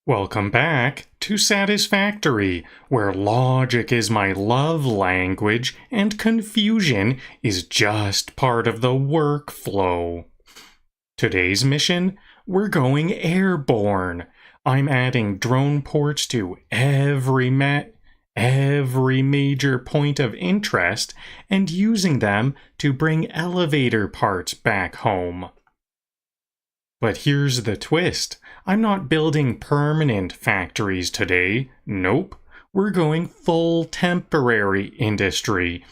Welcome back to Satisfactory, where logic is my love language and confusion is just part of the workflow. Today's mission, we're going airborne. I'm adding drone ports to every major point of interest and using them to bring elevator parts back home. But here's the twist. I'm not building permanent factories today. Nope. We're going full temporary industry.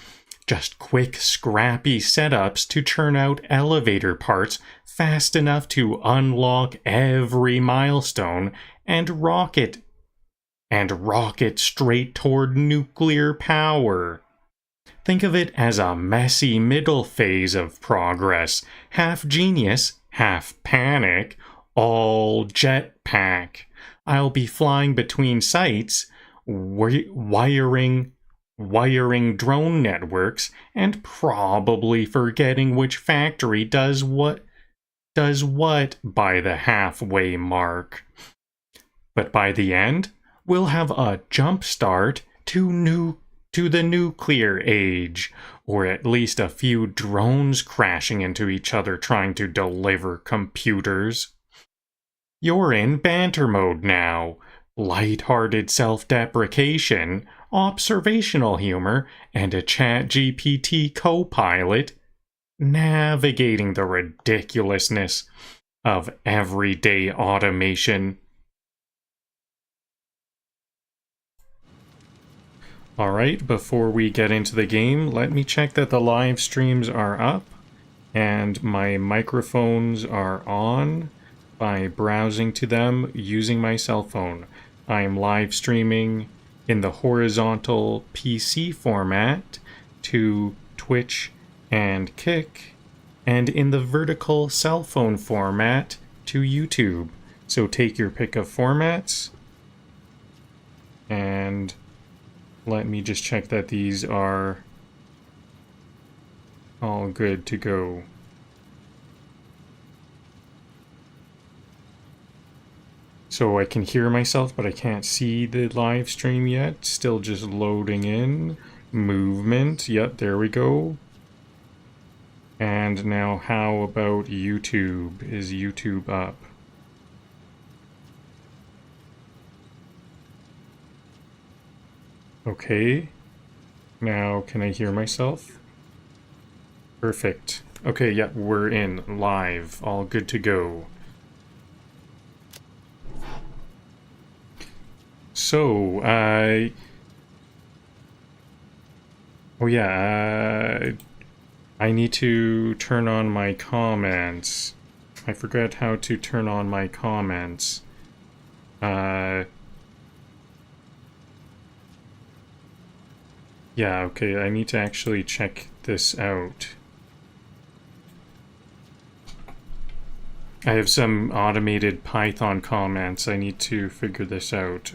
Just quick, scrappy setups to churn out elevator parts fast enough to unlock every milestone and rocket straight toward nuclear power. Think of it as a messy middle phase of progress, half genius, half panic, all jetpack. I'll be flying between sites, wiring drone networks, and probably forgetting which factory does what by the halfway mark. But by the end, we'll have a jump start to the nuclear age, or at least a few drones crashing into each other trying to deliver computers. You're in Banter Mode now. Light-hearted self-deprecation, observational humor, and a ChatGPT co-pilot navigating the ridiculousness of everyday automation. Alright, before we get into the game, let me check that the live streams are up and my microphones are on by browsing to them using my cell phone. I am live streaming in the horizontal PC format to Twitch and Kick, and in the vertical cell phone format to YouTube. So take your pick of formats, and let me just check that these are all good to go. So I can hear myself, but I can't see the live stream yet. Still just loading in. Movement. Yep, there we go. And now how about YouTube? Is YouTube up? Okay. Now can I hear myself? Perfect. Okay, yeah, we're in live. All good to go. So, I need to turn on my comments. I forgot how to turn on my comments. Yeah, okay, I need to actually check this out. I have some automated Python comments. I need to figure this out.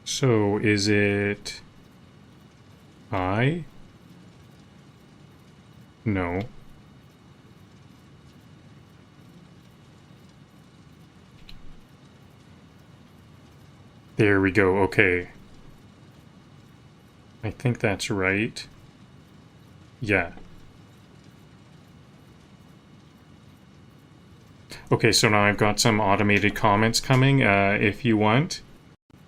So, is it I? No. There we go, okay. I think that's right. Yeah. Okay, so now I've got some automated comments coming. If you want,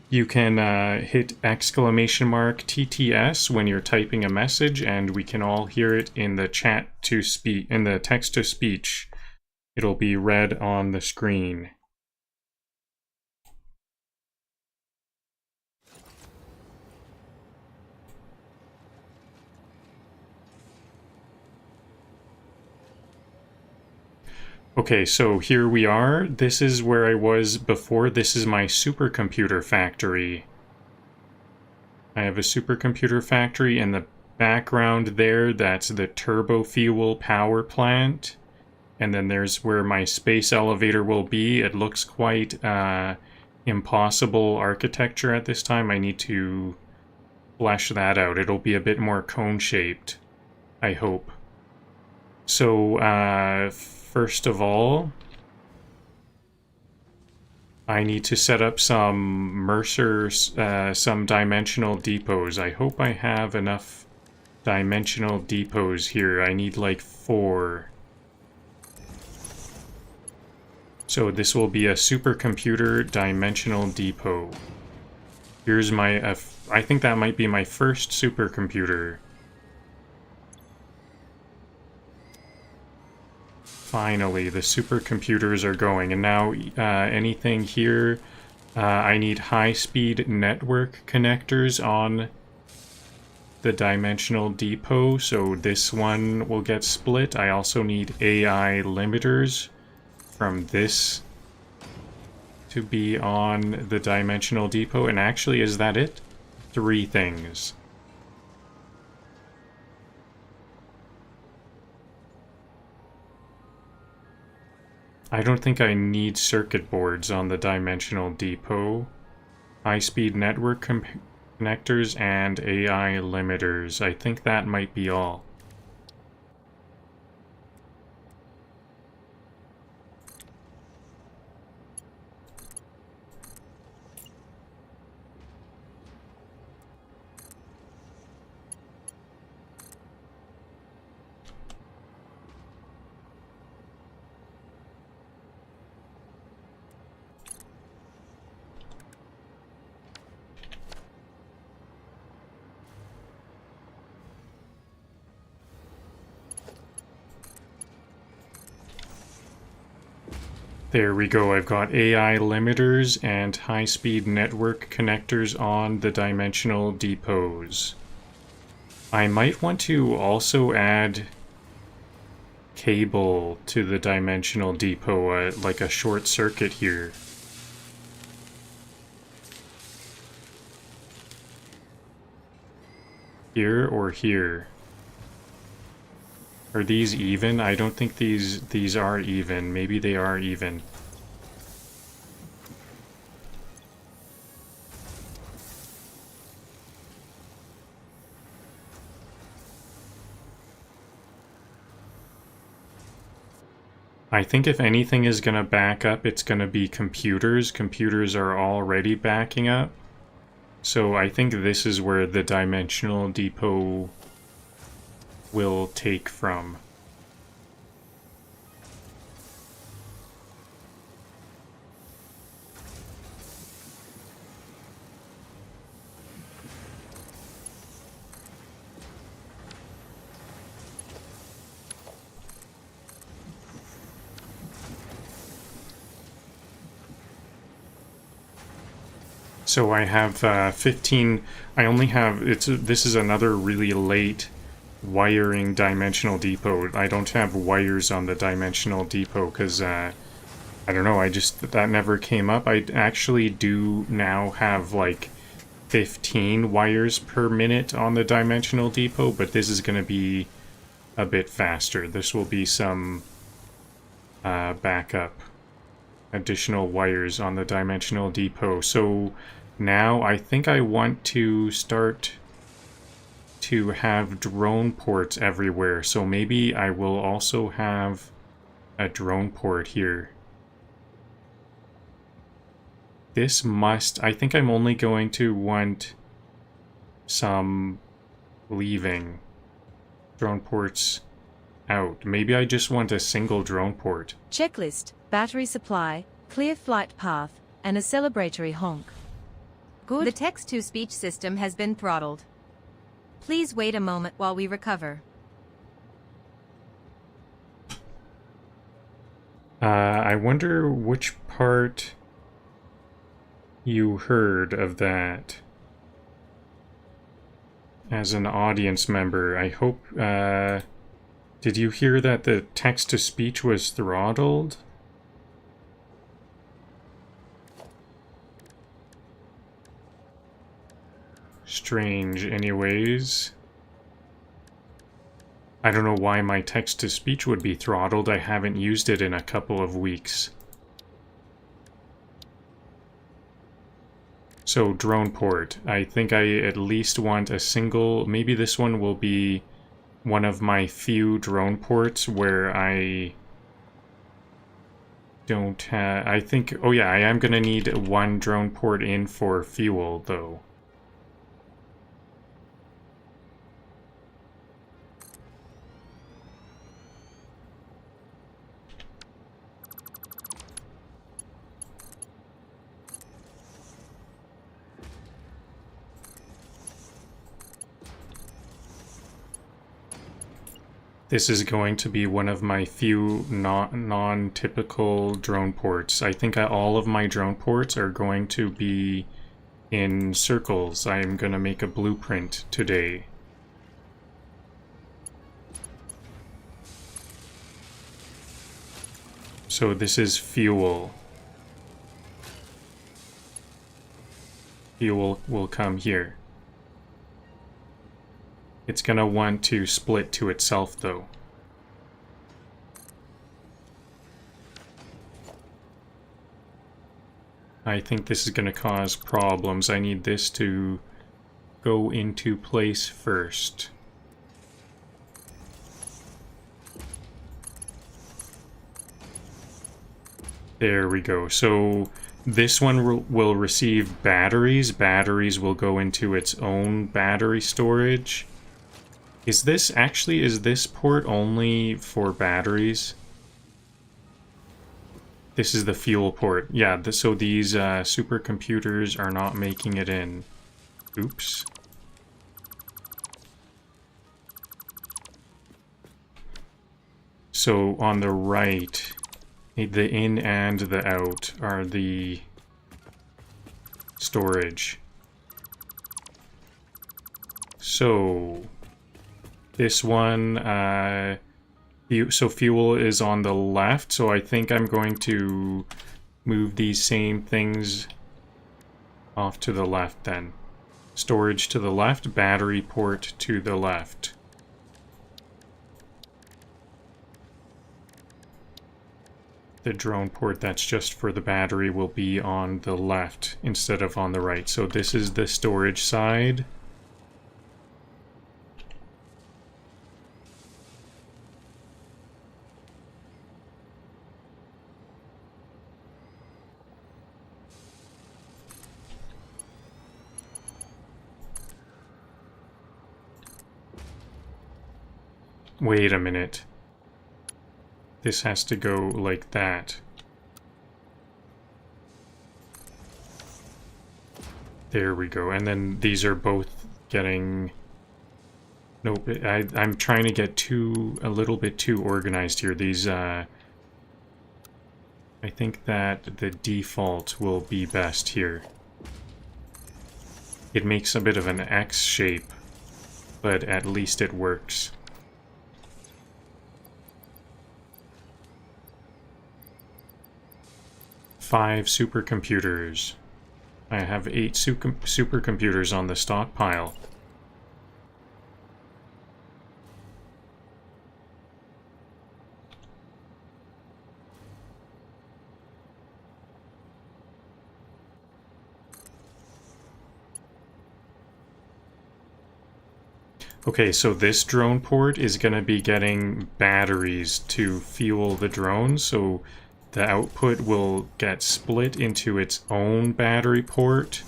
you can hit exclamation mark TTS when you're typing a message, and we can all hear it in the chat to speak, in the text to speech. It'll be read on the screen. Okay, so here we are. This is where I was before. This is my supercomputer factory. I have a supercomputer factory in the background there. That's the turbo fuel power plant. And then there's where my space elevator will be. It looks quite impossible architecture at this time. I need to flesh that out. It'll be a bit more cone-shaped, I hope. So, first of all, I need to set up some Mercer, some dimensional depots. I hope I have enough dimensional depots here. I need like 4. So this will be a supercomputer dimensional depot. Here's my, I think that might be my first supercomputer. Finally, the supercomputers are going, and now anything here, I need high-speed network connectors on the dimensional depot, so this one will get split. I also need AI limiters from this to be on the dimensional depot, and actually, is that it? 3 things. I don't think I need circuit boards on the dimensional depot. High-speed network connectors and AI limiters. I think that might be all. There we go, I've got AI limiters and high-speed network connectors on the dimensional depots. I might want to also add cable to the dimensional depot, like a short circuit here. Here or here? Are these even? I don't think these are even. Maybe they are even. I think if anything is going to back up, it's going to be computers. Computers are already backing up. So I think this is where the dimensional depot will take from. So I have 15, I only have, this is another really late wiring dimensional depot. I don't have wires on the dimensional depot because, I don't know, that never came up. I actually do now have like 15 wires per minute on the dimensional depot, but this is going to be a bit faster. This will be some backup, additional wires on the dimensional depot. So now I think I want to start to have drone ports everywhere. So maybe I will also have a drone port here. This must... I think I'm only going to want some leaving. Drone ports out. Maybe I just want a single drone port. Checklist, battery supply, clear flight path, and a celebratory honk. Good. The text-to-speech system has been throttled. Please wait a moment while we recover. I wonder which part you heard of that as an audience member. I hope, did you hear that the text-to-speech was throttled? Strange, anyways. I don't know why my text-to-speech would be throttled. I haven't used it in a couple of weeks. So, drone port. I think I at least want a single... Maybe this one will be one of my few drone ports where I don't have... I think... Oh yeah, I am going to need one drone port in for fuel, though. This is going to be one of my few non-typical drone ports. I think all of my drone ports are going to be in circles. I'm going to make a blueprint today. So this is fuel. Fuel will come here. It's going to want to split to itself, though. I think this is going to cause problems. I need this to go into place first. There we go. So this one will receive batteries. Batteries will go into its own battery storage. Is this port only for batteries? This is the fuel port. Yeah, so these supercomputers are not making it in. Oops. So on the right, the in and the out are the storage. So this one, so fuel is on the left, so I think I'm going to move these same things off to the left then. Storage to the left, battery port to the left. The drone port that's just for the battery will be on the left instead of on the right. So this is the storage side. Wait a minute. This has to go like that. There we go. And then these are both getting... Nope, I'm trying to get a little bit too organized here. These, I think that the default will be best here. It makes a bit of an X shape, but at least it works. Five supercomputers. I have 8 supercomputers on the stockpile. Okay, so this drone port is going to be getting batteries to fuel the drone, so the output will get split into its own battery port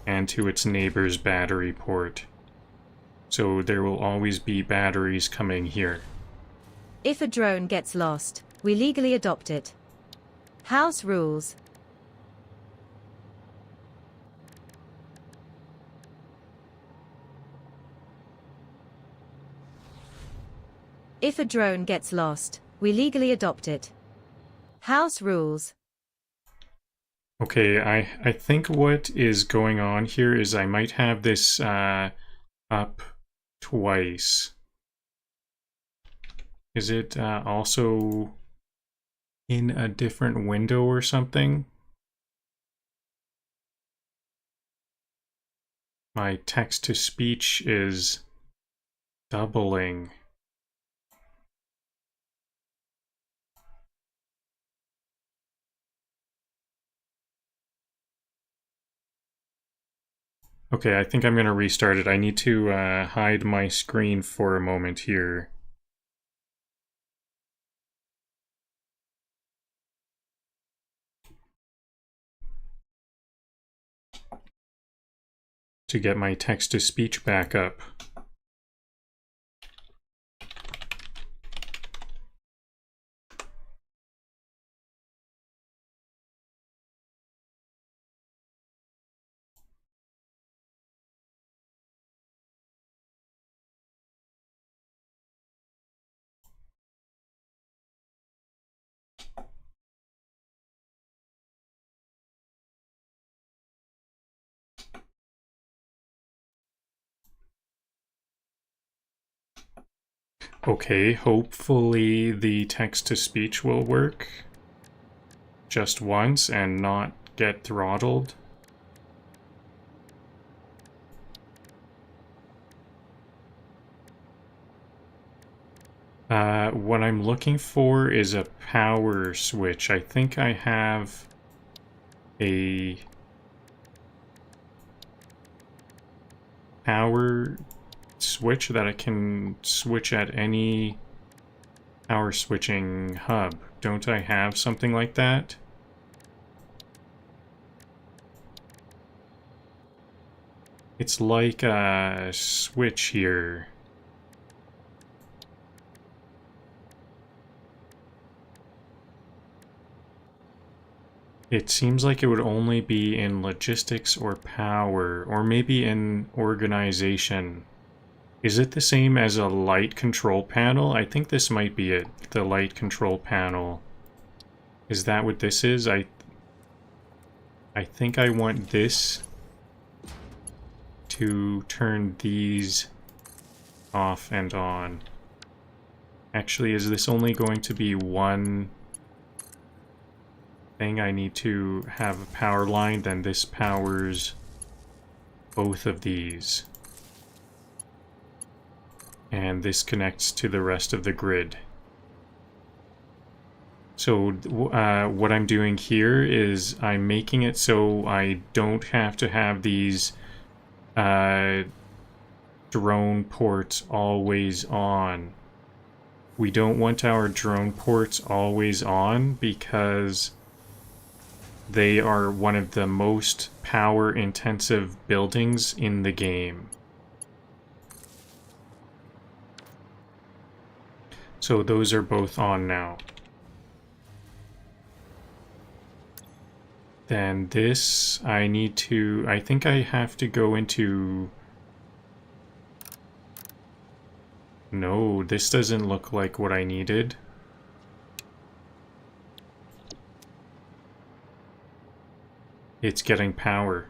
and to its neighbor's battery port. So there will always be batteries coming here. If a drone gets lost, we legally adopt it. House rules. If a drone gets lost, we legally adopt it. House rules. Okay, I think what is going on here is I might have this up twice. Is it also in a different window or something? My text-to-speech is doubling. Okay, I think I'm going to restart it. I need to hide my screen for a moment here. To get my text-to-speech back up. Okay, hopefully the text-to-speech will work just once and not get throttled. What I'm looking for is a power switch. I think I have a power switch that I can switch at any power switching hub. Don't I have something like that? It's like a switch here. It seems like it would only be in logistics or power, or maybe in organization. Is it the same as a light control panel? I think this might be it, the light control panel. Is that what this is? I think I want this to turn these off and on. Actually, is this only going to be one thing? I need to have a power line, then this powers both of these. And this connects to the rest of the grid. So what I'm doing here is I'm making it so I don't have to have these drone ports always on. We don't want our drone ports always on because they are one of the most power-intensive buildings in the game. So those are both on now. Then this, I think I have to go into... No, this doesn't look like what I needed. It's getting power.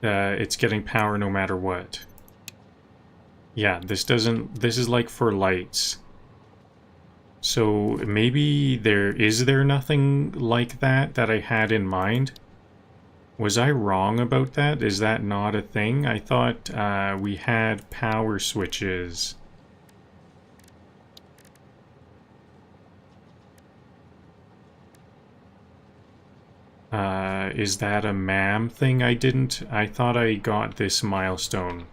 It's getting power no matter what. Yeah, this is like for lights. So maybe is there nothing like that I had in mind? Was I wrong about that? Is that not a thing? I thought we had power switches. Is that a MAM thing I thought I got this milestone.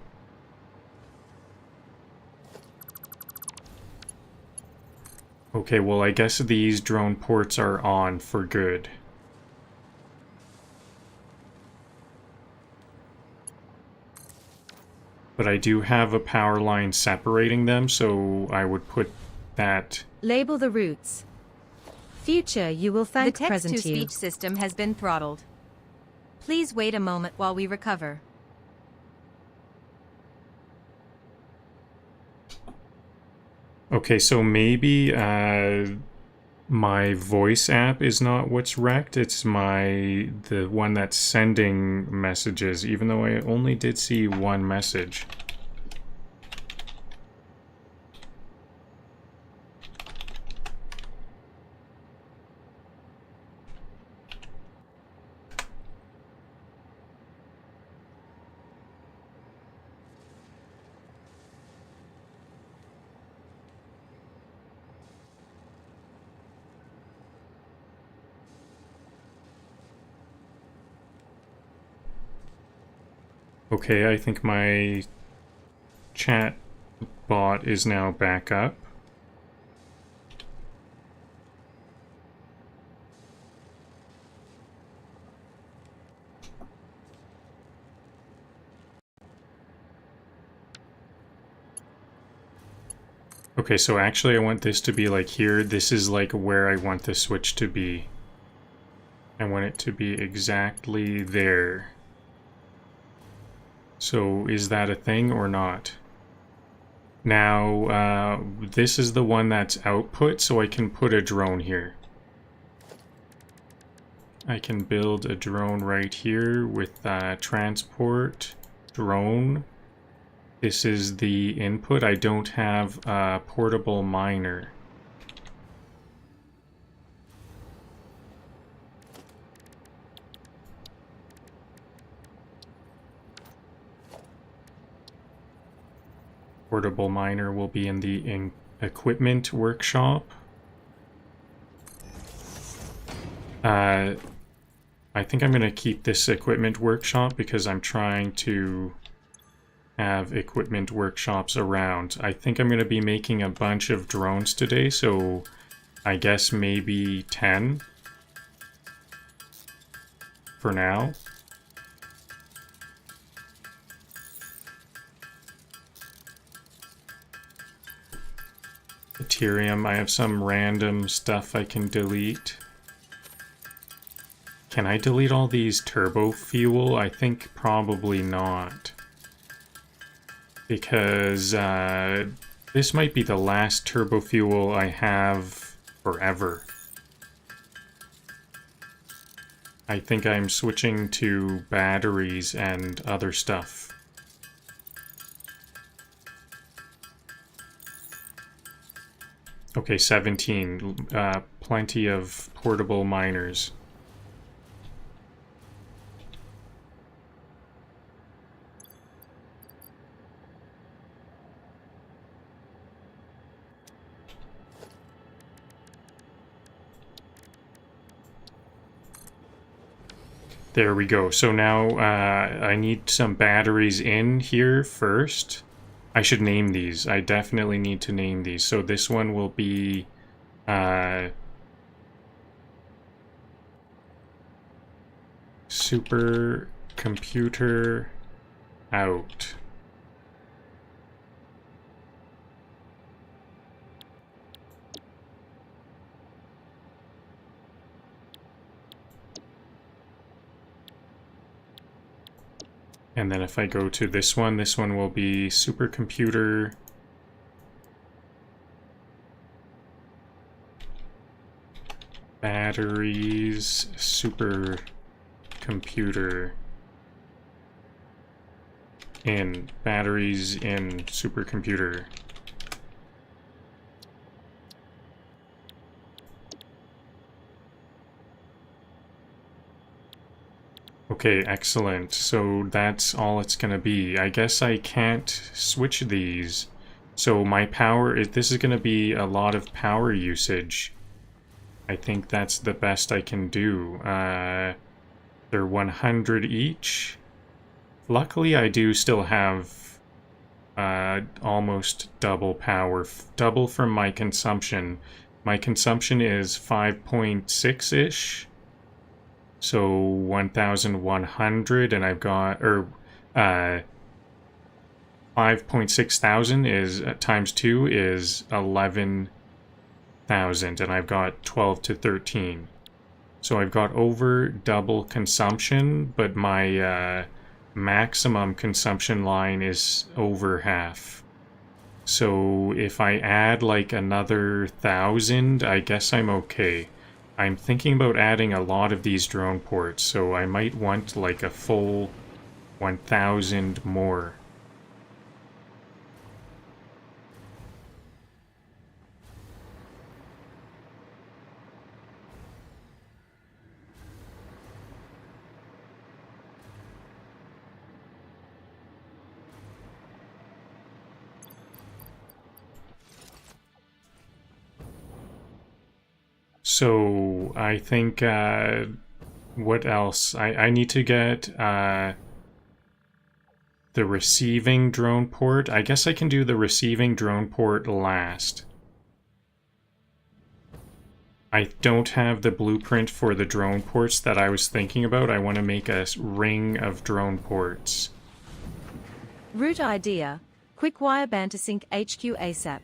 Okay, well, I guess these drone ports are on for good. But I do have a power line separating them, so I would put that... Label the routes. Future, you will thank The present you. text-to-speech system has been throttled. Please wait a moment while we recover. Okay, so maybe my voice app is not what's wrecked. It's the one that's sending messages, even though I only did see one message. Okay, I think my chat bot is now back up. Okay, so actually I want this to be like here. This is like where I want the switch to be. I want it to be exactly there. So is that a thing or not? Now, this is the one that's output, so I can put a drone here. I can build a drone right here with transport, drone. This is the input. I don't have a portable miner. Portable miner will be in the equipment workshop. I think I'm going to keep this equipment workshop because I'm trying to have equipment workshops around. I think I'm going to be making a bunch of drones today, so I guess maybe 10 for now. Ethereum, I have some random stuff I can delete. Can I delete all these turbo fuel? I think probably not. Because this might be the last turbo fuel I have forever. I think I'm switching to batteries and other stuff. Okay, 17. Plenty of portable miners. There we go. So now I need some batteries in here first. I should name these. I definitely need to name these. So this one will be supercomputer out. And then if I go to this one will be supercomputer batteries, supercomputer in batteries in supercomputer. Okay, excellent. So that's all it's gonna be. I guess I can't switch these. So my power, this is gonna be a lot of power usage. I think that's the best I can do. They're 100 each. Luckily, I do still have almost double power, double from my consumption. My consumption is 5.6-ish. So 1,100, and I've got, 5.6 thousand is, times 2 is 11,000, and I've got 12 to 13. So I've got over double consumption, but my maximum consumption line is over half. So if I add like another 1,000, I guess I'm okay. I'm thinking about adding a lot of these drone ports, so I might want like a full 1,000 more. So I think what else? I need to get the receiving drone port. I guess I can do the receiving drone port last. I don't have the blueprint for the drone ports that I was thinking about. I want to make a ring of drone ports. Route idea. Quick wire Banter Sync HQ ASAP.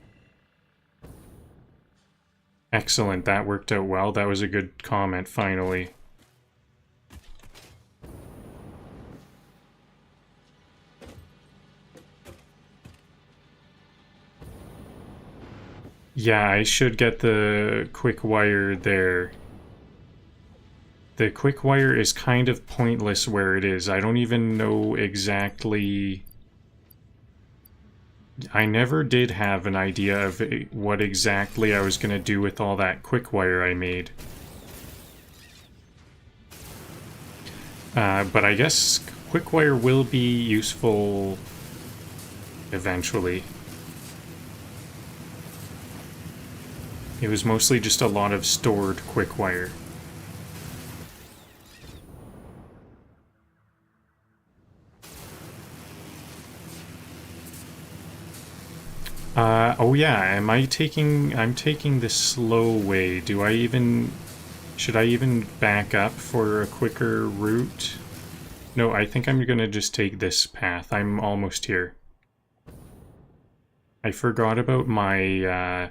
Excellent, that worked out well. That was a good comment, finally. Yeah, I should get the quick wire there. The quick wire is kind of pointless where it is. I don't even know exactly... I never did have an idea of what exactly I was going to do with all that quick wire I made. But I guess quick wire will be useful eventually. It was mostly just a lot of stored quick wire. Oh yeah, I'm taking the slow way. Should I even back up for a quicker route? No, I think I'm gonna just take this path. I'm almost here. I forgot about my,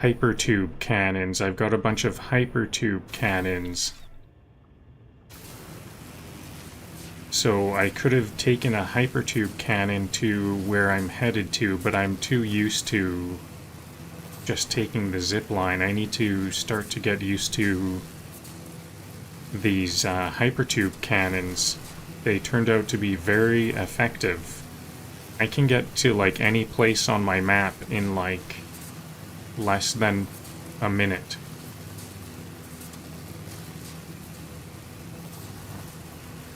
hypertube cannons. I've got a bunch of hypertube cannons. So I could have taken a hypertube cannon to where I'm headed to, but I'm too used to just taking the zip line. I need to start to get used to these hypertube cannons. They turned out to be very effective. I can get to like any place on my map in like less than a minute.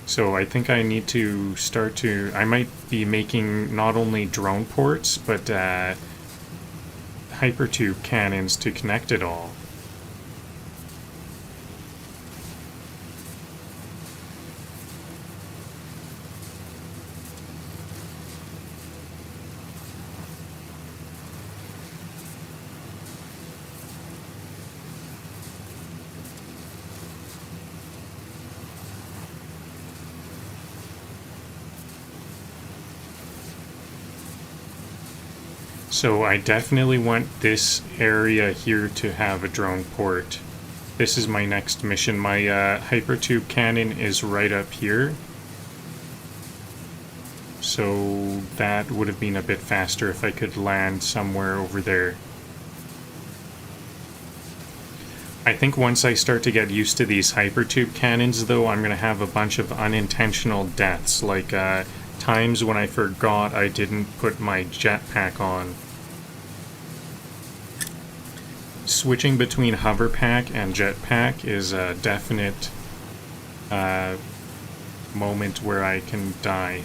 So I think I need to start to... I might be making not only drone ports, but hypertube cannons to connect it all. So I definitely want this area here to have a drone port. This is my next mission. My hypertube cannon is right up here. So that would have been a bit faster if I could land somewhere over there. I think once I start to get used to these hypertube cannons, though, I'm going to have a bunch of unintentional deaths, like times when I forgot I didn't put my jetpack on. Switching between hoverpack and jetpack is a definite moment where I can die.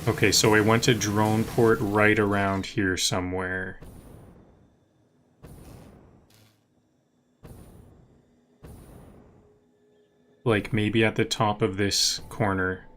Okay, so I want a drone port right around here somewhere. Like maybe at the top of this corner.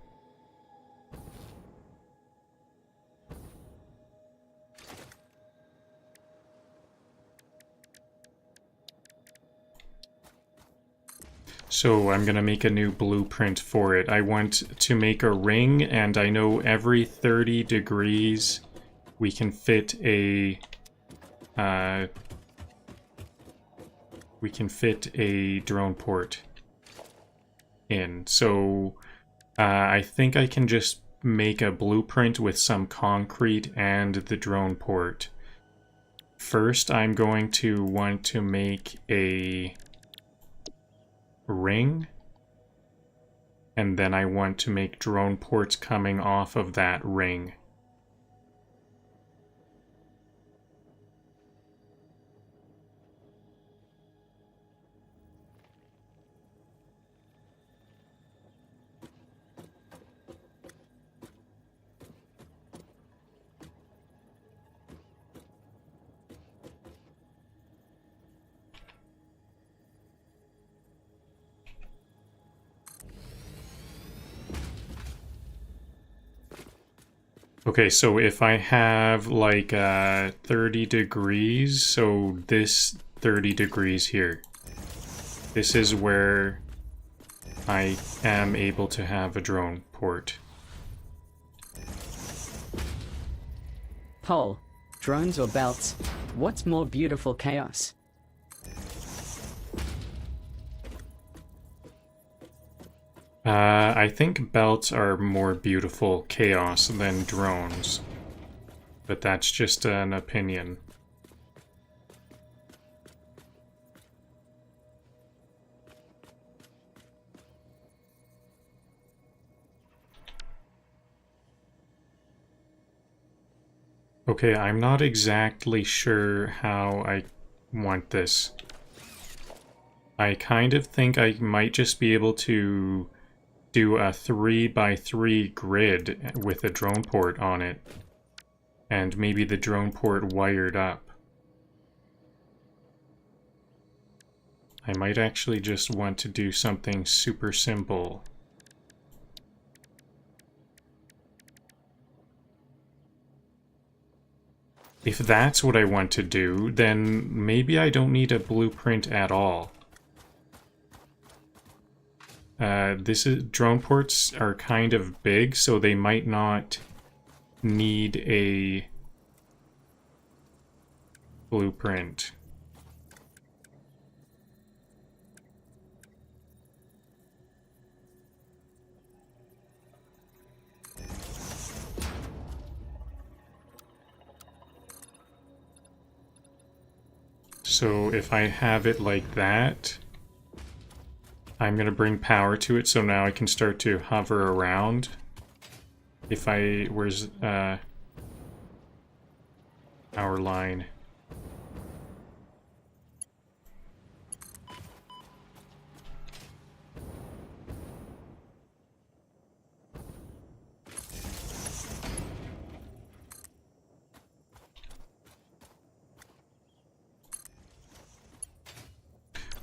So I'm going to make a new blueprint for it. I want to make a ring, and I know every 30 degrees we can fit a drone port in. So I think I can just make a blueprint with some concrete and the drone port. First, I'm going to want to make a ring, and then I want to make drone ports coming off of that ring. Okay, so if I have like 30 degrees, so this 30 degrees here, this is where I am able to have a drone port. Poll. Drones or belts? What's more beautiful chaos? I think belts are more beautiful chaos than drones, but that's just an opinion. Okay, I'm not exactly sure how I want this. I kind of think I might just be able to do a 3x3 grid with a drone port on it, and maybe the drone port wired up. I might actually just want to do something super simple. If that's what I want to do, then maybe I don't need a blueprint at all. Drone ports are kind of big, so they might not need a blueprint. So if I have it like that, I'm going to bring power to it, so now I can start to hover around. If I... Where's power line?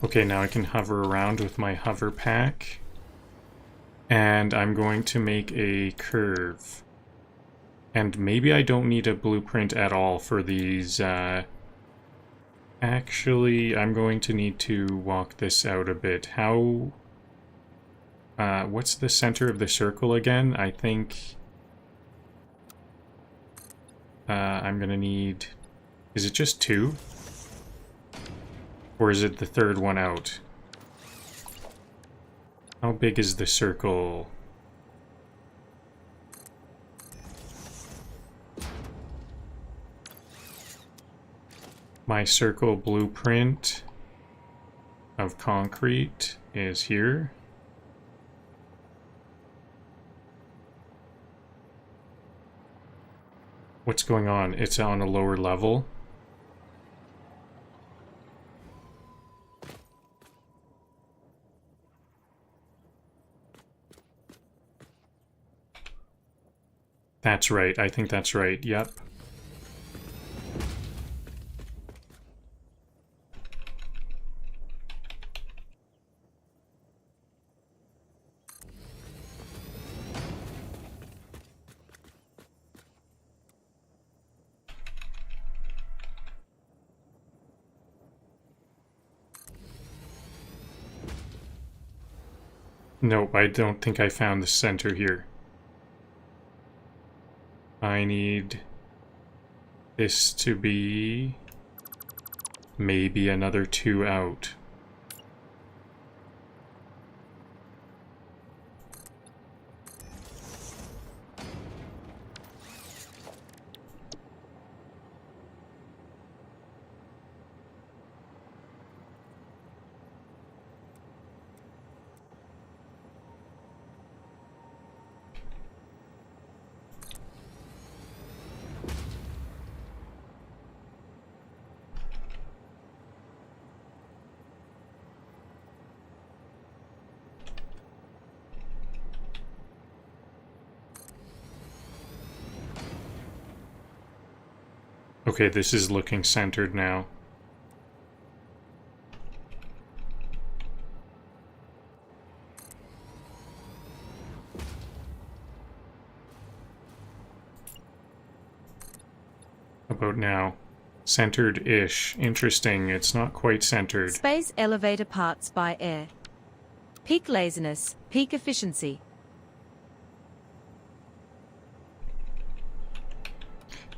Okay, now I can hover around with my hover pack. And I'm going to make a curve. And maybe I don't need a blueprint at all for these. Actually, I'm going to need to walk this out a bit. How... what's the center of the circle again? I think... I'm gonna need... Is it just 2? Or is it the third one out? How big is the circle? My circle blueprint of concrete is here. What's going on? It's on a lower level. That's right. I think that's right. Yep. Nope, I don't think I found the center here. I need this to be maybe another 2 out. Okay, this is looking centered now. About now. Centered-ish. Interesting. It's not quite centered. Space elevator parts by air. Peak laziness, peak efficiency.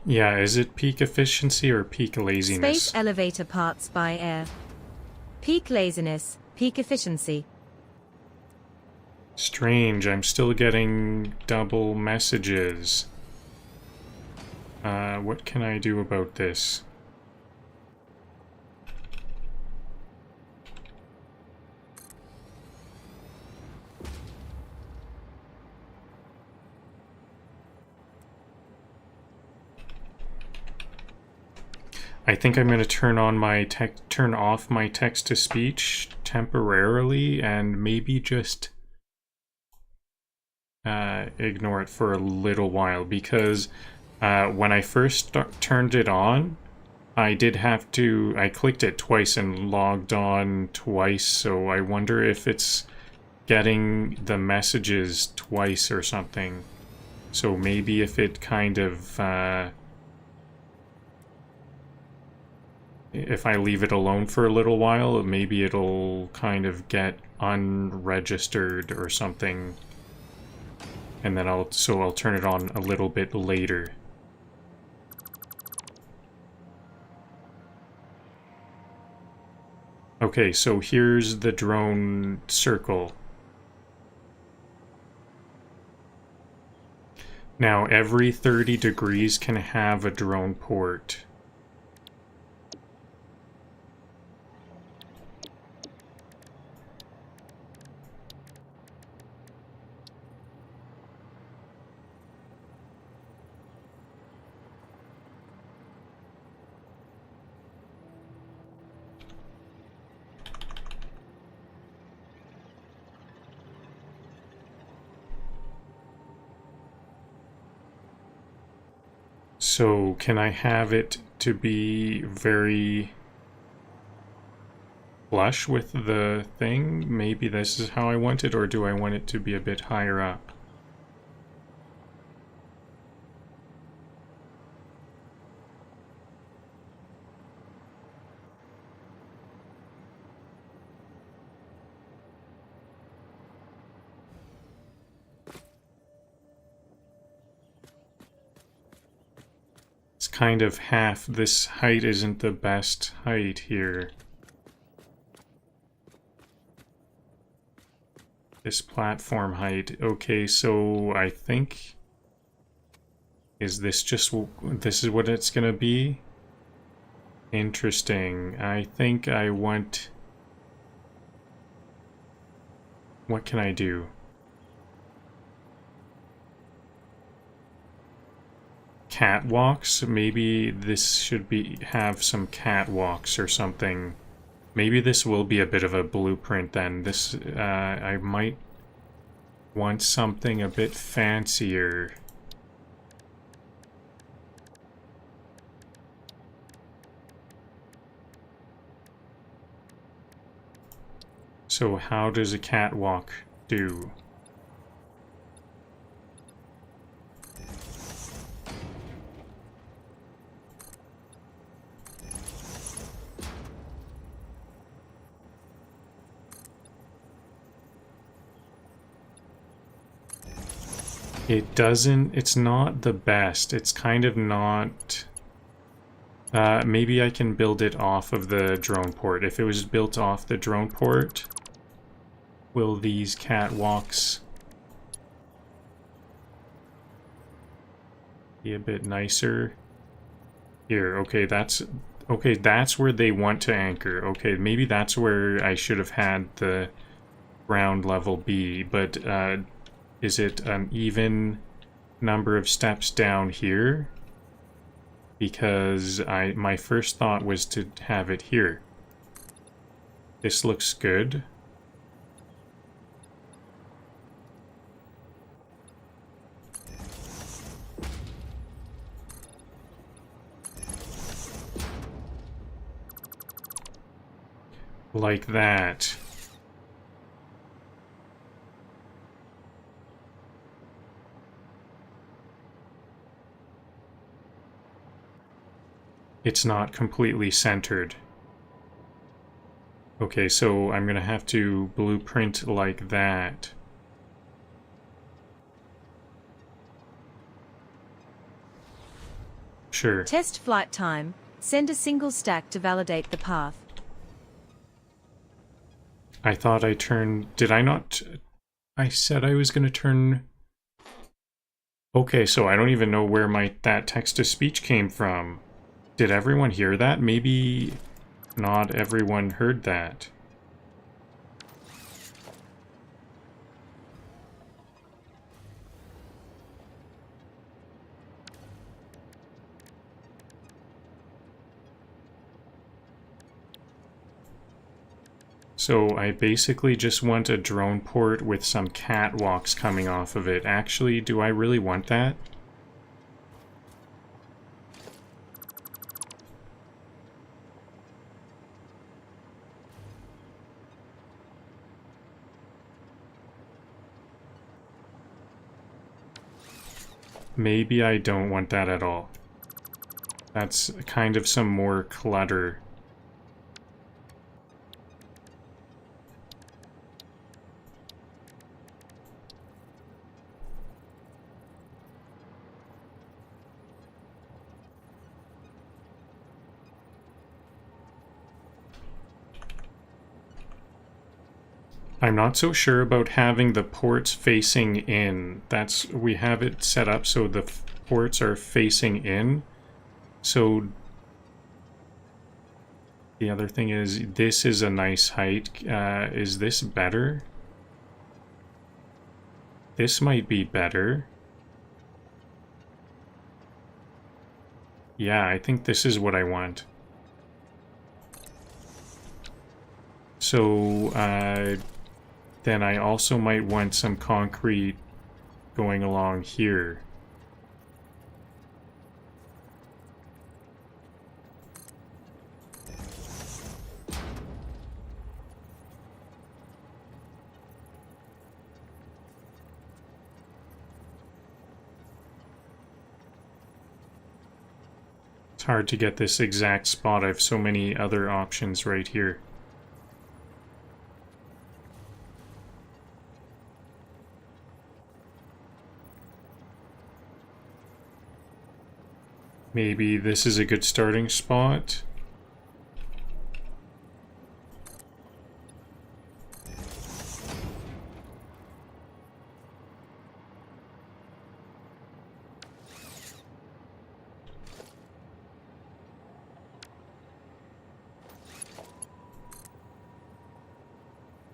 Yeah, is it peak efficiency or peak laziness? Space elevator parts by air. Peak laziness, peak efficiency. Strange, I'm still getting double messages. What can I do about this? I think I'm going to turn off my text to speech temporarily and maybe just ignore it for a little while, because when I first turned it on, I clicked it twice and logged on twice, so I wonder if it's getting the messages twice or something. So maybe if it kind of if I leave it alone for a little while, maybe it'll kind of get unregistered or something. And then I'll turn it on a little bit later. Okay, so here's the drone circle. Now every 30 degrees can have a drone port. So can I have it to be very flush with the thing? Maybe this is how I want it, or do I want it to be a bit higher up? It's kind of half. This height isn't the best height here. This platform height. Okay, so I think... Is this just... This is what it's gonna be? Interesting. I think I want... What can I do? Catwalks? Maybe this should have some catwalks or something. Maybe this will be a bit of a blueprint then. This, I might want something a bit fancier. So how does a catwalk do? It's not the best. It's kind of not... maybe I can build it off of the drone port. If it was built off the drone port, will these catwalks be a bit nicer? Here, okay, that's where they want to anchor. Okay, maybe that's where I should have had the ground level be, but is it an even number of steps down here? Because my first thought was to have it here. This looks good. Like that. it's not completely centered. Okay, so I'm gonna have to blueprint like that. Sure. Test flight time. Send a single stack to validate the path. I thought I turned... Did I not... I said I was gonna turn... Okay, so I don't even know where that text-to-speech came from. Did everyone hear that? Maybe not everyone heard that. So I basically just want a drone port with some catwalks coming off of it. Actually, do I really want that? Maybe I don't want that at all. That's kind of some more clutter. I'm not so sure about having the ports facing in. We have it set up so the ports are facing in. So the other thing is, this is a nice height. Is this better? This might be better. Yeah, I think this is what I want. So, then I also might want some concrete going along here. It's hard to get this exact spot. I have so many other options right here. Maybe this is a good starting spot.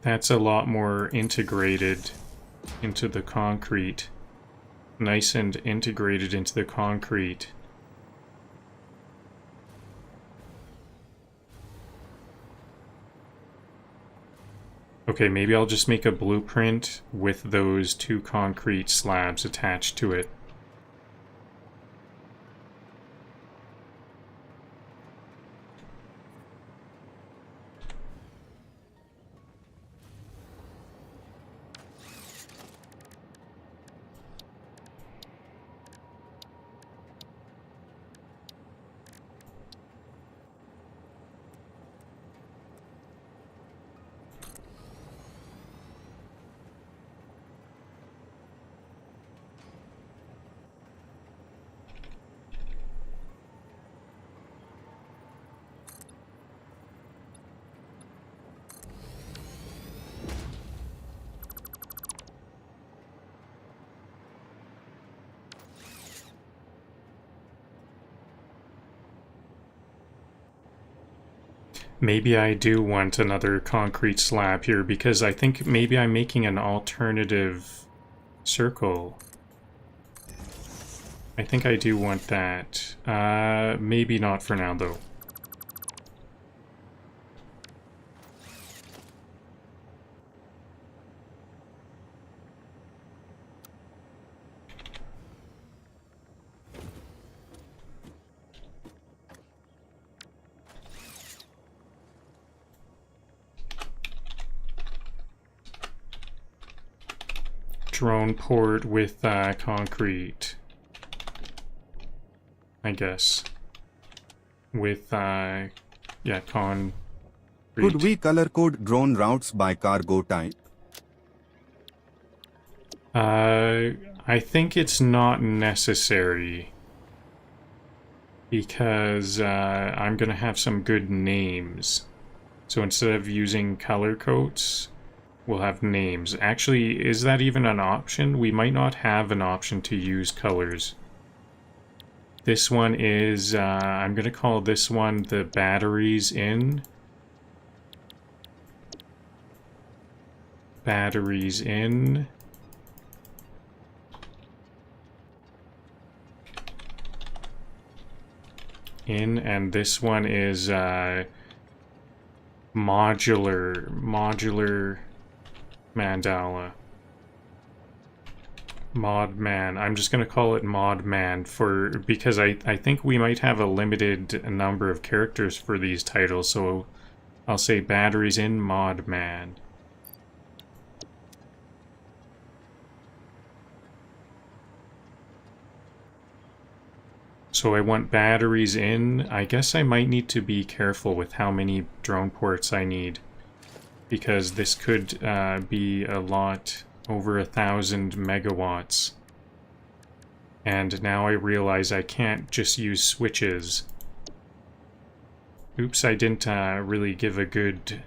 That's a lot more integrated into the concrete. Nice and integrated into the concrete. Okay, maybe I'll just make a blueprint with those two concrete slabs attached to it. Maybe I do want another concrete slab here because I think maybe I'm making an alternative circle. I think I do want that. Maybe not for now though. Drone port with concrete, I guess. with, yeah, concrete. Could we color code drone routes by cargo type? I think it's not necessary because I'm gonna have some good names. So instead of using color codes, we'll have names. Actually, is that even an option? We might not have an option to use colors. This one is, I'm gonna call this one the batteries in. Batteries in. And this one is modular mandala. Mod man. I'm just gonna call it mod man because I think we might have a limited number of characters for these titles, so I'll say batteries in mod man. So I want batteries in. I guess I might need to be careful with how many drone ports I need, because this could be a lot, over 1,000 megawatts. And now I realize I can't just use switches. Oops, I didn't really give a good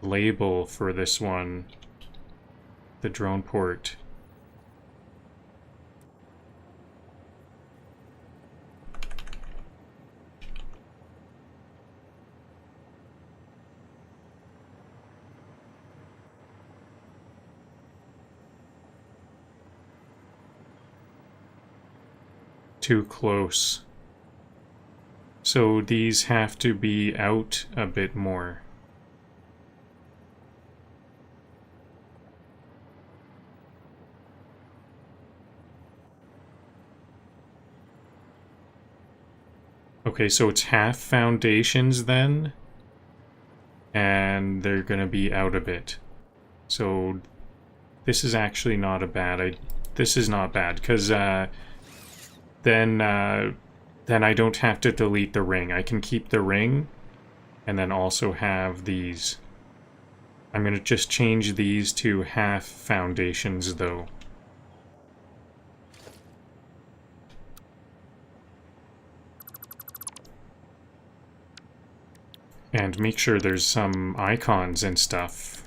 label for this one. The drone port. Too close. So these have to be out a bit more. Okay, so it's half foundations then, and they're gonna be out a bit. So this is actually not a bad. This is not bad because then I don't have to delete the ring. I can keep the ring, and then also have these. I'm gonna just change these to half foundations though. And make sure there's some icons and stuff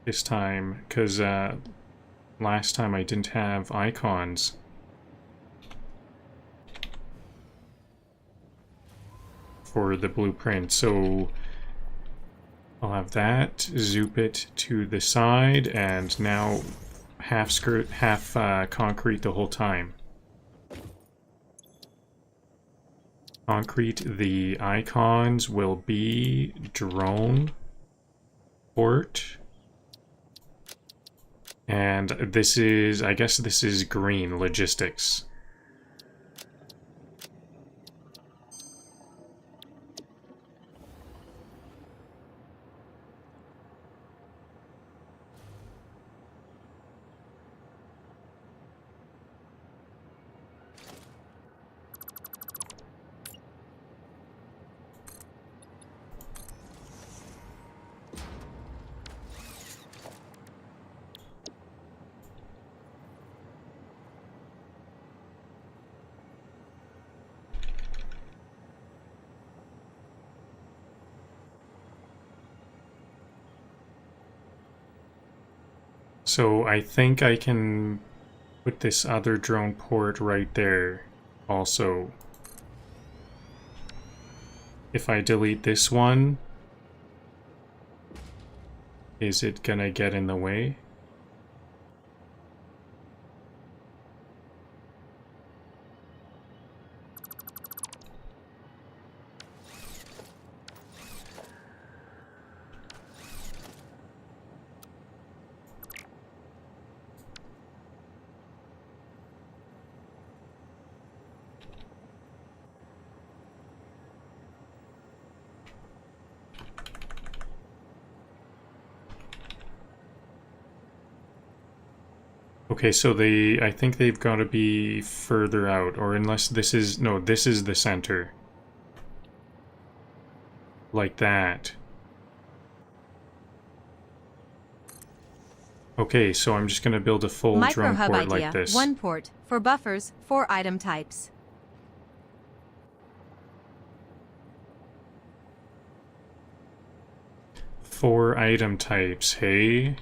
this time, because last time I didn't have icons. For the blueprint, so I'll have that, zoop it to the side, and now half concrete the whole time. Concrete, the icons will be drone port. And this is, I guess this is green, logistics. So I think I can put this other drone port right there also. If I delete this one, is it gonna get in the way? Okay, so I think they've got to be further out, or unless this is, no, this is the center. Like that. Okay, so I'm just going to build a full drone Micro-hub port idea. like this. 1 port. For buffers, 4 item types. Four item types, hey?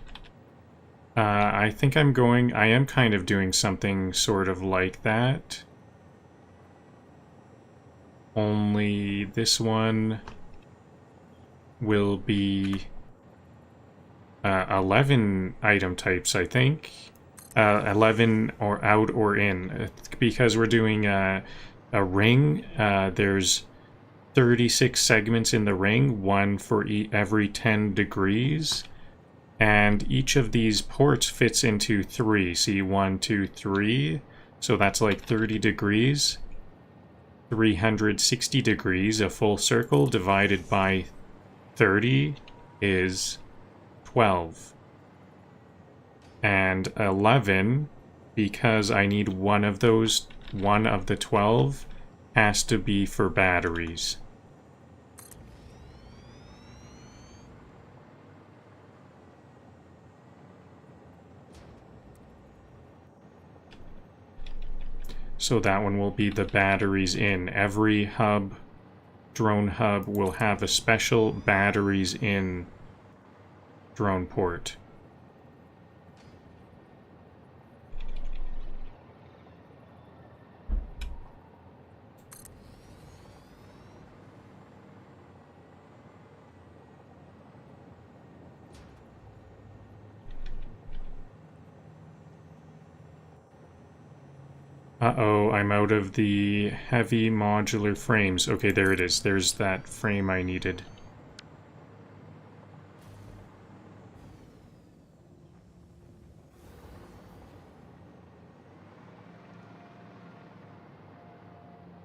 I think I am kind of doing something sort of like that. Only this one will be 11 item types, I think. 11 or out or in. Because we're doing a ring, there's 36 segments in the ring, one for every 10 degrees. And each of these ports fits into 3. See, 1, 2, 3. So that's like 30 degrees. 360 degrees, a full circle, divided by 30 is 12. And 11, because I need one of those, one of the 12, has to be for batteries. So that one will be the batteries in. Every hub, drone hub, will have a special batteries in drone port. Uh-oh, I'm out of the heavy modular frames. Okay, there it is. There's that frame I needed.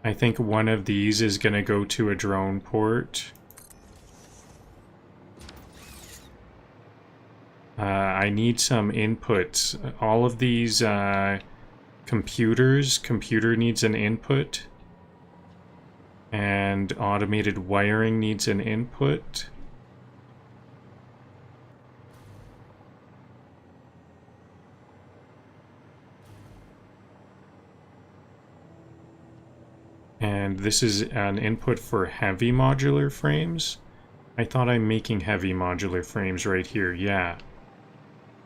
I think one of these is going to go to a drone port. I need some inputs. All of these computer needs an input. And automated wiring needs an input. And this is an input for heavy modular frames. I thought I'm making heavy modular frames right here, yeah.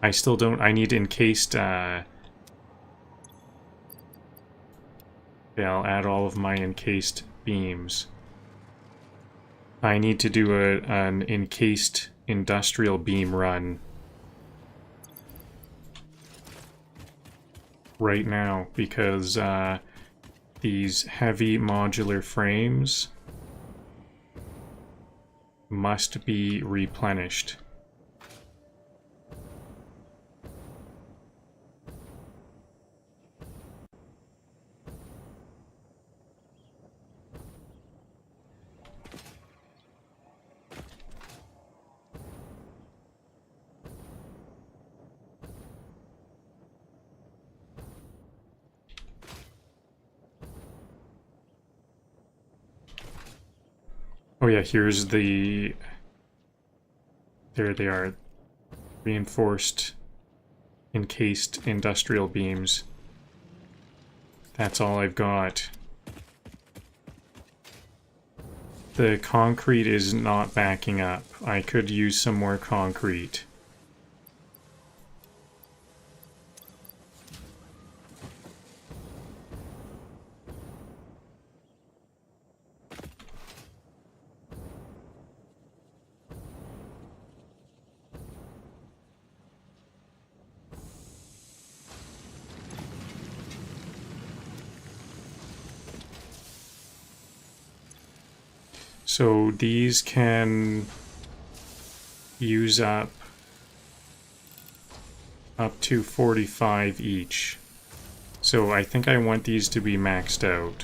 I still don't, I need encased, yeah, I'll add all of my encased beams. I need to do an encased industrial beam run right now, because these heavy modular frames must be replenished. Oh yeah, here's the... There they are. Reinforced, encased industrial beams. That's all I've got. The concrete is not backing up. I could use some more concrete. So these can use up to 45 each. So I think I want these to be maxed out.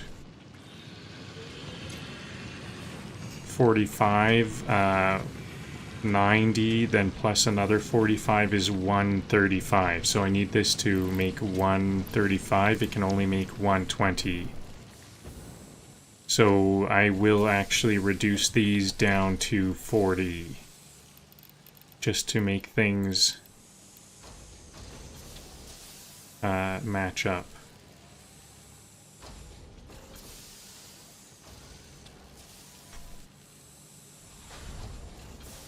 45, 90, then plus another 45 is 135. So I need this to make 135. It can only make 120. So I will actually reduce these down to 40. Just to make things match up.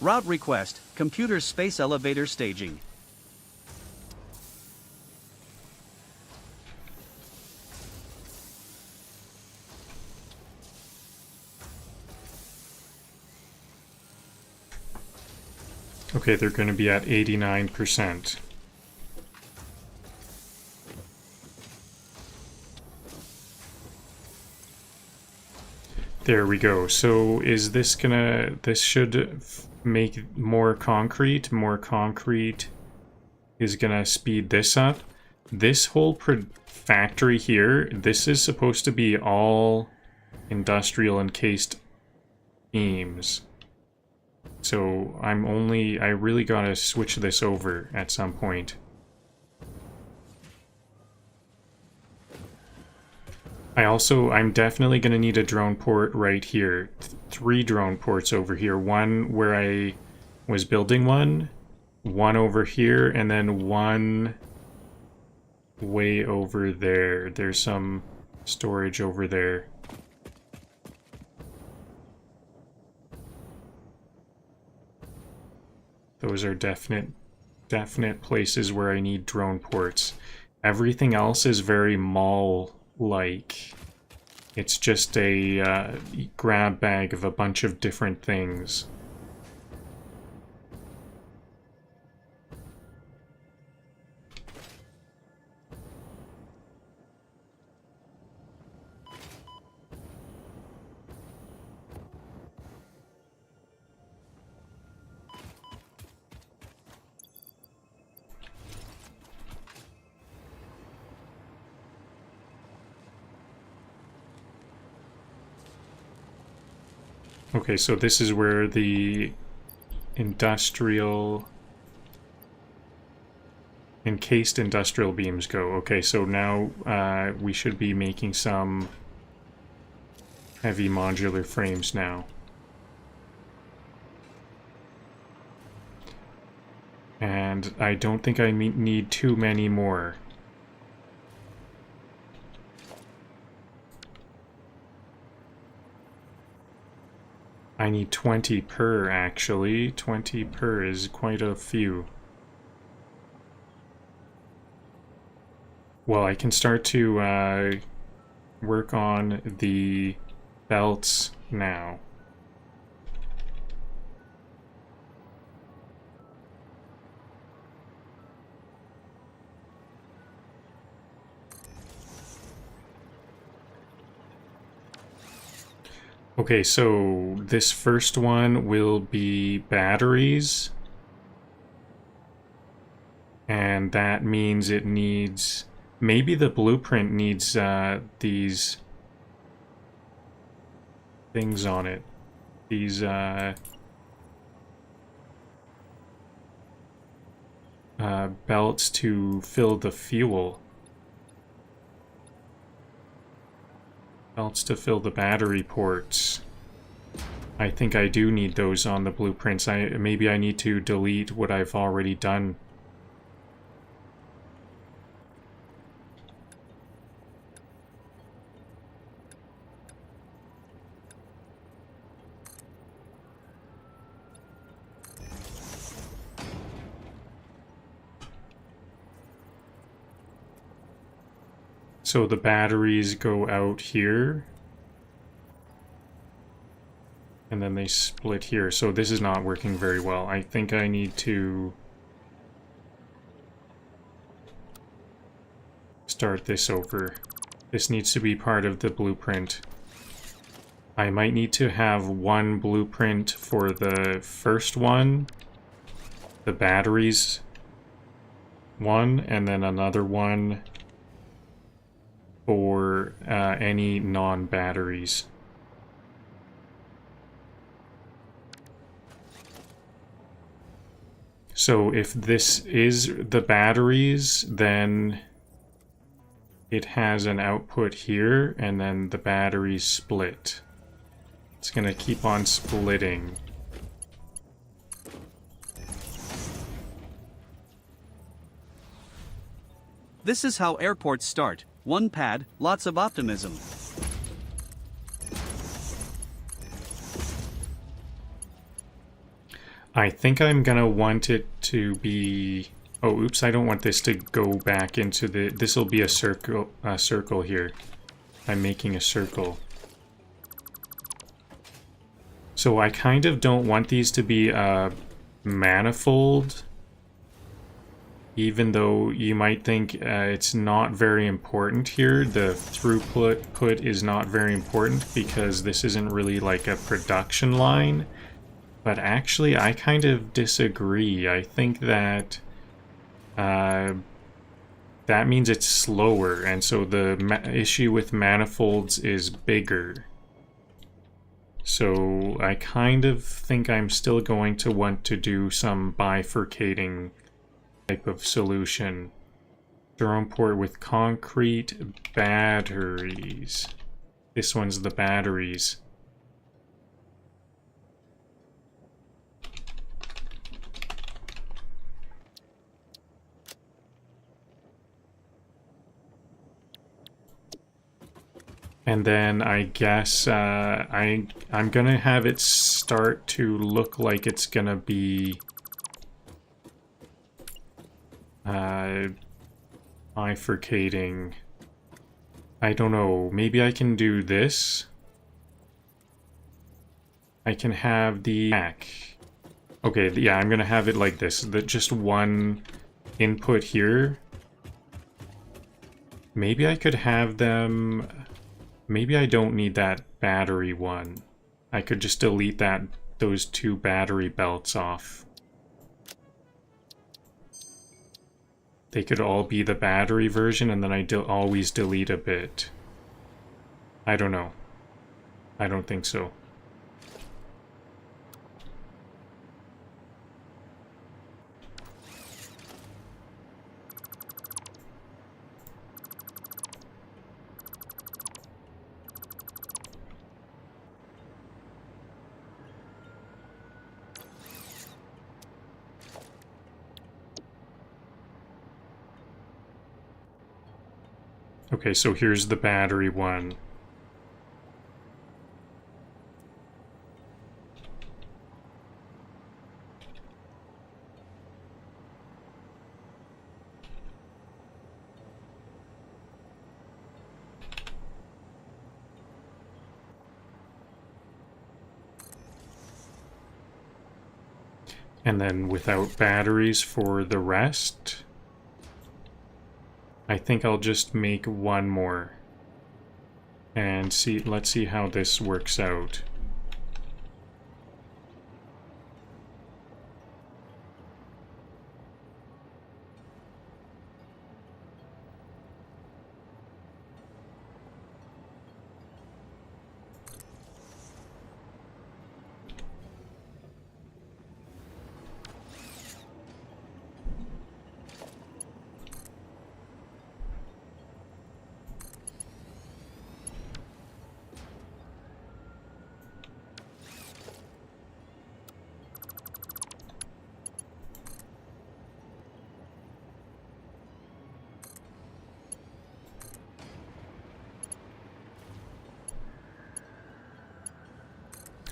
Route request, computer space elevator staging. Okay, they're going to be at 89%. There we go. So is this gonna... This should make more concrete. More concrete is gonna speed this up. This whole factory here, this is supposed to be all industrial encased beams. So I really gotta switch this over at some point. I'm definitely gonna need a drone port right here. 3 drone ports over here. One where I was building one over here, and then one way over there. There's some storage over there. Those are definite places where I need drone ports. Everything else is very mall-like. It's just a grab bag of a bunch of different things. Okay, so this is where the encased industrial beams go. Okay, so now we should be making some heavy modular frames now. And I don't think I need too many more. I need 20 per, actually. 20 per is quite a few. Well, I can start to work on the belts now. Okay, so this first one will be batteries. And that means it needs... Maybe the blueprint needs these things on it. These belts to fill the fuel. Belts to fill the battery ports. I think I do need those on the blueprints. Maybe I need to delete what I've already done. So the batteries go out here. And then they split here. So this is not working very well. I think I need to start this over. This needs to be part of the blueprint. I might need to have one blueprint for the first one, the batteries one, and then another one for any non-batteries. So if this is the batteries, then it has an output here, and then the batteries split. It's gonna keep on splitting. This is how airports start. One pad, lots of optimism. I think I'm gonna want it to be... Oh, oops, I don't want this to go back into the... This will be a circle here. I'm making a circle. So I kind of don't want these to be a manifold, even though you might think it's not very important here. The throughput is not very important because this isn't really like a production line. But actually, I kind of disagree. I think that that means it's slower, and so the issue with manifolds is bigger. So I kind of think I'm still going to want to do some bifurcating type of solution. Drone port with concrete batteries. This one's the batteries. And then I guess I'm gonna have it start to look like it's gonna be bifurcating. I don't know, maybe I can do this. I can have the back. Okay, yeah, I'm gonna have it like this. Just one input here. Maybe I could have them... Maybe I don't need that battery one. I could just delete those two battery belts off. They could all be the battery version, and then I always delete a bit. I don't know. I don't think so. Okay, so here's the battery one. And then without batteries for the rest. I think I'll just make one more. And let's see how this works out.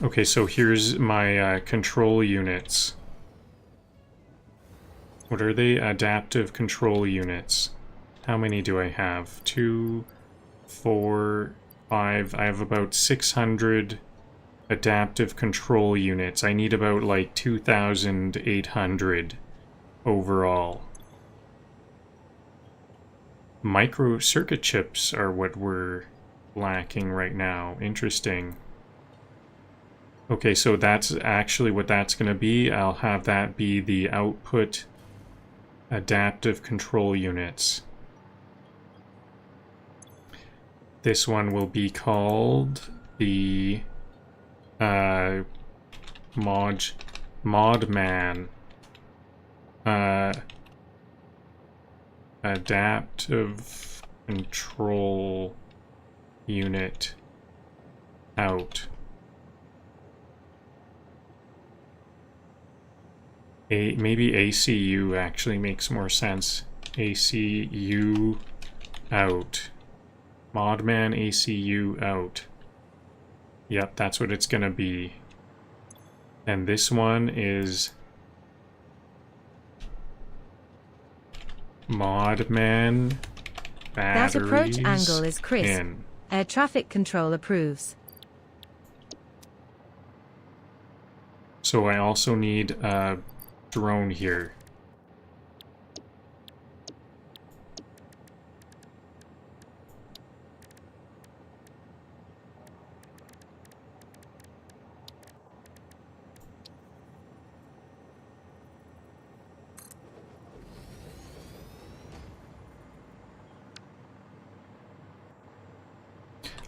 Okay, so here's my control units. What are they? Adaptive control units. How many do I have? 2, 4, 5. I have about 600 adaptive control units. I need about like 2,800 overall. Micro circuit chips are what we're lacking right now. Interesting. Okay, so that's actually what that's going to be. I'll have that be the output adaptive control units. This one will be called the Mod Man. Adaptive control unit out. Maybe ACU actually makes more sense. ACU out. Modman ACU out. Yep, that's what it's gonna be. And this one is Modman That approach batteries angle is crisp. in. Air traffic control approves. So I also need a drone here.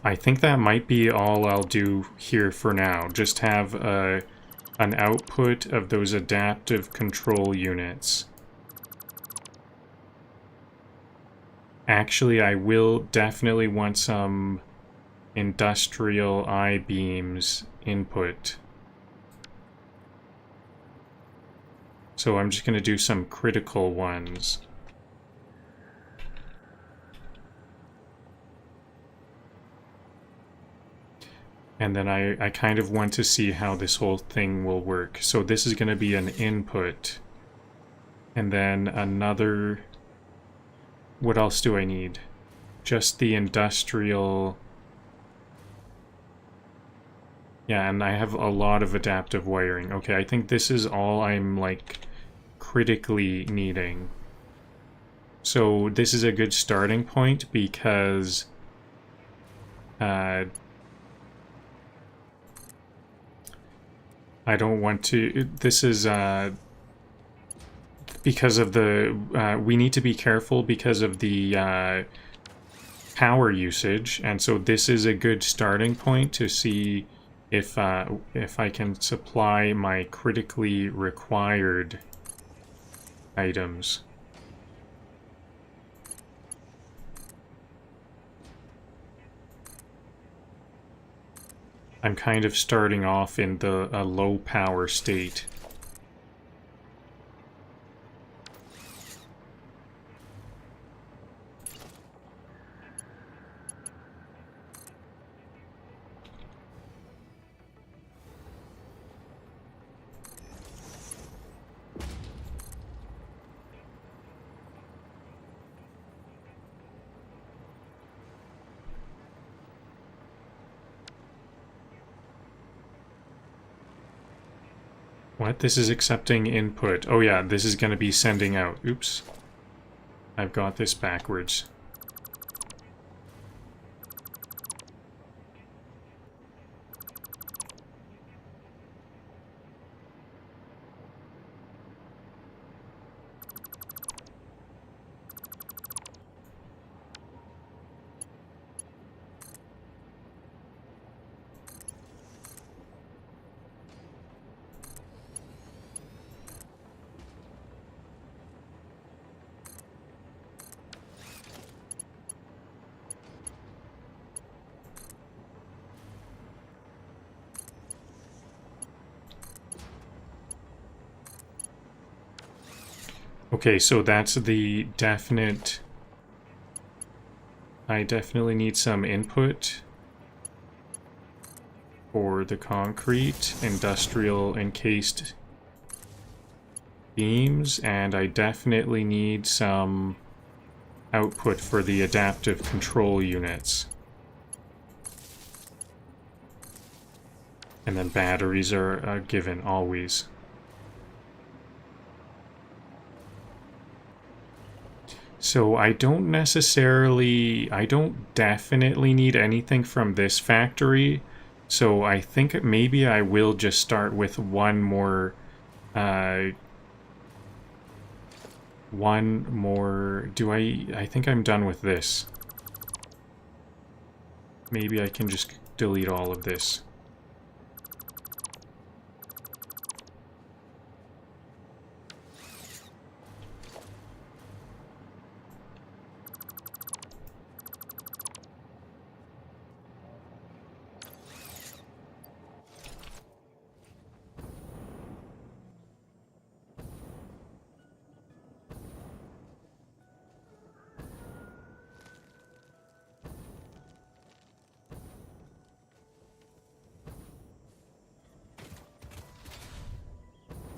I think that might be all I'll do here for now. Just have an output of those adaptive control units. Actually, I will definitely want some industrial I-beams input. So I'm just going to do some critical ones. And then I kind of want to see how this whole thing will work. So this is going to be an input. And then another... What else do I need? Just the industrial... Yeah, and I have a lot of adaptive wiring. Okay, I think this is all I'm, like, critically needing. So this is a good starting point because... I don't want to... This is, because of the... we need to be careful because of the power usage, and so this is a good starting point to see if I can supply my critically required items. I'm kind of starting off in a low power state. What? This is accepting input. Oh yeah, this is going to be sending out. Oops. I've got this backwards. Okay, so that's the definite... I definitely need some input for the concrete, industrial encased beams, and I definitely need some output for the adaptive control units. And then batteries are a given, always. So I don't definitely need anything from this factory. So I think maybe I will just start with one more, I think I'm done with this. Maybe I can just delete all of this.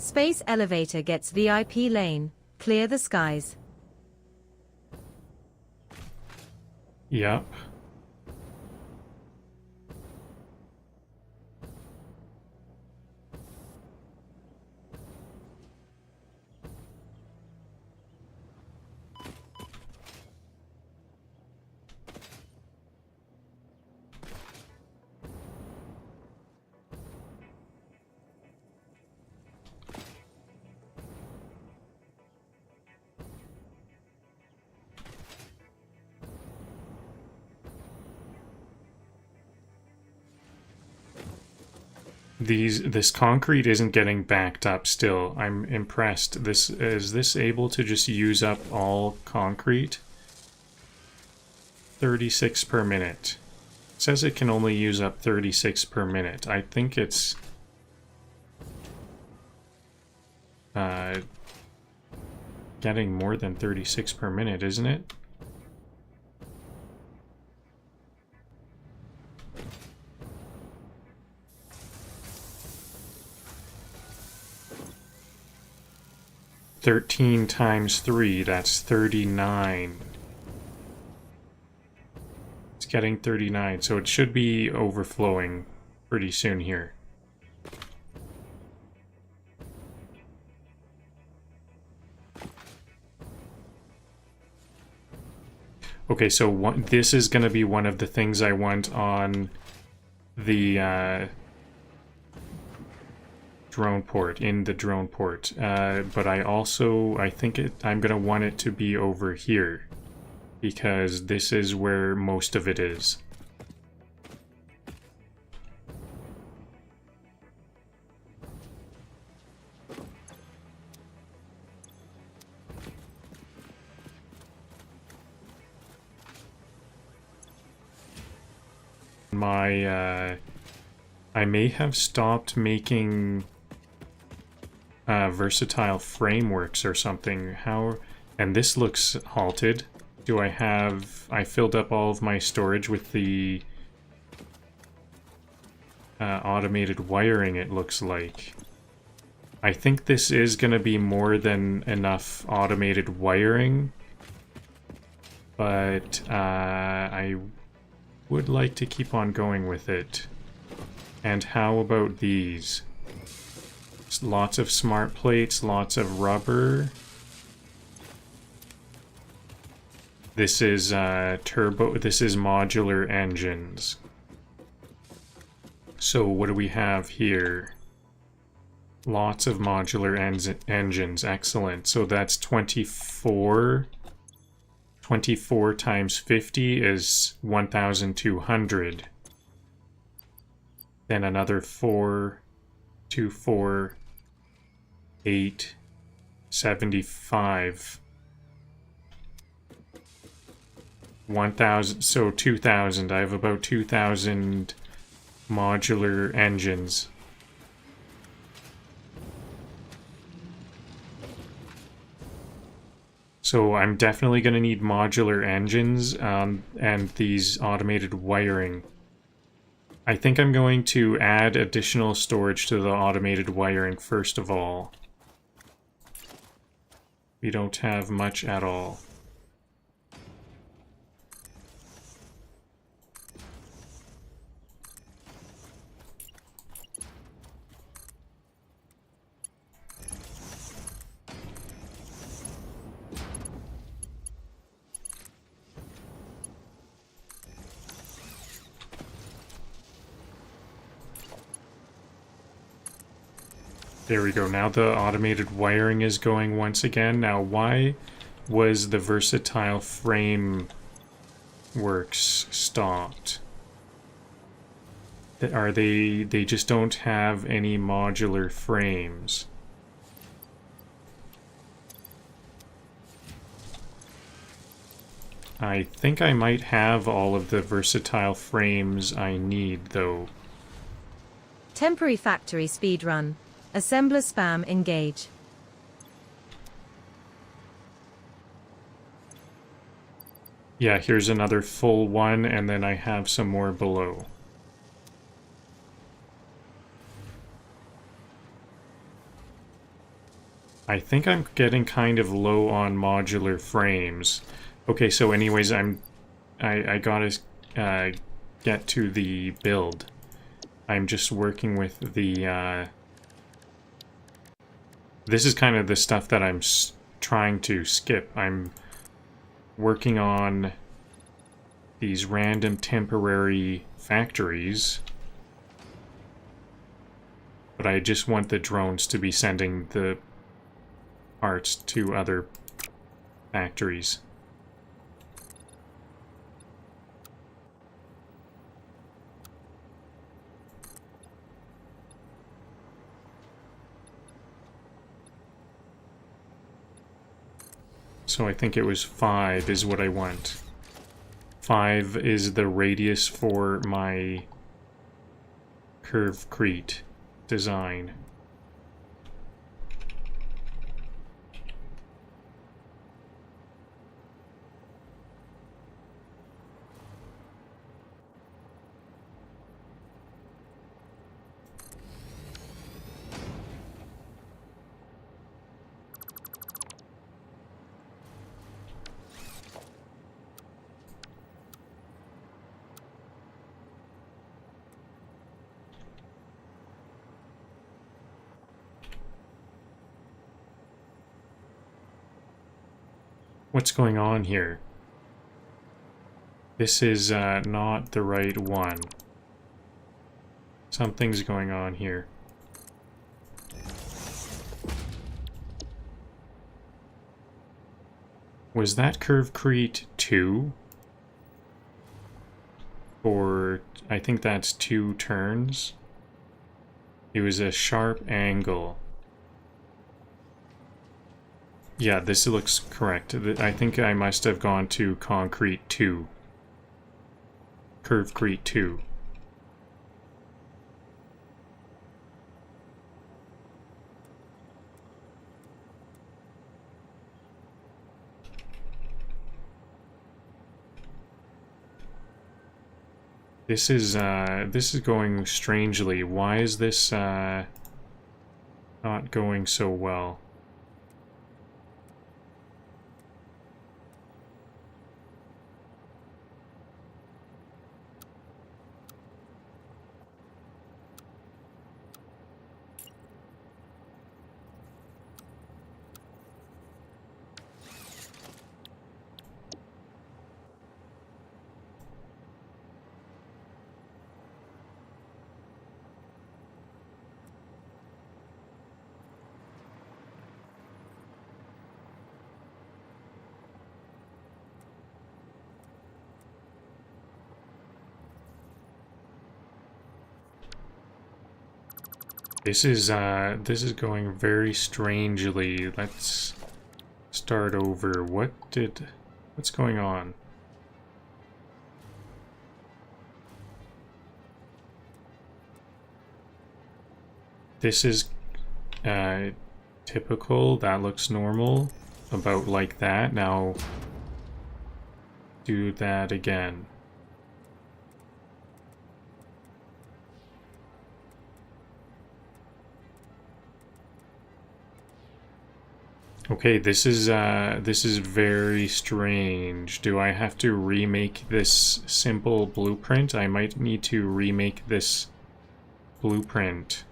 Space elevator gets VIP lane. Clear the skies. Yep. This concrete isn't getting backed up still. I'm impressed. Is this able to just use up all concrete? 36 per minute. It says it can only use up 36 per minute. I think it's getting more than 36 per minute, isn't it? $13 times 3, that's 39. It's getting 39, so it should be overflowing pretty soon here. Okay, so this is going to be one of the things I want on the drone port, in the drone port, but I think I'm gonna want it to be over here because this is where most of it is. I may have stopped making versatile frameworks or something. And this looks halted. I filled up all of my storage with the automated wiring, it looks like. I think this is going to be more than enough automated wiring, but I would like to keep on going with it. And how about these? Lots of smart plates, lots of rubber. This is this is modular engines. So what do we have here? Lots of modular engines, excellent. So that's 24. 24 times 50 is 1,200. Then another 4, 2, 4, 8, 75. 1,000, so 2,000. I have about 2,000 modular engines. So I'm definitely going to need modular engines and these automated wiring. I think I'm going to add additional storage to the automated wiring first of all. We don't have much at all. There we go. Now the automated wiring is going once again. Now, why was the versatile frame works stopped? Are they just don't have any modular frames? I think I might have all of the versatile frames I need, though. Temporary factory speedrun. Assembler spam engage. Yeah, here's another full one, and then I have some more below. I think I'm getting kind of low on modular frames. Okay, so anyways, I gotta get to the build. I'm just working with the this is kind of the stuff that I'm trying to skip. I'm working on these random temporary factories, but I just want the drones to be sending the parts to other factories. So I think it was 5 is what I want. 5 is the radius for my curvecrete design. What's going on here? This is not the right one. Something's going on here. Was that curvecrete 2? Or I think that's 2 turns. It was a sharp angle. Yeah, this looks correct. I think I must have gone to concrete 2. Curvecrete 2. This is going strangely. Why is this not going so well? This is going very strangely. Let's start over. What's going on? This is typical. That looks normal. About like that. Now do that again. Okay, this is very strange. Do I have to remake this simple blueprint? I might need to remake this blueprint.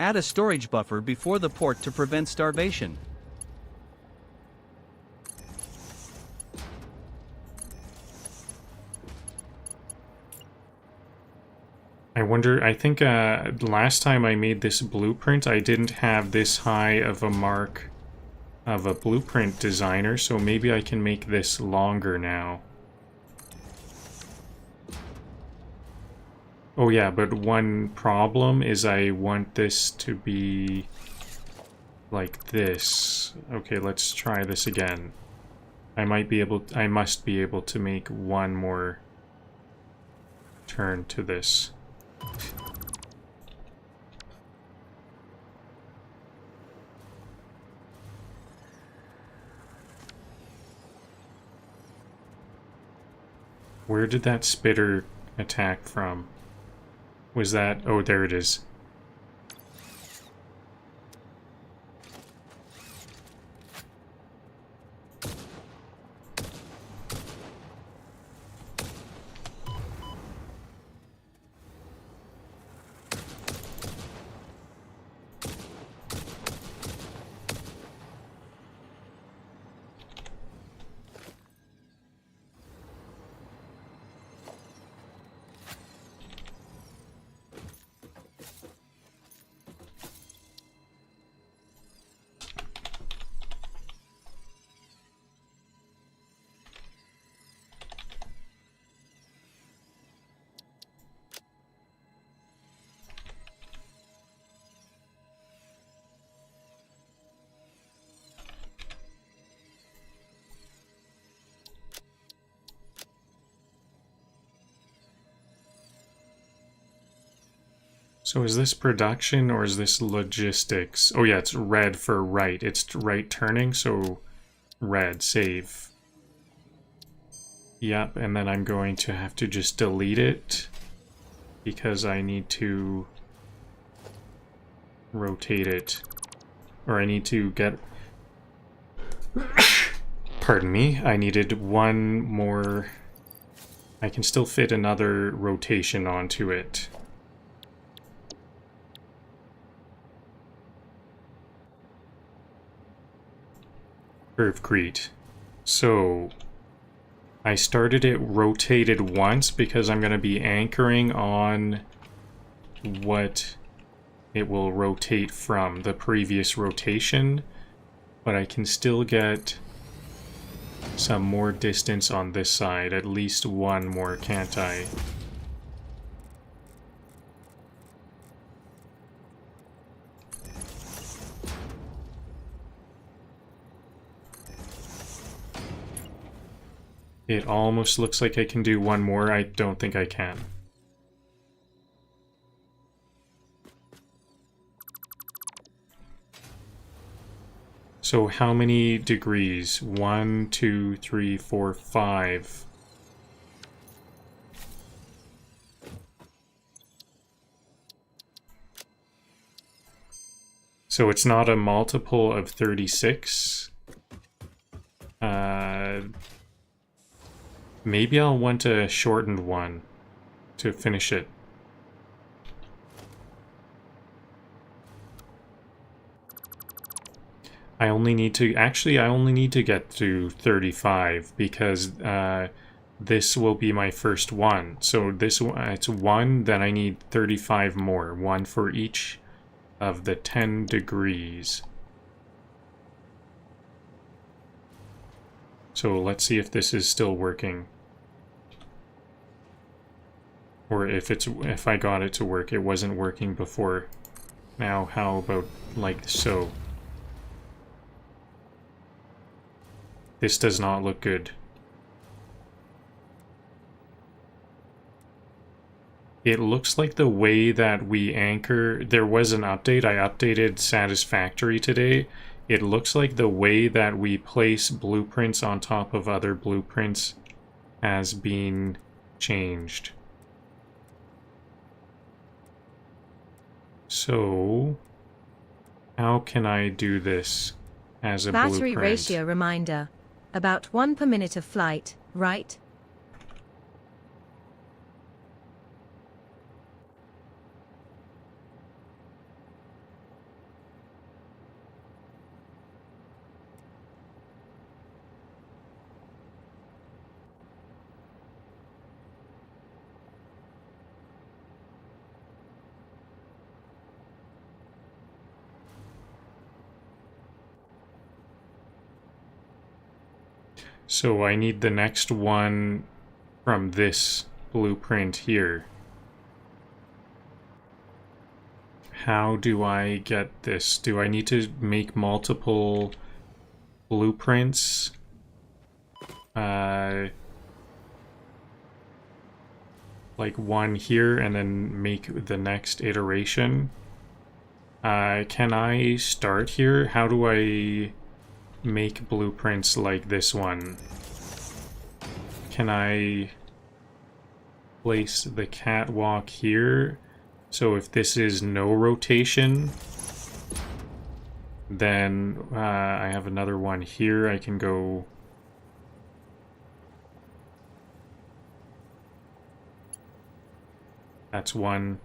Add a storage buffer before the port to prevent starvation. I wonder, I think last time I made this blueprint, I didn't have this high of a mark of a blueprint designer, so maybe I can make this longer now. Oh yeah, but one problem is I want this to be like this. Okay, let's try this again. I must be able to make one more turn to this. Where did that spitter attack from? Was that... oh, there it is. So is this production or is this logistics? Oh yeah, it's red for right. It's right turning, so red, save. Yep, and then I'm going to have to just delete it because I need to rotate it. Or I need to get... Pardon me, I needed one more... I can still fit another rotation onto it. Curvecrete. So I started it rotated once because I'm going to be anchoring on what it will rotate from, the previous rotation, but I can still get some more distance on this side, at least one more, can't I? It almost looks like I can do one more. I don't think I can. So how many degrees? 1, 2, 3, 4, 5. So it's not a multiple of 36. Maybe I'll want a shortened one to finish it. I only need to get to 35 because this will be my first one. So this it's 1, then I need 35 more, 1 for each of the 10 degrees. So let's see if this is still working. Or if I got it to work. It wasn't working before. Now how about like so? This does not look good. It looks like the way that we anchor... There was an update. I updated Satisfactory today. It looks like the way that we place blueprints on top of other blueprints has been changed. So, how can I do this as a blueprint? Battery ratio reminder. About 1 per minute of flight, right? So I need the next one from this blueprint here. How do I get this? Do I need to make multiple blueprints? Like one here and then make the next iteration? Can I start here? How do I make blueprints like this one? Can I place the catwalk here? So if this is no rotation, then I have another one here. I can go... That's 1,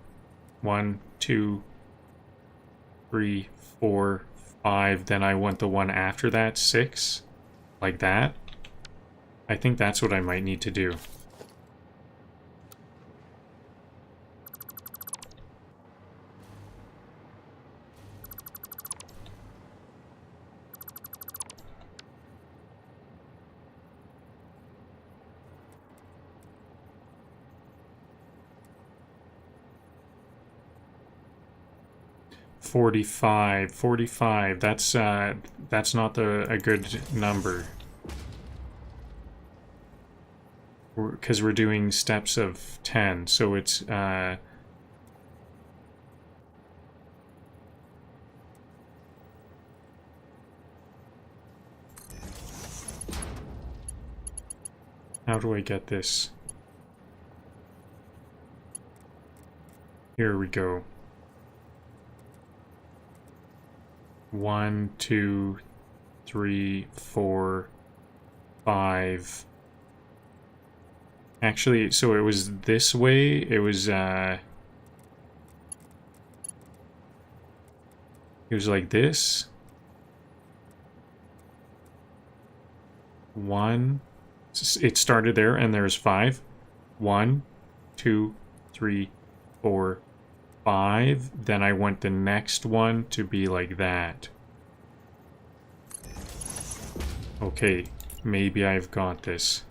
2, 3, 4, 5. Then I want the one after that, 6. Like that. I think that's what I might need to do. $45. That's not a good number. Because we're doing steps of 10, so it's how do I get this? Here we go. 1, 2, 3, 4, 5. Actually, so it was this way. It was like this. 1. It started there, and there's 5. 1, 2, 3, 4, 5. Then I want the next one to be like that. Okay, maybe I've got this.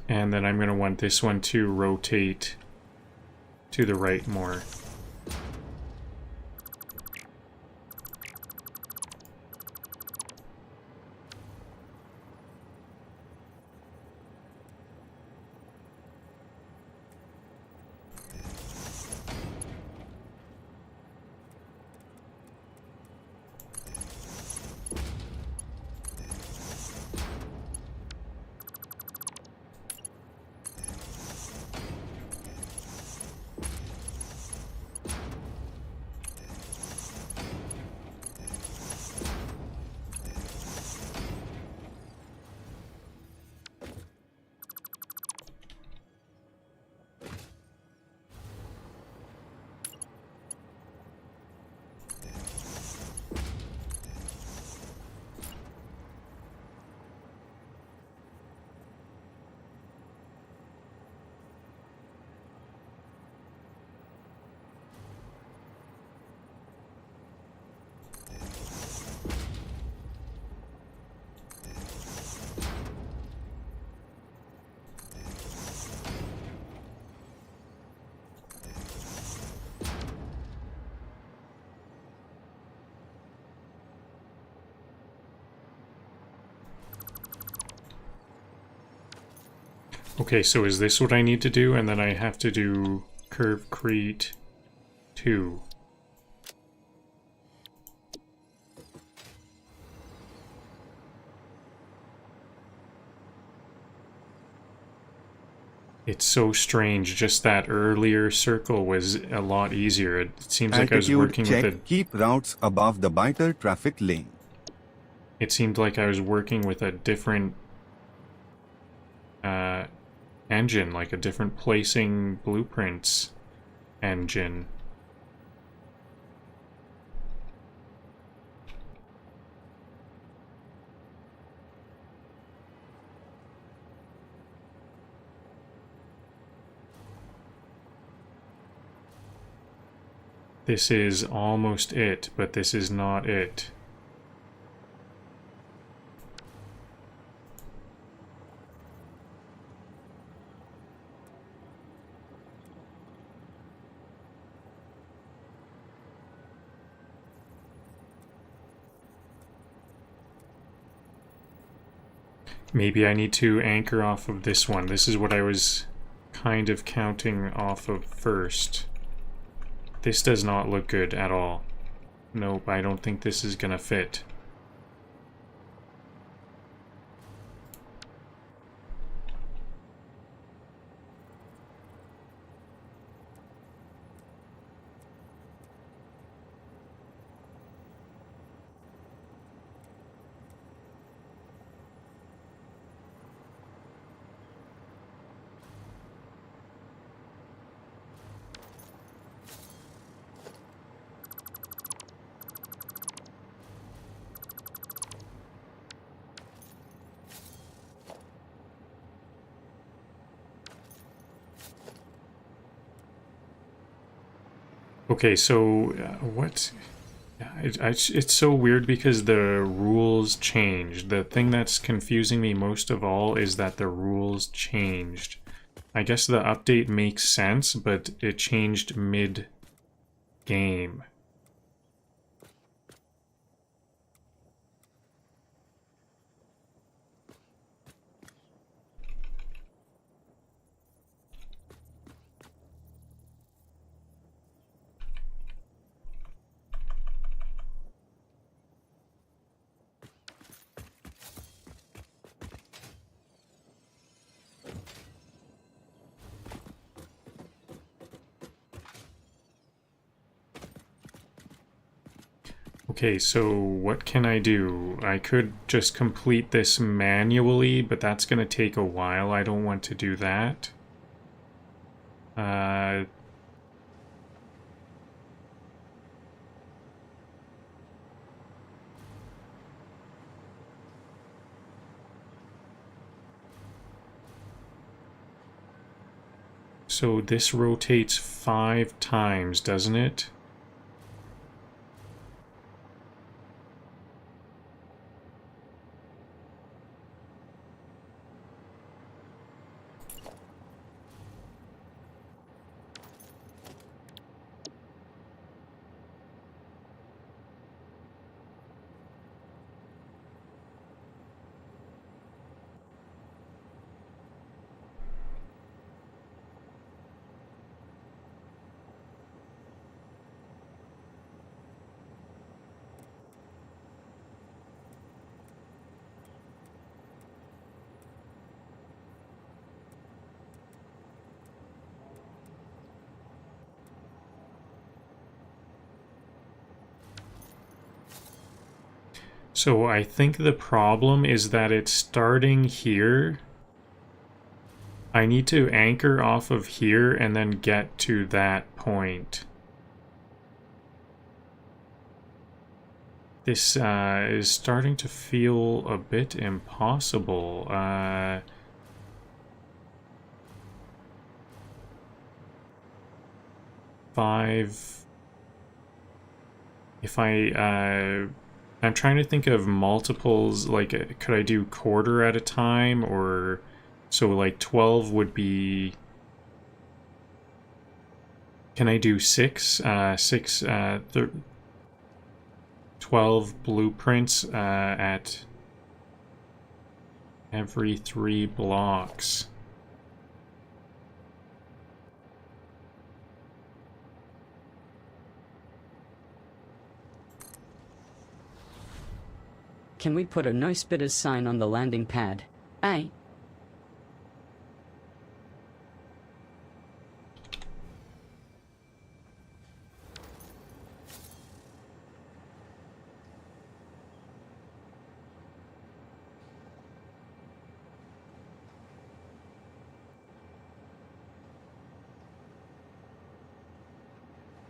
And then I'm going to want this one to rotate to the right more. Okay, so is this what I need to do? And then I have to do curvecrete 2. It's so strange. Just that earlier circle was a lot easier. It seems like I was working check. with a... Keep routes above the Banter traffic lane. It seemed like I was working with a different engine, like a different placing blueprints engine. This is almost it, but this is not it. Maybe I need to anchor off of this one. This is what I was kind of counting off of first. This does not look good at all. Nope, I don't think this is gonna fit. Okay, so what? It's so weird because the rules changed. The thing that's confusing me most of all is that the rules changed. I guess the update makes sense, but it changed mid-game. Okay, so what can I do? I could just complete this manually, but that's going to take a while. I don't want to do that. So this rotates 5 times, doesn't it? So I think the problem is that it's starting here. I need to anchor off of here and then get to that point. This is starting to feel a bit impossible. Five. If I'm trying to think of multiples, like, could I do quarter at a time, or, so like 12 would be, can I do 12 blueprints at every 3 blocks? Can we put a no spitters sign on the landing pad? Eh?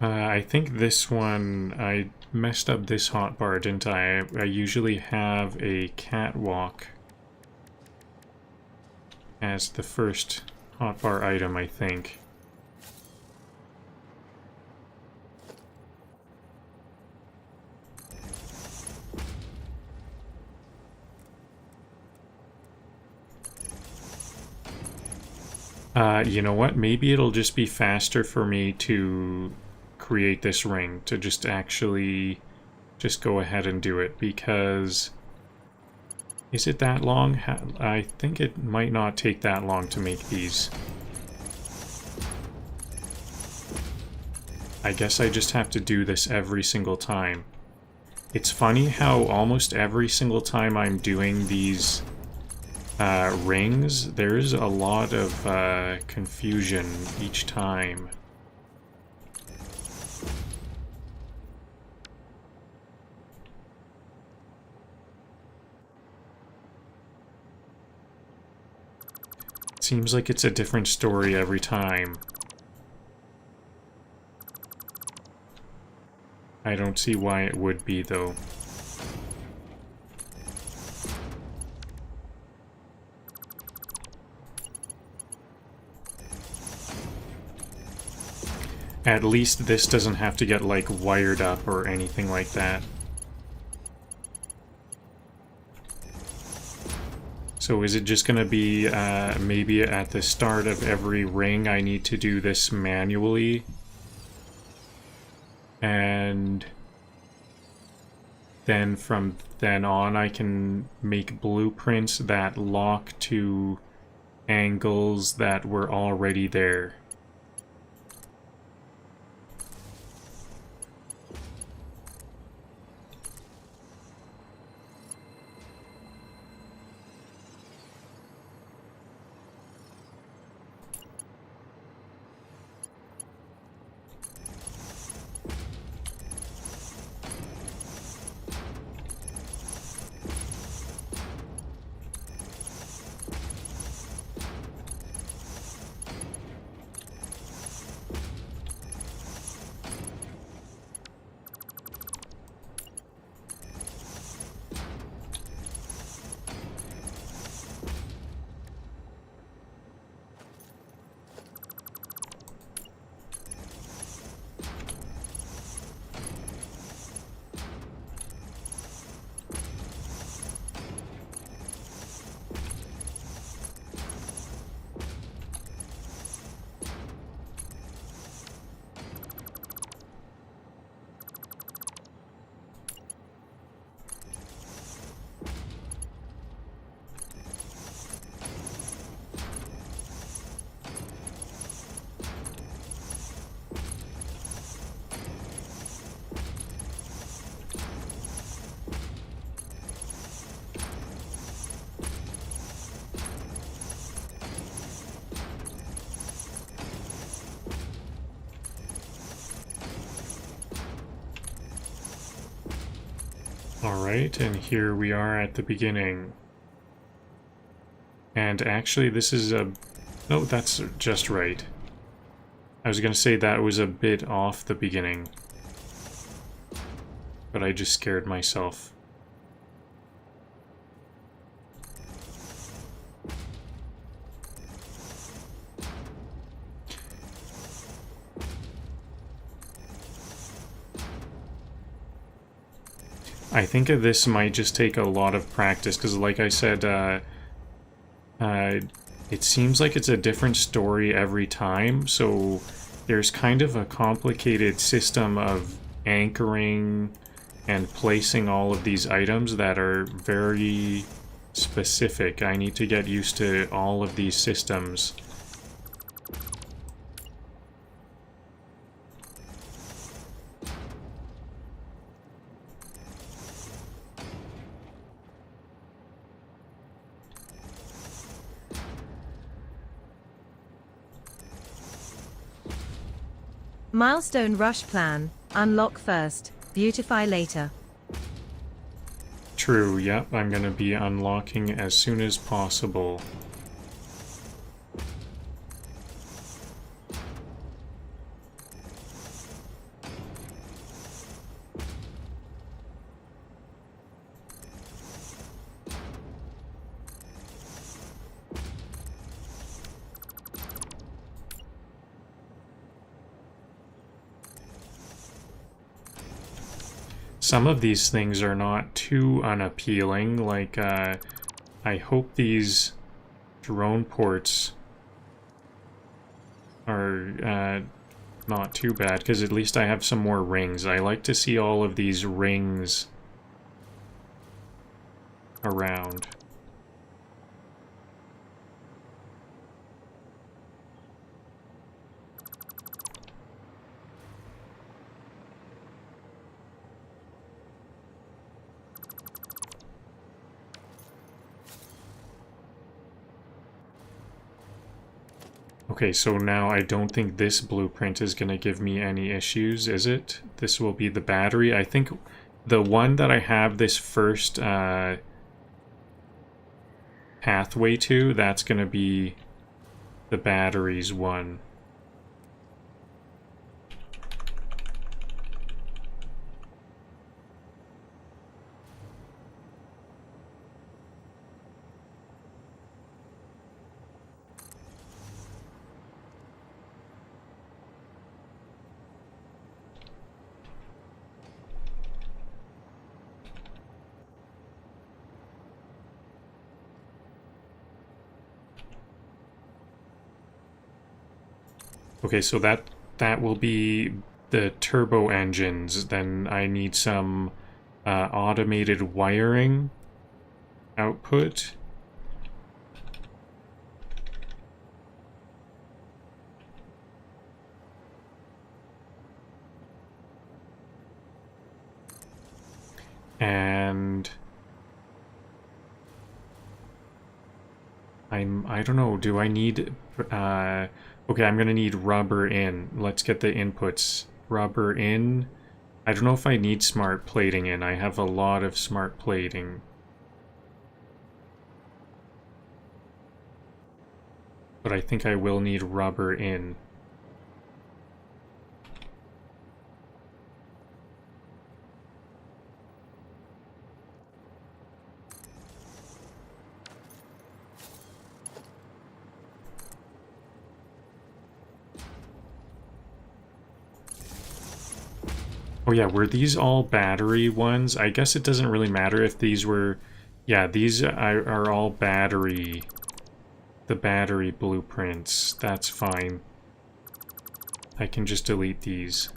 I think this one, I messed up this hotbar, didn't I? I usually have a catwalk as the first hotbar item, I think. You know what? Maybe it'll just be faster for me to create this ring, to just actually just go ahead and do it, because... Is it that long? I think it might not take that long to make these. I guess I just have to do this every single time. It's funny how almost every single time I'm doing these rings, there's a lot of confusion each time. Seems like it's a different story every time. I don't see why it would be, though. At least this doesn't have to get, like, wired up or anything like that. So is it just going to be, maybe at the start of every ring I need to do this manually? And then from then on I can make blueprints that lock to angles that were already there. Alright, and here we are at the beginning. And actually this is a... No, that's just right. I was gonna say that was a bit off the beginning. But I just scared myself. I think this might just take a lot of practice, because like I said, it seems like it's a different story every time, so there's kind of a complicated system of anchoring and placing all of these items that are very specific. I need to get used to all of these systems. Milestone rush plan. Unlock first, beautify later. True, yep, I'm gonna be unlocking as soon as possible. Some of these things are not too unappealing, like, I hope these drone ports are not too bad, because at least I have some more rings. I like to see all of these rings around. Okay, so now I don't think this blueprint is going to give me any issues, is it? This will be the battery. I think the one that I have this first pathway to, that's going to be the batteries one. Okay, so that will be the turbo engines. Then I need some automated wiring output. And I don't know, do I need okay, I'm gonna need rubber in. Let's get the inputs. Rubber in. I don't know if I need smart plating in. I have a lot of smart plating. But I think I will need rubber in. Oh yeah, were these all battery ones? I guess it doesn't really matter if these were... Yeah, these are all battery... The battery blueprints. That's fine. I can just delete these.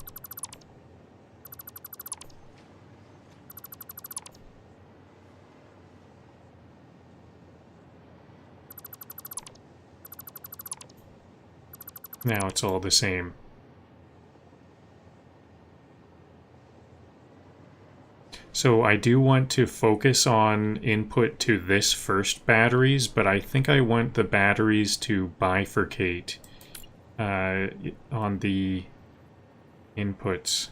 Now it's all the same. So I do want to focus on input to this first batteries, but I think I want the batteries to bifurcate on the inputs.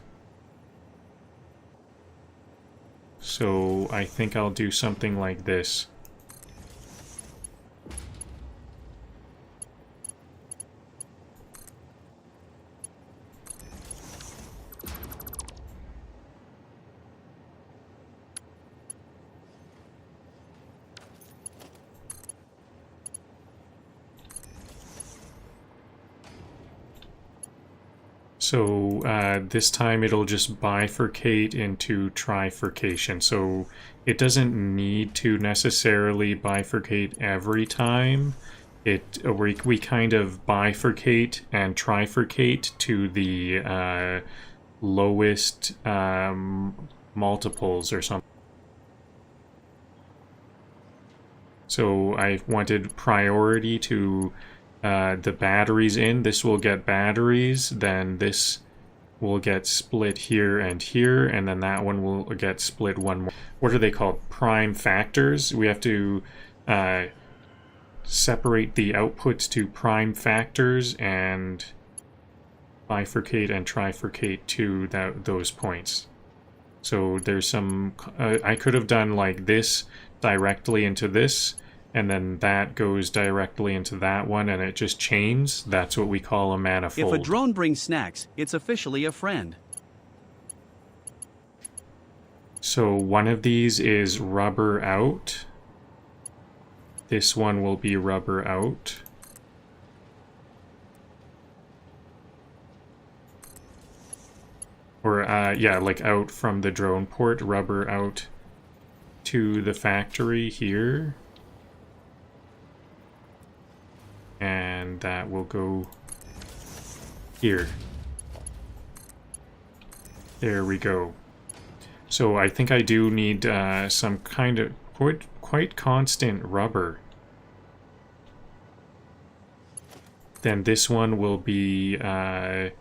So I think I'll do something like this. So this time it'll just bifurcate into trifurcation. So it doesn't need to necessarily bifurcate every time. We kind of bifurcate and trifurcate to the lowest multiples or something. So I wanted priority to the batteries in. This will get batteries, then this will get split here, and then that one will get split one more. What are they called? Prime factors. We have to separate the outputs to prime factors and bifurcate and trifurcate to those points. So there's some... I could have done like this directly into this, and then that goes directly into that one, and it just chains. That's what we call a manifold. If a drone brings snacks, it's officially a friend. So one of these is rubber out. This one will be rubber out. Or, yeah, like out from the drone port, rubber out to the factory here. And that will go Here. There we go. So I think I do need some kind of quite constant rubber. Then this one will be, well,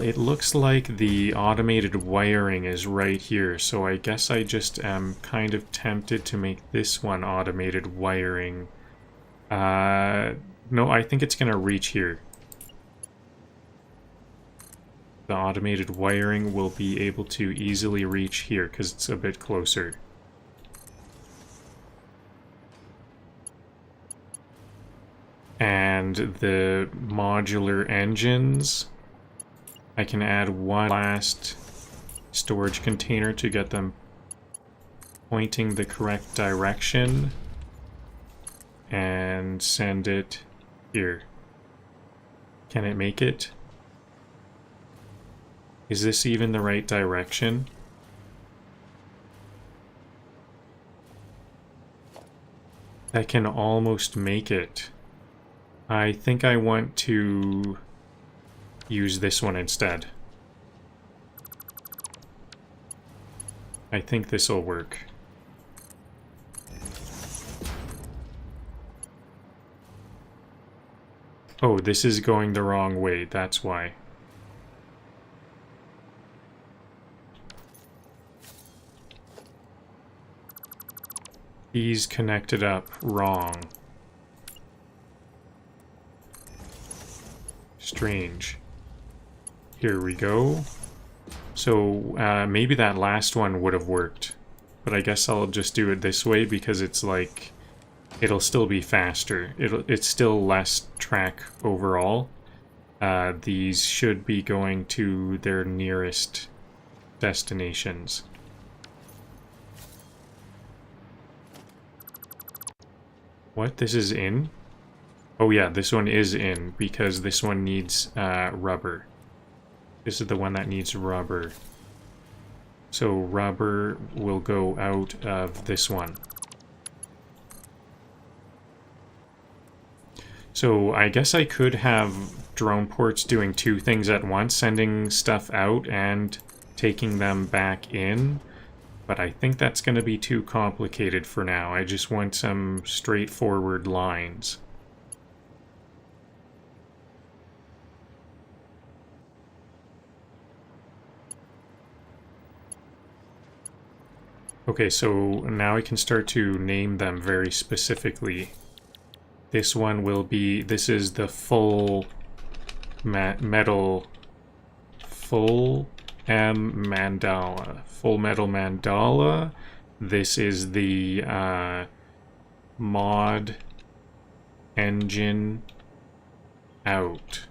it looks like the automated wiring is right here, so I guess I just am kind of tempted to make this one automated wiring. No, I think it's gonna reach here. The automated wiring will be able to easily reach here because it's a bit closer. And the modular engines, I can add one last storage container to get them pointing the correct direction and send it here. Can it make it? Is this even the right direction? I can almost make it. I think I want to use this one instead. I think this will work. Oh, this is going the wrong way, that's why. These connected up wrong. Strange. Here we go. So maybe that last one would have worked, but I guess I'll just do it this way because it's like it'll still be faster. It's still less track overall. These should be going to their nearest destinations. What? This is in? Oh yeah, this one is in because this one needs rubber. This is the one that needs rubber. So rubber will go out of this one. So I guess I could have drone ports doing two things at once, sending stuff out and taking them back in. But I think that's going to be too complicated for now. I just want some straightforward lines. Okay, so now I can start to name them very specifically. This one will be, this is the full metal, full mandala. Full metal mandala. This is the mod engine out.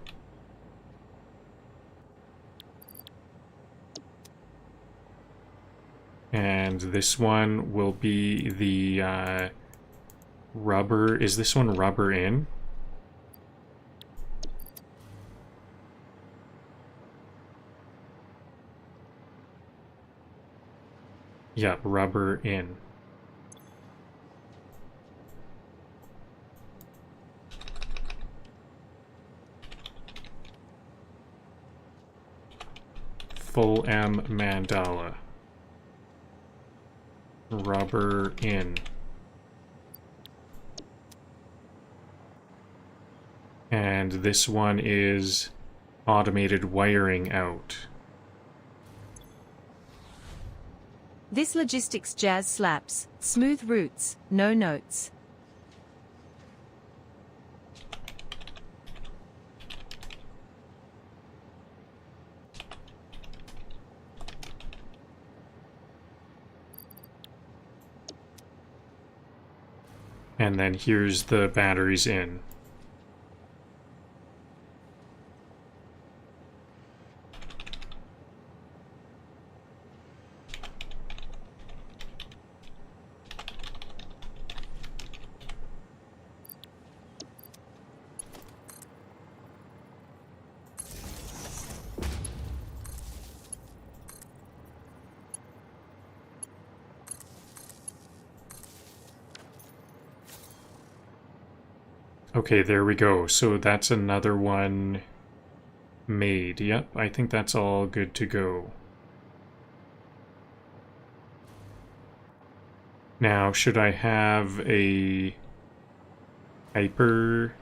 And this one will be the rubber. Is this one rubber in? Yeah, rubber in. Full M mandala. Rubber in. And this one is automated wiring out. This logistics jazz slaps, smooth roots, no notes. And then here's the batteries in. Okay, there we go. So that's another one made. Yep, I think that's all good to go. Now, should I have a hyper...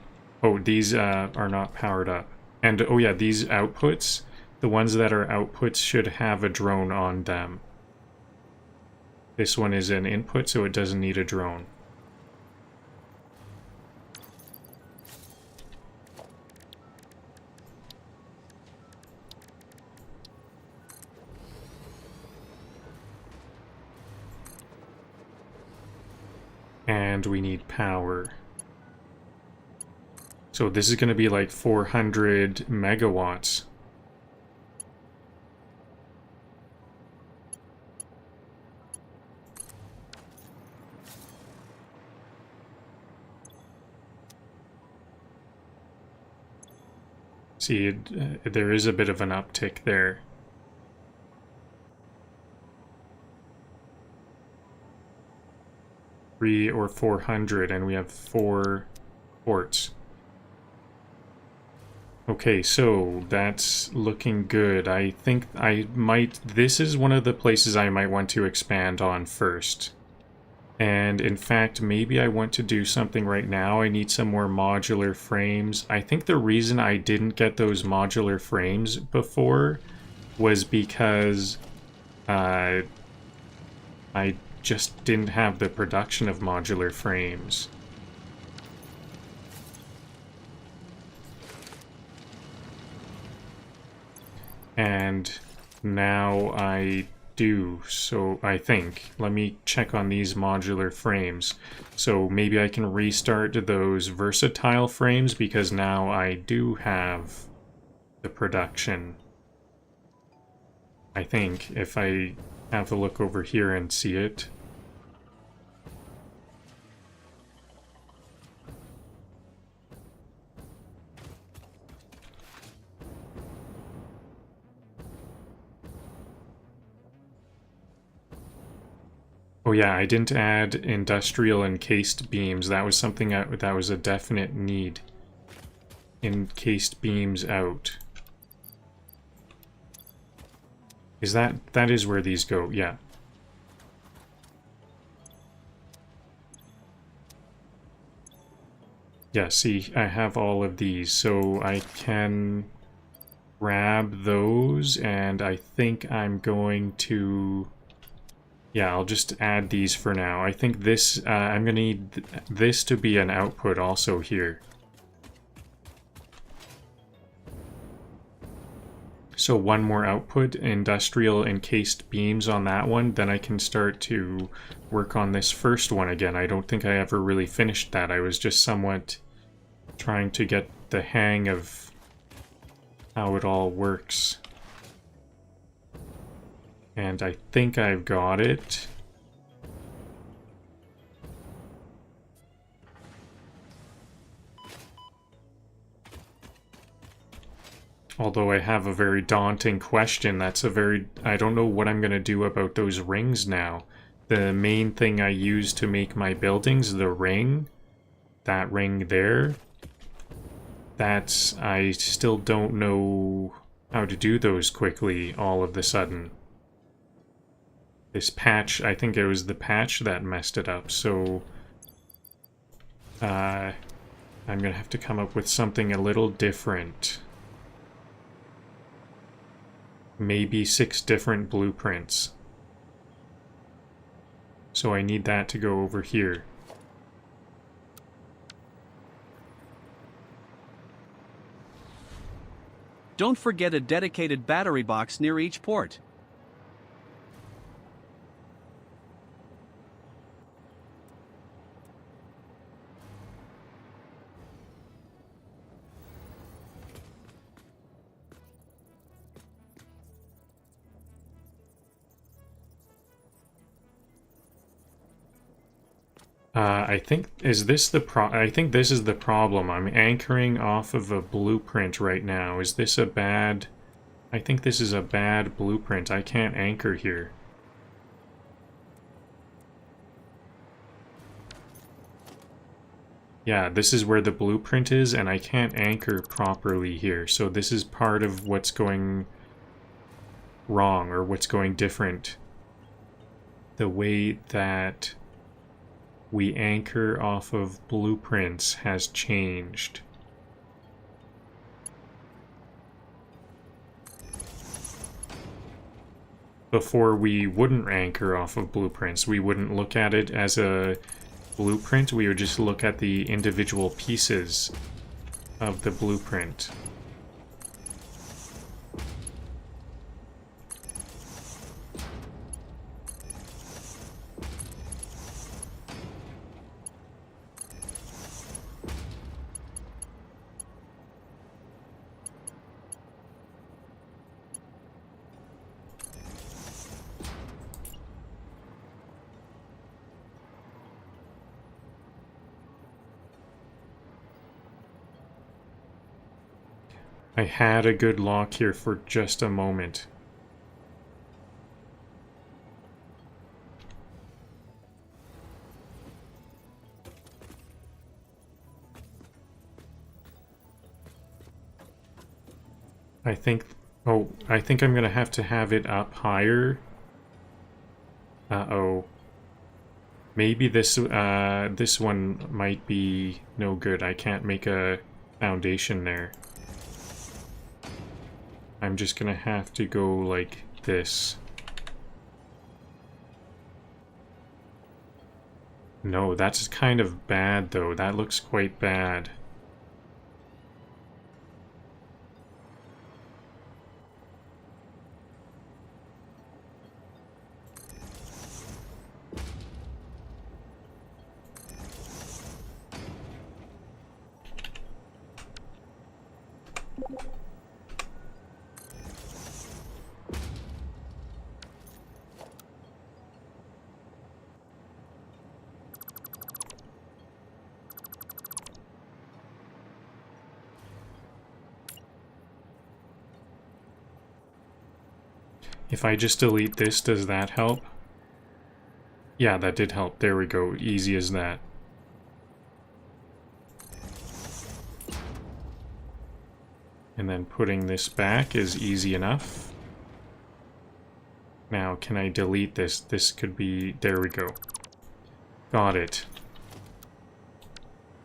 Oh, these are not powered up. And, oh yeah, these outputs, the ones that are outputs should have a drone on them. This one is an input, so it doesn't need a drone. And we need power. So this is going to be like 400 megawatts. See, there is a bit of an uptick there. Or 400, and we have 4 ports. Okay, so that's looking good. I think I might... This is one of the places I might want to expand on first. And in fact, maybe I want to do something right now. I need some more modular frames. I think the reason I didn't get those modular frames before was because I just didn't have the production of modular frames. And now I do, so I think. Let me check on these modular frames. So maybe I can restart those versatile frames because now I do have the production. I think, if I have a look over here and see it. Oh yeah, I didn't add industrial encased beams. That was something that was a definite need. Encased beams out. Is that is where these go? Yeah. Yeah, see, I have all of these, so I can grab those, and I think I'm going to... Yeah, I'll just add these for now. I think this, I'm gonna need this to be an output also here. So one more output, industrial encased beams on that one, then I can start to work on this first one again. I don't think I ever really finished that. I was just somewhat trying to get the hang of how it all works. And I think I've got it. Although I have a very daunting question. That's a very... I don't know what I'm going to do about those rings now. The main thing I use to make my buildings, the ring, that ring there, that's... I still don't know how to do those quickly all of a sudden. This patch, I think it was the patch that messed it up, so... I'm gonna have to come up with something a little different. Maybe 6 different blueprints. So I need that to go over here. Don't forget a dedicated battery box near each port. I think is this the I think this is the problem. I'm anchoring off of a blueprint right now. Is this a bad... I think this is a bad blueprint. I can't anchor here. Yeah, this is where the blueprint is, and I can't anchor properly here. So this is part of what's going wrong, or what's going different. The way that we anchor off of blueprints has changed. Before, we wouldn't anchor off of blueprints. We wouldn't look at it as a blueprint. We would just look at the individual pieces of the blueprint. I had a good lock here for just a moment. I think... Oh, I think I'm gonna have to have it up higher. Uh-oh. Maybe this one might be no good. I can't make a foundation there. I'm just gonna have to go like this. No, that's kind of bad though. That looks quite bad. If I just delete this, does that help? Yeah, that did help. There we go. Easy as that. And then putting this back is easy enough. Now, can I delete this? This could be... There we go. Got it.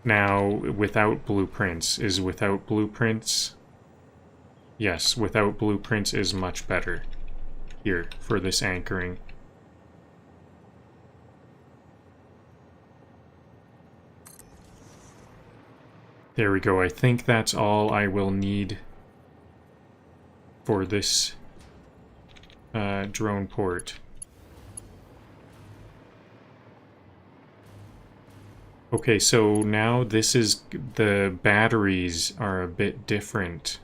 Now, without blueprints. Is without blueprints? Yes, without blueprints is much better. Here, for this anchoring. There we go. I think that's all I will need for this drone port. Okay, so now this is... The batteries are a bit different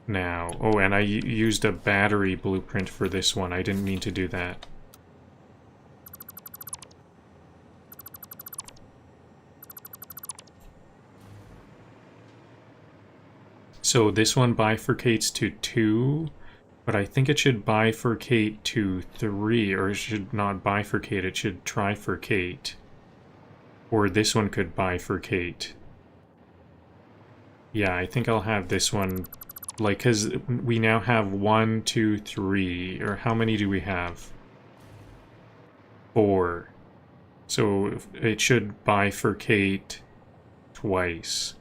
now. Oh, and I used a battery blueprint for this one. I didn't mean to do that. So this one bifurcates to 2, but I think it should bifurcate to 3, or it should not bifurcate, it should trifurcate. Or this one could bifurcate. Yeah, I think I'll have this one, like, because we now have 1, 2, 3, or how many do we have? 4. So it should bifurcate twice.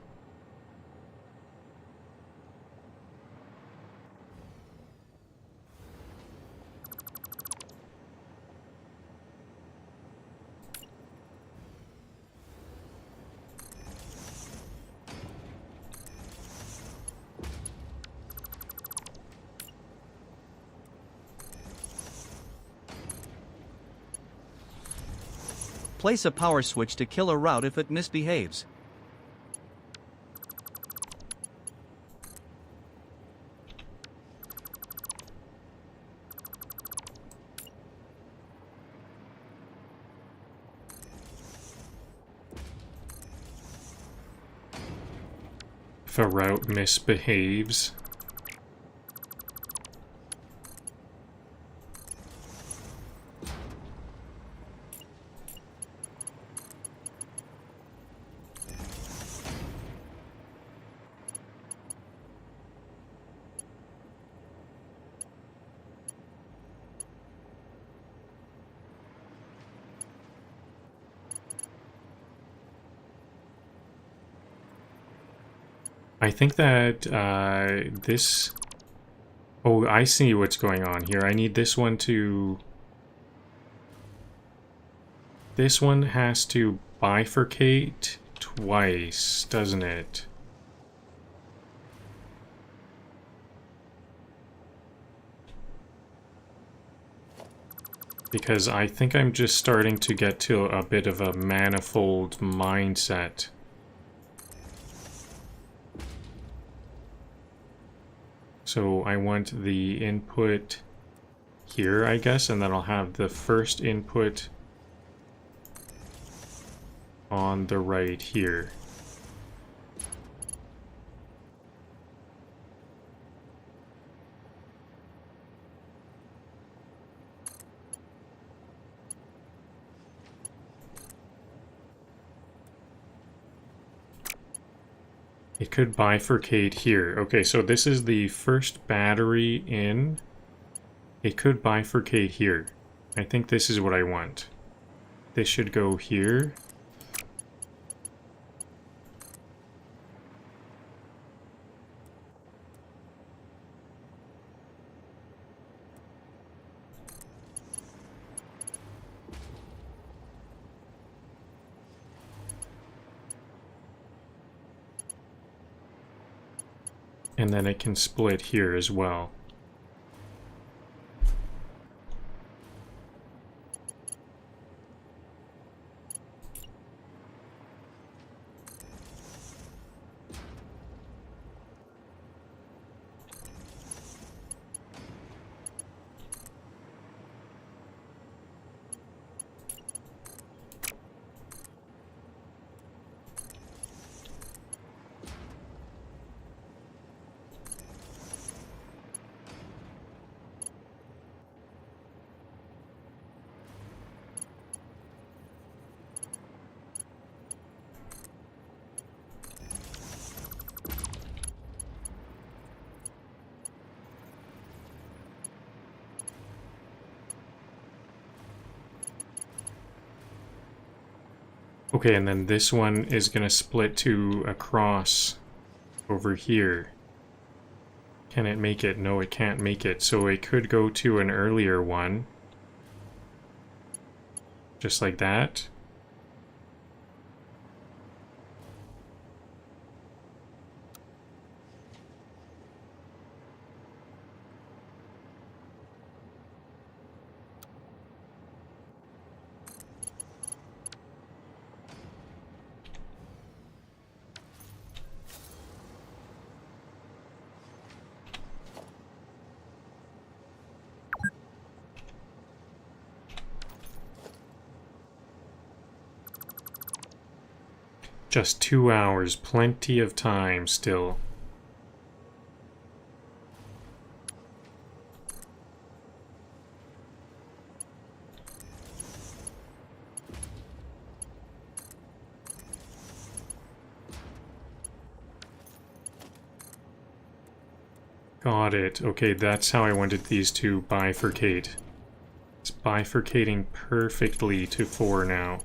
Place a power switch to kill a route if it misbehaves. If a route misbehaves. I think that this... Oh, I see what's going on here. I need this one to... This one has to bifurcate twice, doesn't it? Because I think I'm just starting to get to a bit of a manifold mindset. So I want the input here, I guess, and then I'll have the first input on the right here. It could bifurcate here. Okay, so this is the first battery in. It could bifurcate here. I think this is what I want. This should go here. And then it can split here as well. Okay, and then this one is going to split to across over here. Can it make it? No, it can't make it. So it could go to an earlier one. Just like that. Just 2 hours, plenty of time still. Got it. Okay, that's how I wanted these to bifurcate. It's bifurcating perfectly to 4 now.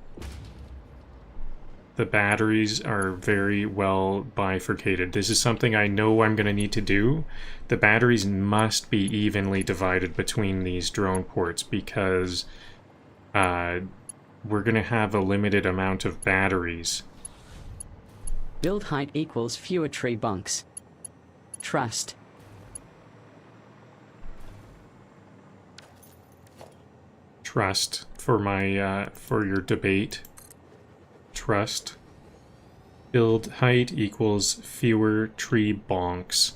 The batteries are very well bifurcated. This is something I know I'm going to need to do. The batteries must be evenly divided between these drone ports because we're going to have a limited amount of batteries. Build height equals fewer tree bunks. Trust. Trust for my for your debate. Trust. Build height equals fewer tree bonks.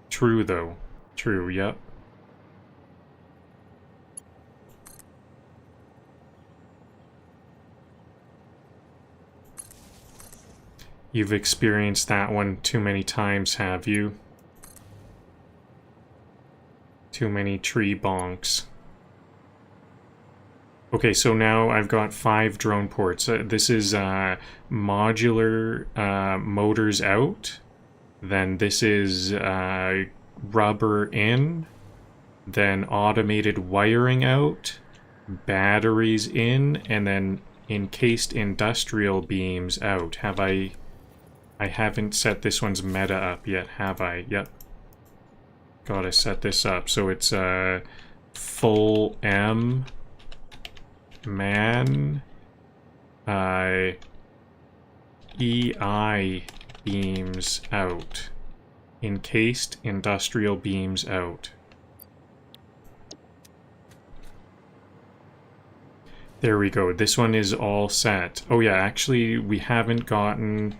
True, though. True, yep. You've experienced that one too many times, have you? Too many tree bonks. Okay, so now I've got 5 drone ports. This is modular motors out. Then this is rubber in. Then automated wiring out. Batteries in. And then encased industrial beams out. Have I I haven't set this one's meta up yet, have I? Yep. Gotta set this up. So it's full M man EI beams out. Encased industrial beams out. There we go. This one is all set. Oh yeah, actually we haven't gotten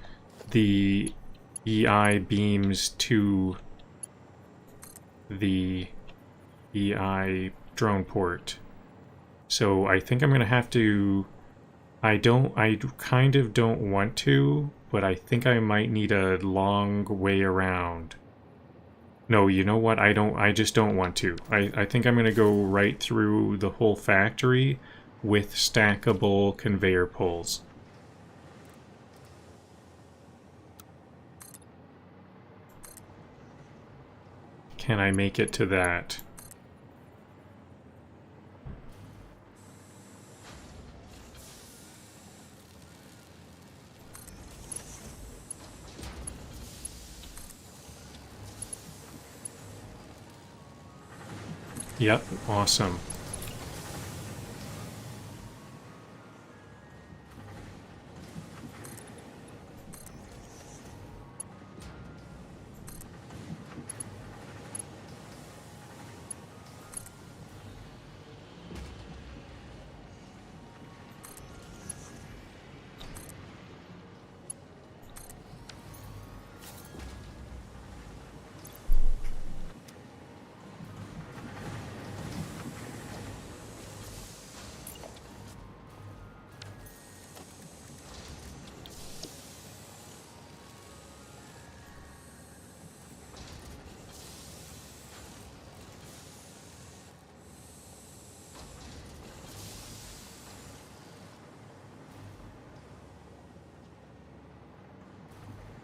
the EI beams to the EI drone port. So I think I'm gonna have to... I kind of don't want to, but I think I might need a long way around. No, you know what? I just don't want to. I think I'm gonna go right through the whole factory with stackable conveyor poles. Can I make it to that? Yep, awesome.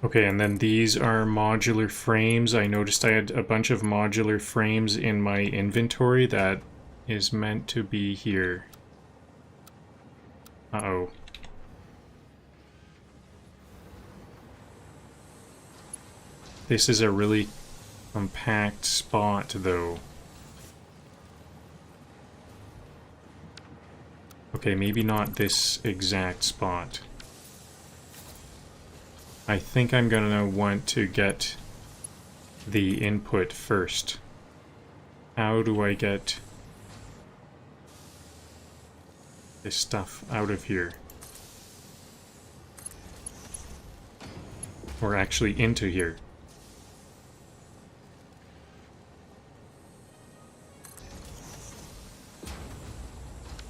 Okay, and then these are modular frames. I noticed I had a bunch of modular frames in my inventory that is meant to be here. Uh-oh. This is a really compact spot, though. Okay, maybe not this exact spot. I think I'm gonna want to get the input first. How do I get this stuff out of here? Or actually into here?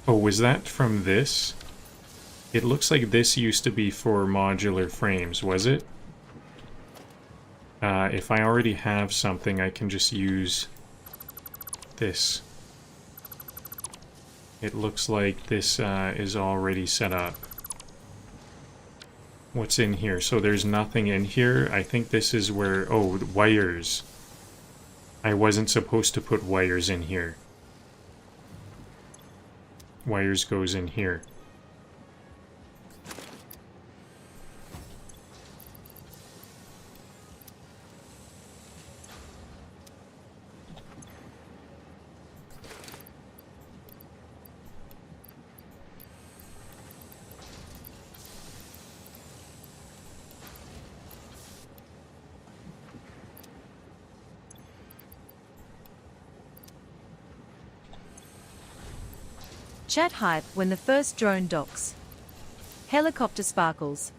Oh, was that from this? It looks like this used to be for modular frames, was it? If I already have something, I can just use this. It looks like this is already set up. What's in here? So there's nothing in here. I think this is where... Oh, the wires. I wasn't supposed to put wires in here. Wires goes in here. Chat hype when the first drone docks. Helicopter sparkles.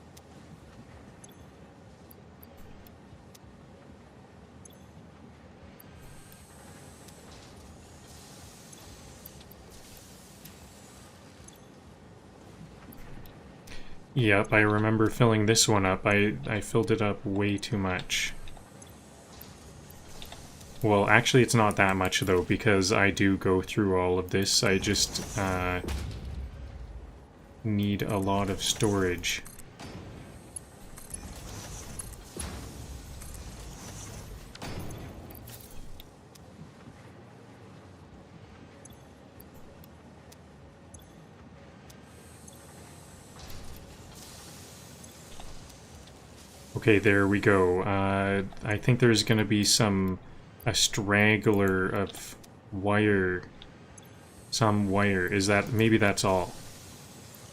Yep, I remember filling this one up. I filled it up way too much. Well, actually it's not that much though, because I do go through all of this. I just need a lot of storage. Okay, there we go. I think there's going to be a straggler of wire. Some wire. Is that... maybe that's all.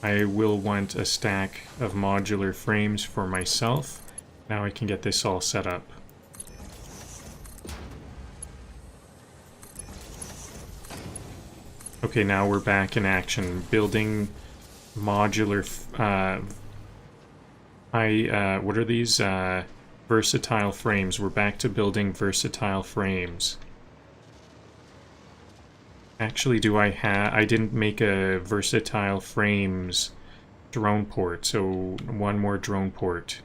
I will want a stack of modular frames for myself. Now I can get this all set up. Okay, now we're back in action. Building modular... what are these? Versatile frames. We're back to building versatile frames. Actually, I didn't make a versatile frames drone port, so one more drone port.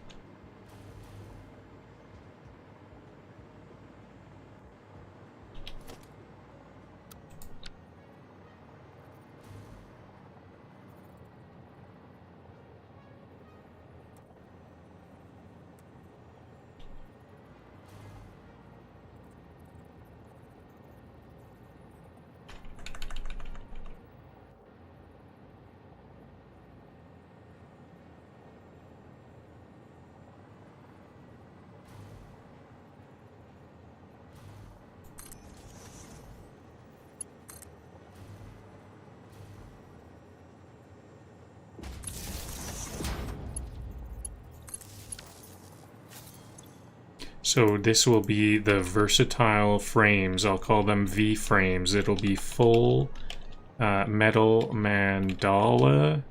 So this will be the versatile frames. I'll call them V frames. It'll be full metal mandala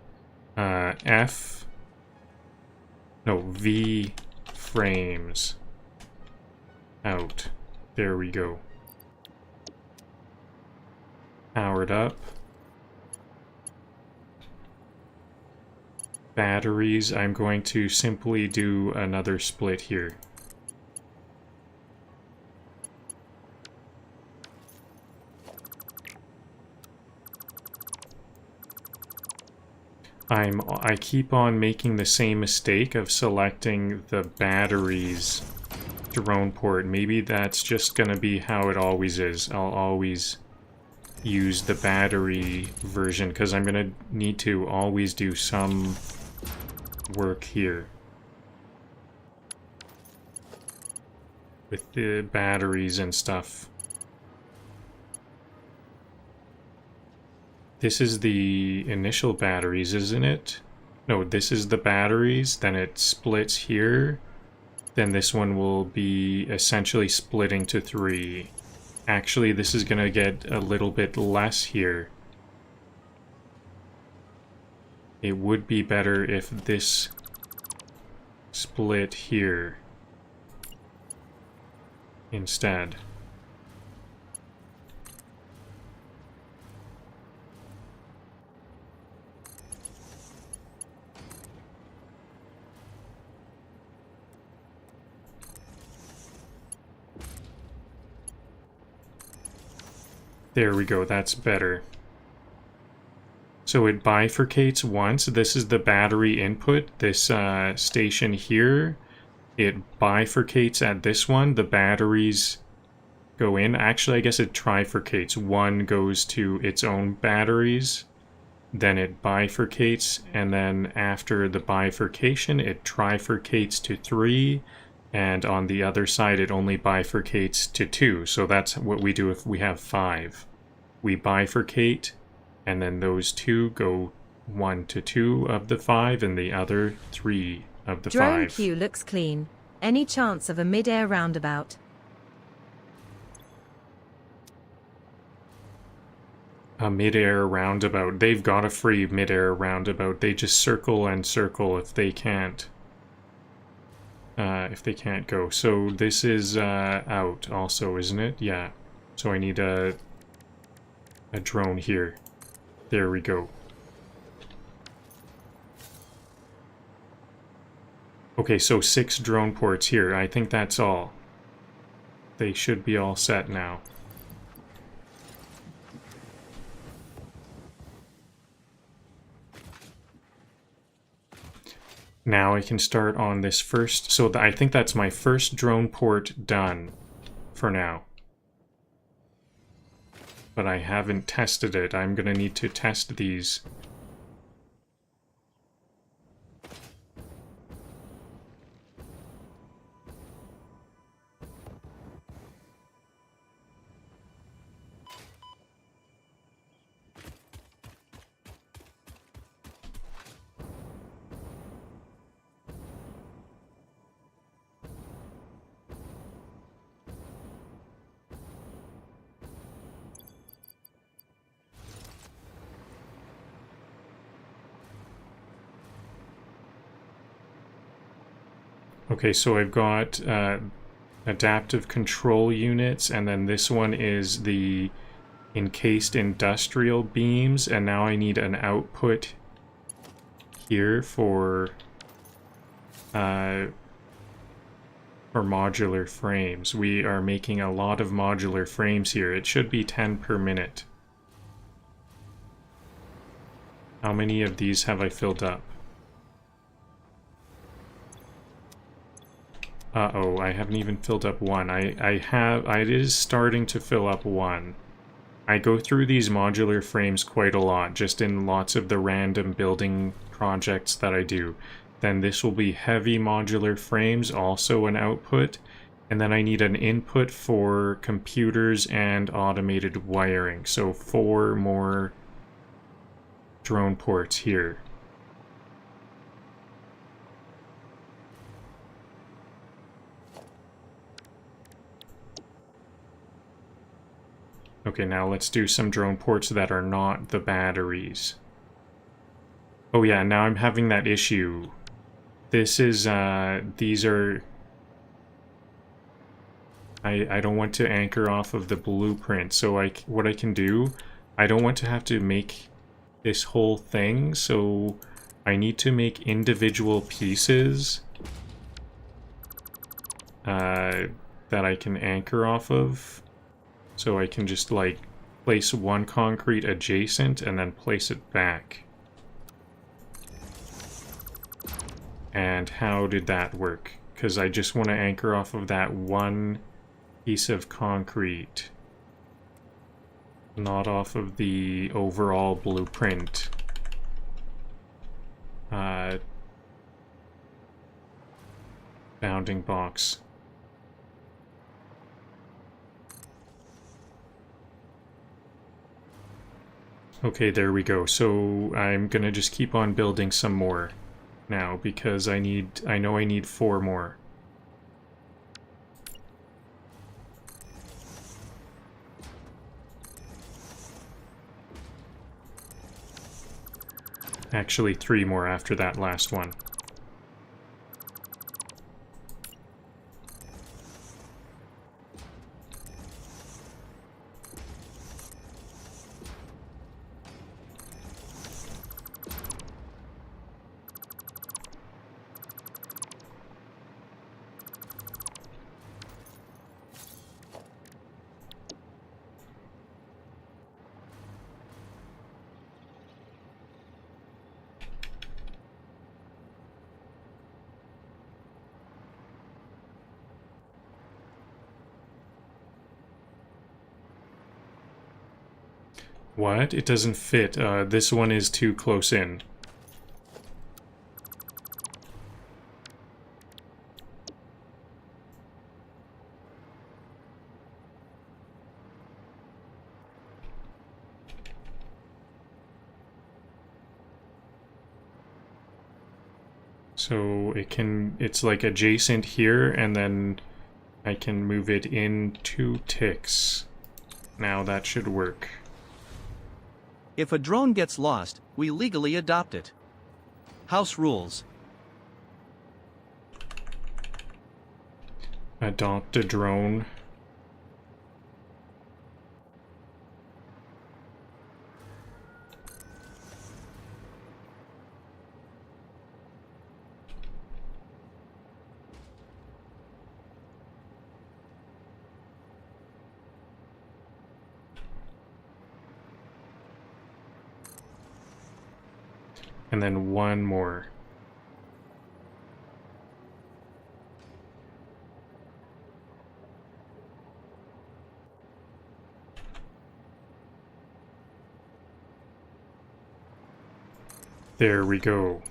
V frames out. There we go. Powered up. Batteries. I'm going to simply do another split here. I keep on making the same mistake of selecting the batteries drone port. Maybe that's just gonna be how it always is. I'll always use the battery version because I'm gonna need to always do some work here with the batteries and stuff. This is the initial batteries, isn't it? No, this is the batteries, then it splits here. Then this one will be essentially splitting to 3. Actually, this is going to get a little bit less here. It would be better if this split here instead. There we go, that's better. So it bifurcates once. This is the battery input, this station here. It bifurcates at this one. The batteries go in. Actually, I guess it trifurcates. One goes to its own batteries. Then it bifurcates. And then after the bifurcation, it trifurcates to 3. And on the other side, it only bifurcates to 2. So that's what we do if we have 5. We bifurcate, and then those 2 go 1 to 2 of the 5, and the other 3 of the 5. Drone queue looks clean. Any chance of a mid-air roundabout? A mid-air roundabout. They've got a free mid-air roundabout. They just circle and circle if they can't. If they can't go. So this is out also, isn't it? Yeah. So I need a drone here. There we go. Okay, so 6 drone ports here. I think that's all. They should be all set now. Now I can start on this first. So I think that's my first drone port done for now. But I haven't tested it. I'm going to need to test these. Okay, so I've got adaptive control units, and then this one is the encased industrial beams, and now I need an output here for modular frames. We are making a lot of modular frames here. It should be 10 per minute. How many of these have I filled up? Uh-oh, I haven't even filled up one. It is starting to fill up one. I go through these modular frames quite a lot, just in lots of the random building projects that I do. Then this will be heavy modular frames, also an output. And then I need an input for computers and automated wiring. So 4 more drone ports here. Okay, now let's do some drone ports that are not the batteries. Oh yeah, now I'm having that issue. This is, these are... I don't want to anchor off of the blueprint, so what I can do, I don't want to have to make this whole thing, so I need to make individual pieces that I can anchor off of. So I can just, like, place one concrete adjacent and then place it back. And how did that work? Because I just want to anchor off of that one piece of concrete. Not off of the overall blueprint. Bounding box. Okay, there we go. So I'm gonna just keep on building some more now because I know I need 4 more. Actually, 3 more after that last one. What? It doesn't fit. This one is too close in. So it's like adjacent here, and then I can move it in 2 ticks. Now that should work. If a drone gets lost, we legally adopt it. House rules. Adopt a drone. And then 1 more. There we go.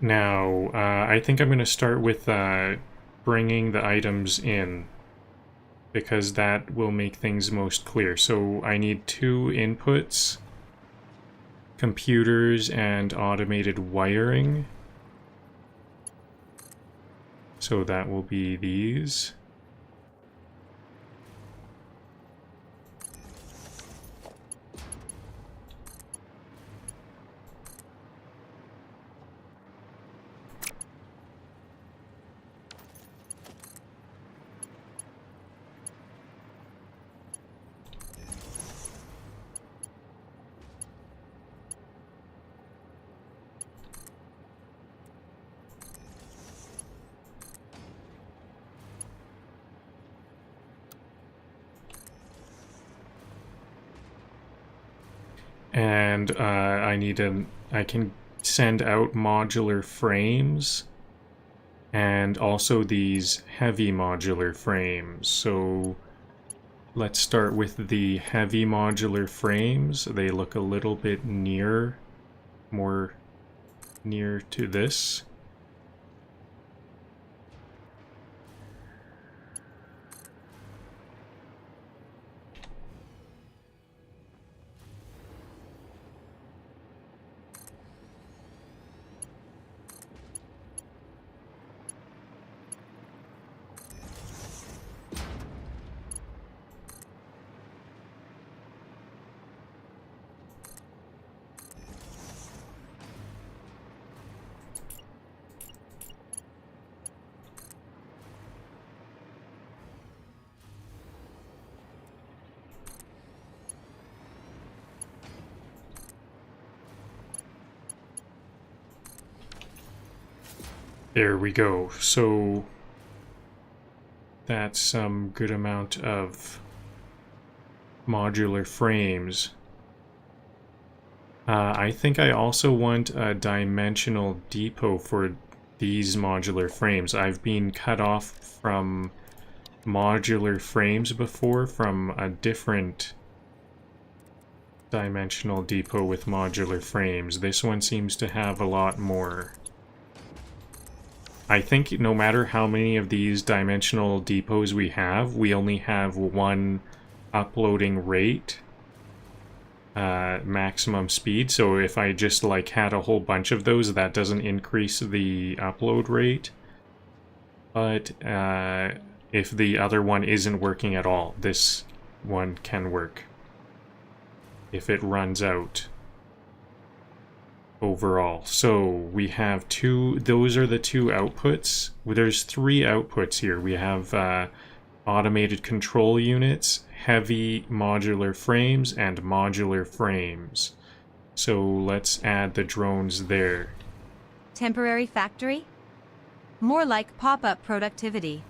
Now, I think I'm going to start with bringing the items in, because that will make things most clear. So I need 2 inputs, computers and automated wiring. So that will be these. And I can send out modular frames and also these heavy modular frames. So let's start with the heavy modular frames. They look a little bit more near to this. There we go. So that's some good amount of modular frames. I think I also want a dimensional depot for these modular frames. I've been cut off from modular frames before from a different dimensional depot with modular frames. This one seems to have a lot more. I think no matter how many of these dimensional depots we have, we only have one uploading rate, maximum speed. So if I just like had a whole bunch of those, that doesn't increase the upload rate. But if the other one isn't working at all, this one can work if it runs out overall. So we have those are the 2 outputs. There's 3 outputs here. We have automated control units, heavy modular frames, and modular frames. So let's add the drones there. Temporary factory? More like pop-up productivity.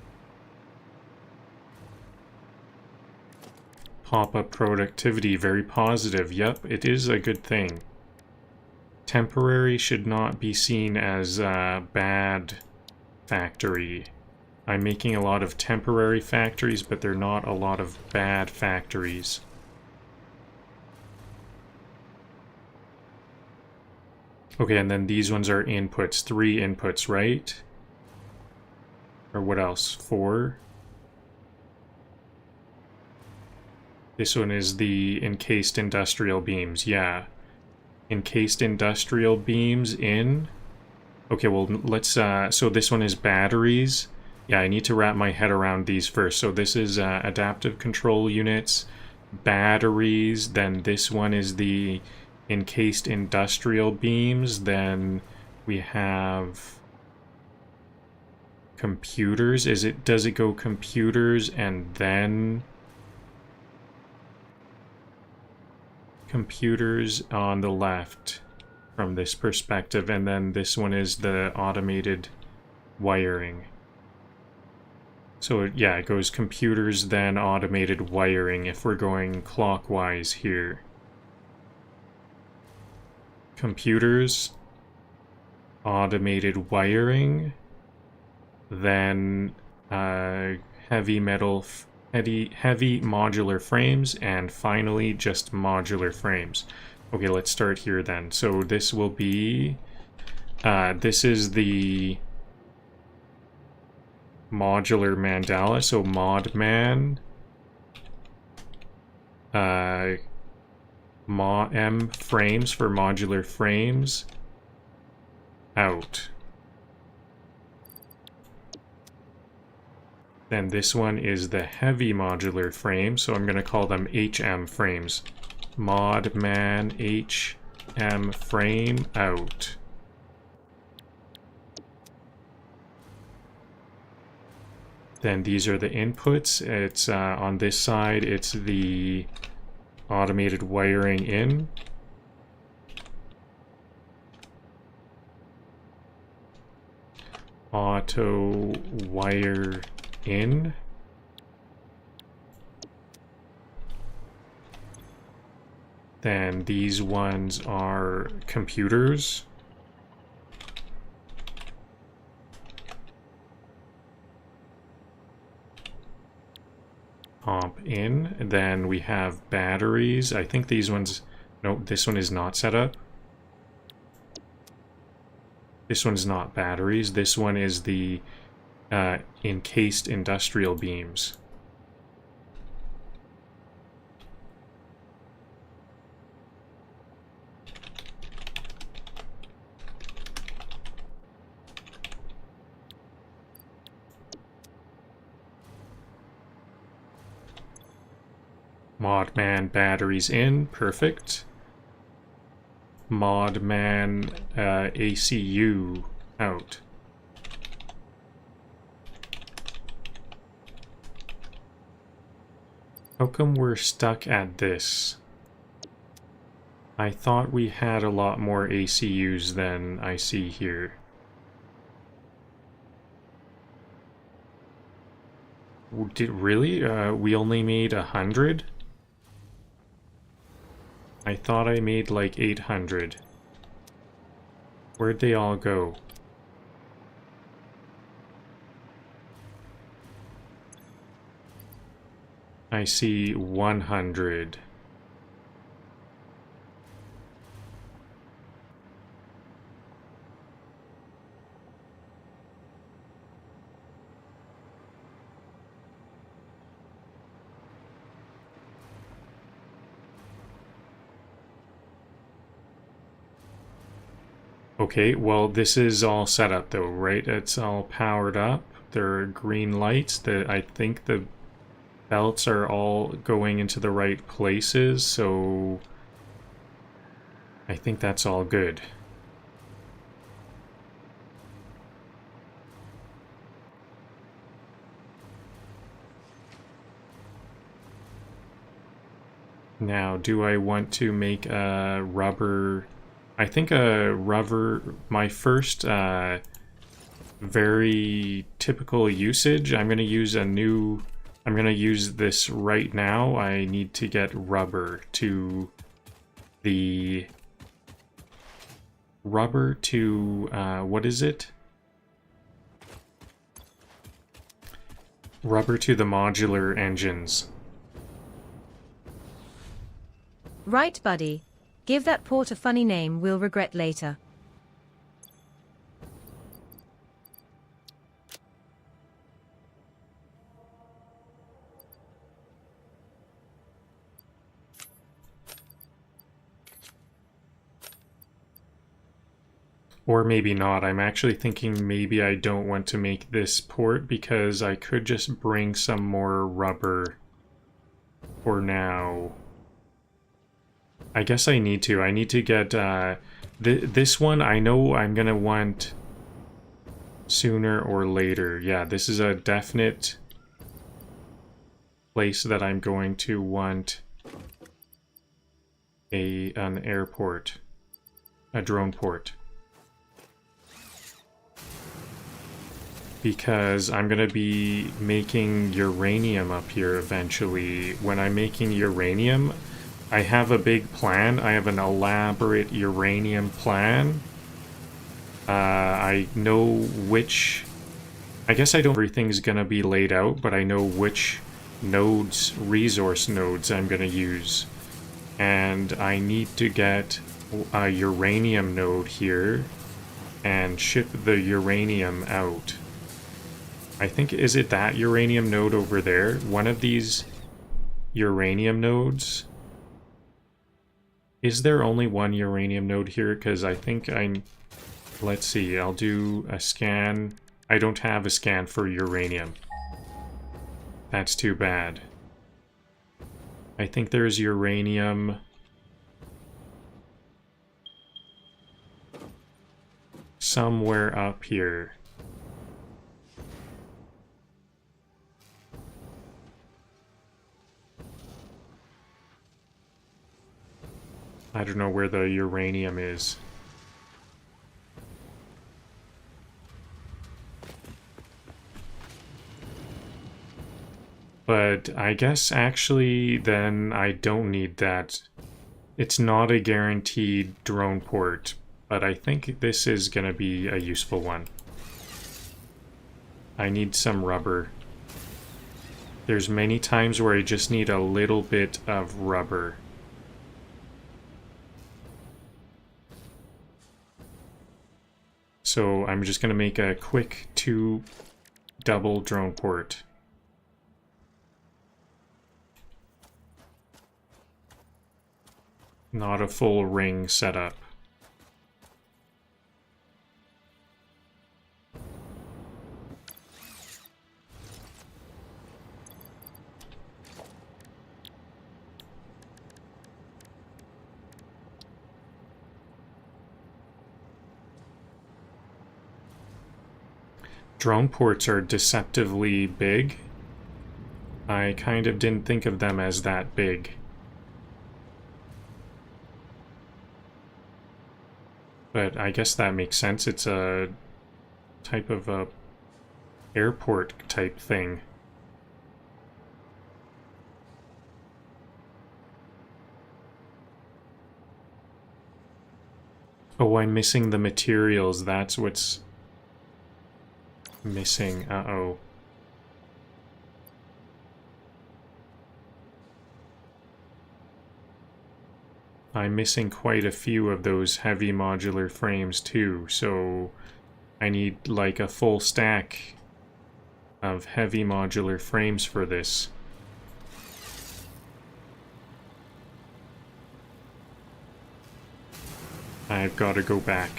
Pop-up productivity, very positive. Yep, it is a good thing. Temporary should not be seen as a bad factory. I'm making a lot of temporary factories, but they're not a lot of bad factories. Okay, and then these ones are inputs. 3 inputs, right? Or what else? 4? This one is the encased industrial beams, yeah. Encased industrial beams in. Okay, well, let's, so this one is batteries. Yeah, I need to wrap my head around these first. So this is adaptive control units, batteries, then this one is the encased industrial beams, then we have computers. Does it go computers and then computers on the left from this perspective, and then this one is the automated wiring. So yeah, it goes computers, then automated wiring if we're going clockwise here. Computers, automated wiring, then heavy modular frames, and finally just modular frames. Okay, let's start here then. So this will be This is the modular mandala, so mod man. M frames for modular frames. Out. Then this one is the heavy modular frame, so I'm going to call them HM frames. Mod man HM frame out. Then these are the inputs. It's on this side, it's the automated wiring in. Auto wire in. Then these ones are computers. Pop in. And then we have batteries. I think these ones... No, this one is not set up. This one's not batteries. This one is the encased industrial beams. Modman batteries in, perfect. Modman ACU out. How come we're stuck at this? I thought we had a lot more ACUs than I see here. Did really? We only made 100? I thought I made like 800. Where'd they all go? I see 100. Okay, well, this is all set up though, right? It's all powered up. There are green lights. I think the belts are all going into the right places, so I think that's all good. Now, do I want to make a rubber... I think a rubber... My first very typical usage, I'm going to use a new... I'm going to use this right now. I need to get rubber to the... Rubber to... what is it? Rubber to the modular engines. Right, buddy. Give that port a funny name we'll regret later. Or maybe not. I'm actually thinking maybe I don't want to make this port because I could just bring some more rubber for now. I guess I need to. I need to get this one. I know I'm gonna want sooner or later. Yeah, this is a definite place that I'm going to want an airport, a drone port. Because I'm going to be making uranium up here eventually. When I'm making uranium, I have a big plan. I have an elaborate uranium plan. I know which... I guess I don't... Everything's going to be laid out, but I know which nodes, resource nodes I'm going to use. And I need to get a uranium node here. and ship the uranium out. I think, is it that uranium node over there? One of these uranium nodes? Is there only one uranium node here? Because I think let's see, I'll do a scan. I don't have a scan for uranium. That's too bad. I think there's uranium somewhere up here. I don't know where the uranium is. But I guess actually then I don't need that. It's not a guaranteed drone port, but I think this is gonna be a useful one. I need some rubber. There's many times where I just need a little bit of rubber. So I'm just gonna make a quick 2 double drone port. Not a full ring setup. Drone ports are deceptively big. I kind of didn't think of them as that big. But I guess that makes sense. It's a type of a airport type thing. Oh, I'm missing the materials. That's what's missing. Uh-oh. I'm missing quite a few of those heavy modular frames too, so I need like a full stack of heavy modular frames for this. I've got to go back.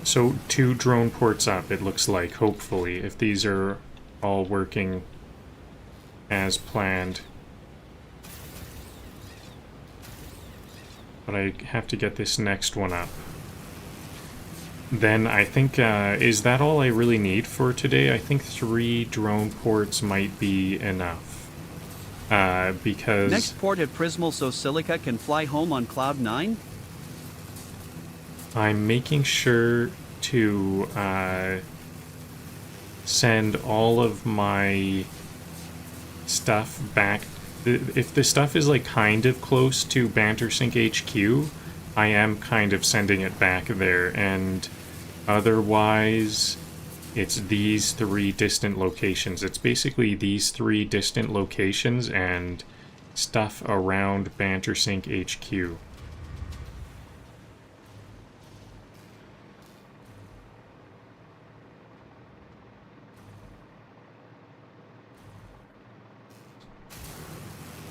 So 2 drone ports up, it looks like, hopefully, if these are all working as planned. But I have to get this next one up. Then I think, is that all I really need for today? I think 3 drone ports might be enough. Because... Next port at Prismal so Silica can fly home on Cloud 9? I'm making sure to send all of my stuff back. If the stuff is like kind of close to BanterSync HQ, I am kind of sending it back there, and otherwise it's these 3 distant locations. It's basically these 3 distant locations and stuff around BanterSync HQ.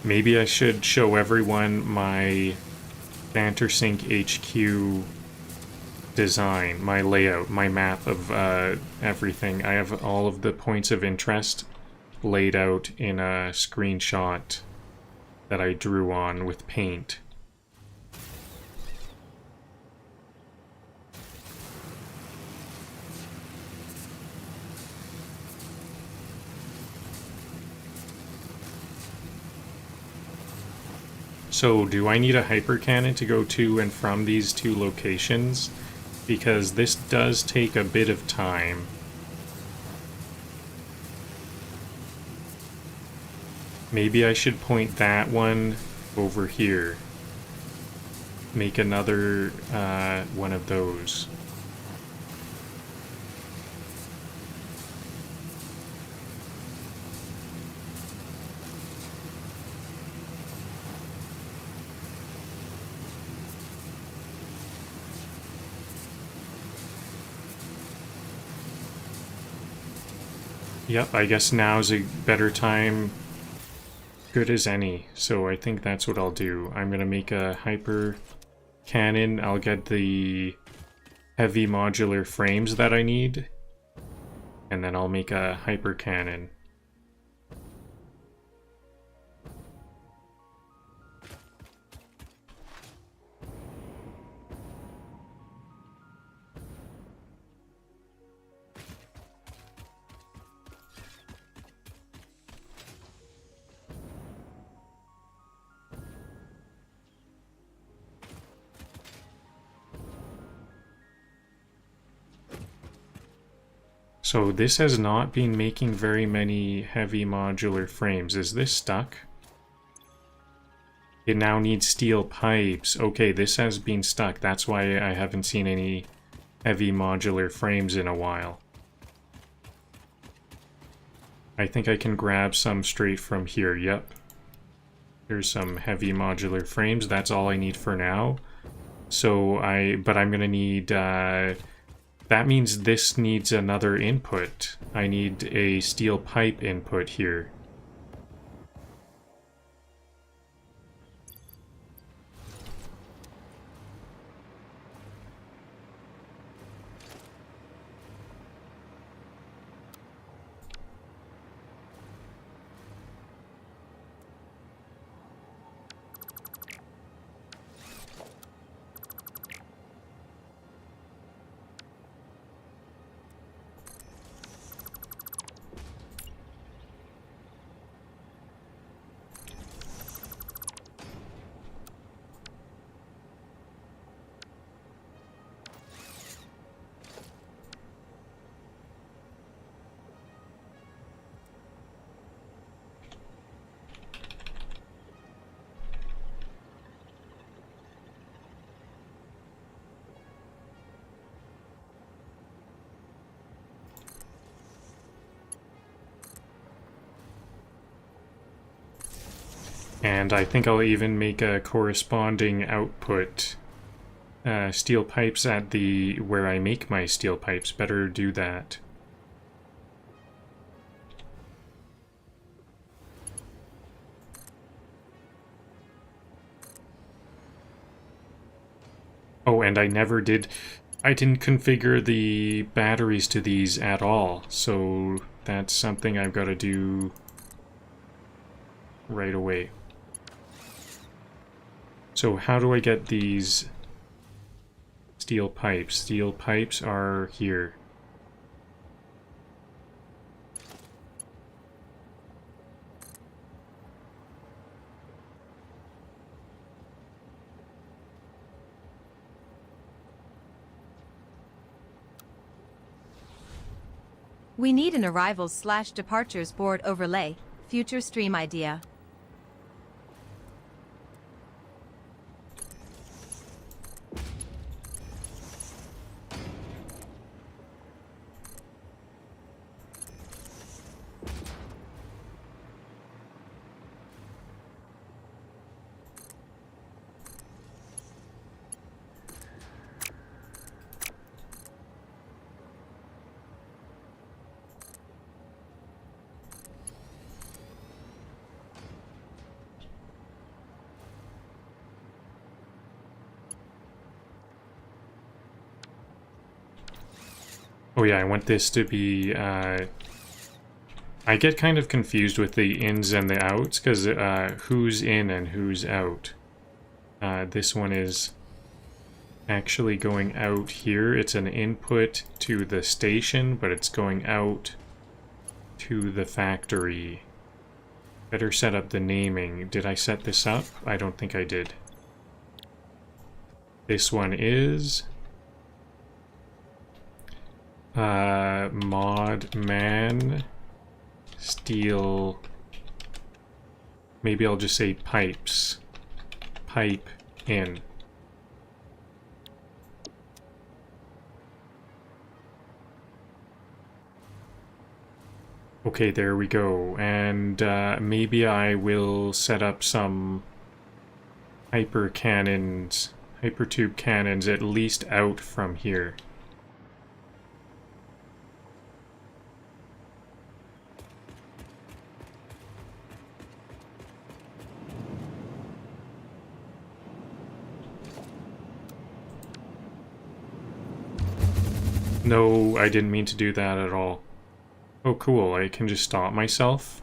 Maybe I should show everyone my BanterSync HQ design, my layout, my map of everything. I have all of the points of interest laid out in a screenshot that I drew on with paint. So, do I need a hypercannon to go to and from these 2 locations? Because this does take a bit of time. Maybe I should point that one over here. Make another one of those. Yep, I guess now's a better time, good as any. So I think that's what I'll do. I'm gonna make a hyper cannon. I'll get the heavy modular frames that I need, and then I'll make a hyper cannon. So this has not been making very many heavy modular frames. Is this stuck? It now needs steel pipes. Okay, this has been stuck. That's why I haven't seen any heavy modular frames in a while. I think I can grab some straight from here. Yep. Here's some heavy modular frames. That's all I need for now. So but I'm gonna need, that means this needs another input. I need a steel pipe input here. And I think I'll even make a corresponding output steel pipes at the where I make my steel pipes. Better do that. Oh, and I didn't configure the batteries to these at all. So that's something I've got to do right away. So how do I get these steel pipes? Steel pipes are here. We need an arrivals/departures board overlay. Future stream idea. Oh yeah, I want this to be, I get kind of confused with the ins and the outs, because who's in and who's out. This one is actually going out here. It's an input to the station, but it's going out to the factory. Better set up the naming. Did I set this up? I don't think I did. This one is mod man steel, maybe I'll just say pipes, pipe in. Okay, there we go. And maybe I will set up some hyper cannons, hypertube cannons, at least out from here. No, I didn't mean to do that at all. Oh, cool. I can just stop myself.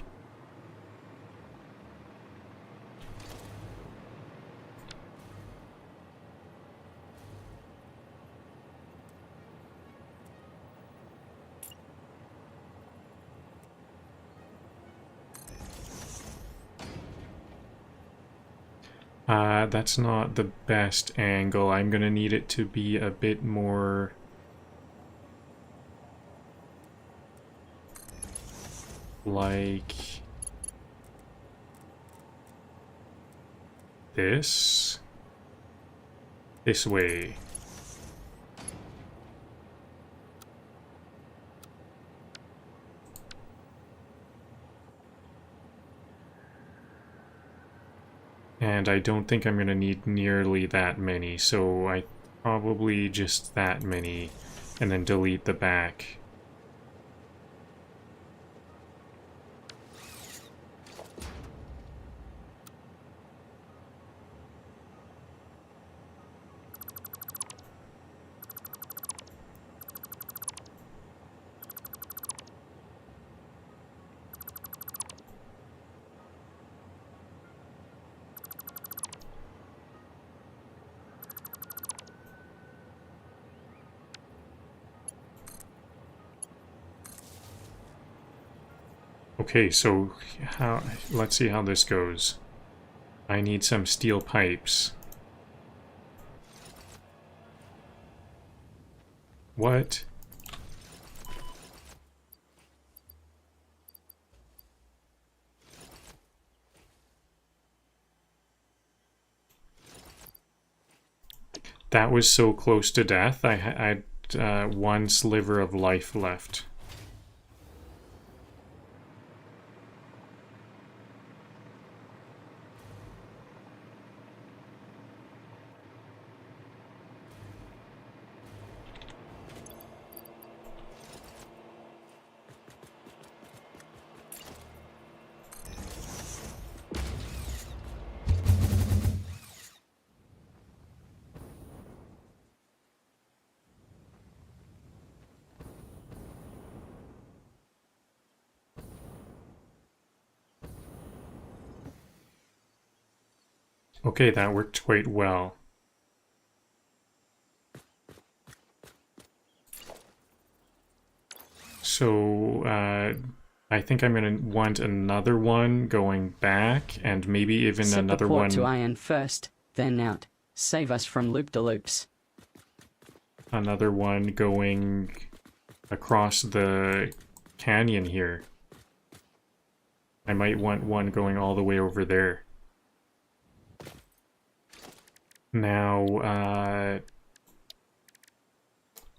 That's not the best angle. I'm gonna need it to be a bit more... like... this? This way. And I don't think I'm going to need nearly that many, so I probably just that many, and then delete the back. Okay, so let's see how this goes. I need some steel pipes. What? That was so close to death. I had one sliver of life left. Okay, that worked quite well. So, I think I'm going to want another one going back, and maybe even Set another the port one... to iron first, then out. Save us from loop-de-loops. Another one going across the canyon here. I might want one going all the way over there. Now,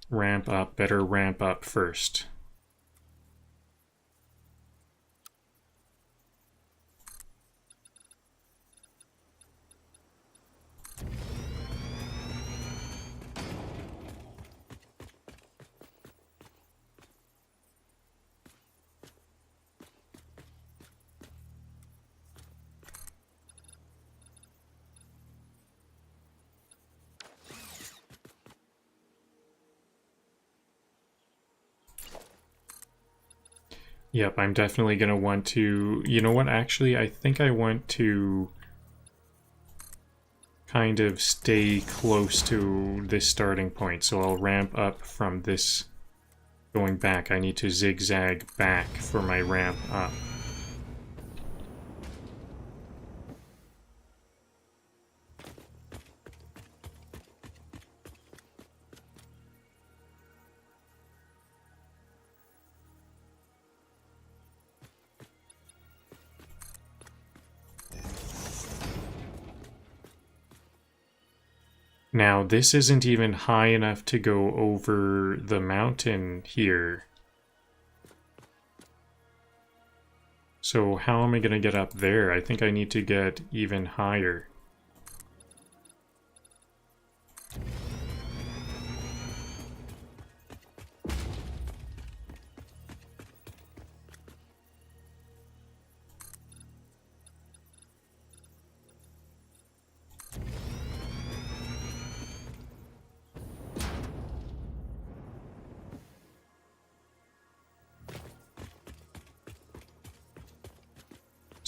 ramp up. Better ramp up first. Yep, I'm definitely going to want to... You know what, actually, I think I want to kind of stay close to this starting point. So I'll ramp up from this going back. I need to zigzag back for my ramp up. Now, this isn't even high enough to go over the mountain here. So how am I going to get up there? I think I need to get even higher.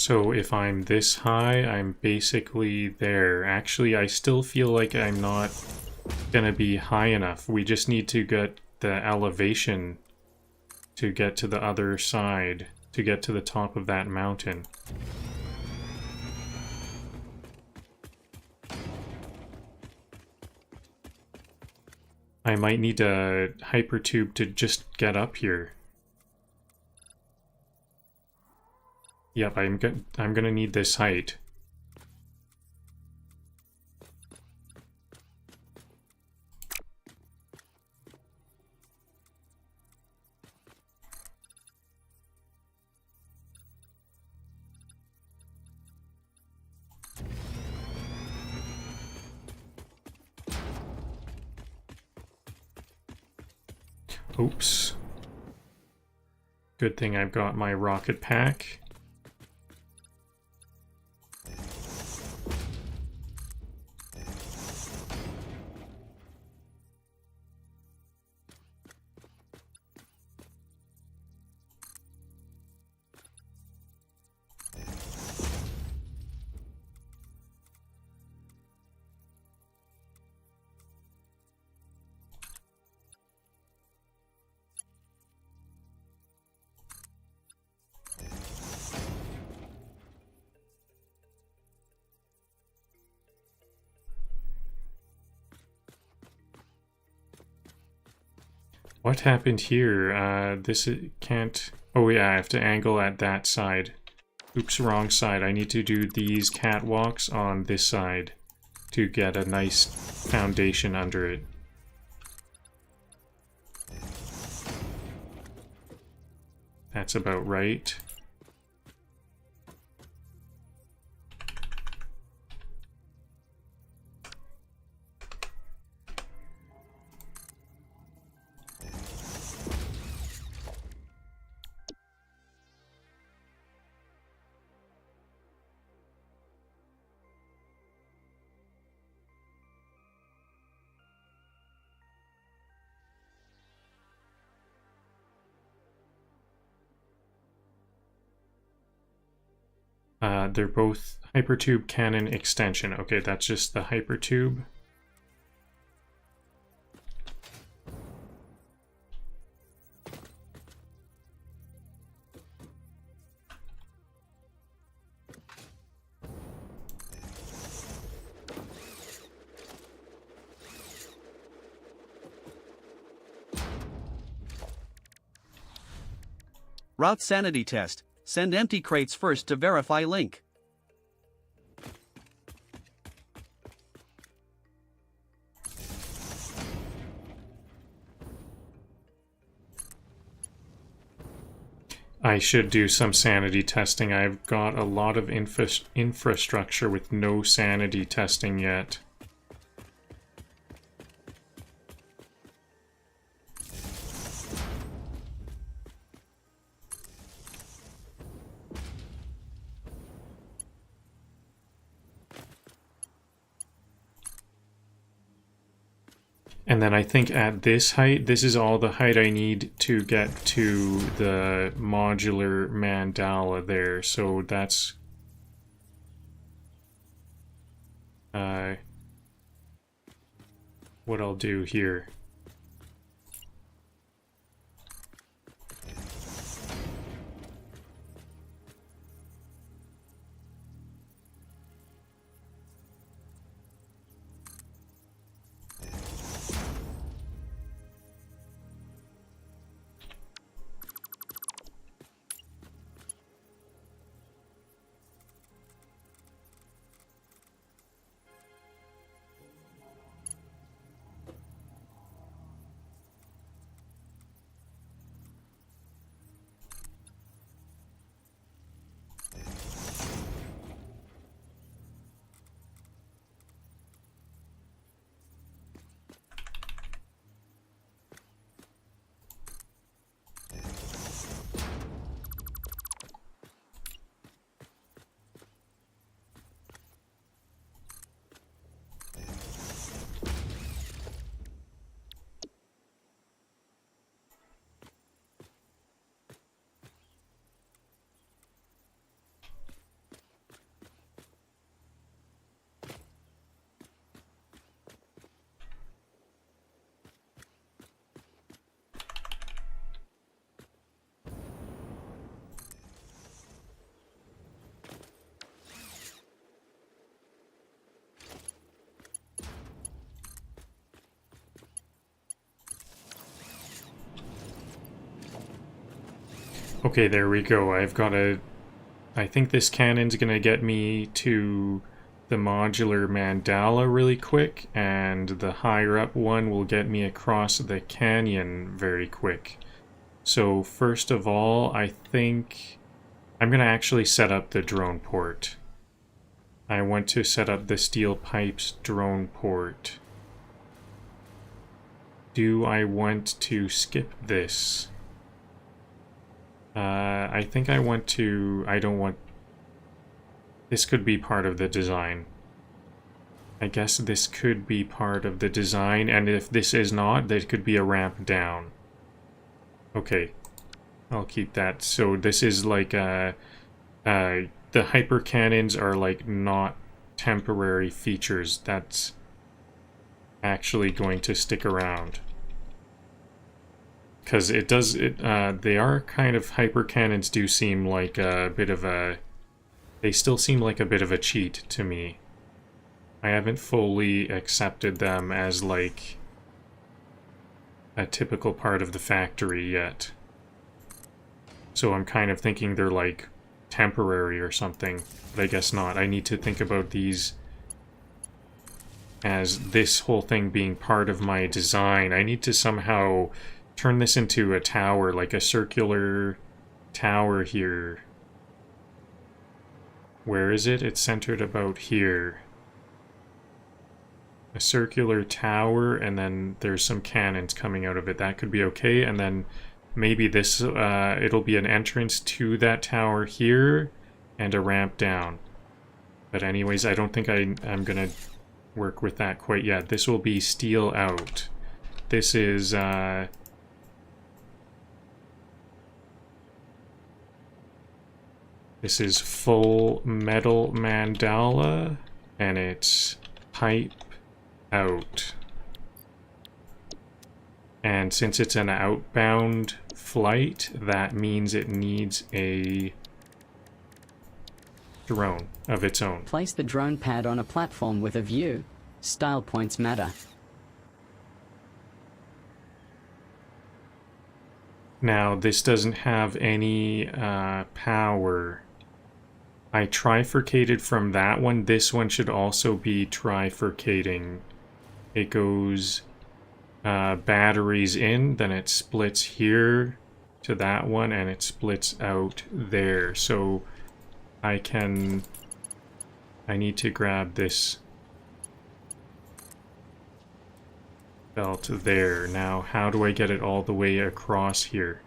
So if I'm this high, I'm basically there. Actually, I still feel like I'm not gonna be high enough. We just need to get the elevation to get to the other side, to get to the top of that mountain. I might need a hypertube to just get up here. Yep, I'm gonna need this height. Oops. Good thing I've got my rocket pack. What happened here? Can't... Oh yeah, I have to angle at that side. Oops, wrong side. I need to do these catwalks on this side to get a nice foundation under it. That's about right. They're both hypertube cannon extension. Okay, that's just the hypertube. Route sanity test. Send empty crates first to verify link. I should do some sanity testing. I've got a lot of infrastructure with no sanity testing yet. And then I think at this height, this is all the height I need to get to the modular mandala there. So that's... what I'll do here. Okay, there we go. I think this cannon's gonna get me to the modular mandala really quick, and the higher up one will get me across the canyon very quick. So first of all, I think I'm gonna actually set up the drone port. I want to set up the steel pipes drone port. Do I want to skip this? I think I want to... I don't want... This could be part of the design. I guess this could be part of the design, and if this is not, there could be a ramp down. Okay, I'll keep that. So this is like the hyper cannons are like not temporary features. That's actually going to stick around. Because it does, they are kind of, hyper cannons do seem like a bit of a, they still seem like a bit of a cheat to me. I haven't fully accepted them as like a typical part of the factory yet. So I'm kind of thinking they're like temporary or something, but I guess not. I need to think about these as this whole thing being part of my design. I need to somehow turn this into a tower, like a circular tower here. Where is it? It's centered about here. A circular tower, and then there's some cannons coming out of it. That could be okay, and then maybe this, it'll be an entrance to that tower here, and a ramp down. But anyways, I don't think I'm gonna work with that quite yet. This will be steel out. This is, this is full metal mandala, and it's pipe out. And since it's an outbound flight, that means it needs a drone of its own. Place the drone pad on a platform with a view. Style points matter. Now, this doesn't have any power. I trifurcated from that one. This one should also be trifurcating. It goes batteries in, then it splits here to that one, and it splits out there. So I need to grab this belt there. Now, how do I get it all the way across here?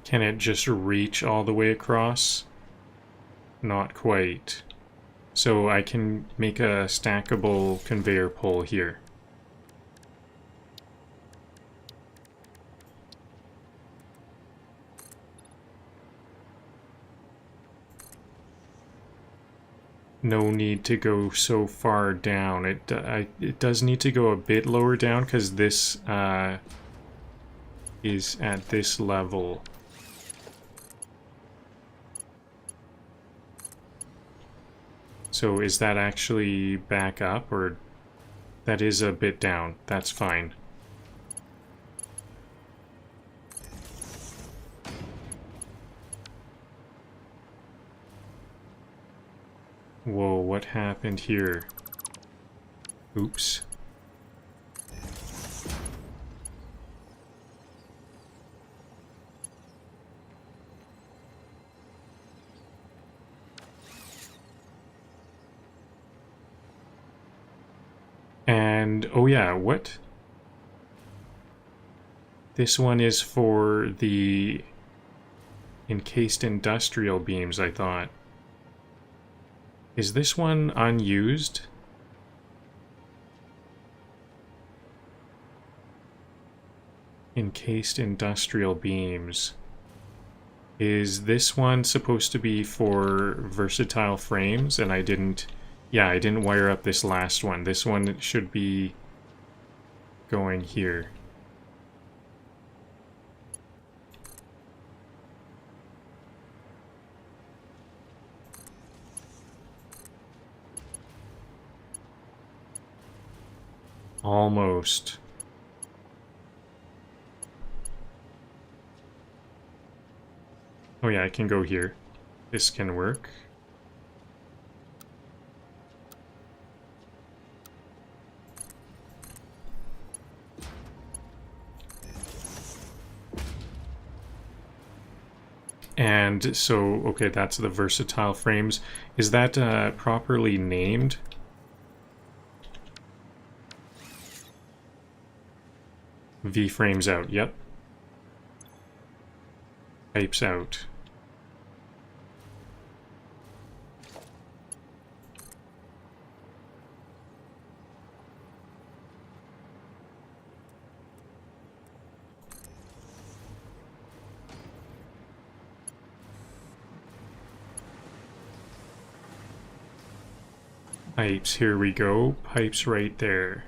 Can it just reach all the way across? Not quite. So I can make a stackable conveyor pole here. No need to go so far down. It does need to go a bit lower down because this is at this level. So is that actually back up, or that is a bit down? That's fine. Whoa, what happened here? Oops. And, oh yeah, what? This one is for the encased industrial beams, I thought. Is this one unused? Encased industrial beams. Is this one supposed to be for versatile frames? And I didn't... Yeah, I didn't wire up this last one. This one should be going here. Almost. Oh yeah, I can go here. This can work. And so, okay, that's the versatile frames. Is that properly named? V-frames out, yep. Pipes out. Pipes, here we go. Pipes right there.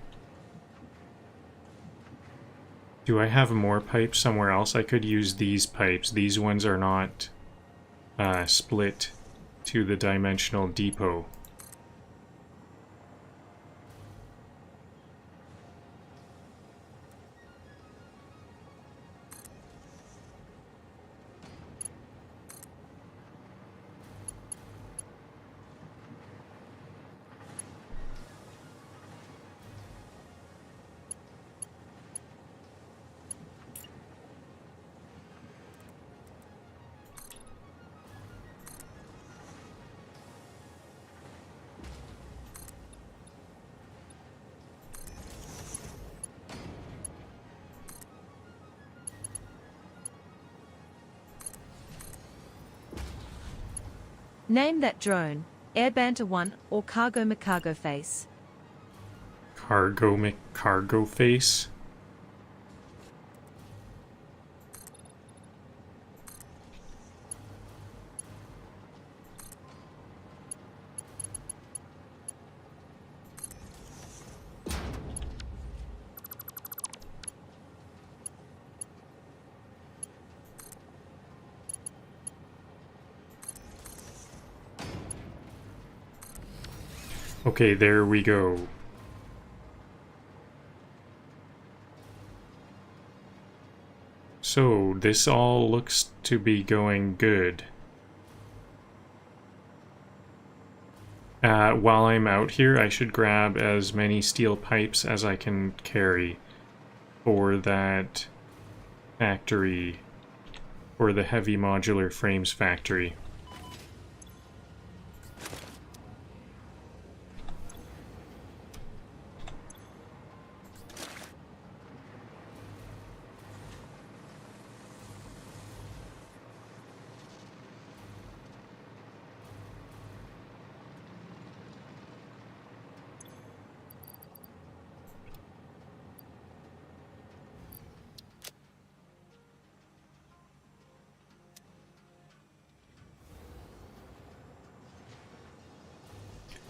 Do I have more pipes somewhere else? I could use these pipes. These ones are not split to the dimensional depot. Name that drone, Air Banter 1 or Cargo Macargo Face. Cargo face. Okay, there we go. So, this all looks to be going good. While I'm out here, I should grab as many steel pipes as I can carry for that factory, for the heavy modular frames factory.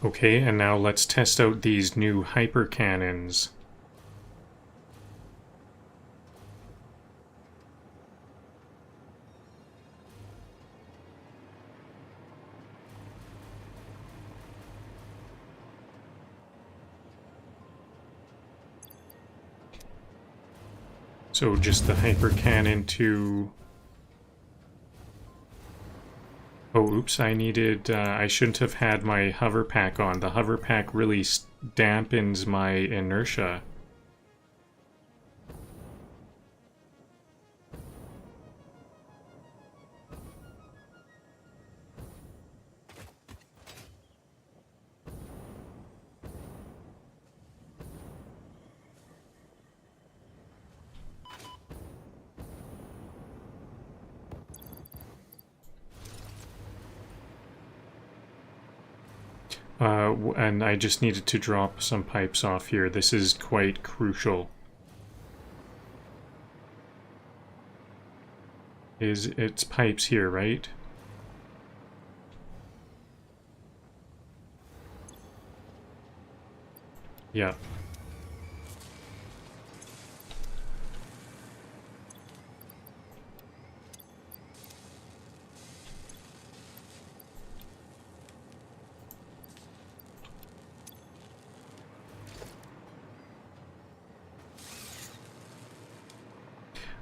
Okay, and now let's test out these new hyper cannons. So just the hyper cannon to... Oh, oops, I needed... I shouldn't have had my hover pack on. The hover pack really dampens my inertia. And I just needed to drop some pipes off here. This is quite crucial. It's pipes here, right? Yeah.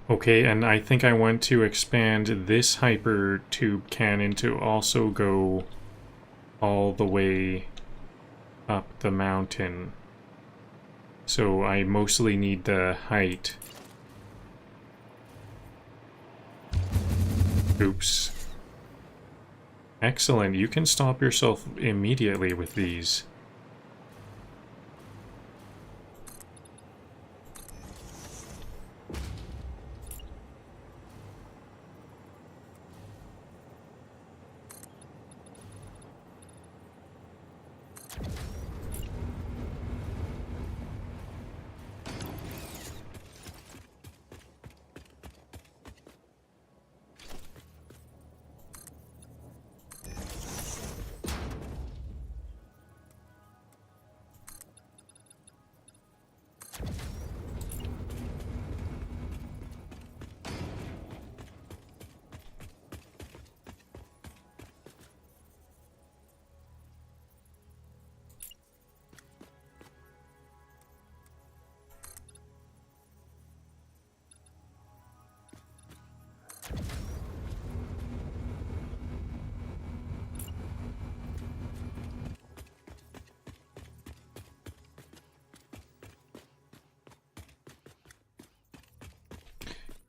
Okay, and I think I want to expand this hyper tube cannon to also go all the way up the mountain. So I mostly need the height. Oops. Excellent, you can stop yourself immediately with these.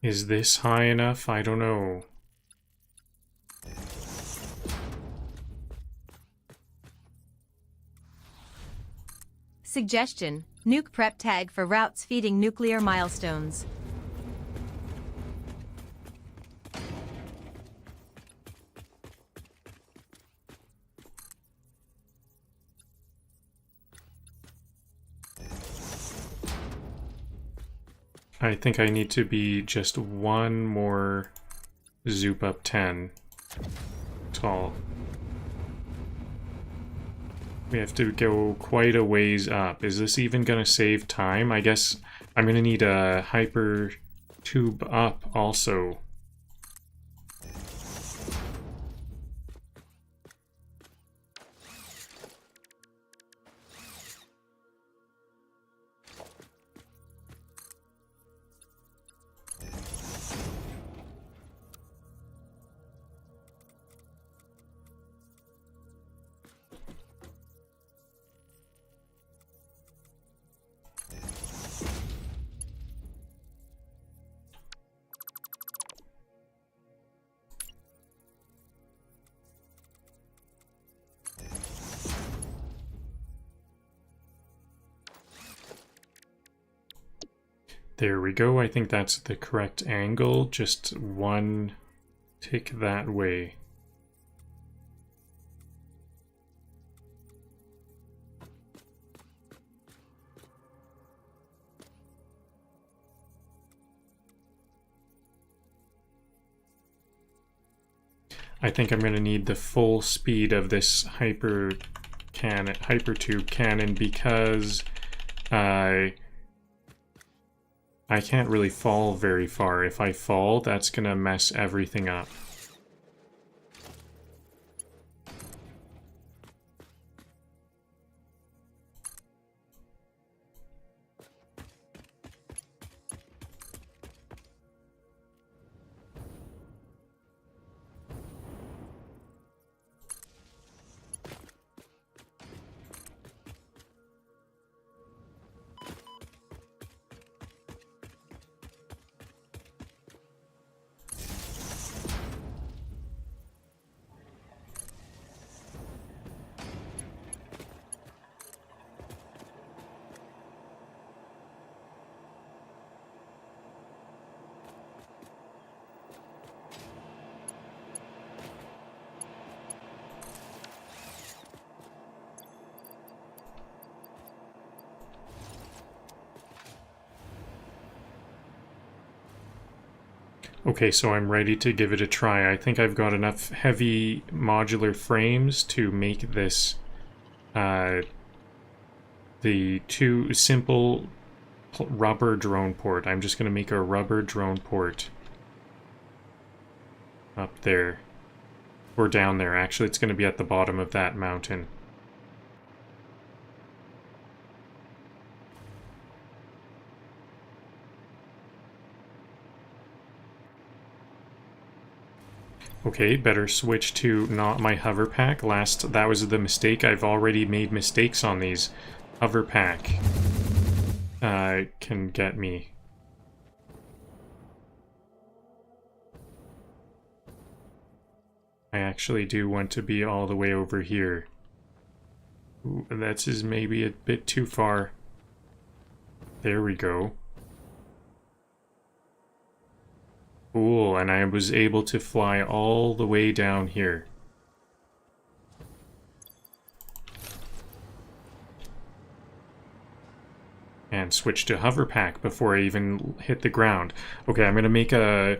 Is this high enough? I don't know. Suggestion: nuke prep tag for routes feeding nuclear milestones. I think I need to be just one more zoop up 10 tall. We have to go quite a ways up. Is this even going to save time? I guess I'm going to need a hyper tube up also. There we go. I think that's the correct angle. Just one tick that way. I think I'm going to need the full speed of this hypertube cannon because I can't really fall very far. If I fall, that's gonna mess everything up. Okay, so I'm ready to give it a try. I think I've got enough heavy modular frames to make this the two simple rubber drone port. I'm just going to make a rubber drone port up there. Or down there. Actually, it's going to be at the bottom of that mountain. Okay, better switch to not my hover pack. That was the mistake. I've already made mistakes on these. Hover pack can get me. I actually do want to be all the way over here. Ooh, that's maybe a bit too far. There we go. Cool, and I was able to fly all the way down here. And switch to hover pack before I even hit the ground. Okay, I'm gonna make a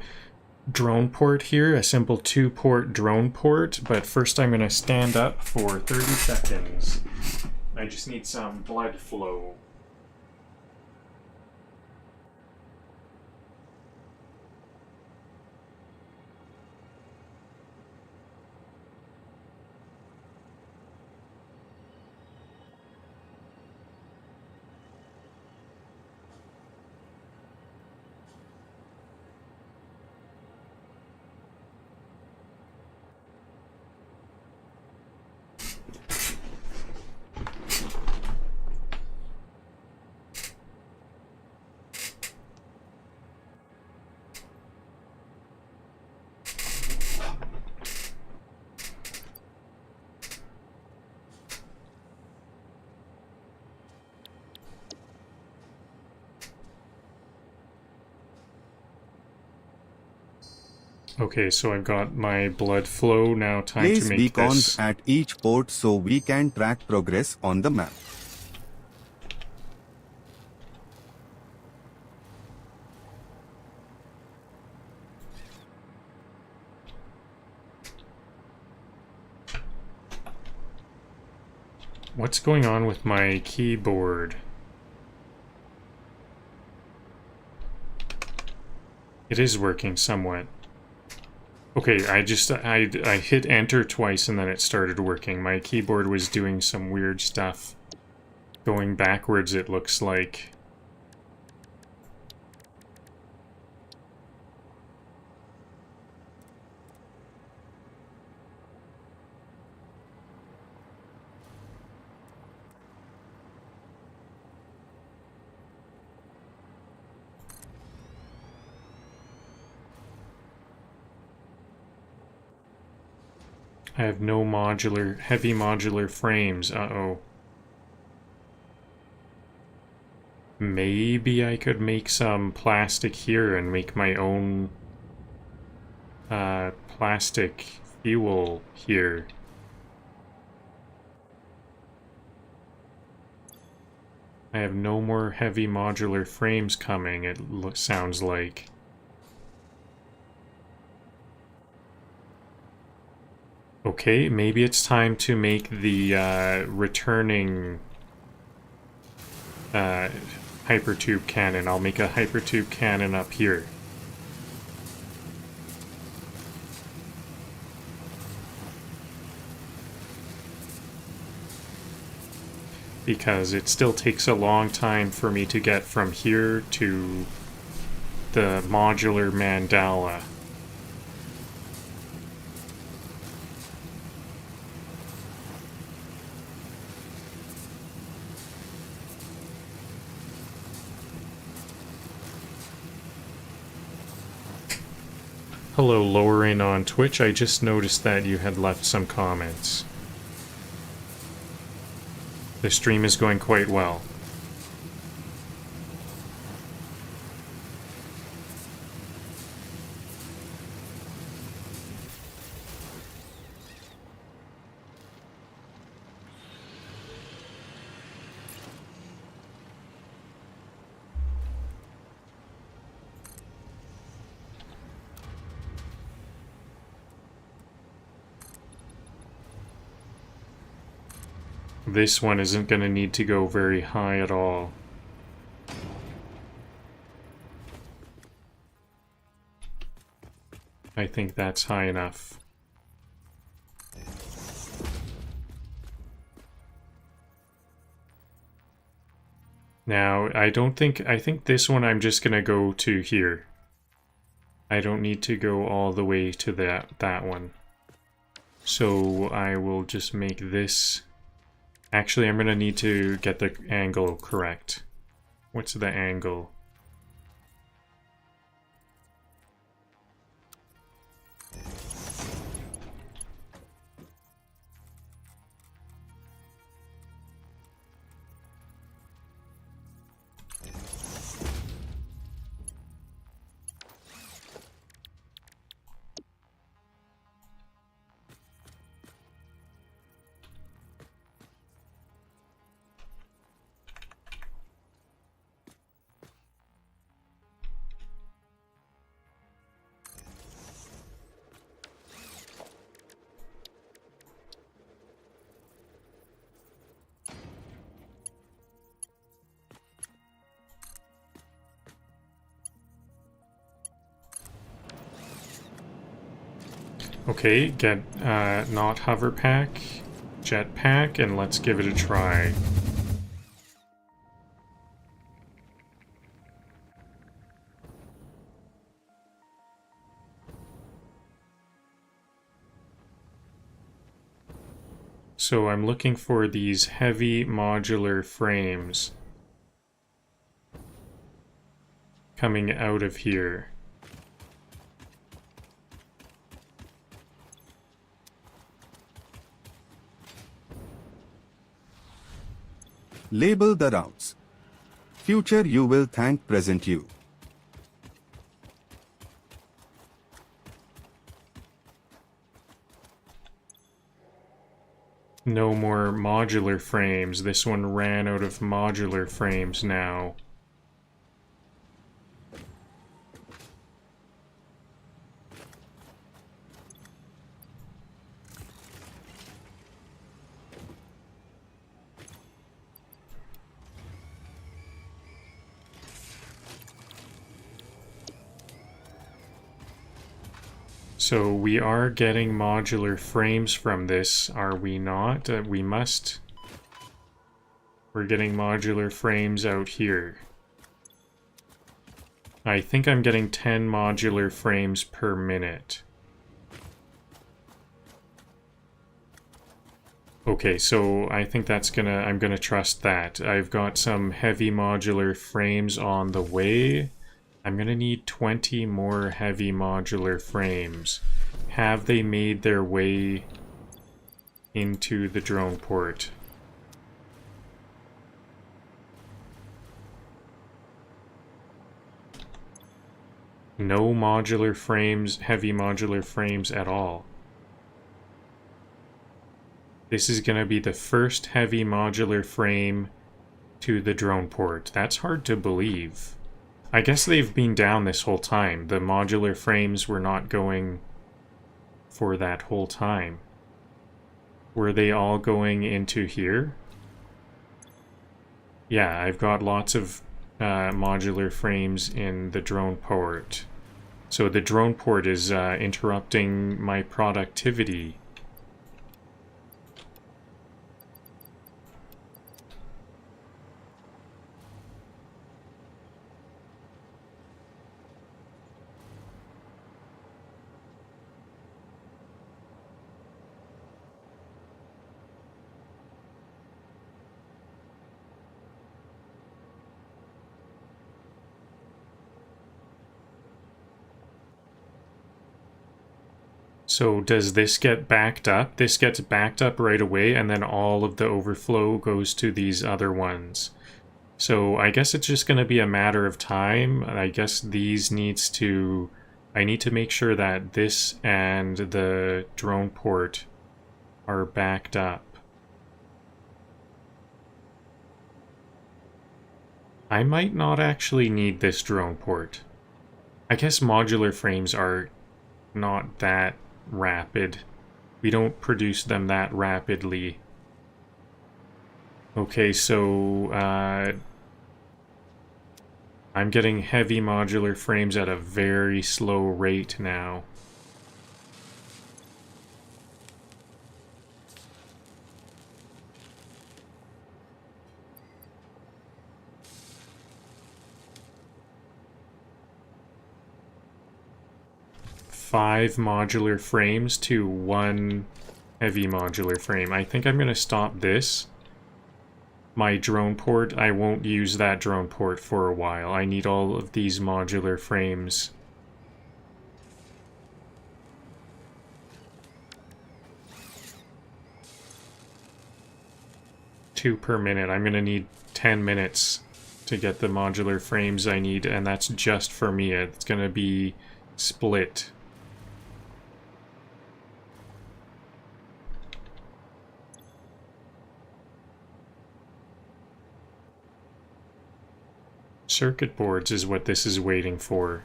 drone port here, a simple 2-port drone port, but first I'm gonna stand up for 30 seconds. I just need some blood flow. Okay, so I've got my blood flow, now time Place to make beacons this. at each port so we can track progress on the map. What's going on with my keyboard? It is working somewhat. Okay, I hit enter twice and then it started working. My keyboard was doing some weird stuff. Going backwards, it looks like. I have no heavy modular frames. Uh-oh. Maybe I could make some plastic here and make my own plastic fuel here. I have no more heavy modular frames coming, it sounds like. Okay, maybe it's time to make the returning hypertube cannon. I'll make a hypertube cannon up here. Because it still takes a long time for me to get from here to the modular mandala. Hello, Lowering on Twitch. I just noticed that you had left some comments. The stream is going quite well. This one isn't going to need to go very high at all. I think that's high enough. Now, I think this one I'm just gonna go to here. I don't need to go all the way to that one. So I will just make this... Actually, I'm gonna need to get the angle correct. What's the angle? Okay, get not hover pack, jetpack, and let's give it a try. So I'm looking for these heavy modular frames coming out of here. Label the routes. Future you will thank present you. No more modular frames. This one ran out of modular frames now. So we are getting modular frames from this, are we not? We must. We're getting modular frames out here. I think I'm getting 10 modular frames per minute. Okay, so I think that's I'm gonna trust that. I've got some heavy modular frames on the way. I'm gonna need 20 more heavy modular frames. Have they made their way into the drone port? No modular frames, heavy modular frames at all. This is gonna be the first heavy modular frame to the drone port. That's hard to believe. I guess they've been down this whole time. The modular frames were not going for that whole time. Were they all going into here? Yeah, I've got lots of modular frames in the drone port. So the drone port is interrupting my productivity. So does this get backed up? This gets backed up right away, and then all of the overflow goes to these other ones. So I guess it's just going to be a matter of time. I guess these needs to... I need to make sure that this and the drone port are backed up. I might not actually need this drone port. I guess modular frames are not that rapid. We don't produce them that rapidly. Okay, so I'm getting heavy modular frames at a very slow rate now. Five modular frames to one heavy modular frame. I think I'm going to stop this. My drone port, I won't use that drone port for a while. I need all of these modular frames. Two per minute. I'm going to need 10 minutes to get the modular frames I need, and that's just for me. It's going to be split. Circuit boards is what this is waiting for.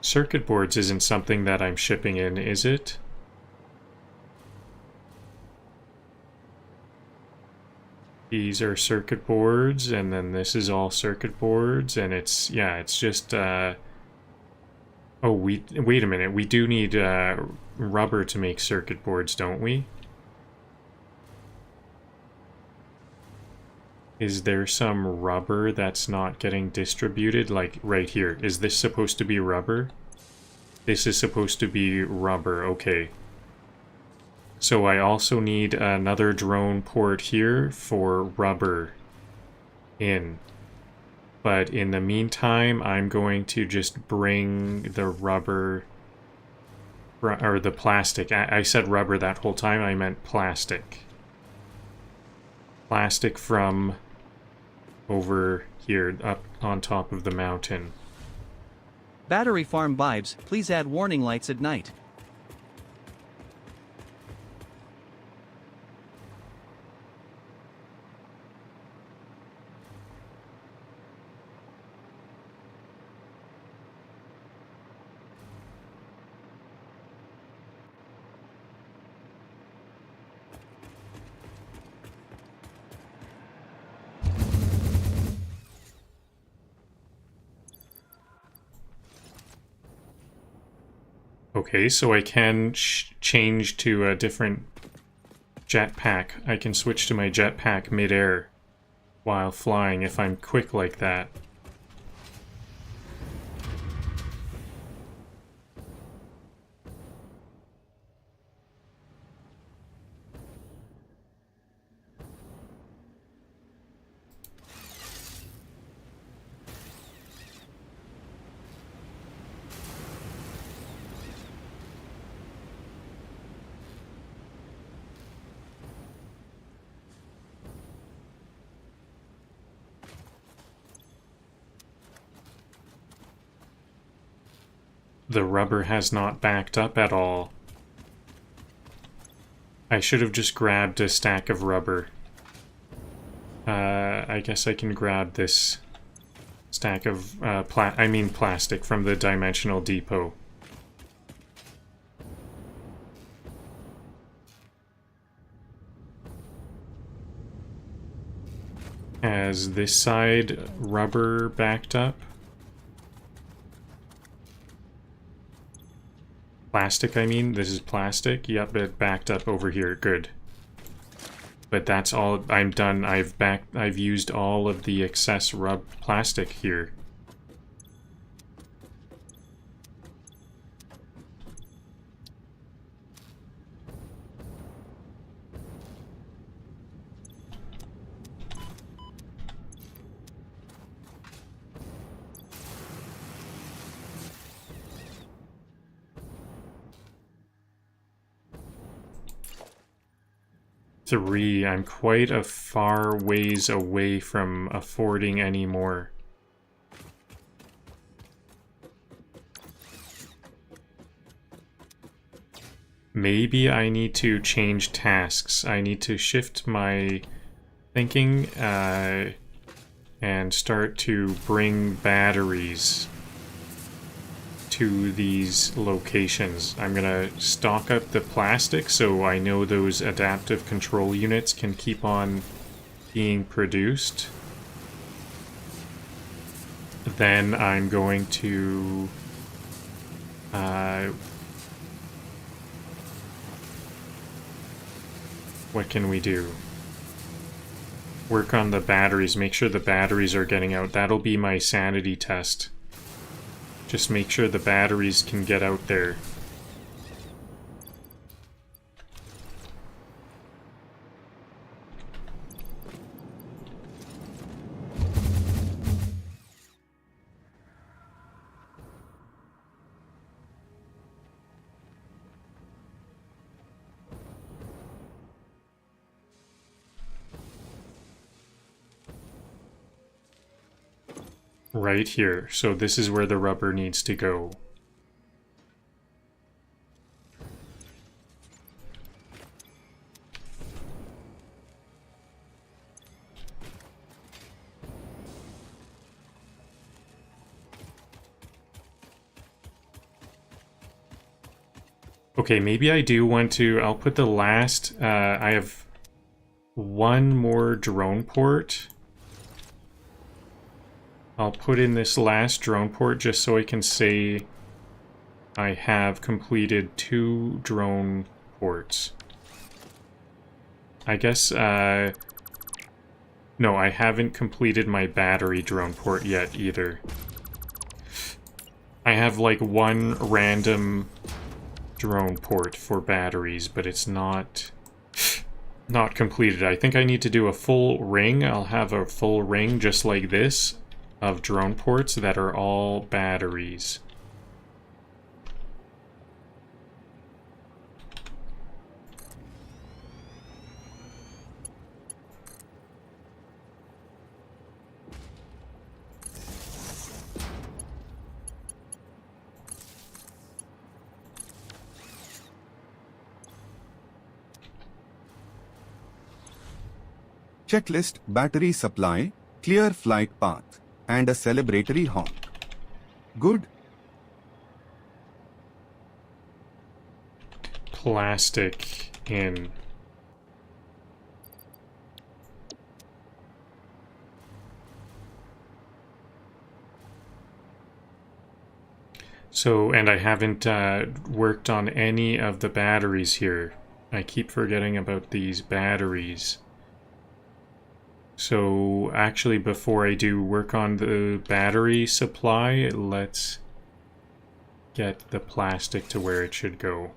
Circuit boards isn't something that I'm shipping in, is it? These are circuit boards, and then this is all circuit boards, and it's, yeah, it's just, oh, wait a minute, we do need rubber to make circuit boards, don't we? Is there some rubber that's not getting distributed? Like, right here. Is this supposed to be rubber? This is supposed to be rubber, okay. So I also need another drone port here for rubber in. But in the meantime, I'm going to just bring the rubber, or the plastic. I said rubber that whole time, I meant plastic. Plastic from over here, up on top of the mountain. Battery farm vibes, please add warning lights at night. Okay, so I can change to a different jetpack. I can switch to my jetpack mid-air while flying if I'm quick like that. The rubber has not backed up at all. I should have just grabbed a stack of rubber. I guess I can grab this stack of plastic from the Dimensional Depot. Has this side rubber backed up? Plastic, I mean. This is plastic. Yep, it backed up over here. Good. But that's all. I'm done. I've used all of the excess plastic here. Three. I'm quite a far ways away from affording any more. Maybe I need to change tasks. I need to shift my thinking and start to bring batteries. to these locations. I'm gonna stock up the plastic so I know those adaptive control units can keep on being produced. Then I'm going to what can we do? Work on the batteries, make sure the batteries are getting out. That'll be my sanity test. Just make sure the batteries can get out there. Right here. So this is where the rubber needs to go. Okay, maybe I do want to... I'll put the last... I have one more drone port. I'll put in this last drone port just so I can say I have completed 2 drone ports. I guess, no, I haven't completed my battery drone port yet either. I have like 1 random drone port for batteries, but it's not completed. I think I need to do a full ring. I'll have a full ring just like this of drone ports that are all batteries. Checklist: battery supply, clear flight path, and a celebratory honk. Good. Plastic in. So, and I haven't worked on any of the batteries here. I keep forgetting about these batteries. So actually, before I do work on the battery supply, let's get the plastic to where it should go.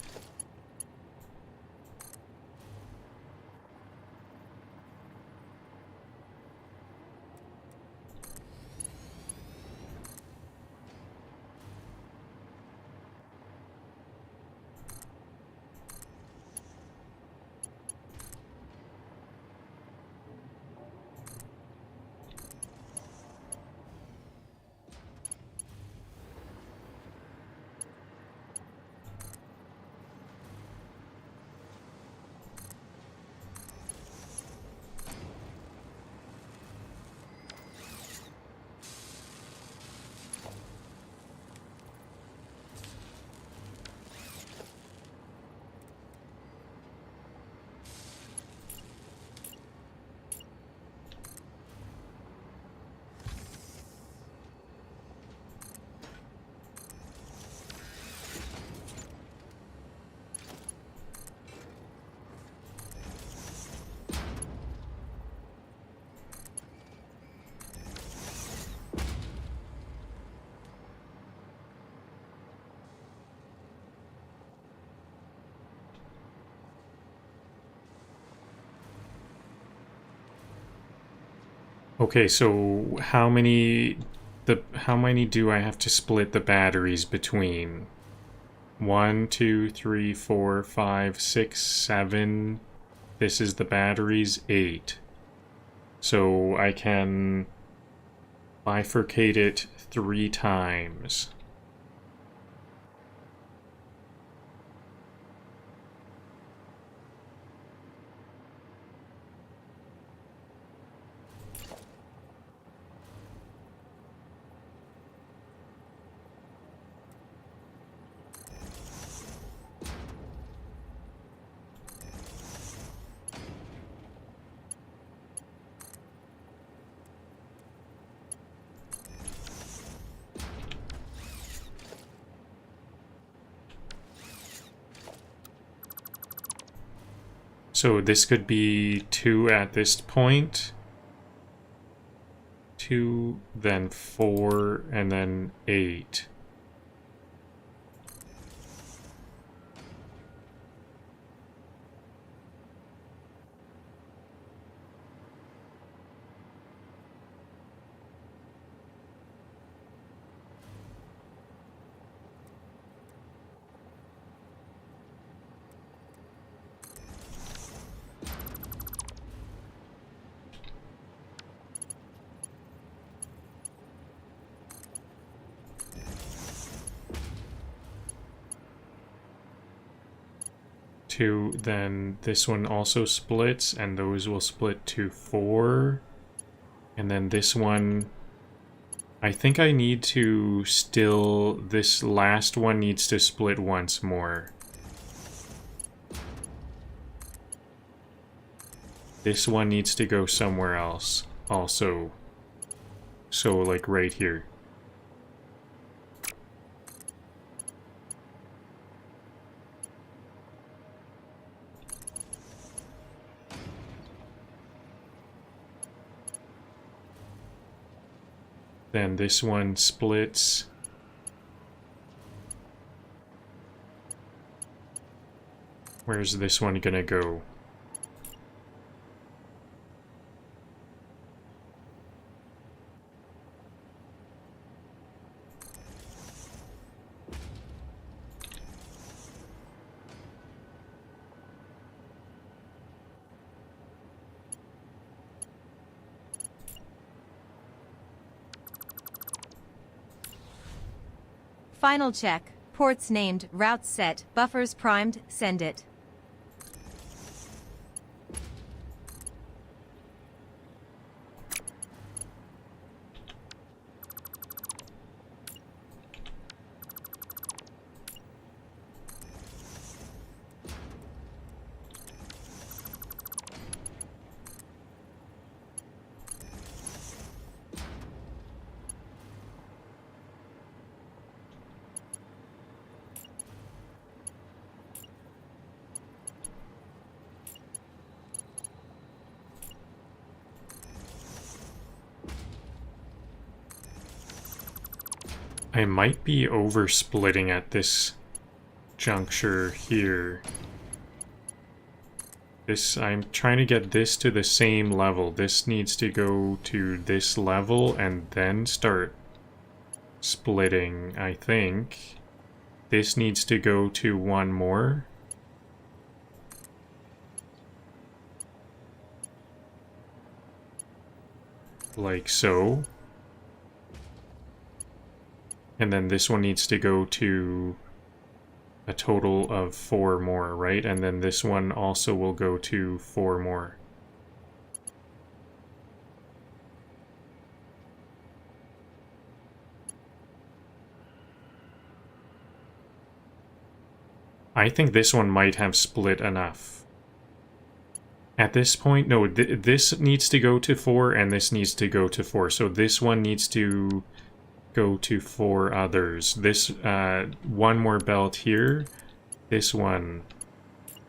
Okay, so how many do I have to split the batteries between? 1, 2, 3, 4, 5, 6, 7. This is the batteries, 8. So I can bifurcate it 3 times. So this could be 2 at this point. 2, then 4, and then 8. Two, then this one also splits, and those will split to 4. And then this one, I think I need to still, this last one needs to split once more. This one needs to go somewhere else also. So like right here. Then this one splits. Where's this one gonna go? Final check. Ports named, routes set, buffers primed, send it. I might be over-splitting at this juncture here. I'm trying to get this to the same level. This needs to go to this level and then start splitting, I think. This needs to go to one more. Like so. And then this one needs to go to a total of 4 more, right? And then this one also will go to 4 more. I think this one might have split enough. At this point, no, this needs to go to 4 and this needs to go to 4. So this one needs to go to 4 others. This one more belt here. This one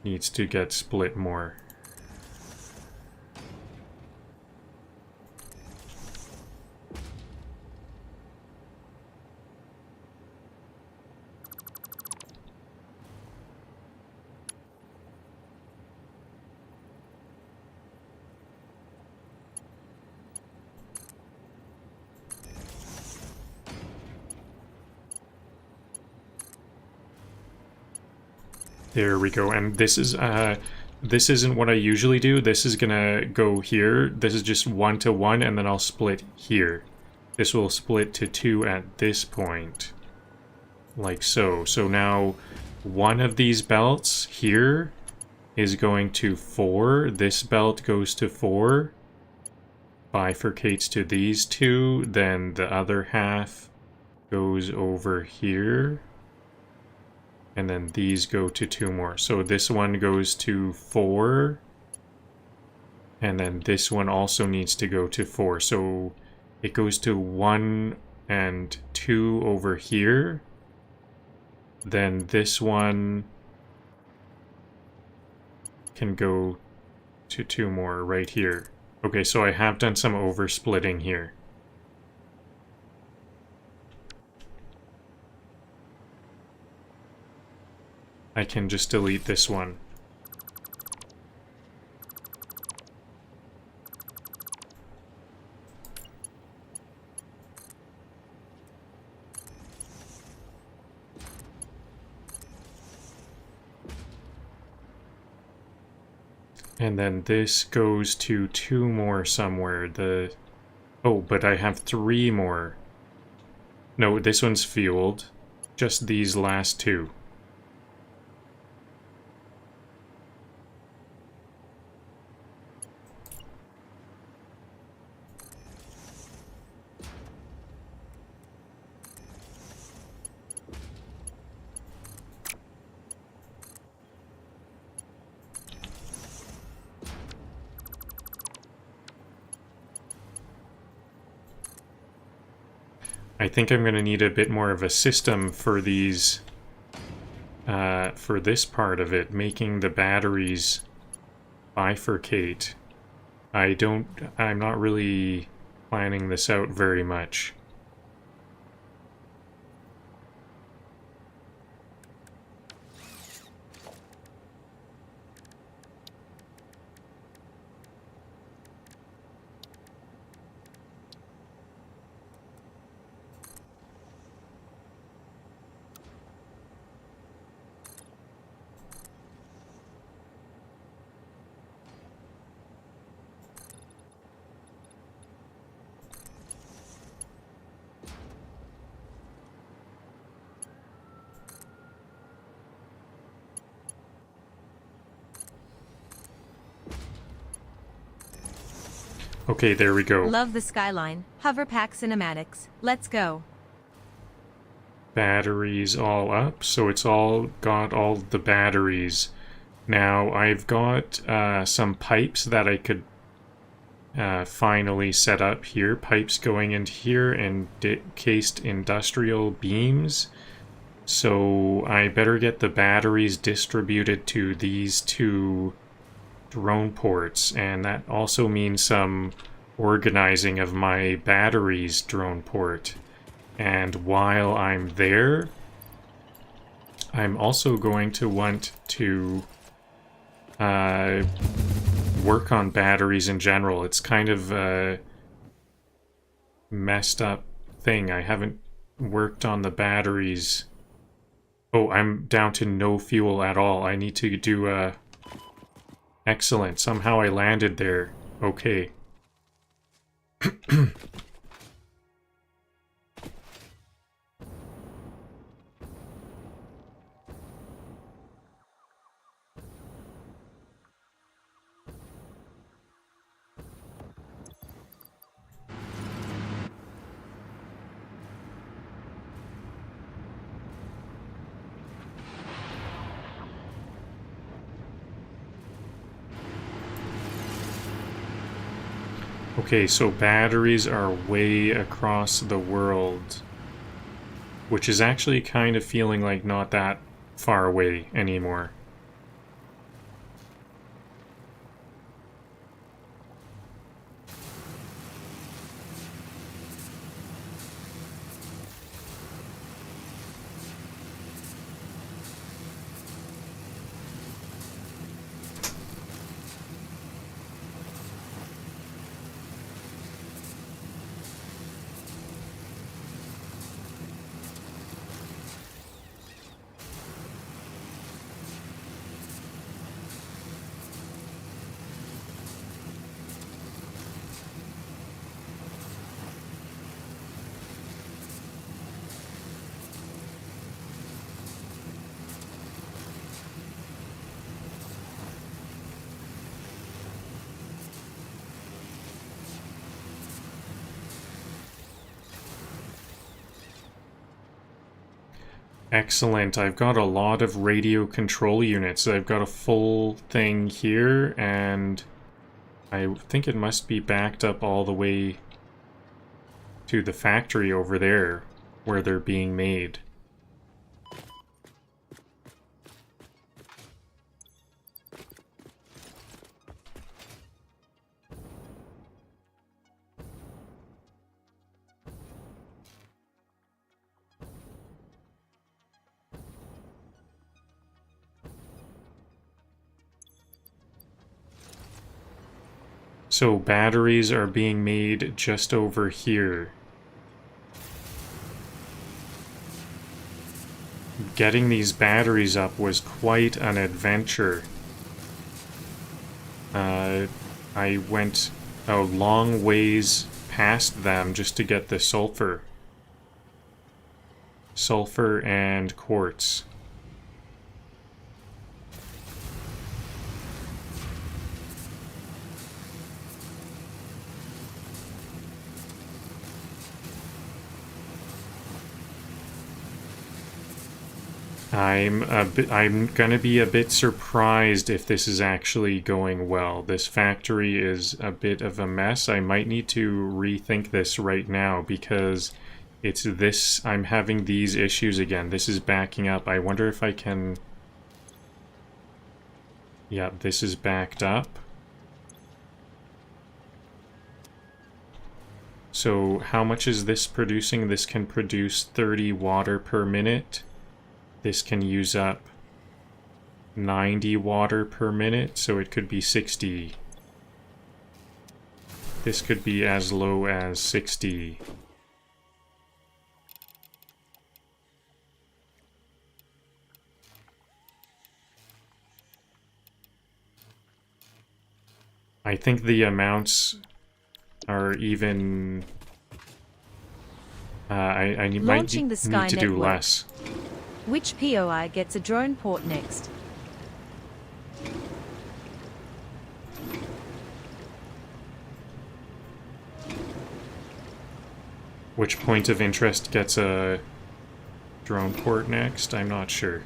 needs to get split more. There we go, and this isn't what I usually do. This is gonna go here. This is just 1 to 1, and then I'll split here. This will split to 2 at this point. Like so. So now one of these belts here is going to 4. This belt goes to 4. Bifurcates to these two. Then the other half goes over here. And then these go to 2 more. So this one goes to 4. And then this one also needs to go to 4. So it goes to 1 and 2 over here. Then this one can go to 2 more right here. Okay, so I have done some oversplitting here. I can just delete this one. And then this goes to 2 more somewhere. Oh, but I have 3 more. No, this one's fueled. Just these last 2. I think I'm going to need a bit more of a system for these, for this part of it, making the batteries bifurcate. I'm not really planning this out very much. Okay, there we go. Love the skyline. Hoverpack cinematics. Let's go. Batteries all up, so it's all got all the batteries. Now I've got some pipes that I could finally set up here. Pipes going into here and cased industrial beams. So I better get the batteries distributed to these 2 drone ports, and that also means some organizing of my batteries drone port. And while I'm there, I'm also going to want to work on batteries in general. It's kind of a messed up thing. I haven't worked on the batteries. Oh, I'm down to no fuel at all. I need to do a... Excellent. Somehow I landed there. Okay. Okay, so batteries are way across the world, which is actually kind of feeling like not that far away anymore. Excellent. I've got a lot of radio control units. I've got a full thing here, and I think it must be backed up all the way to the factory over there, where they're being made. So batteries are being made just over here. Getting these batteries up was quite an adventure. I went a long ways past them just to get the sulfur. Sulfur and quartz. I'm gonna be a bit surprised if this is actually going well. This factory is a bit of a mess. I might need to rethink this right now because I'm having these issues again. This is backing up. I wonder if I can... Yeah, this is backed up. So how much is this producing? This can produce 30 water per minute. This can use up 90 water per minute, so it could be 60. This could be as low as 60. I think the amounts are even... I might need to do less. Which POI gets a drone port next? Which point of interest gets a drone port next? I'm not sure.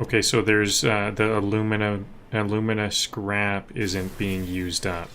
Okay, so there's the alumina scrap isn't being used up.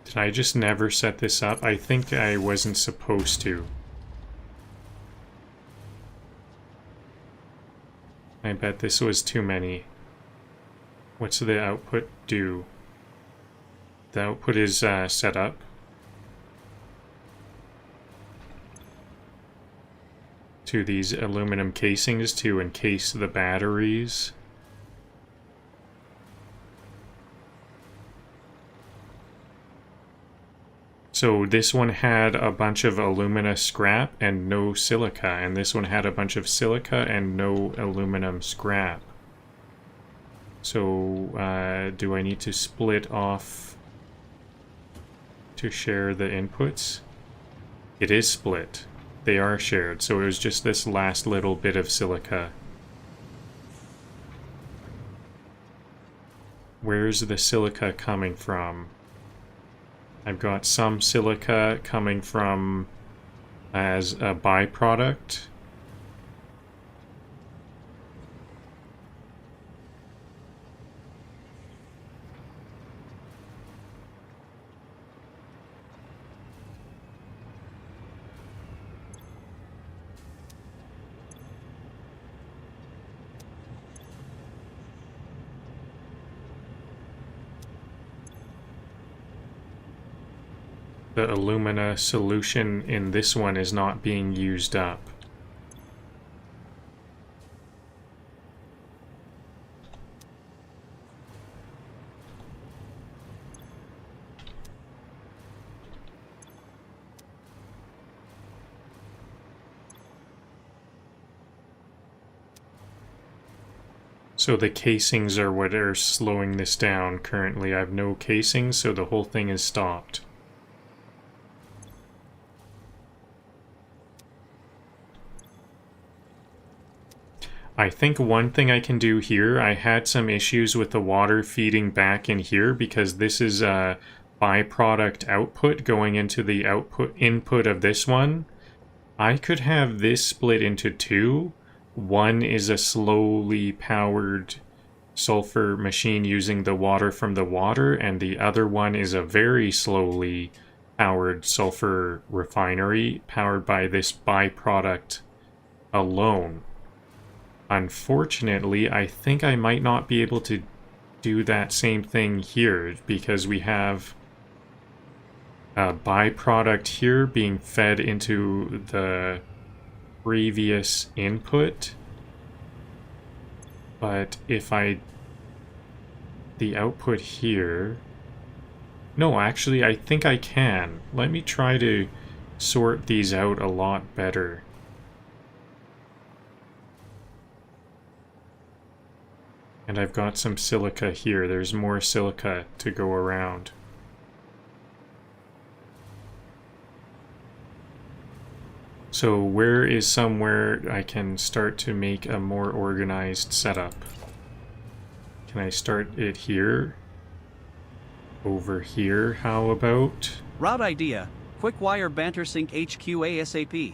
Did I just never set this up? I think I wasn't supposed to. I bet this was too many. What's the output do? The output is set up. To these aluminum casings to encase the batteries. So this one had a bunch of alumina scrap and no silica, and this one had a bunch of silica and no aluminum scrap. So do I need to split off to share the inputs? It is split. They are shared, so it was just this last little bit of silica. Where's the silica coming from? I've got some silica coming from as a byproduct. The alumina solution in this one is not being used up. So the casings are what are slowing this down currently. I have no casings, so the whole thing is stopped. I think one thing I can do here, I had some issues with the water feeding back in here because this is a byproduct output going into the input of this one. I could have this split into two. One is a slowly powered sulfur machine using the water from the water, and the other one is a very slowly powered sulfur refinery powered by this byproduct alone. Unfortunately, I think I might not be able to do that same thing here because we have a byproduct here being fed into the previous input. But if the output here... No, actually, I think I can. Let me try to sort these out a lot better. And I've got some silica here. There's more silica to go around. So where is somewhere I can start to make a more organized setup? Can I start it here? Over here, how about? Route idea. Quick wire Banter Sync HQ ASAP.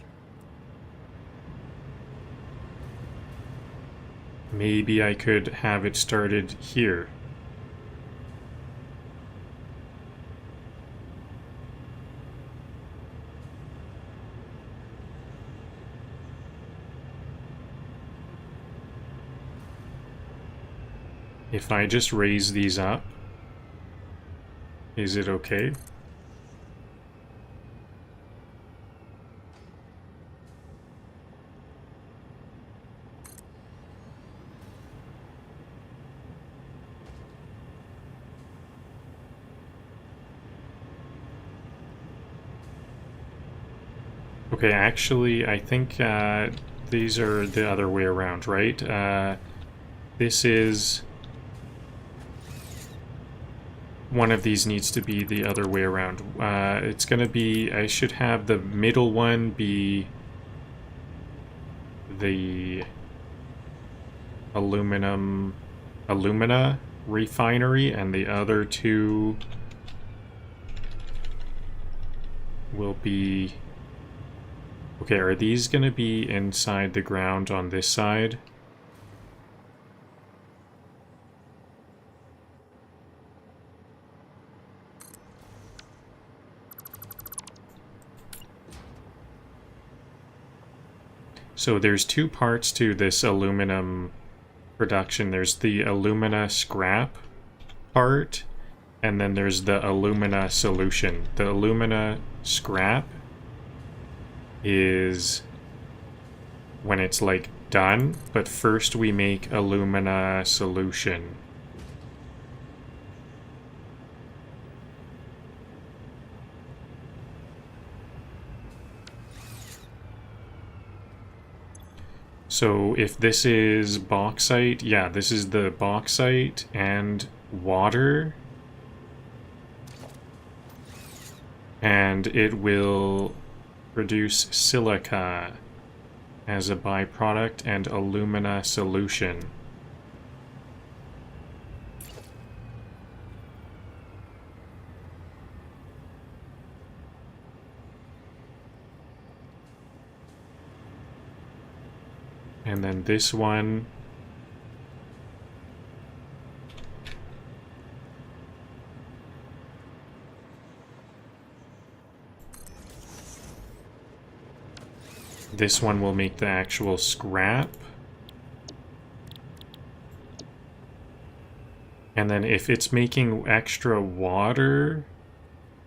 Maybe I could have it started here. If I just raise these up, is it okay? Okay, actually, I think these are the other way around, right? This is... One of these needs to be the other way around. It's gonna be... I should have the middle one be the alumina refinery, and the other two will be... Okay, are these going to be inside the ground on this side? So there's two parts to this aluminum production. There's the alumina scrap part, and then there's the alumina solution. The alumina scrap is when it's like done, but first we make alumina solution. So if this is bauxite, yeah, this is the bauxite and water, and it will produce silica as a byproduct and alumina solution. And then this one will make the actual scrap. And then if it's making extra water,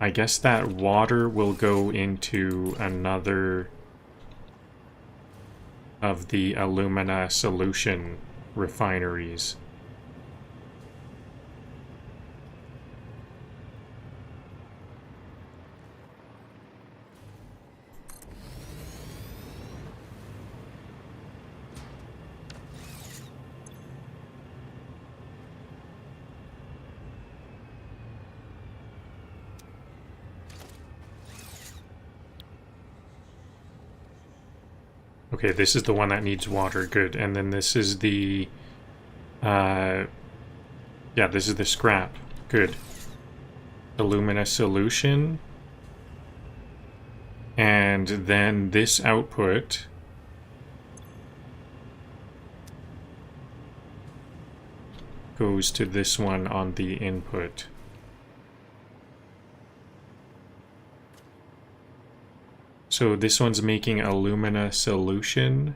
I guess that water will go into another of the alumina solution refineries. Okay, this is the one that needs water. Good. And then this is the... yeah, this is the scrap. Good. Alumina solution. And then this output... goes to this one on the input. So this one's making alumina solution.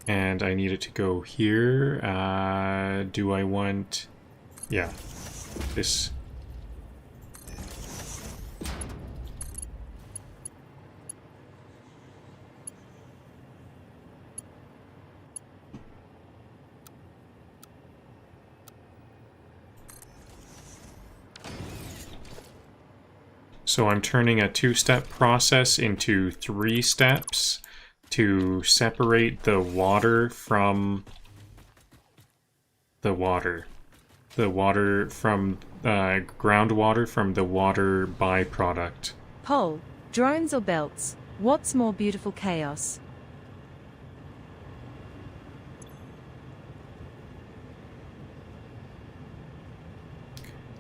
And I need it to go here. Do I want... yeah, this... So I'm turning a two-step process into 3 steps to separate the water from the water. The water from groundwater from the water byproduct. Poll, drones or belts? What's more beautiful chaos?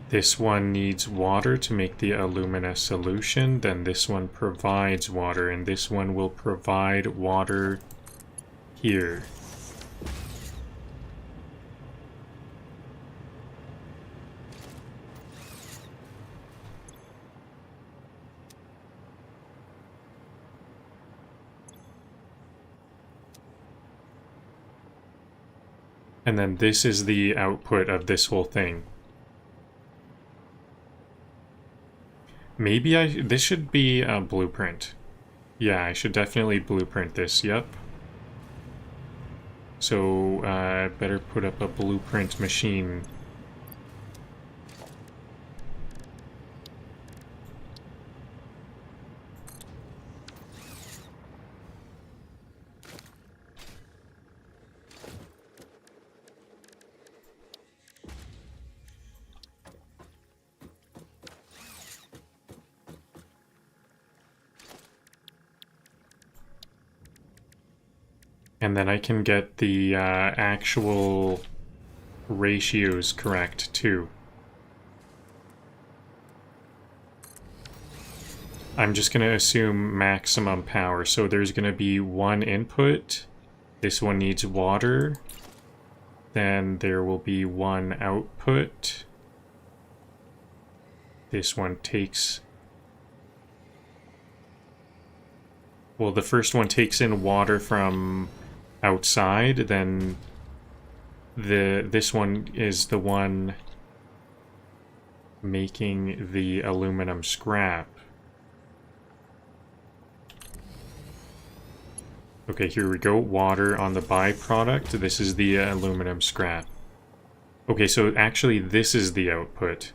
This one needs water to make the alumina solution, then this one provides water, and this one will provide water here. And then this is the output of this whole thing. Maybe this should be a blueprint. Yeah, I should definitely blueprint this, yep. So, better put up a blueprint machine. And then I can get the actual ratios correct, too. I'm just going to assume maximum power. So there's going to be 1 input. This one needs water. Then there will be 1 output. This one takes... well, the first one takes in water from outside, then this one is the one making the aluminum scrap. Okay, here we go. Water on the byproduct. This is the aluminum scrap. Okay, so actually this is the output.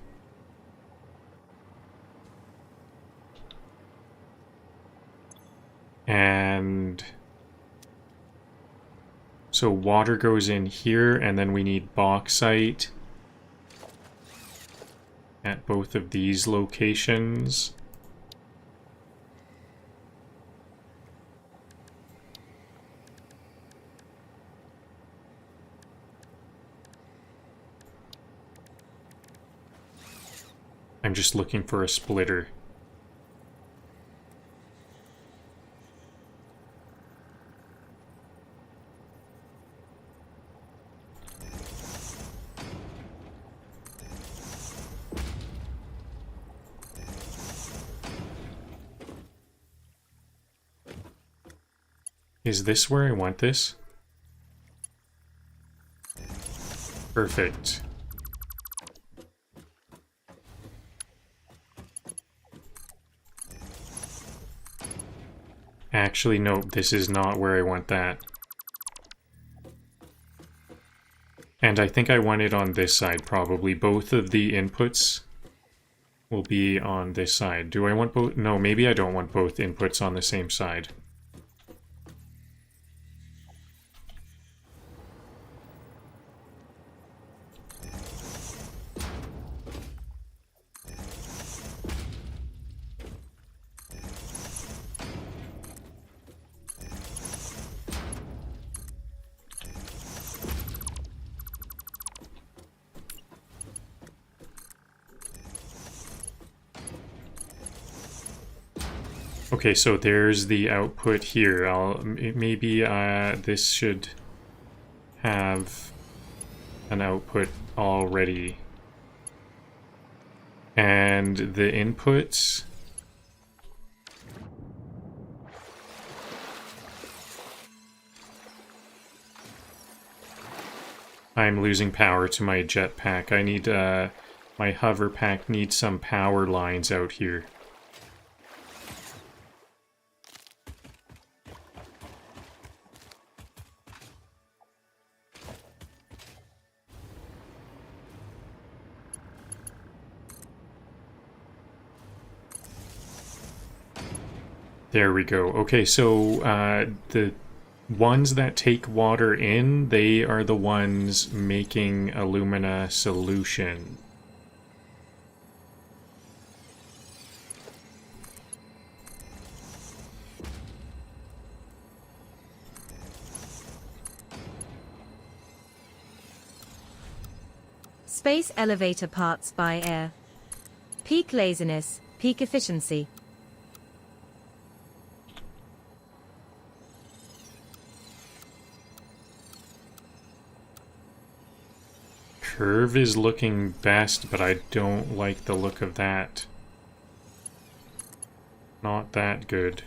And so water goes in here, and then we need bauxite at both of these locations. I'm just looking for a splitter. Is this where I want this? Perfect. Actually, no, this is not where I want that. And I think I want it on this side, probably. Both of the inputs will be on this side. Do I want both? No, maybe I don't want both inputs on the same side. Okay, so there's the output here. Maybe this should have an output already. And the inputs... I'm losing power to my jetpack. I need, my hover pack needs some power lines out here. There we go. Okay, so the ones that take water in, they are the ones making alumina solution. Space elevator parts by air. Peak laziness, peak efficiency. Curve is looking best, but I don't like the look of that. Not that good.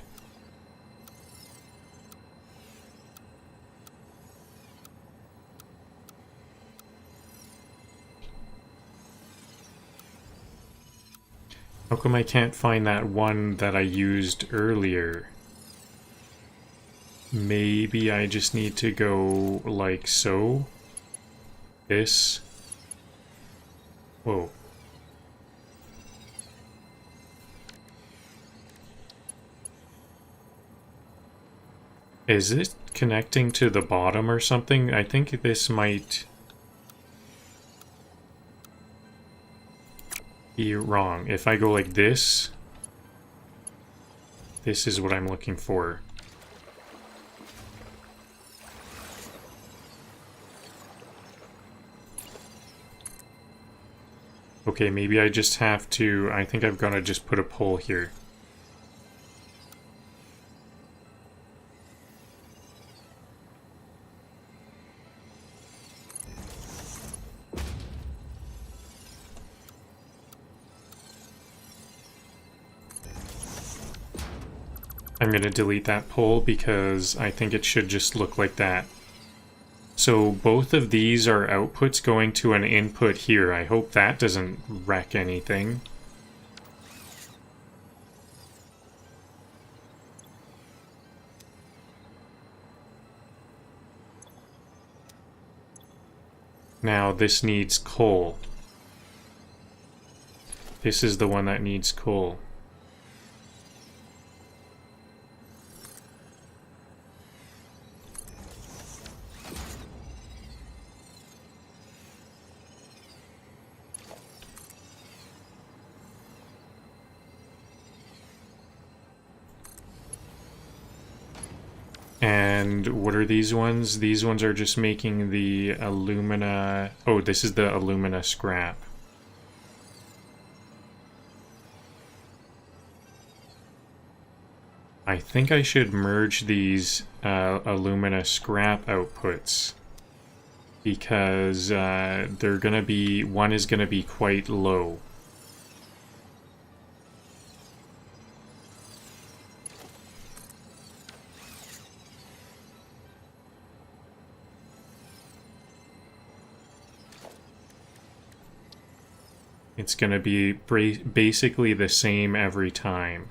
How come I can't find that one that I used earlier? Maybe I just need to go like so. This. Whoa. Is it connecting to the bottom or something? I think this might be wrong. If I go like this, this is what I'm looking for. Okay, maybe I just have to... I think I've got to just put a pole here. I'm going to delete that pole because I think it should just look like that. So both of these are outputs going to an input here. I hope that doesn't wreck anything. Now this needs coal. This is the one that needs coal. And what are these ones? These ones are just making the alumina... Oh, this is the alumina scrap. I think I should merge these alumina scrap outputs. Because they're gonna be... One is gonna be quite low. It's going to be basically the same every time.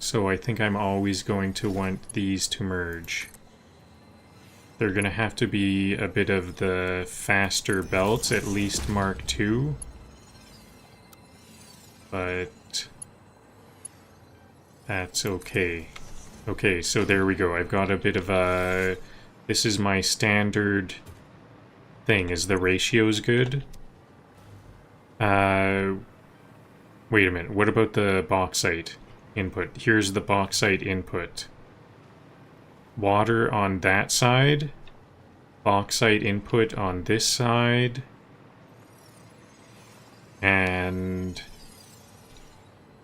So I think I'm always going to want these to merge. They're going to have to be a bit of the faster belts, at least Mark II. But that's okay. Okay, so there we go. I've got a bit of a... This is my standard thing. Is the ratios good? Wait a minute. What about the bauxite input? Here's the bauxite input. Water on that side. Bauxite input on this side. and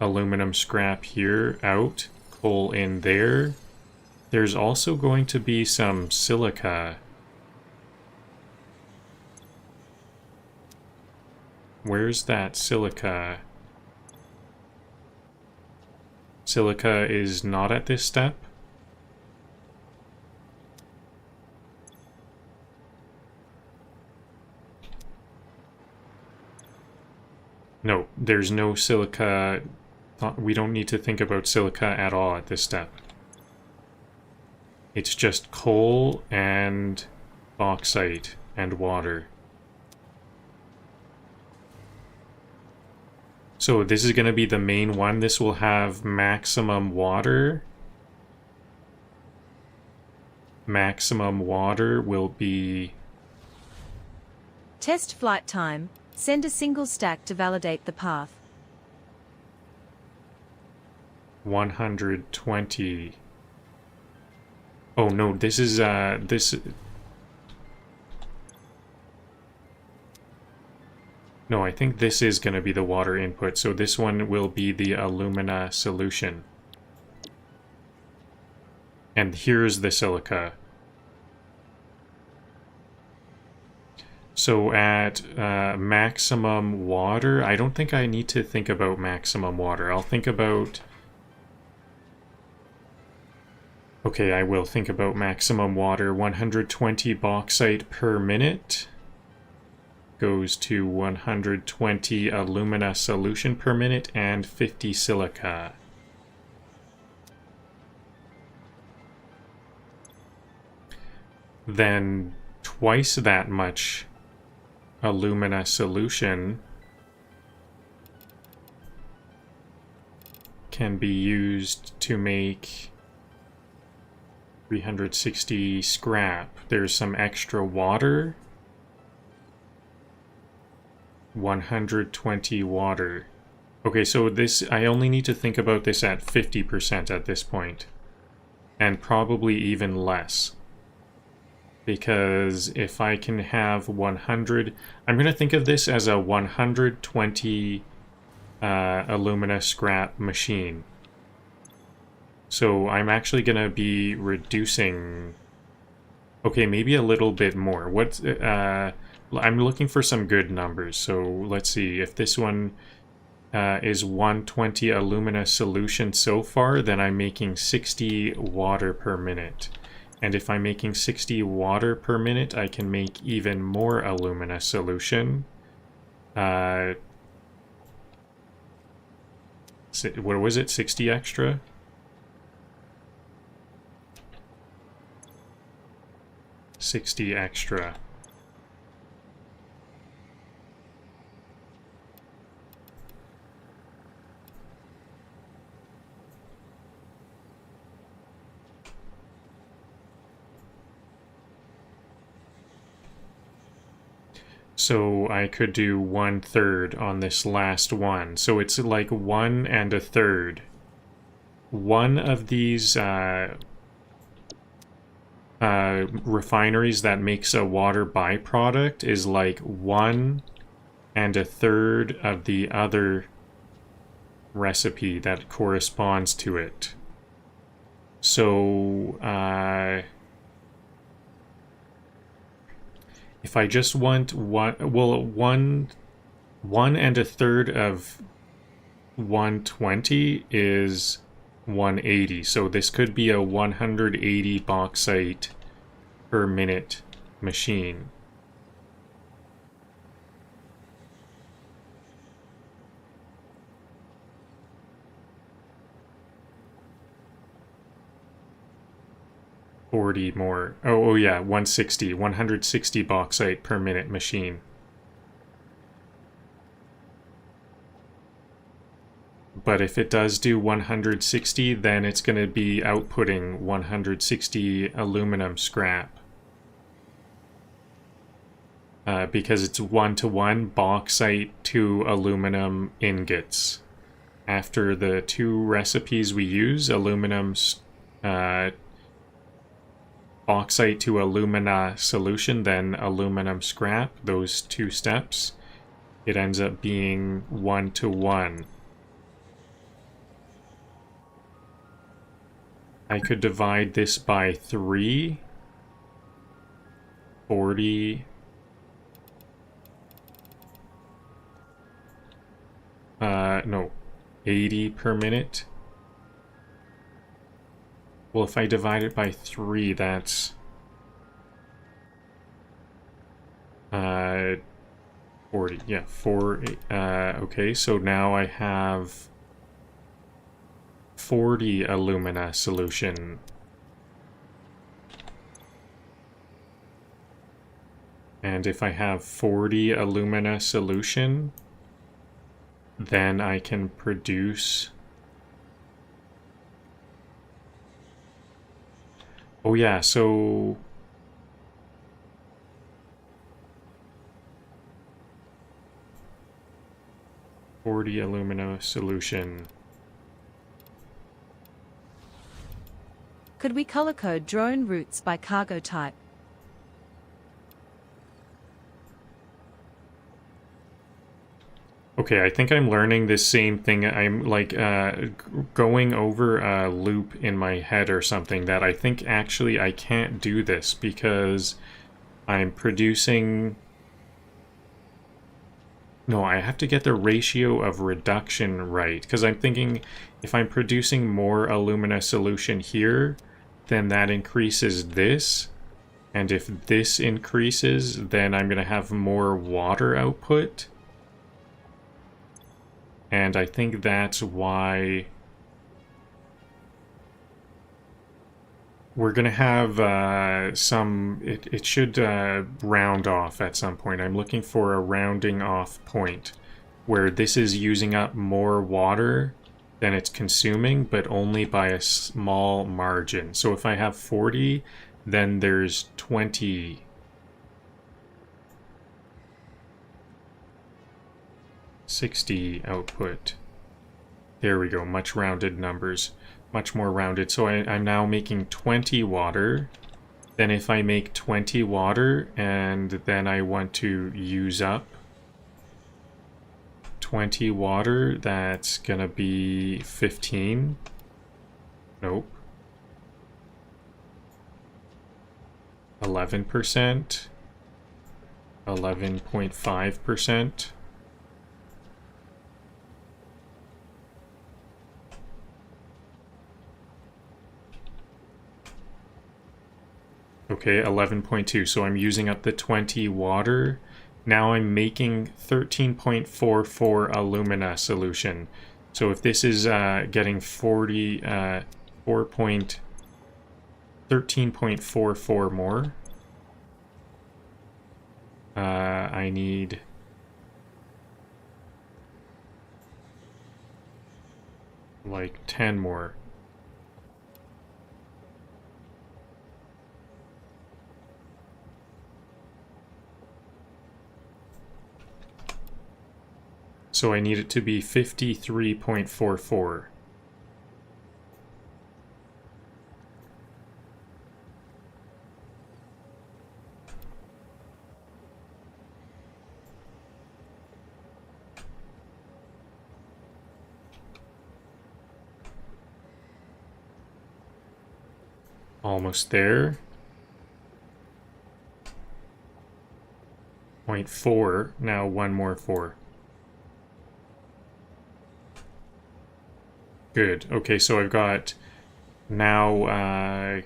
aluminum scrap here out, coal in there. There's also going to be some silica. Where's that silica? Silica is not at this step. No, there's no silica. We don't need to think about silica at all at this step. It's just coal and bauxite and water. So this is going to be the main one. This will have maximum water. Maximum water will be... Test flight time. Send a single stack to validate the path. 120. Oh no, this is this. No, I think this is going to be the water input, so this one will be the alumina solution. And here's the silica. So at maximum water, I don't think I need to think about maximum water. I'll think about... Okay, I will think about maximum water. 120 bauxite per minute goes to 120 alumina solution per minute and 50 silica. Then twice that much alumina solution can be used to make 360 scrap. There's some extra water. 120 water. Okay, so this, I only need to think about this at 50% at this point. And probably even less. Because if I can have 100... I'm going to think of this as a 120 alumina scrap machine. So I'm actually going to be reducing... Okay, maybe a little bit more. What? I'm looking for some good numbers. So let's see. If this one is 120 alumina solution so far, then I'm making 60 water per minute. And if I'm making 60 water per minute, I can make even more alumina solution. What was it? 60 extra? $60 extra. So I could do 1/3 on this last one. So it's like 1 1/3. One of these refineries that makes a water byproduct is like 1 1/3 of the other recipe that corresponds to it. So if I just want one 1/3 of 120 is 180. So this could be a 180 bauxite per minute machine. $40 more. Oh yeah, 160 bauxite per minute machine. But if it does do 160, then it's going to be outputting 160 aluminum scrap. Because it's 1-to-1 bauxite to aluminum ingots. After the two recipes we use, bauxite to alumina solution, then aluminum scrap, those two steps, it ends up being 1-to-1. I could divide this by 3. 40. No, 80 per minute. Well, if I divide it by 3, that's 40. Yeah, 4. Okay, so now I have 40 alumina solution. And if I have 40 alumina solution, then I can produce... Oh yeah, so... $40 alumina solution. Could we color code drone routes by cargo type? Okay, I think I'm learning this same thing. I'm like going over a loop in my head or something that I think actually I can't do this because I'm producing... No, I have to get the ratio of reduction right, because I'm thinking if I'm producing more alumina solution here, then that increases this, and if this increases, then I'm going to have more water output. And I think that's why we're going to have some... It should round off at some point. I'm looking for a rounding off point where this is using up more water than it's consuming, but only by a small margin. So if I have 40, then there's 20... 60 output. There we go, much rounded numbers. Much more rounded. So I'm now making 20 water. Then if I make 20 water and then I want to use up 20 water, that's gonna be 15. Nope. 11%. 11.5%. Okay, 11.2. So I'm using up the 20 water. Now I'm making 13.44 alumina solution. So if this is getting 13.44 more, I need like 10 more. So I need it to be 53.44. Almost there. 0.4. Now one more 4. Good. Okay, so I've got now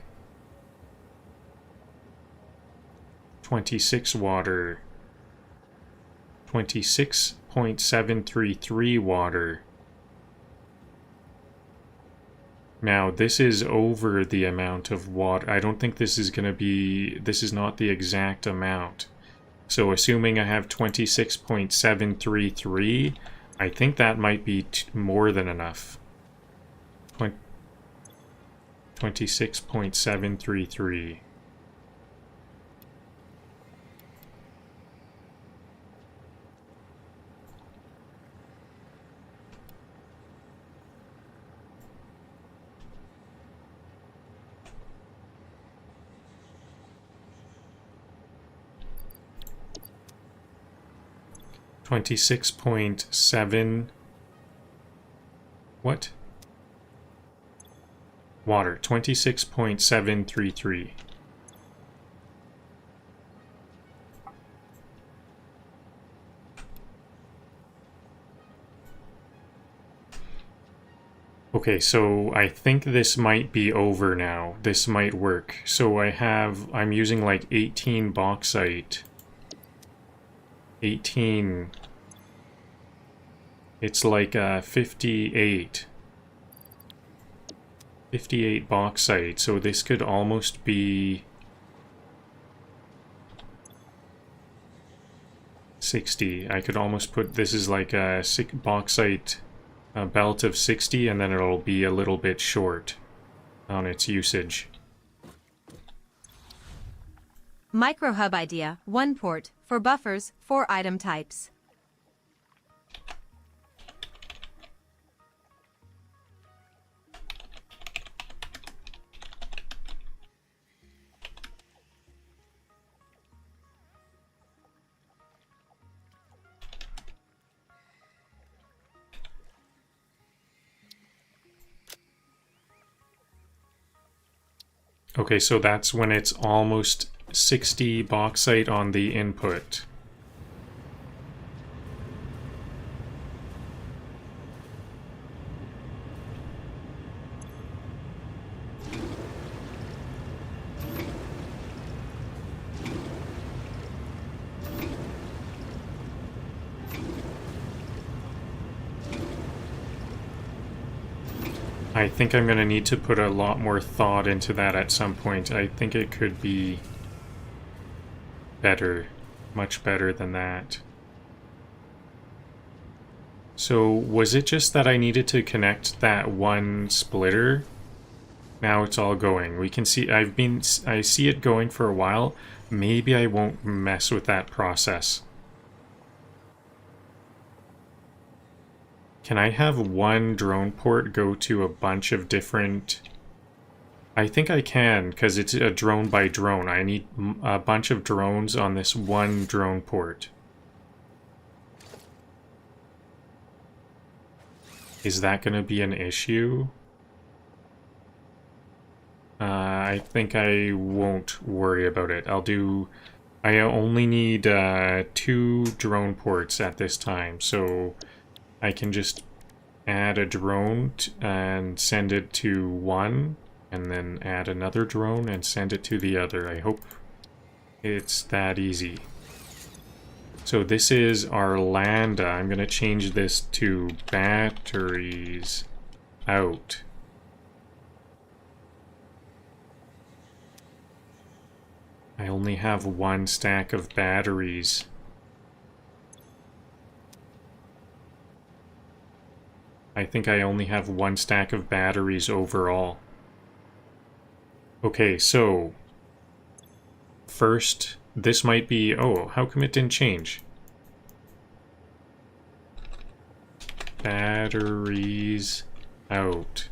26 water, 26.733 water. Now this is over the amount of water. I don't think this is going to be, this is not the exact amount. So assuming I have 26.733, I think that might be more than enough. 26.733. 26.7. What? Water, 26.733. Okay, so I think this might be over now. This might work. So I'm using like 18 bauxite. 18. It's like 58. 58 bauxite, so this could almost be 60. I could almost put this is like a bauxite belt of 60, and then it'll be a little bit short on its usage. Microhub idea, 1 port, for buffers, 4 item types. Okay, so that's when it's almost 60 bauxite on the input. I think I'm going to need to put a lot more thought into that at some point. I think it could be better, much better than that. So was it just that I needed to connect that one splitter? Now it's all going. We can see I see it going for a while. Maybe I won't mess with that process. Can I have one drone port go to a bunch of different... I think I can, because it's a drone by drone. I need a bunch of drones on this one drone port. Is that going to be an issue? I think I won't worry about it. I only need 2 drone ports at this time, so I can just add a drone and send it to one, and then add another drone and send it to the other. I hope it's that easy. So this is our lambda. I'm going to change this to batteries out. I only have 1 stack of batteries. I think I only have 1 stack of batteries overall. Okay, so first, this might be... Oh, how come it didn't change? Batteries out.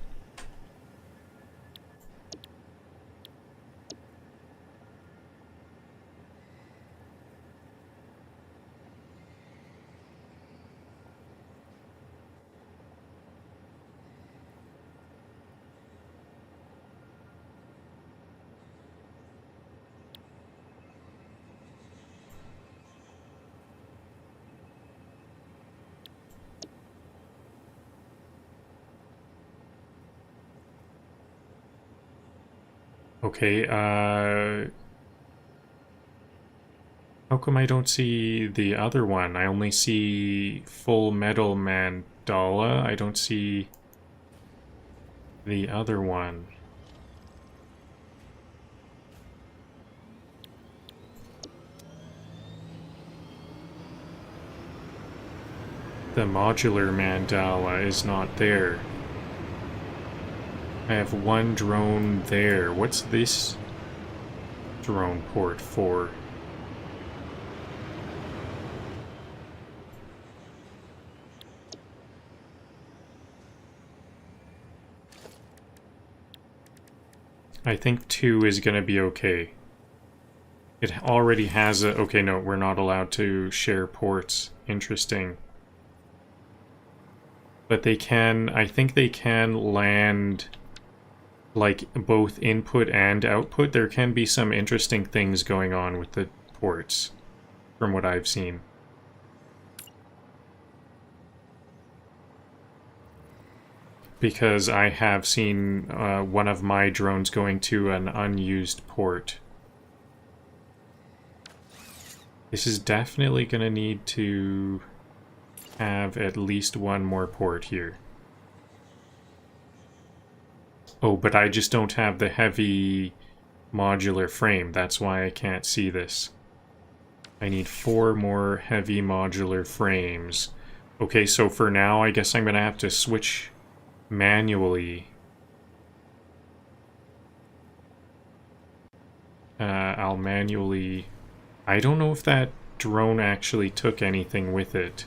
Okay, how come I don't see the other one? I only see full metal mandala. I don't see the other one. The modular mandala is not there. I have 1 drone there. What's this drone port for? I think 2 is going to be okay. It already has a... Okay, no, we're not allowed to share ports. Interesting. But they can... I think they can land, like, both input and output. There can be some interesting things going on with the ports, from what I've seen. Because I have seen one of my drones going to an unused port. This is definitely going to need to have at least one more port here. Oh, but I just don't have the heavy modular frame. That's why I can't see this. I need 4 more heavy modular frames. Okay, so for now, I guess I'm going to have to switch manually. I'll manually... I don't know if that drone actually took anything with it.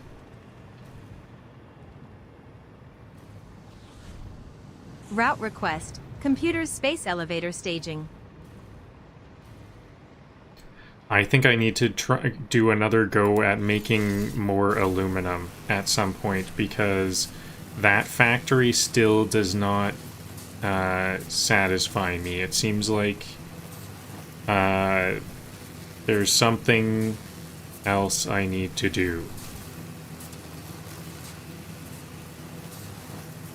Route request. Computer's space elevator staging. I think I need to do another go at making more aluminum at some point, because that factory still does not satisfy me. It seems like there's something else I need to do.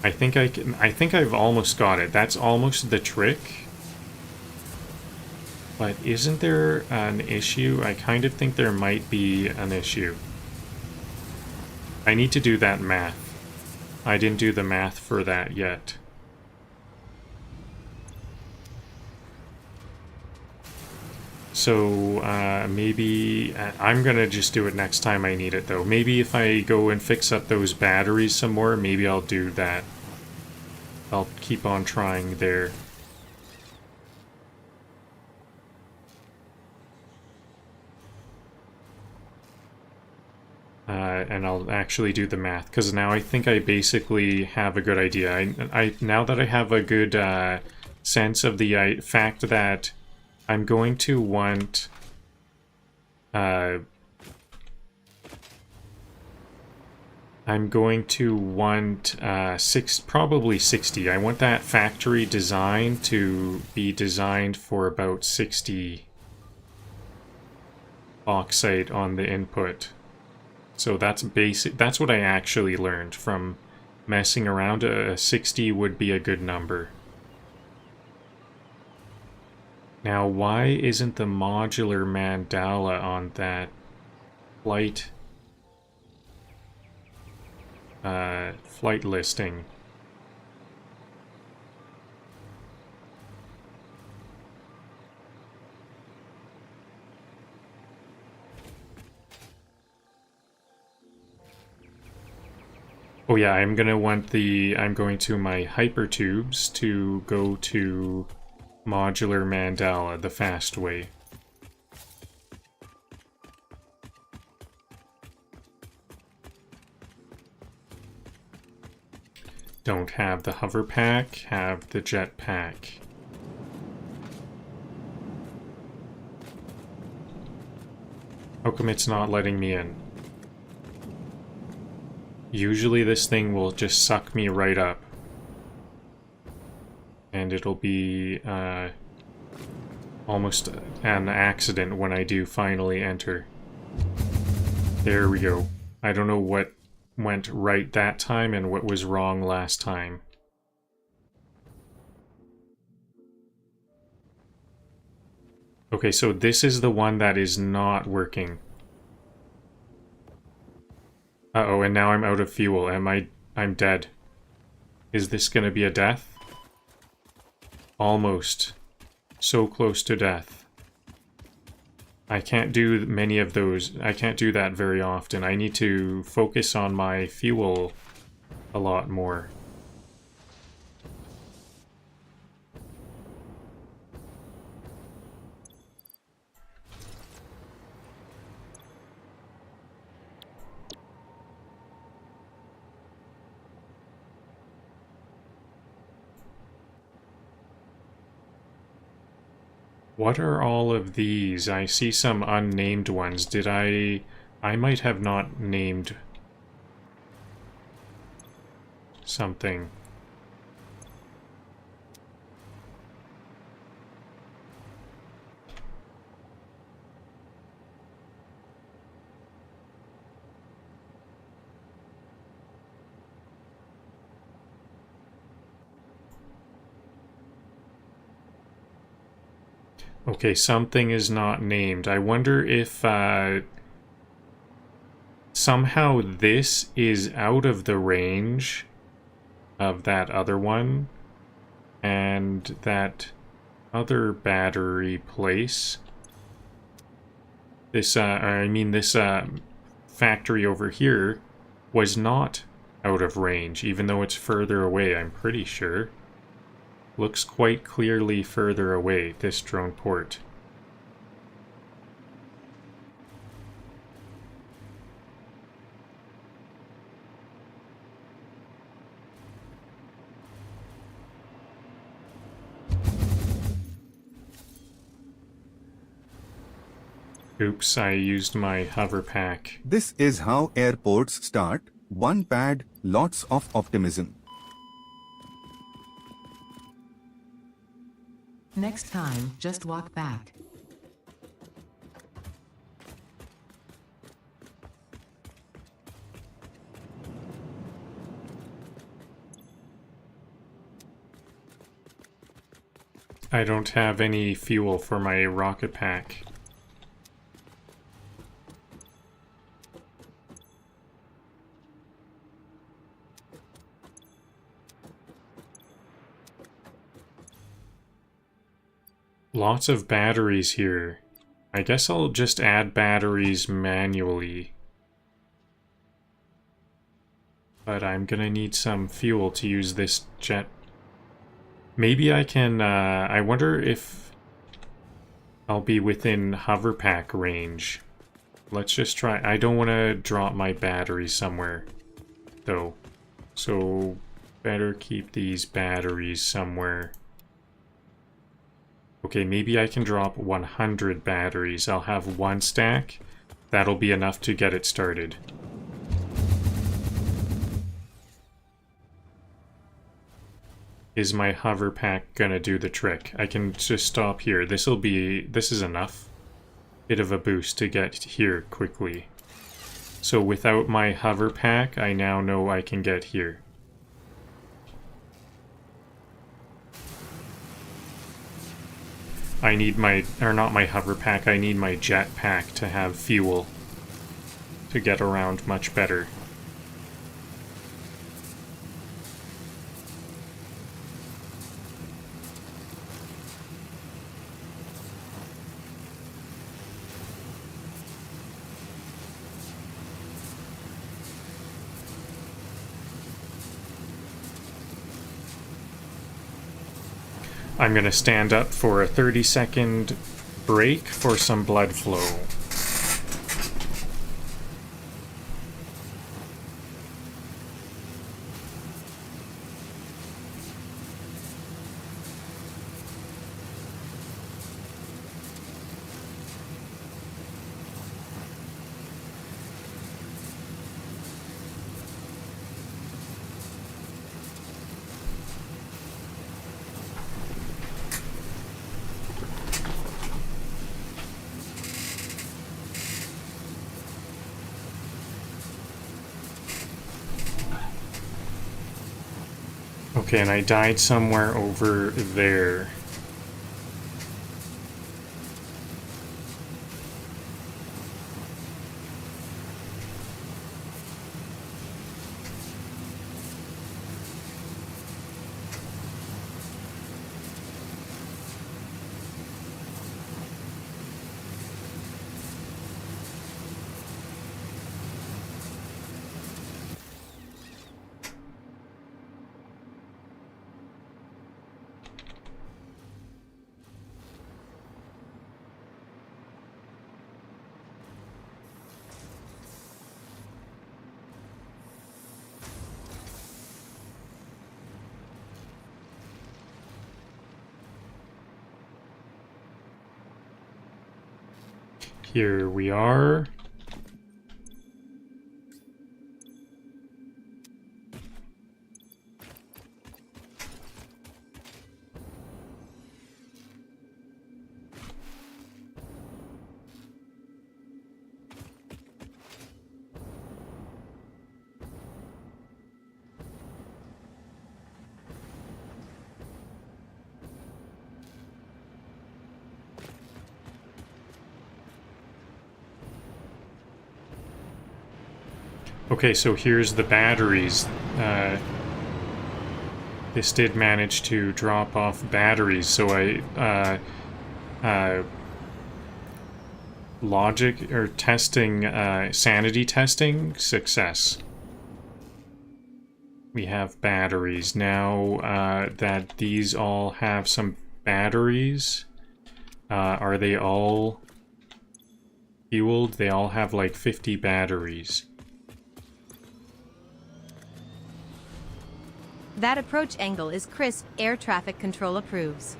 I think I've almost got it. That's almost the trick. But isn't there an issue? I kind of think there might be an issue. I need to do that math. I didn't do the math for that yet. So, maybe... I'm gonna just do it next time I need it, though. Maybe if I go and fix up those batteries some more, maybe I'll do that. I'll keep on trying there. And I'll actually do the math, because now I think I basically have a good idea. Now that I have a good sense of the fact that I'm going to want probably 60. I want that factory design to be designed for about 60 bauxite on the input. So that's basic. That's what I actually learned from messing around. 60 would be a good number. Now, why isn't the modular mandala on that flight listing? Oh yeah, I'm going to my hypertubes to go to modular mandala the fast way. Don't have the hover pack, have the jet pack. How come it's not letting me in? Usually this thing will just suck me right up. And it'll be almost an accident when I do finally enter. There we go. I don't know what went right that time and what was wrong last time. Okay, so this is the one that is not working. Uh-oh, and now I'm out of fuel. I'm dead. Is this gonna be a death? Almost. So close to death. I can't do many of those. I can't do that very often. I need to focus on my fuel a lot more. What are all of these? I see some unnamed ones. Did I might have not named something. Okay, something is not named. I wonder if somehow this is out of the range of that other one, and that other battery place. This, this factory over here was not out of range, even though it's further away, I'm pretty sure. Looks quite clearly further away, this drone port. Oops, I used my hover pack. This is how airports start. One pad, lots of optimism. Next time, just walk back. I don't have any fuel for my rocket pack. Lots of batteries here. I guess I'll just add batteries manually. But I'm gonna need some fuel to use this jet. Maybe I can, I wonder if I'll be within hover pack range. Let's just try. I don't want to drop my battery somewhere, though. So, better keep these batteries somewhere. Okay, maybe I can drop 100 batteries. I'll have one stack. That'll be enough to get it started. Is my hover pack gonna do the trick? I can just stop here. This is enough. Bit of a boost to get here quickly. So without my hover pack, I now know I can get here. I need my, or not my hover pack, I need my jet pack to have fuel to get around much better. I'm going to stand up for a 30-second break for some blood flow. Okay, and I died somewhere over there. Here we are. Okay, so here's the batteries. This did manage to drop off batteries, so logic or testing, sanity testing, success. We have batteries. Now that these all have some batteries, are they all fueled? They all have like 50 batteries. That approach angle is crisp. Air traffic control approves.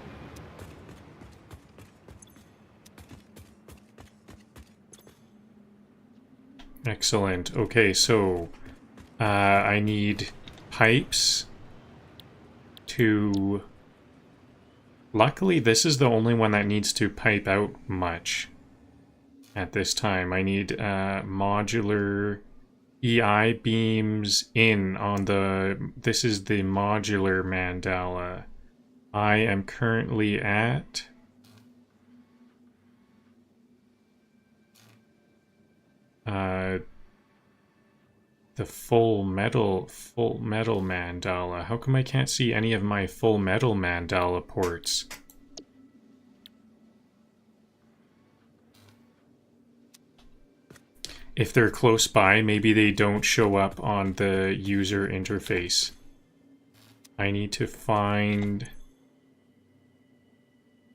Excellent. Okay, so I need pipes to... Luckily, this is the only one that needs to pipe out much at this time. I need modular EI beams in on the... This is the modular mandala. I am currently at... the full metal mandala. How come I can't see any of my full metal mandala ports? If they're close by, maybe they don't show up on the user interface. I need to find...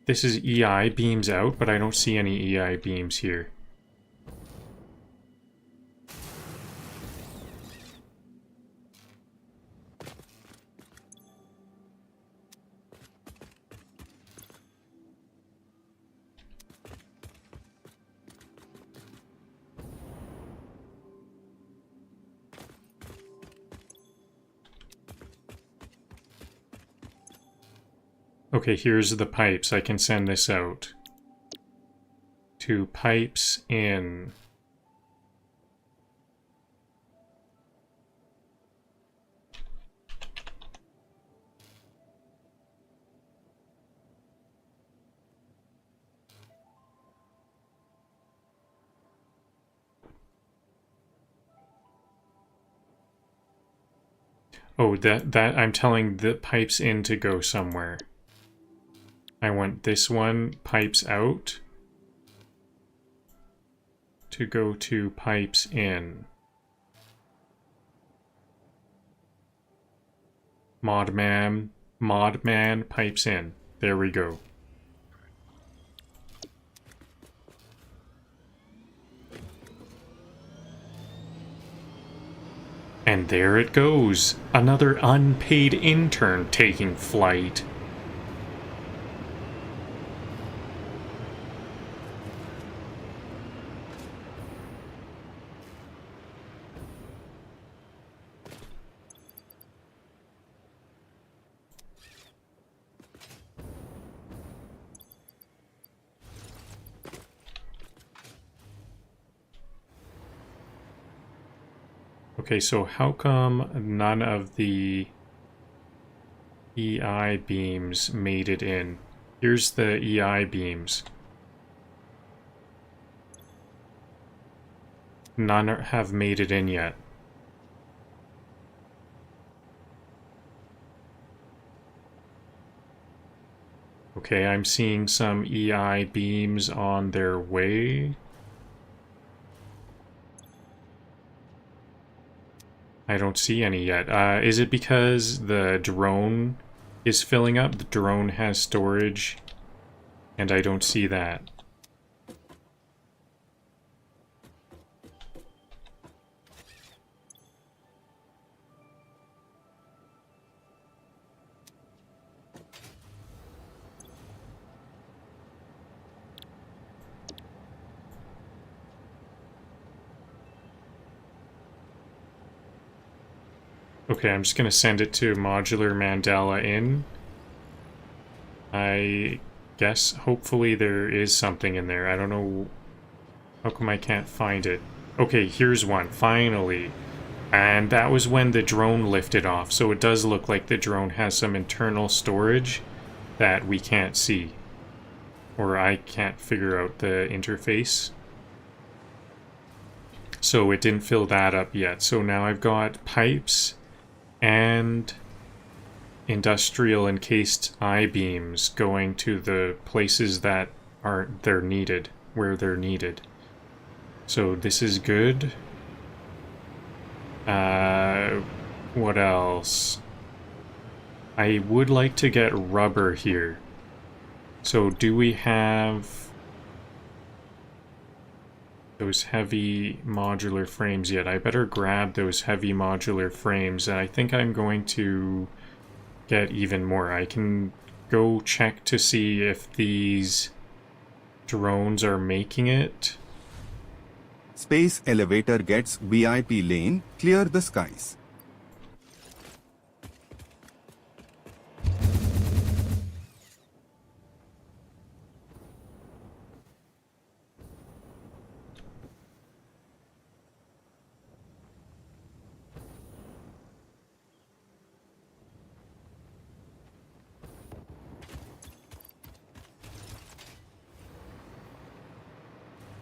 This is EI beams out, but I don't see any EI beams here. Okay, here's the pipes. I can send this out. To pipes in. Oh, that I'm telling the pipes in to go somewhere. I want this one, pipes out, to go to pipes in. Modman, pipes in. There we go. And there it goes. Another unpaid intern taking flight. Okay, so how come none of the EI beams made it in? Here's the EI beams. None have made it in yet. Okay, I'm seeing some EI beams on their way. I don't see any yet. Is it because the drone is filling up? The drone has storage, and I don't see that. Okay, I'm just going to send it to modular mandala in. I guess hopefully there is something in there. I don't know. How come I can't find it? Okay, here's one, finally. And that was when the drone lifted off, so it does look like the drone has some internal storage that we can't see. Or I can't figure out the interface. So it didn't fill that up yet. So now I've got pipes and industrial encased I-beams going to the places that they're needed, where they're needed. So this is good. What else? I would like to get rubber here. So do we have those heavy modular frames yet? I better grab those heavy modular frames, and I think I'm going to get even more. I can go check to see if these drones are making it. Space elevator gets VIP lane, clear the skies.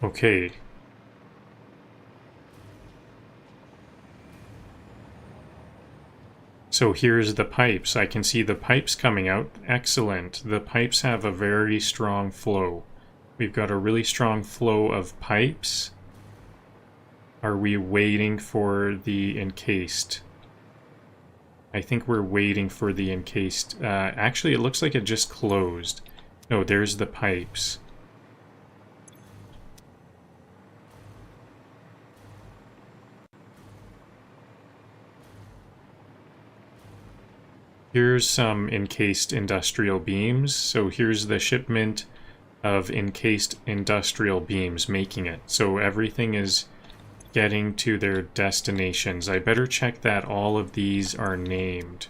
Okay. So here's the pipes. I can see the pipes coming out. Excellent. The pipes have a very strong flow. We've got a really strong flow of pipes. Are we waiting for the encased? I think we're waiting for the encased. Actually, it looks like it just closed. No, there's the pipes. Here's some encased industrial beams. So here's the shipment of encased industrial beams making it. So everything is getting to their destinations. I better check that all of these are named,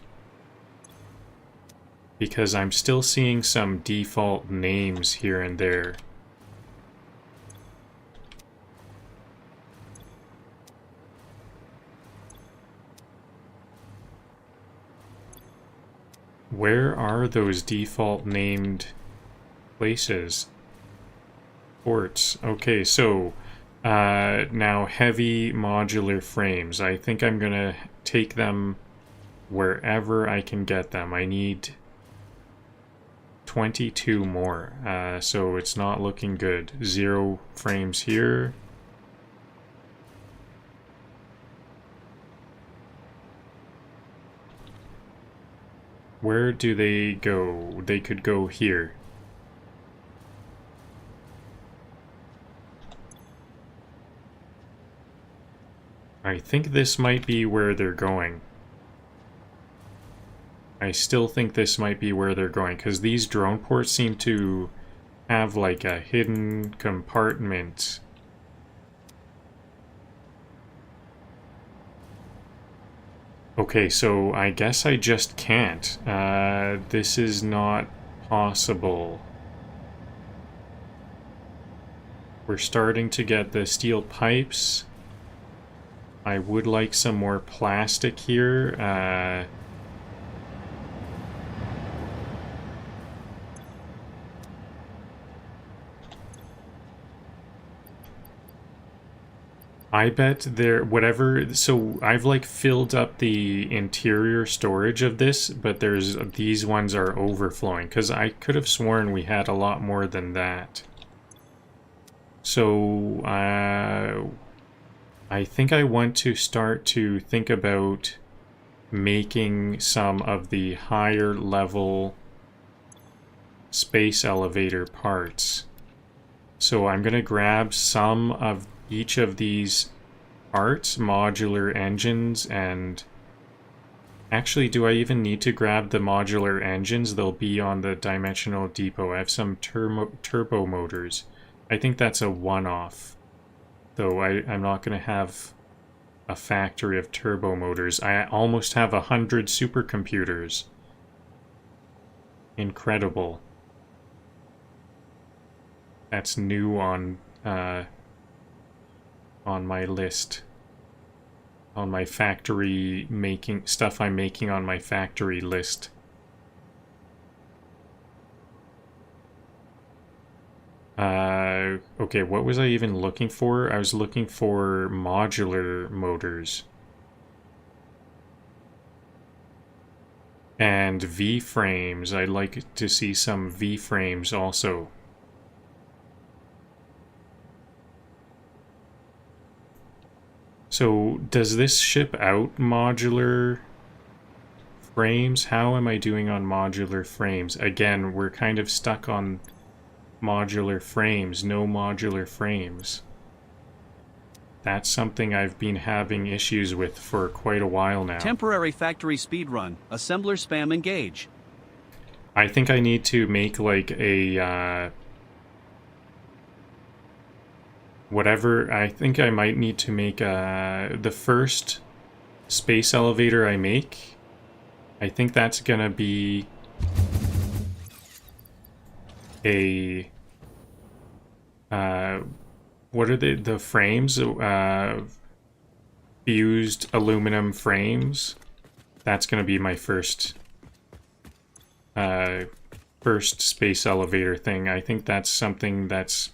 because I'm still seeing some default names here and there. Where are those default named places? Ports. Okay, so now heavy modular frames. I think I'm gonna take them wherever I can get them. I need 22 more, so it's not looking good. 0 frames here. Where do they go? They could go here. I think this might be where they're going. I still think this might be where they're going, because these drone ports seem to have like a hidden compartment. Okay, so I guess I just can't. This is not possible. We're starting to get the steel pipes. I would like some more plastic here. I bet there, whatever, so I've like filled up the interior storage of this, but these ones are overflowing, because I could have sworn we had a lot more than that. So, I think I want to start to think about making some of the higher level space elevator parts. So I'm going to grab some of each of these parts, modular engines, and actually, do I even need to grab the modular engines? They'll be on the dimensional depot. I have some turbo motors. I think that's a one-off, though I'm not going to have a factory of turbo motors. I almost have 100 supercomputers. Incredible. That's new on my list. On my factory making stuff I'm making on my factory list. Okay, what was I even looking for? I was looking for modular motors. And V-frames. I'd like to see some V-frames also. So, does this ship out modular frames? How am I doing on modular frames? Again, we're kind of stuck on modular frames, no modular frames. That's something I've been having issues with for quite a while now. Temporary factory speedrun. Assembler spam engage. I think I need to make like a whatever. I think I might need to make the first space elevator I make. I think that's gonna be a what are the frames? Fused aluminum frames. That's gonna be my first space elevator thing. I think that's something that's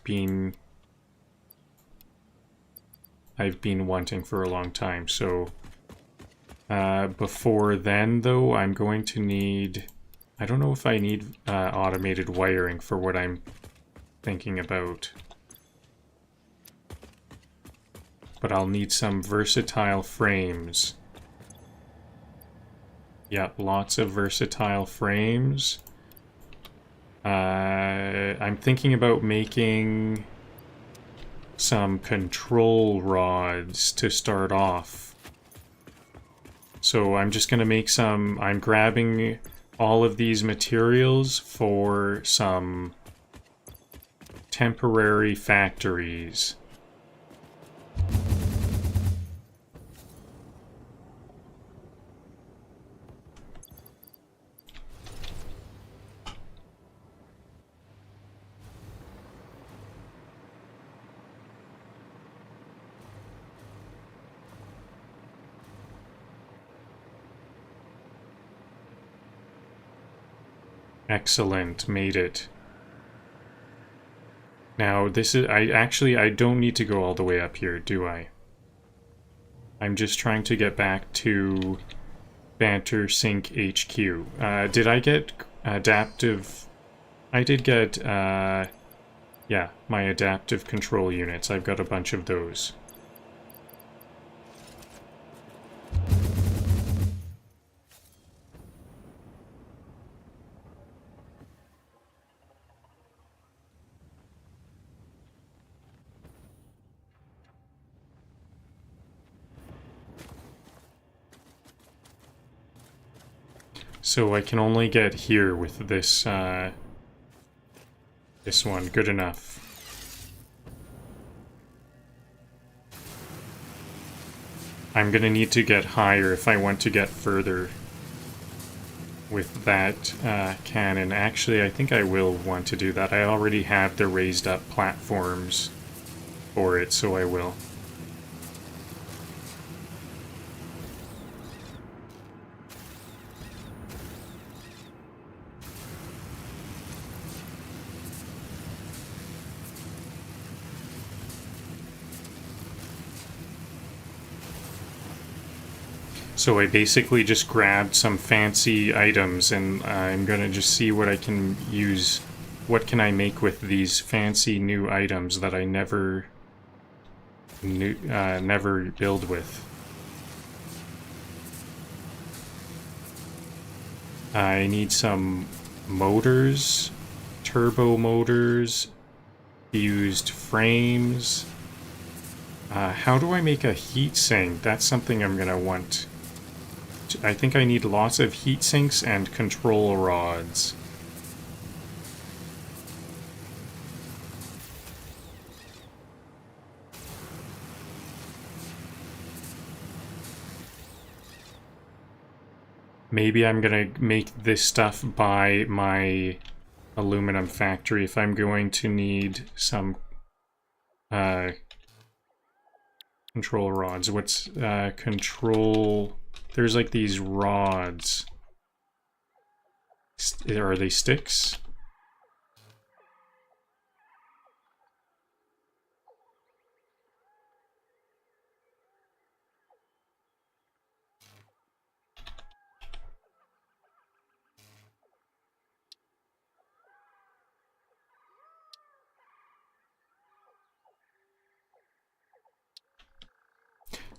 I've been wanting for a long time. So before then, though, I'm going to need... I don't know if I need automated wiring for what I'm thinking about. But I'll need some versatile frames. Yep, lots of versatile frames. I'm thinking about making some control rods to start off. So I'm just going to make some... I'm grabbing all of these materials for some temporary factories. Excellent, made it. Now, this is... I don't need to go all the way up here, do I? I'm just trying to get back to Banter Sync HQ. Did I get adaptive... I did get, yeah, my adaptive control units. I've got a bunch of those. So I can only get here with this, this one. Good enough. I'm gonna need to get higher if I want to get further with that cannon. Actually, I think I will want to do that. I already have the raised up platforms for it, so I will. So I basically just grabbed some fancy items, and I'm gonna just see what I can use. What can I make with these fancy new items that I never build with? I need some motors, turbo motors, fused frames. How do I make a heatsink? That's something I'm gonna want. I think I need lots of heat sinks and control rods. Maybe I'm gonna make this stuff by my aluminum factory if I'm going to need some control rods. What's control? There's like these rods. Are they sticks?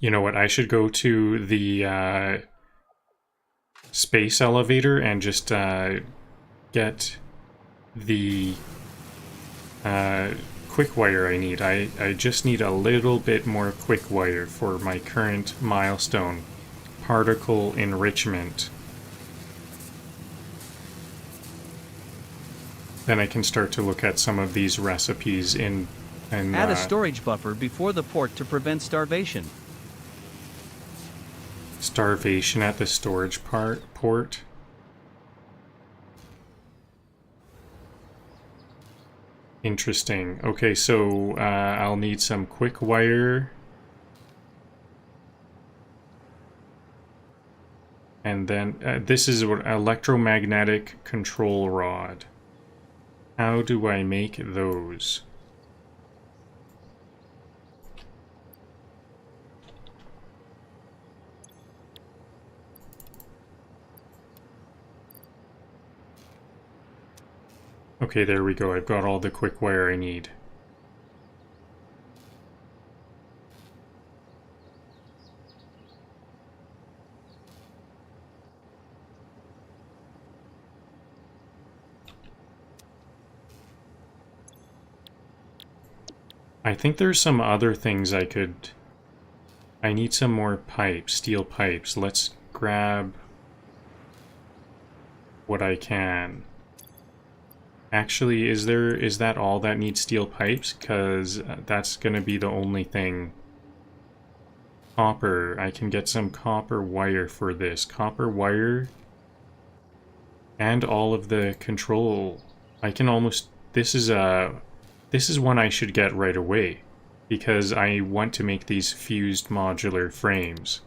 You know what? I should go to the space elevator and just get the quick wire I need. I just need a little bit more quick wire for my current milestone. Particle enrichment. Then I can start to look at some of these recipes in... And, Add a storage buffer before the port to prevent starvation. Starvation at the storage port. Interesting. Okay, so I'll need some quick wire. And then this is what electromagnetic control rod. How do I make those? Okay, there we go. I've got all the quick wire I need. I think there's some other things I could... I need some more pipes, steel pipes. Let's grab what I can. Actually, is that all that needs steel pipes? Because that's going to be the only thing. Copper. I can get some copper wire for this. Copper wire. And all of the control. I can almost... This is one I should get right away. Because I want to make these fused modular frames.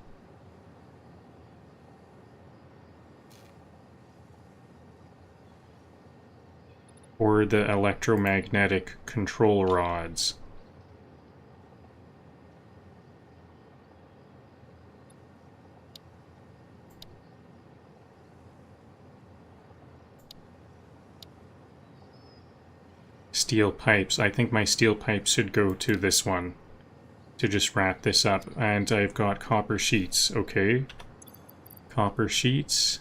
Or the electromagnetic control rods. Steel pipes. I think my steel pipes should go to this one. To just wrap this up. And I've got copper sheets. Okay. Copper sheets.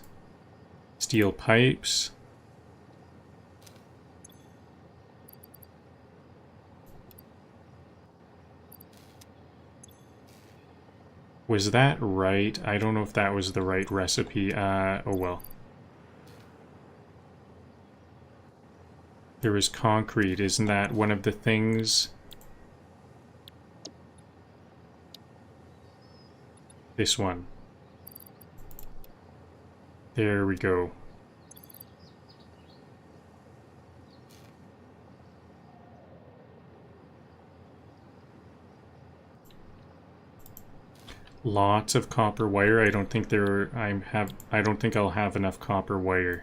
Steel pipes. Was that right? I don't know if that was the right recipe. Oh well. There was concrete. Isn't that one of the things? This one. There we go. Lots of copper wire. I don't think I don't think I'll have enough copper wire.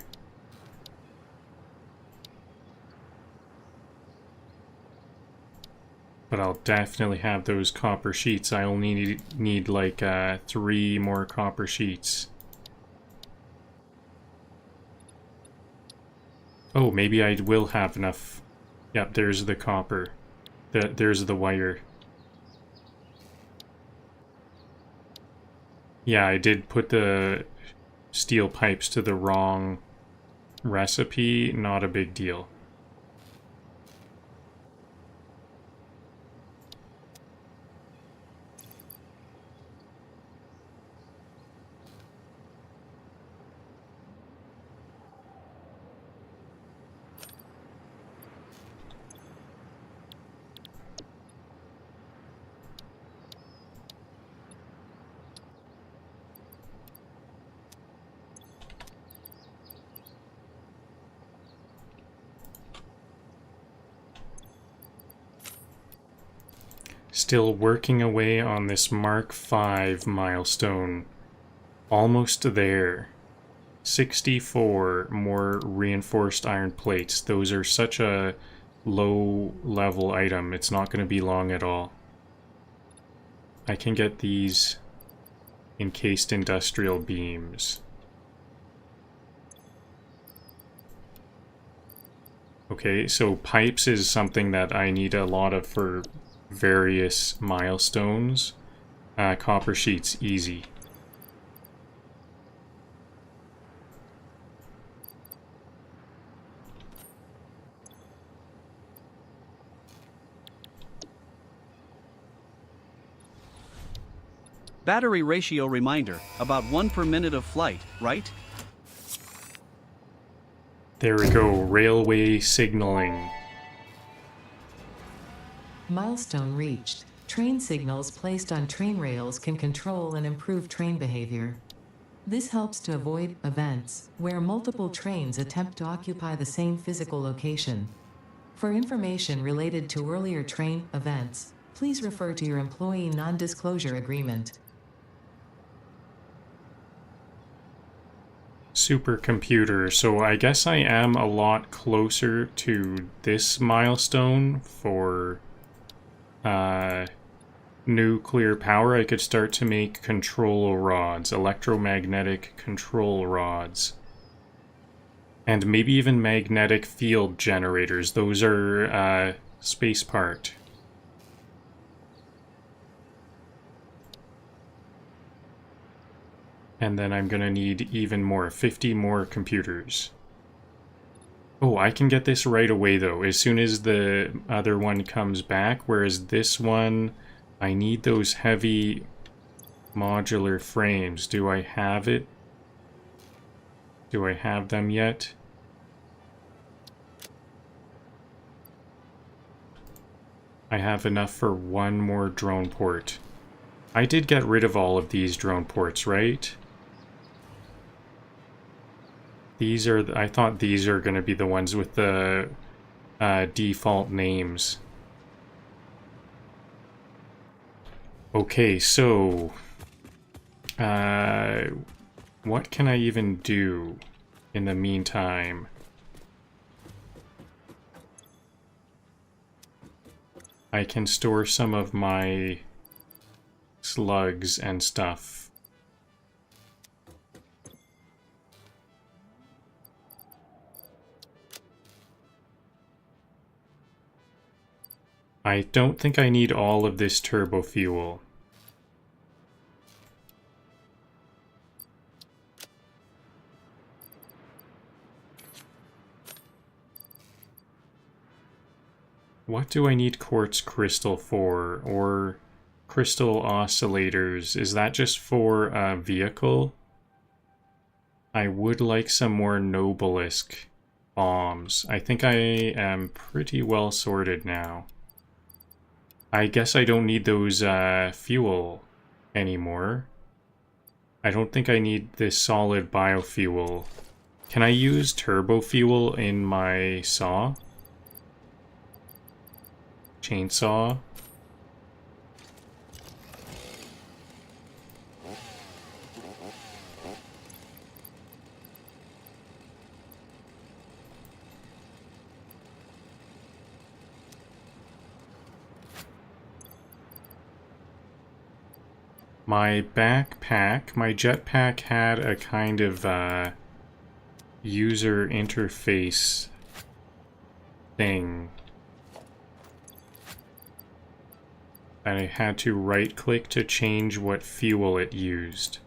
But I'll definitely have those copper sheets. I only need like 3 more copper sheets. Oh, maybe I will have enough. Yep, there's the copper. There's the wire. Yeah, I did put the steel pipes to the wrong recipe. Not a big deal. Still working away on this Mark V milestone. Almost there. 64 more reinforced iron plates. Those are such a low level item. It's not going to be long at all. I can get these encased industrial beams. Okay, so pipes is something that I need a lot of for various milestones. Copper sheets, easy. Battery ratio reminder, about 1 per minute of flight, right? There we go, railway signaling. Milestone reached. Train signals placed on train rails can control and improve train behavior. This helps to avoid events where multiple trains attempt to occupy the same physical location. For information related to earlier train events, please refer to your employee non-disclosure agreement. Supercomputer, so I guess I am a lot closer to this milestone for nuclear power. I could start to make control rods, electromagnetic control rods, and maybe even magnetic field generators. Those are space part. And then I'm gonna need even more, 50 more computers. Oh, I can get this right away though, as soon as the other one comes back, whereas this one, I need those heavy modular frames. Do I have it? Do I have them yet? I have enough for one more drone port. I did get rid of all of these drone ports, right? These are, I thought these are going to be the ones with the default names. Okay, so what can I even do in the meantime? I can store some of my slugs and stuff. I don't think I need all of this turbo fuel. What do I need quartz crystal for? Or crystal oscillators? Is that just for a vehicle? I would like some more Nobelisk bombs. I think I am pretty well sorted now. I guess I don't need those fuel anymore. I don't think I need this solid biofuel. Can I use turbo fuel in my saw? Chainsaw? My backpack, my jetpack had a kind of user interface thing. And I had to right-click to change what fuel it used.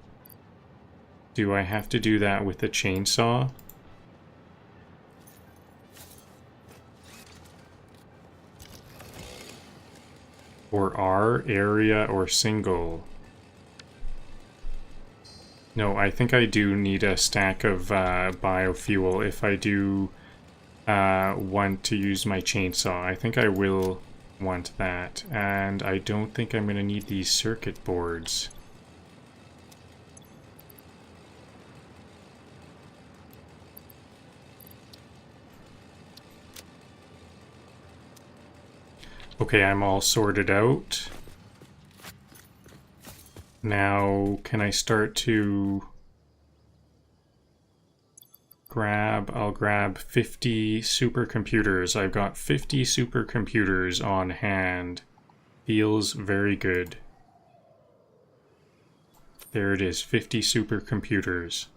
Do I have to do that with the chainsaw? Or R, area, or single? No, I think I do need a stack of biofuel if I do want to use my chainsaw. I think I will want that. And I don't think I'm going to need these circuit boards. Okay, I'm all sorted out. Now, can I start to grab... I'll grab 50 supercomputers. I've got 50 supercomputers on hand. Feels very good. There it is, 50 supercomputers.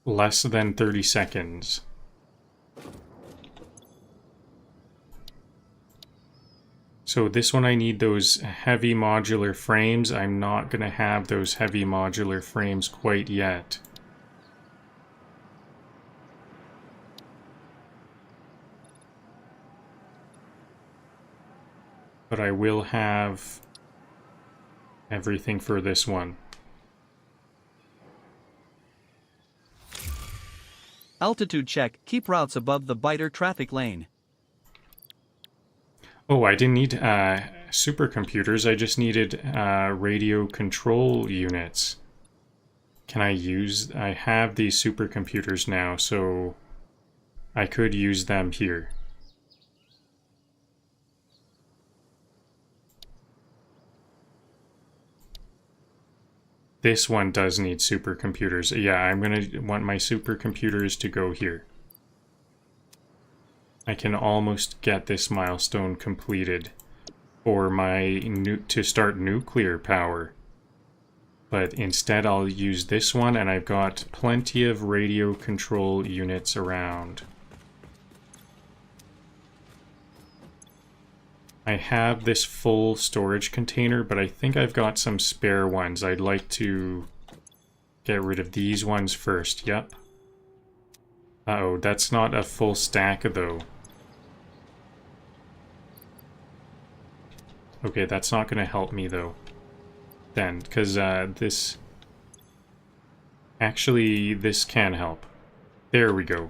Less than 30 seconds. So this one I need those heavy modular frames. I'm not going to have those heavy modular frames quite yet. But I will have everything for this one. Altitude check. Keep routes above the biter traffic lane. Oh, I didn't need supercomputers. I just needed radio control units. Can I use... I have these supercomputers now, so I could use them here. This one does need supercomputers. Yeah, I'm going to want my supercomputers to go here. I can almost get this milestone completed for my to start nuclear power. But instead I'll use this one, and I've got plenty of radio control units around. I have this full storage container, but I think I've got some spare ones. I'd like to get rid of these ones first. Yep. Uh-oh, that's not a full stack though. Okay, that's not going to help me though. Then, because this... Actually, this can help. There we go.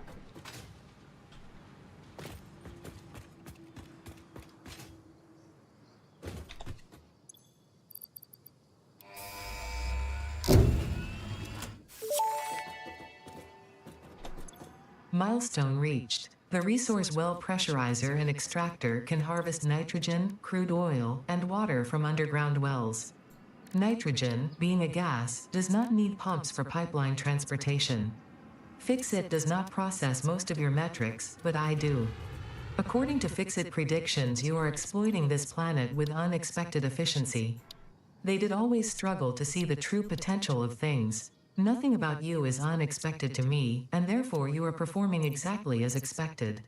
Milestone reached. The resource well pressurizer and extractor can harvest nitrogen, crude oil, and water from underground wells. Nitrogen, being a gas, does not need pumps for pipeline transportation. Fixit does not process most of your metrics, but I do. According to Fixit predictions, you are exploiting this planet with unexpected efficiency. They did always struggle to see the true potential of things. Nothing about you is unexpected to me, and therefore you are performing exactly as expected.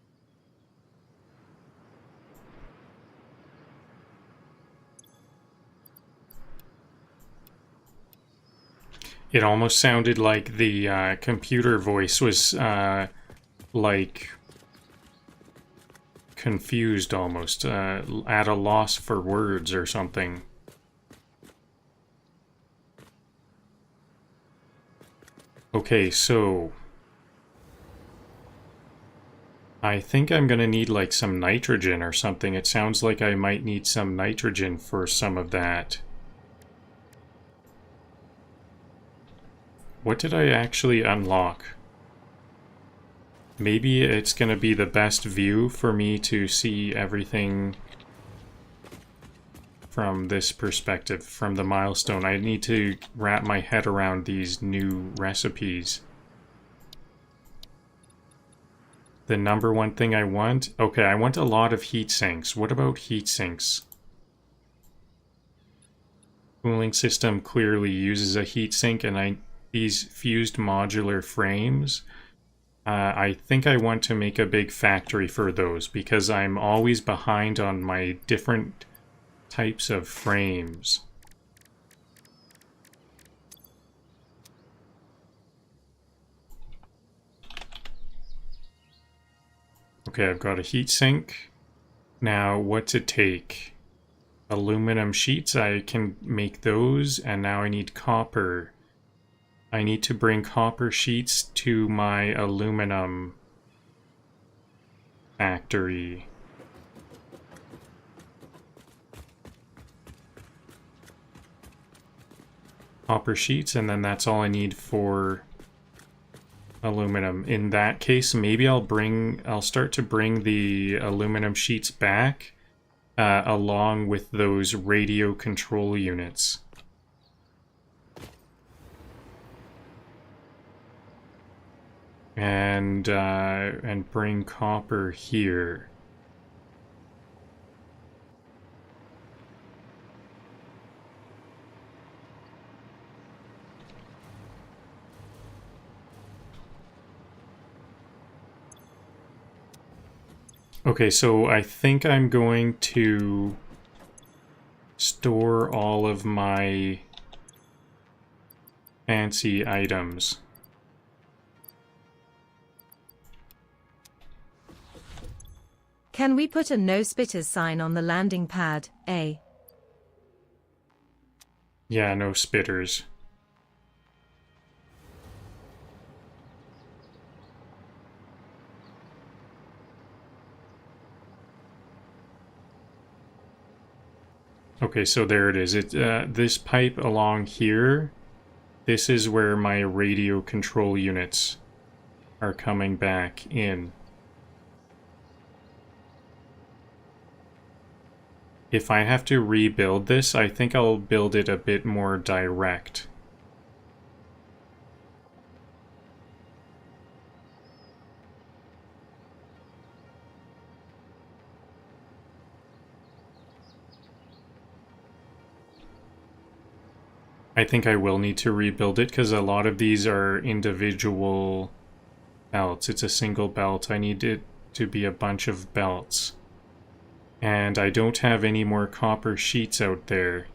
It almost sounded like the computer voice was like confused almost, at a loss for words or something. Okay, so I think I'm gonna need like some nitrogen or something. It sounds like I might need some nitrogen for some of that. What did I actually unlock? Maybe it's gonna be the best view for me to see everything from this perspective, from the milestone. I need to wrap my head around these new recipes. The number one thing I want... Okay, I want a lot of heat sinks. What about heat sinks? Cooling system clearly uses a heat sink, and these fused modular frames, I think I want to make a big factory for those, because I'm always behind on my different types of frames. Okay, I've got a heat sink. Now, what to take? Aluminum sheets, I can make those, and now I need copper. I need to bring copper sheets to my aluminum factory. Copper sheets, and then that's all I need for aluminum. In that case, maybe I'll start to bring the aluminum sheets back along with those radio control units. And bring copper here. Okay, so I think I'm going to store all of my fancy items. Can we put a no spitters sign on the landing pad, A? Yeah, no spitters. Okay, so there it is. This pipe along here, this is where my radio control units are coming back in. If I have to rebuild this, I think I'll build it a bit more direct. I think I will need to rebuild it because a lot of these are individual belts. It's a single belt. I need it to be a bunch of belts. And I don't have any more copper sheets out there.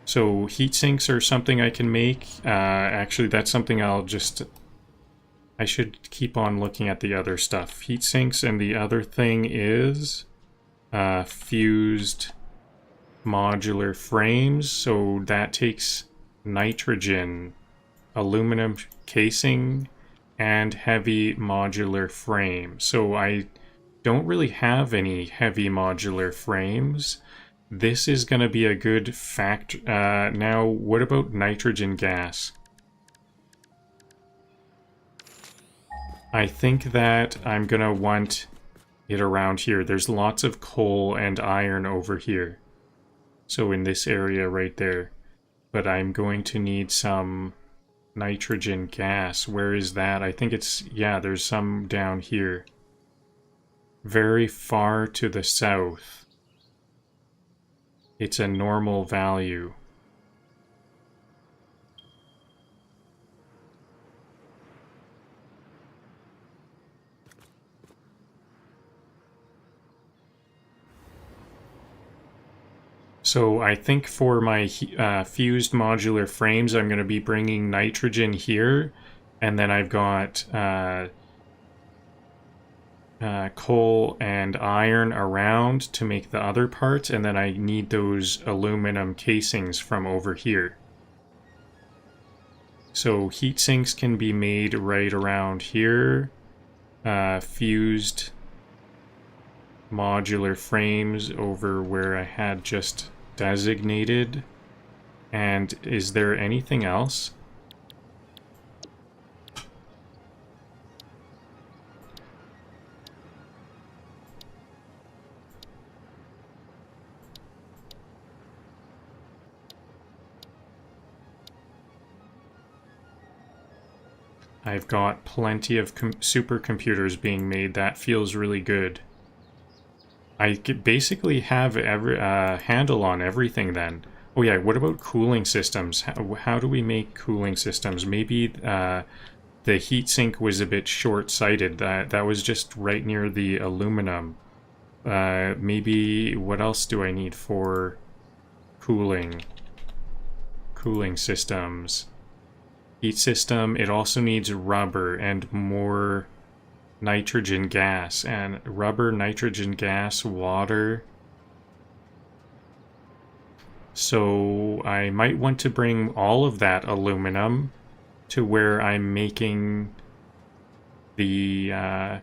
So heat sinks are something I can make. Actually, that's something I should keep on looking at the other stuff. Heat sinks, and the other thing is fused modular frames. So that takes nitrogen, aluminum casing, and heavy modular frame. So I don't really have any heavy modular frames. This is going to be a good fact. Now, what about nitrogen gas? I think that I'm going to want it around here. There's lots of coal and iron over here. So in this area right there. But I'm going to need some nitrogen gas. Where is that? I think it's, yeah, there's some down here. Very far to the south. It's a normal value. So I think for my fused modular frames, I'm going to be bringing nitrogen here, and then I've got coal and iron around to make the other parts, and then I need those aluminum casings from over here. So heat sinks can be made right around here. Fused modular frames over where I had just designated. And is there anything else? I've got plenty of supercomputers being made. That feels really good. I basically have every handle on everything then. Oh yeah, what about cooling systems? How do we make cooling systems? Maybe the heatsink was a bit short-sighted. That was just right near the aluminum. Maybe what else do I need for cooling systems? Heat system, it also needs rubber and more nitrogen gas. And rubber, nitrogen gas, water. So I might want to bring all of that aluminum to where I'm making the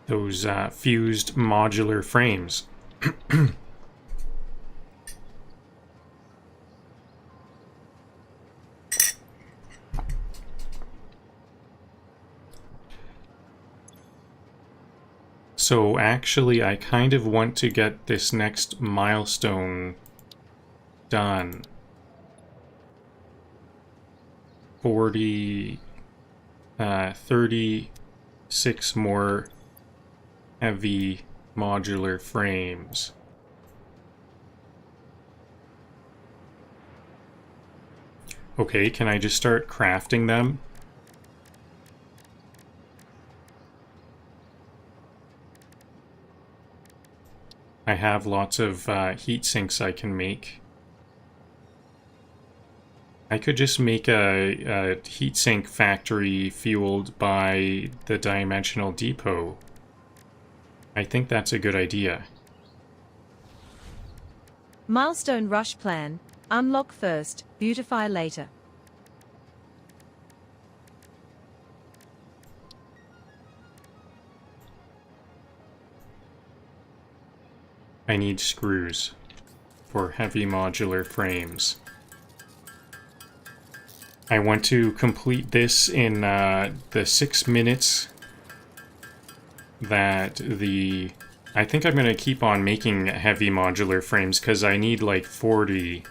those fused modular frames. So actually, I kind of want to get this next milestone done. 36 more heavy modular frames. Okay, can I just start crafting them? I have lots of heat sinks I can make. I could just make a heatsink factory fueled by the dimensional depot. I think that's a good idea. Milestone rush plan. Unlock first, beautify later. I need screws for heavy modular frames. I want to complete this in the 6 minutes that the... I think I'm going to keep on making heavy modular frames because I need like 40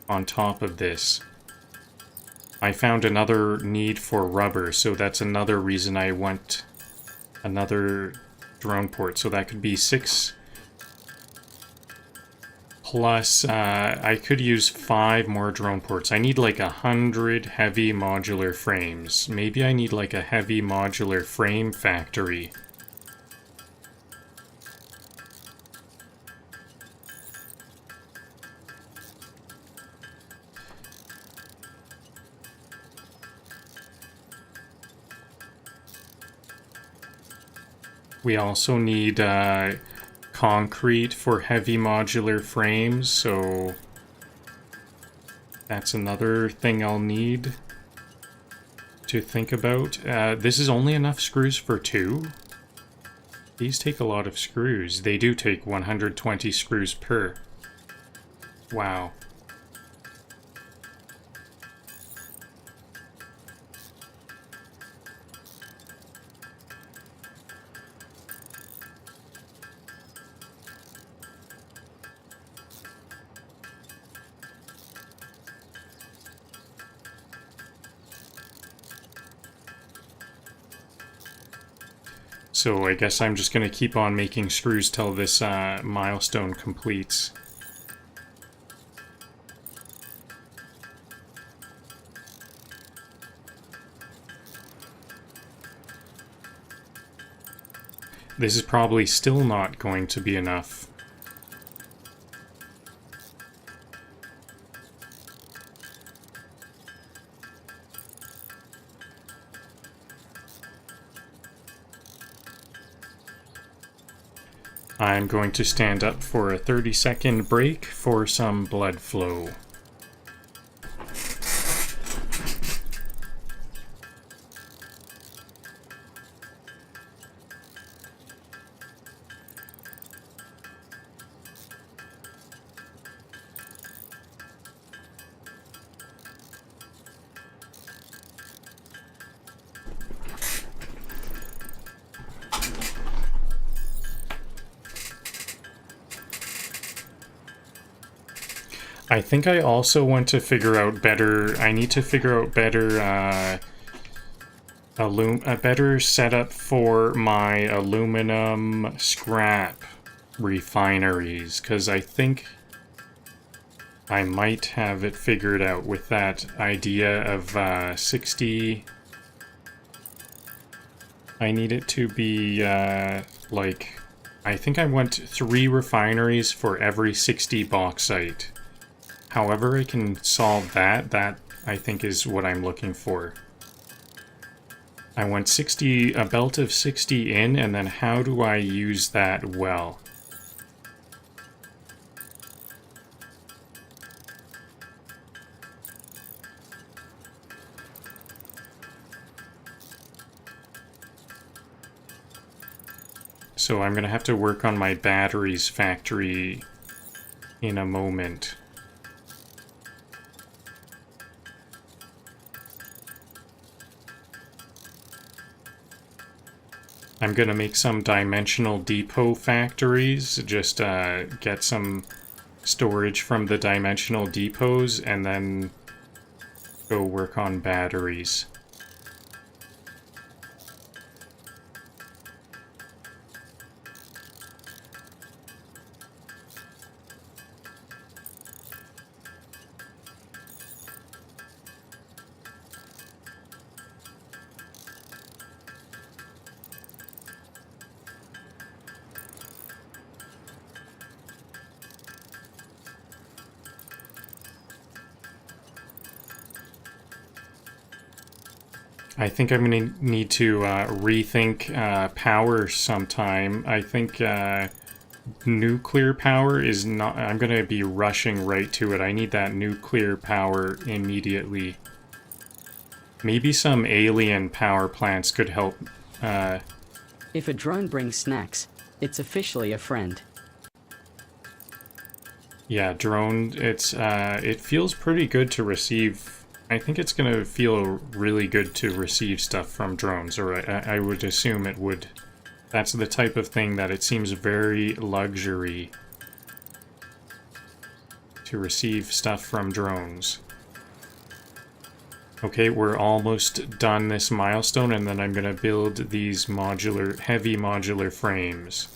on top of this. I found another need for rubber, so that's another reason I want another drone port. So that could be 6 plus, I could use 5 more drone ports. I need like 100 heavy modular frames. Maybe I need like a heavy modular frame factory. We also need concrete for heavy modular frames, so that's another thing I'll need to think about. This is only enough screws for 2. These take a lot of screws. They do take 120 screws per. Wow. So I guess I'm just going to keep on making screws till this milestone completes. This is probably still not going to be enough. I'm going to stand up for a 30-second break for some blood flow. I think I also want to figure out better... I need to figure out better... a better setup for my aluminum scrap refineries, because I think I might have it figured out with that idea of 60... I need it to be like... I think I want 3 refineries for every 60 bauxite. However I can solve that, I think is what I'm looking for. I want 60, a belt of 60 in, and then how do I use that well? So I'm going to have to work on my batteries factory in a moment. I'm gonna make some dimensional depot factories, just get some storage from the dimensional depots, and then go work on batteries. I think I'm going to need to rethink power sometime. I think nuclear power is not... I'm going to be rushing right to it. I need that nuclear power immediately. Maybe some alien power plants could help. If a drone brings snacks, it's officially a friend. Yeah, drone, it feels pretty good to receive... I think it's going to feel really good to receive stuff from drones, or I would assume it would. That's the type of thing that it seems very luxury to receive stuff from drones. Okay, we're almost done this milestone, and then I'm going to build these heavy modular frames.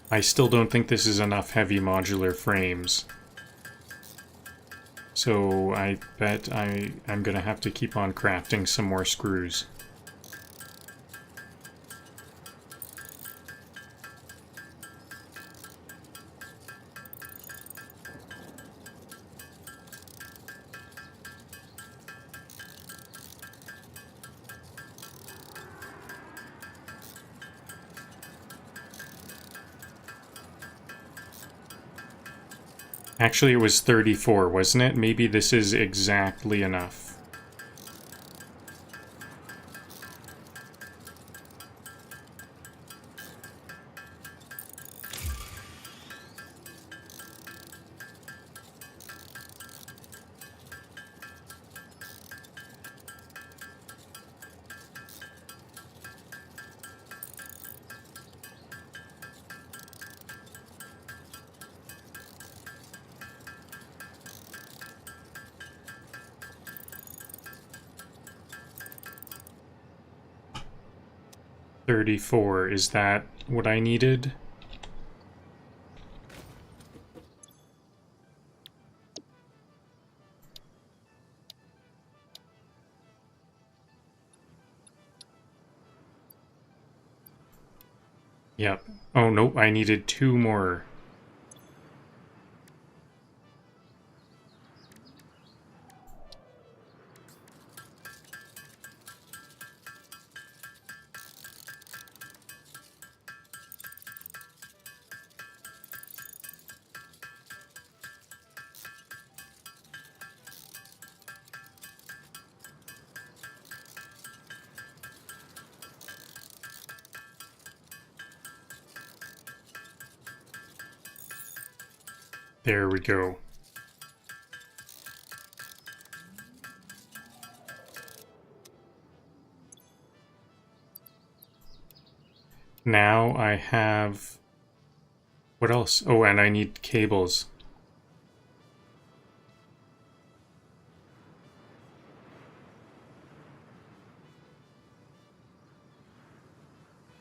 I still don't think this is enough heavy modular frames. So I bet I'm gonna have to keep on crafting some more screws. Actually, it was 34, wasn't it? Maybe this is exactly enough. $34, is that what I needed? Yep. Oh, nope, I needed 2 more. There we go. Now I have... What else? Oh, and I need cables.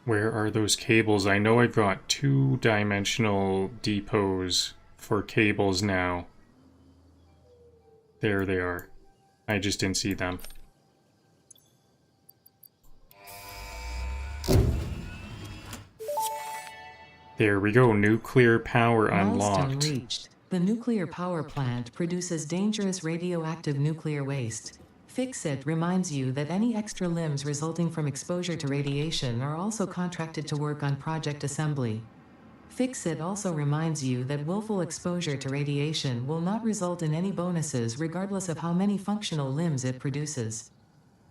Where are those cables? I know I've got 2-dimensional depots for cables now. There they are. I just didn't see them. There we go, nuclear power unlocked. Milestone reached. The nuclear power plant produces dangerous radioactive nuclear waste. Fix-It reminds you that any extra limbs resulting from exposure to radiation are also contracted to work on project assembly. Fix-It also reminds you that willful exposure to radiation will not result in any bonuses regardless of how many functional limbs it produces.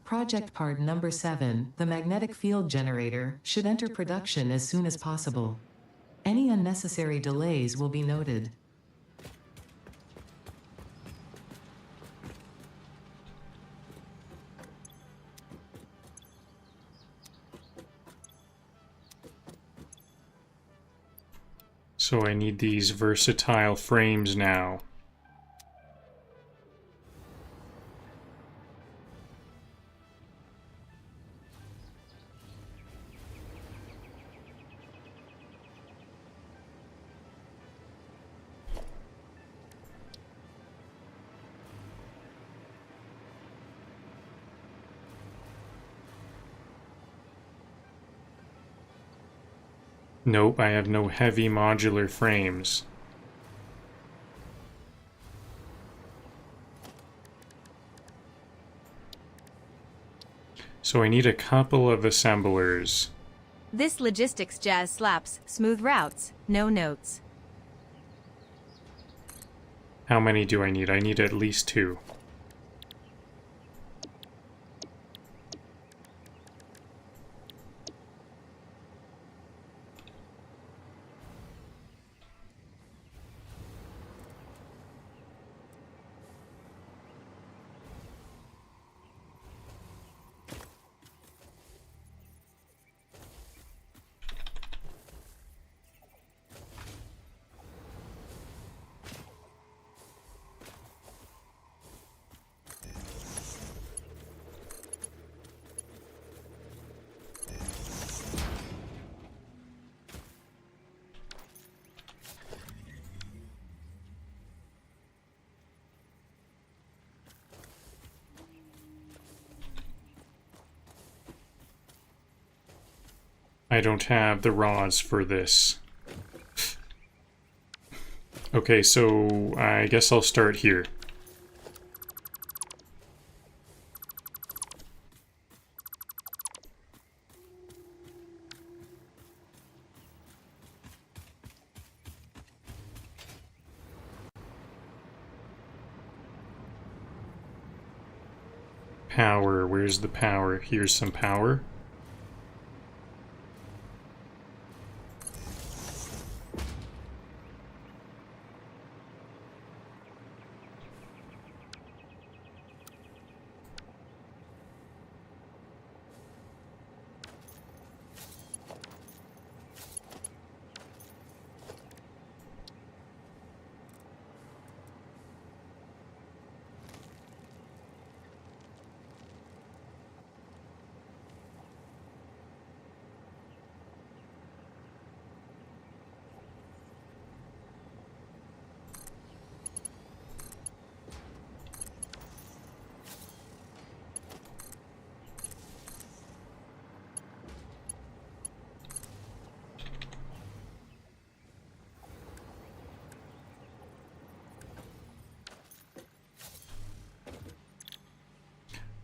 Project part number 7, the magnetic field generator, should enter production as soon as possible. Any unnecessary delays will be noted. So I need these versatile frames now. Nope, I have no heavy modular frames. So I need a couple of assemblers. This logistics jazz slaps, smooth routes, no notes. How many do I need? I need at least 2. I don't have the rods for this. Okay, so I guess I'll start here. Power, where's the power? Here's some power.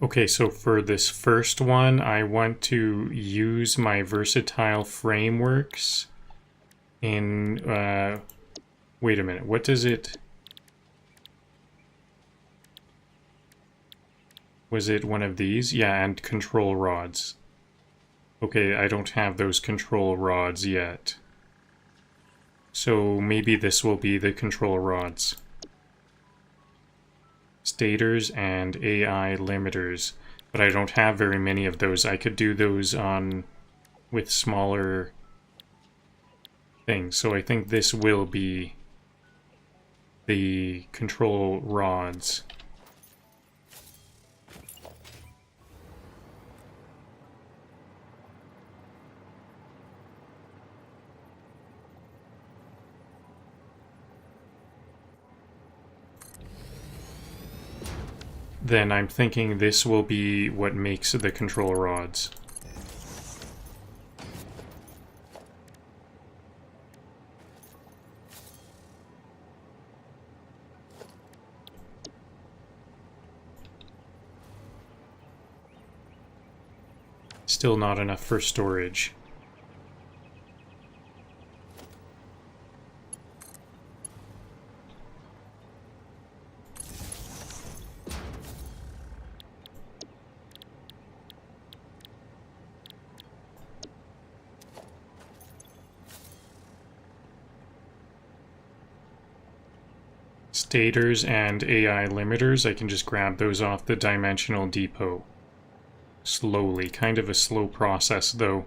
Okay, so for this first one, I want to use my versatile frameworks in, wait a minute, what does it, was it one of these? Yeah, and control rods. Okay, I don't have those control rods yet. So maybe this will be the control rods. Stators and AI limiters, but I don't have very many of those. I could do those on with smaller things. So I think this will be the control rods. Then I'm thinking this will be what makes the control rods. Still not enough for storage. Stators and AI limiters, I can just grab those off the dimensional depot. Slowly, kind of a slow process though.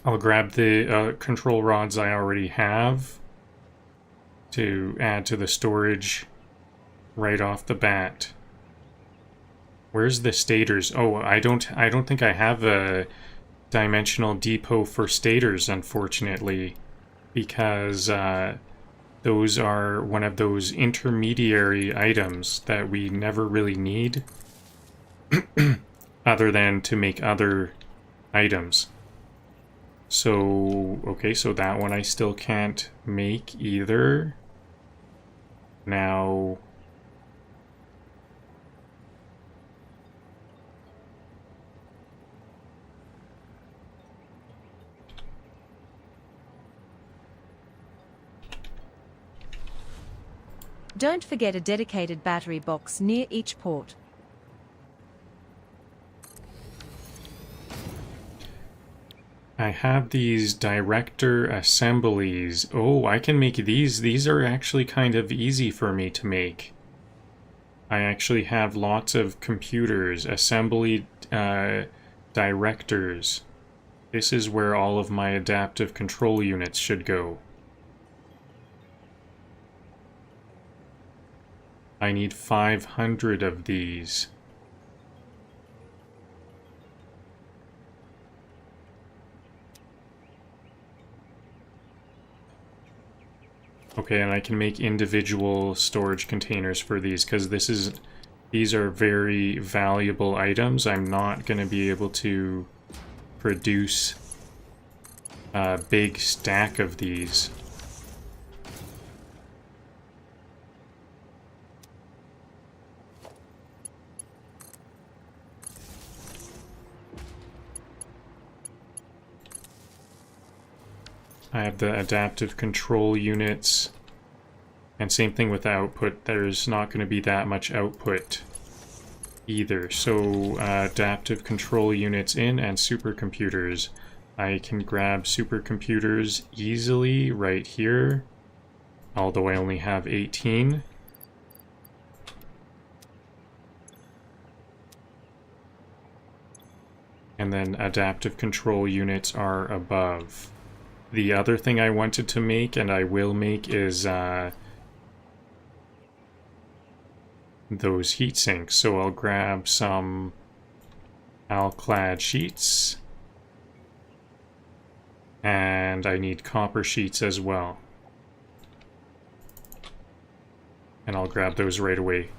I'll grab the control rods I already have to add to the storage right off the bat. Where's the stators? Oh, I don't think I have a dimensional depot for stators, unfortunately, because those are one of those intermediary items that we never really need other than to make other items. So, okay, so that one I still can't make either. Now, Don't forget a dedicated battery box near each port. I have these director assemblies. Oh, I can make these. These are actually kind of easy for me to make. I actually have lots of computers, assembly directors. This is where all of my adaptive control units should go. I need 500 of these. Okay, and I can make individual storage containers for these because these are very valuable items. I'm not going to be able to produce a big stack of these. I have the adaptive control units, and same thing with the output. There's not going to be that much output either. So adaptive control units in and supercomputers. I can grab supercomputers easily right here, although I only have 18. And then adaptive control units are above. The other thing I wanted to make, and I will make, is those heat sinks. So I'll grab some alclad sheets. And I need copper sheets as well. And I'll grab those right away.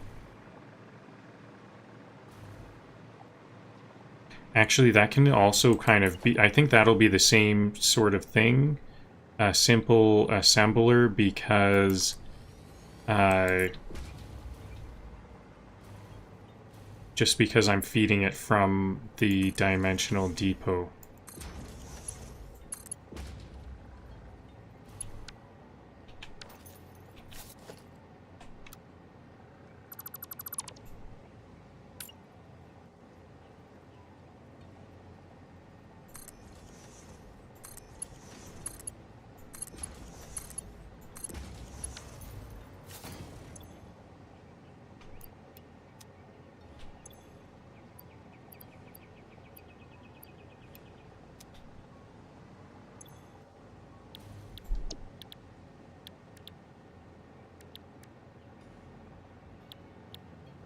Actually, that can also kind of be... I think that'll be the same sort of thing. A simple assembler, because... just because I'm feeding it from the dimensional depot.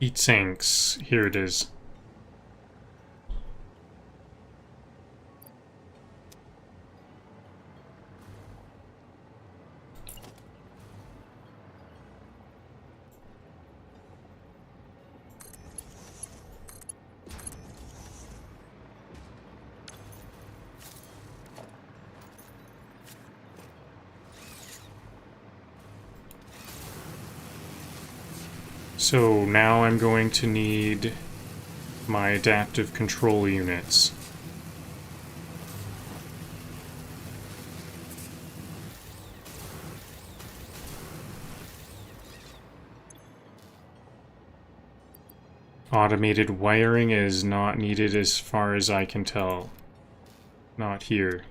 Heat sinks. Here it is. So now I'm going to need my adaptive control units. Automated wiring is not needed as far as I can tell. Not here.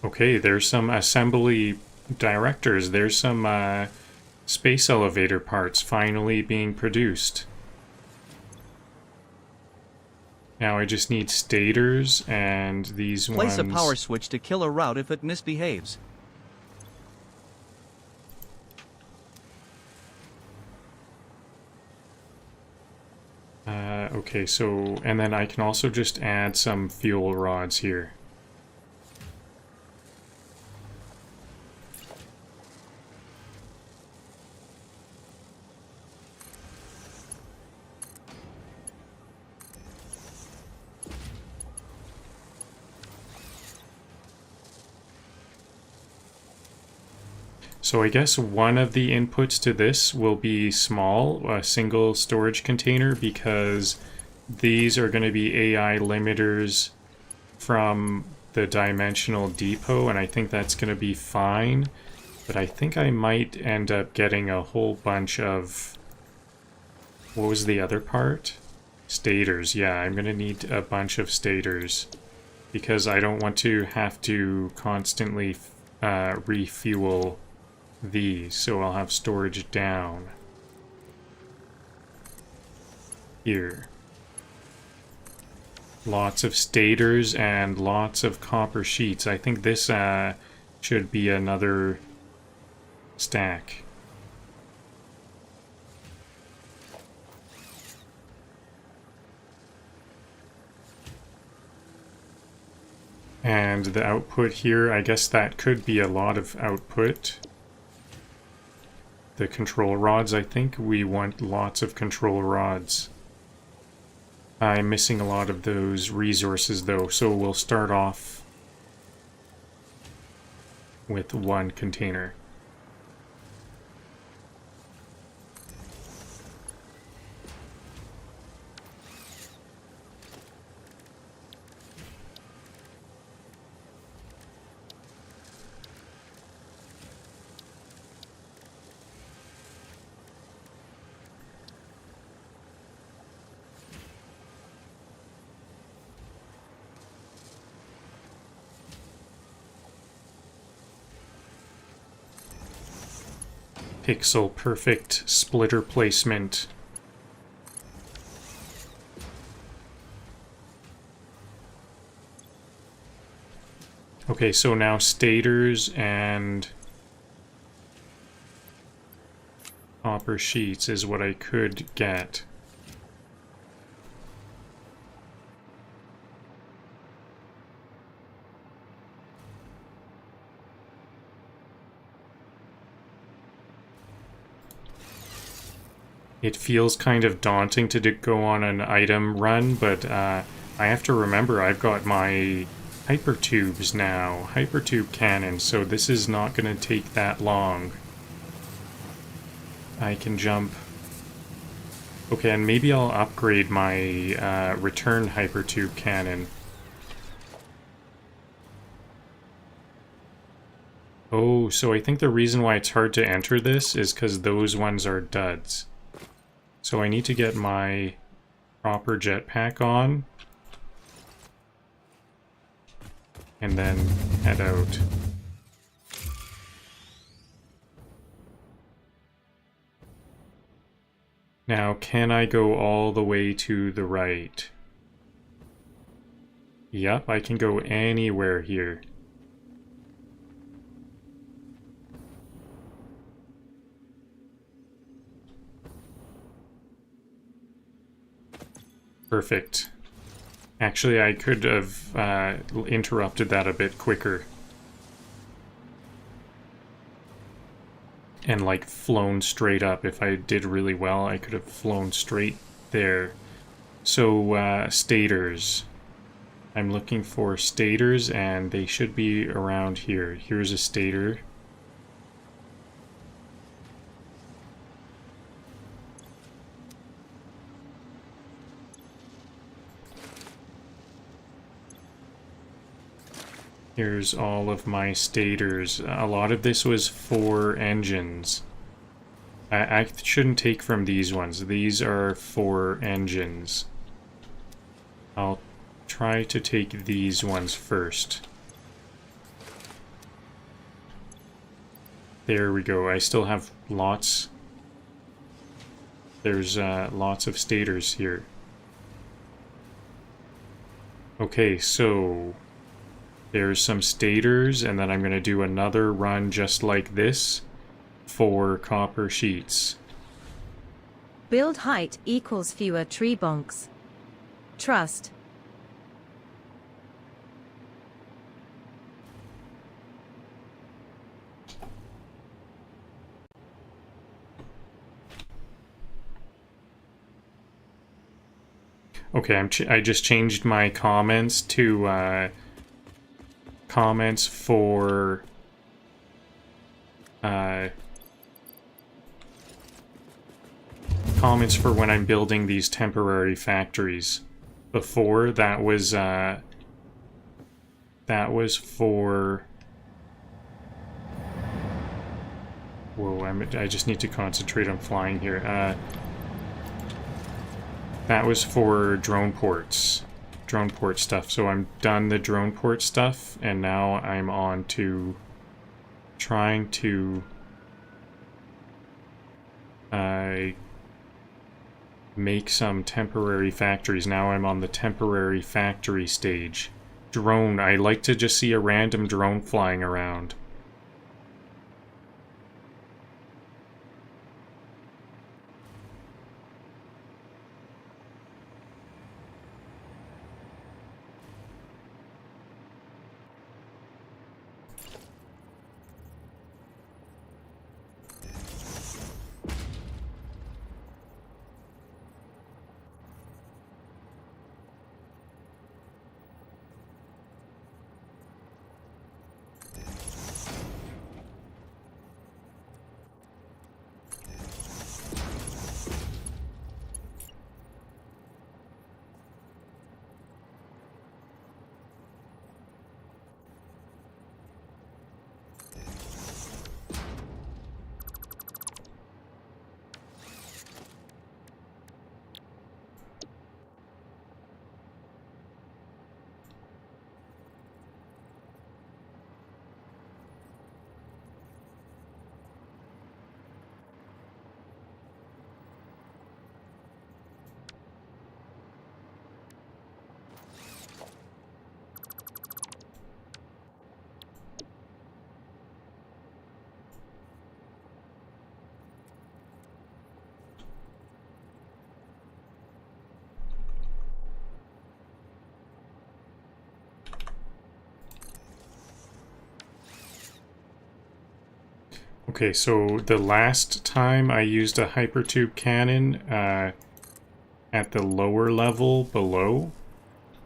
Okay, there's some assembly directors. There's some space elevator parts finally being produced. Now I just need stators and these Place ones. a power switch to kill a route if it misbehaves. Okay, so, and then I can also just add some fuel rods here. So I guess one of the inputs to this will be small, a single storage container, because these are going to be AI limiters from the dimensional depot, and I think that's going to be fine. But I think I might end up getting a whole bunch of... What was the other part? Stators. Yeah, I'm going to need a bunch of stators, because I don't want to have to constantly refuel these, so I'll have storage down here. Lots of stators and lots of copper sheets. I think this should be another stack. And the output here, I guess that could be a lot of output. The control rods, I think we want lots of control rods. I'm missing a lot of those resources though, so we'll start off with one container. Pixel perfect splitter placement. Okay, so now stators and copper sheets is what I could get. It feels kind of daunting to go on an item run, but I have to remember I've got my hypertubes now, hypertube cannon, so this is not going to take that long. I can jump. Okay, and maybe I'll upgrade my return hypertube cannon. Oh, so I think the reason why it's hard to enter this is because those ones are duds. So I need to get my proper jetpack on. And then head out. Now, can I go all the way to the right? Yep, I can go anywhere here. Perfect. Actually, I could have interrupted that a bit quicker. And like flown straight up. If I did really well, I could have flown straight there. So, stators. I'm looking for stators and they should be around here. Here's a stator. Here's all of my stators. A lot of this was for engines. I shouldn't take from these ones. These are for engines. I'll try to take these ones first. There we go. I still have lots. There's lots of stators here. Okay, so there's some stators, and then I'm going to do another run just like this for copper sheets. Build height equals fewer tree bunks. Trust. Okay, I just changed my comments to comments for comments for when I'm building these temporary factories. Before that was for. Whoa! I just need to concentrate on flying here. That was for drone port stuff. So I'm done the drone port stuff, and now I'm on to trying to make some temporary factories. Now I'm on the temporary factory stage. Drone. I like to just see a random drone flying around. Okay, so the last time I used a hypertube cannon at the lower level below,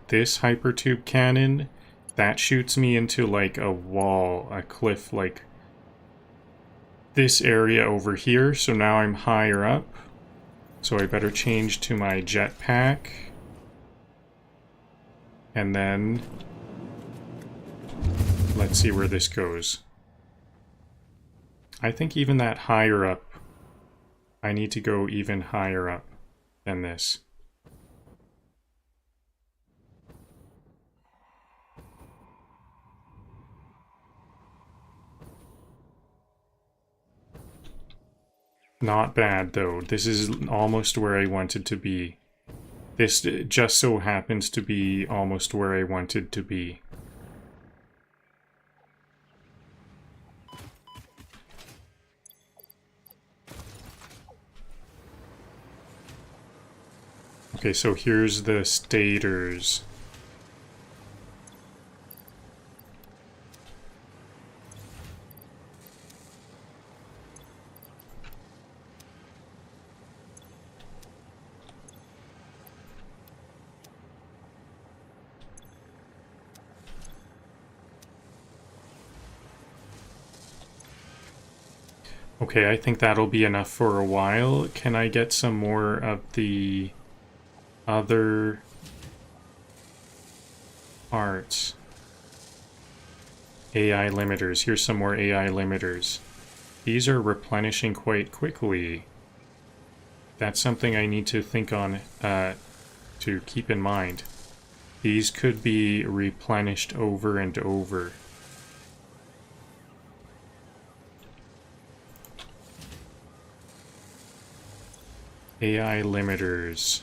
this hypertube cannon, that shoots me into like a wall, a cliff, like this area over here. So now I'm higher up, so I better change to my jetpack, and then let's see where this goes. I think even that higher up, I need to go even higher up than this. Not bad though. This is almost where I wanted to be. This just so happens to be almost where I wanted to be. Okay, so here's the stators. Okay, I think that'll be enough for a while. Can I get some more of the other parts? AI limiters. Here's some more AI limiters. These are replenishing quite quickly. That's something I need to think on, to keep in mind. These could be replenished over and over. AI limiters.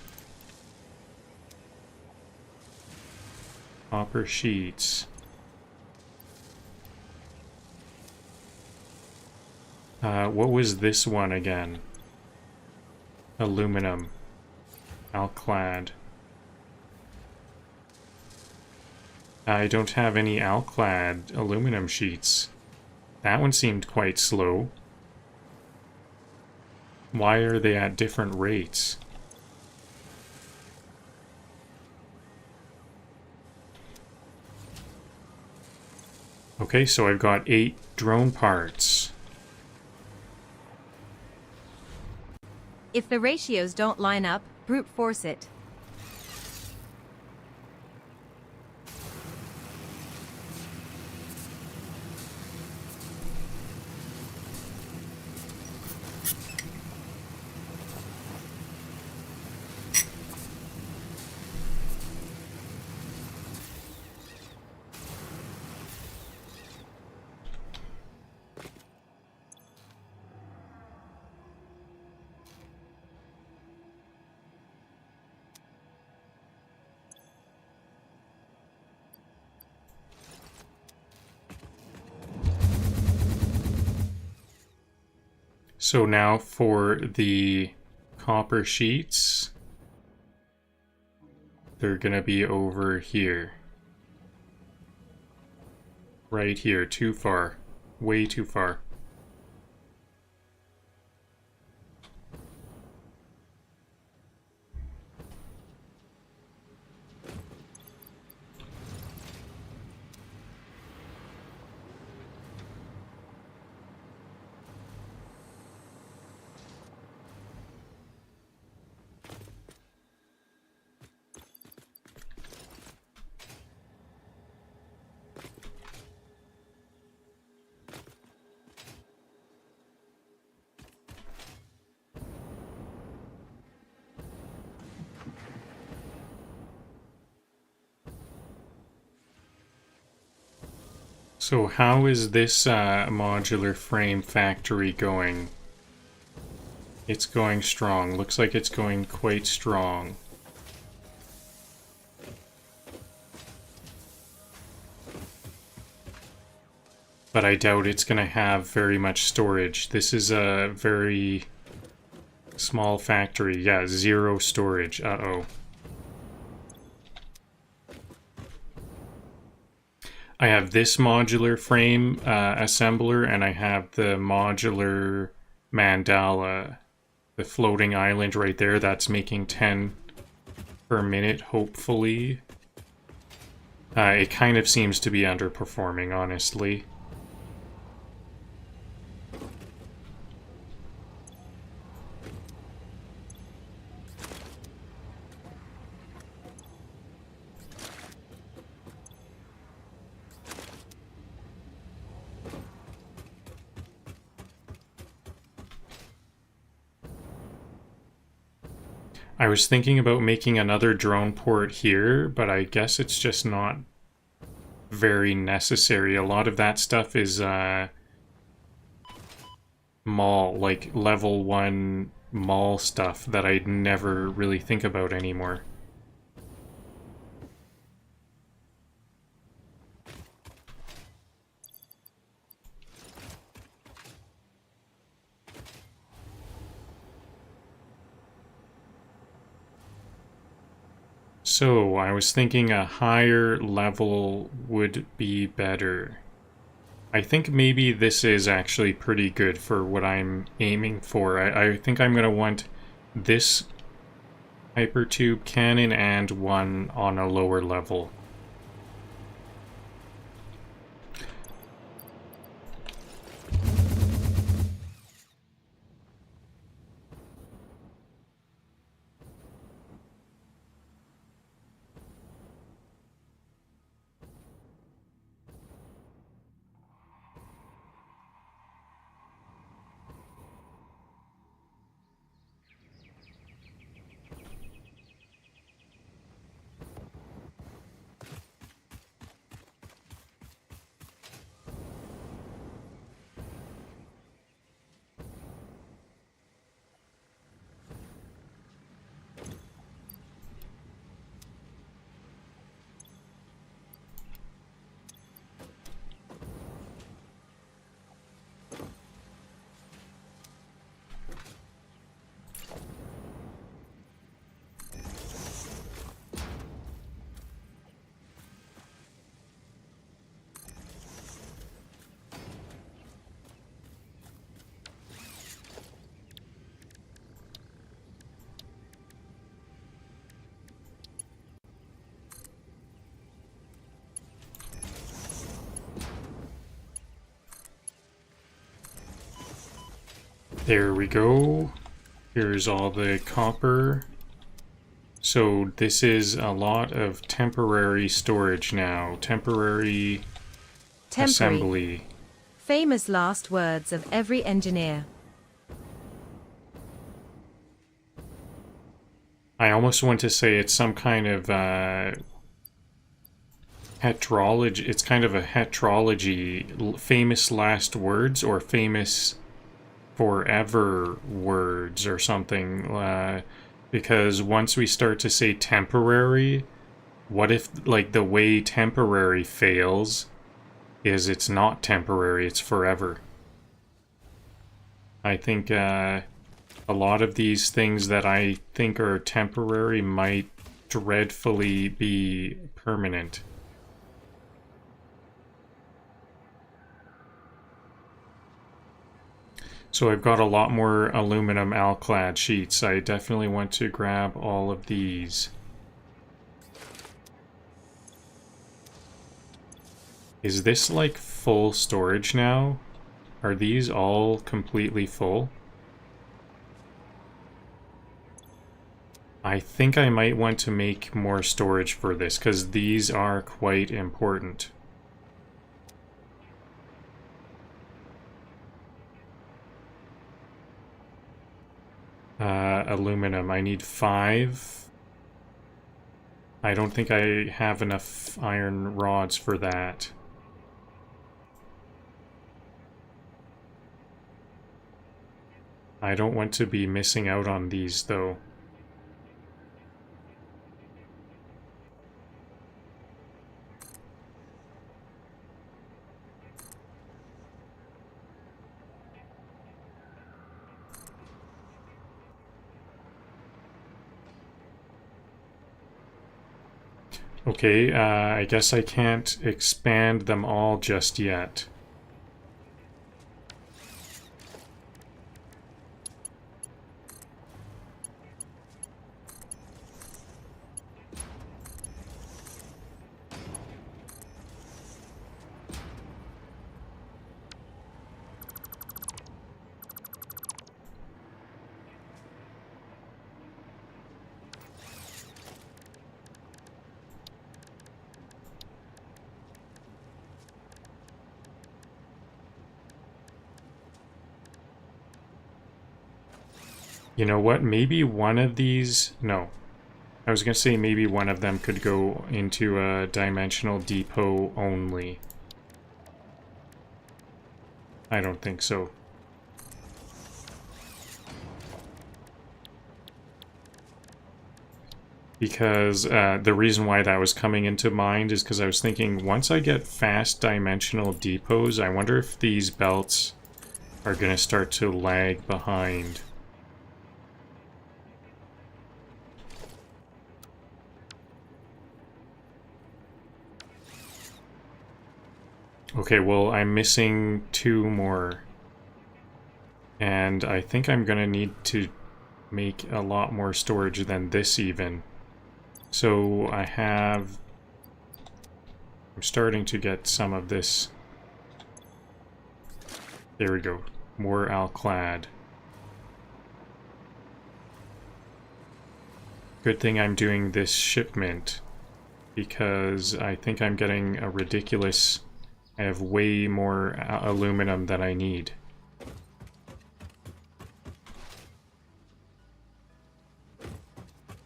Copper sheets. What was this one again? Aluminum. Alclad. I don't have any Alclad aluminum sheets. That one seemed quite slow. Why are they at different rates? Okay, so I've got 8 drone parts. If the ratios don't line up, brute force it. So now for the copper sheets, they're gonna be over here. Right here, too far. Way too far. So how is this modular frame factory going? It's going strong. Looks like it's going quite strong. But I doubt it's going to have very much storage. This is a very small factory. Yeah, 0 storage. Uh-oh. I have this modular frame assembler, and I have the modular mandala, the floating island right there. That's making 10 per minute, hopefully. It kind of seems to be underperforming, honestly. I was thinking about making another drone port here, but I guess it's just not very necessary. A lot of that stuff is mall, like level 1 mall stuff that I'd never really think about anymore. So, I was thinking a higher level would be better. I think maybe this is actually pretty good for what I'm aiming for. I think I'm going to want this hypertube cannon and one on a lower level. There we go. Here's all the copper. So this is a lot of temporary storage now. Temporary assembly. Famous last words of every engineer. I almost want to say it's some kind of heterology. It's kind of a heterology. Famous last words or famous forever words or something. Because once we start to say temporary, what if, like, the way temporary fails is it's not temporary, it's forever. I think a lot of these things that I think are temporary might dreadfully be permanent. So I've got a lot more aluminum alclad sheets. I definitely want to grab all of these. Is this like full storage now? Are these all completely full? I think I might want to make more storage for this because these are quite important. Aluminum. I need 5. I don't think I have enough iron rods for that. I don't want to be missing out on these, though. Okay, I guess I can't expand them all just yet. You know what? Maybe one of these... No. I was going to say maybe one of them could go into a dimensional depot only. I don't think so. Because the reason why that was coming into mind is because I was thinking, once I get fast dimensional depots, I wonder if these belts are going to start to lag behind. Okay, well, I'm missing 2 more. And I think I'm gonna need to make a lot more storage than this even. So I have... I'm starting to get some of this. There we go. More alclad. Good thing I'm doing this shipment, because I think I'm getting a ridiculous... I have way more aluminum than I need.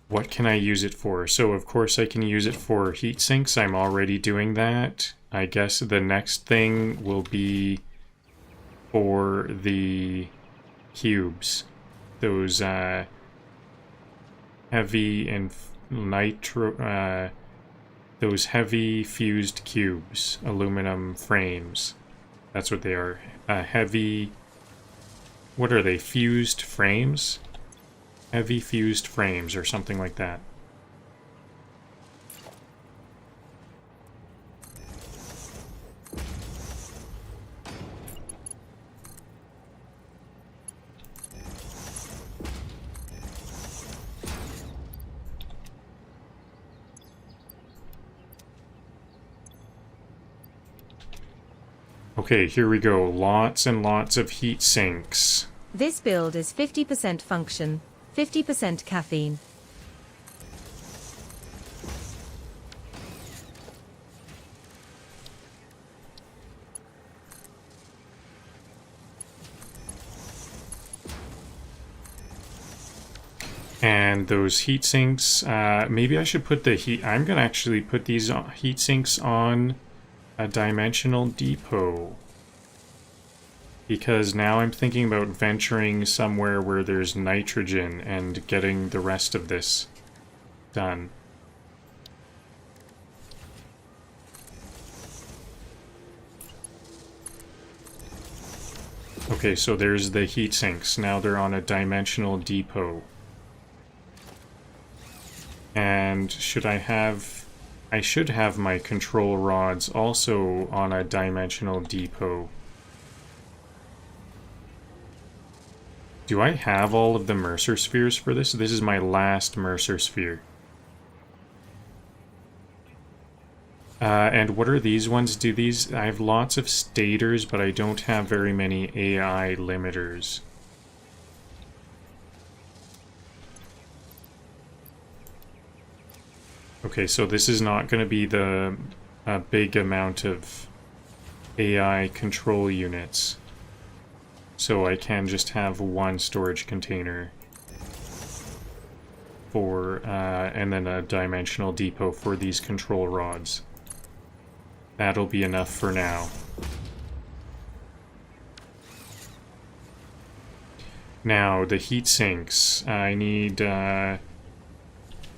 What can I use it for? So of course I can use it for heat sinks. I'm already doing that. I guess the next thing will be for the cubes. Those heavy and nitro... those heavy fused cubes, aluminum frames. That's what they are. Heavy... What are they? Fused frames? Heavy fused frames or something like that. Okay, here we go. Lots and lots of heat sinks. This build is 50% function, 50% caffeine. And those heat sinks, maybe I should put the heat... I'm going to actually put these heat sinks on a dimensional depot. Because now I'm thinking about venturing somewhere where there's nitrogen and getting the rest of this done. Okay, so there's the heat sinks. Now they're on a dimensional depot. And should I have... I should have my control rods also on a dimensional depot. Do I have all of the Mercer spheres for this? This is my last Mercer sphere. And what are these ones? Do these... I have lots of stators, but I don't have very many AI limiters. Okay, so this is not going to be the big amount of AI control units. So I can just have one storage container for, and then a dimensional depot for these control rods. That'll be enough for now. Now, the heat sinks. I need,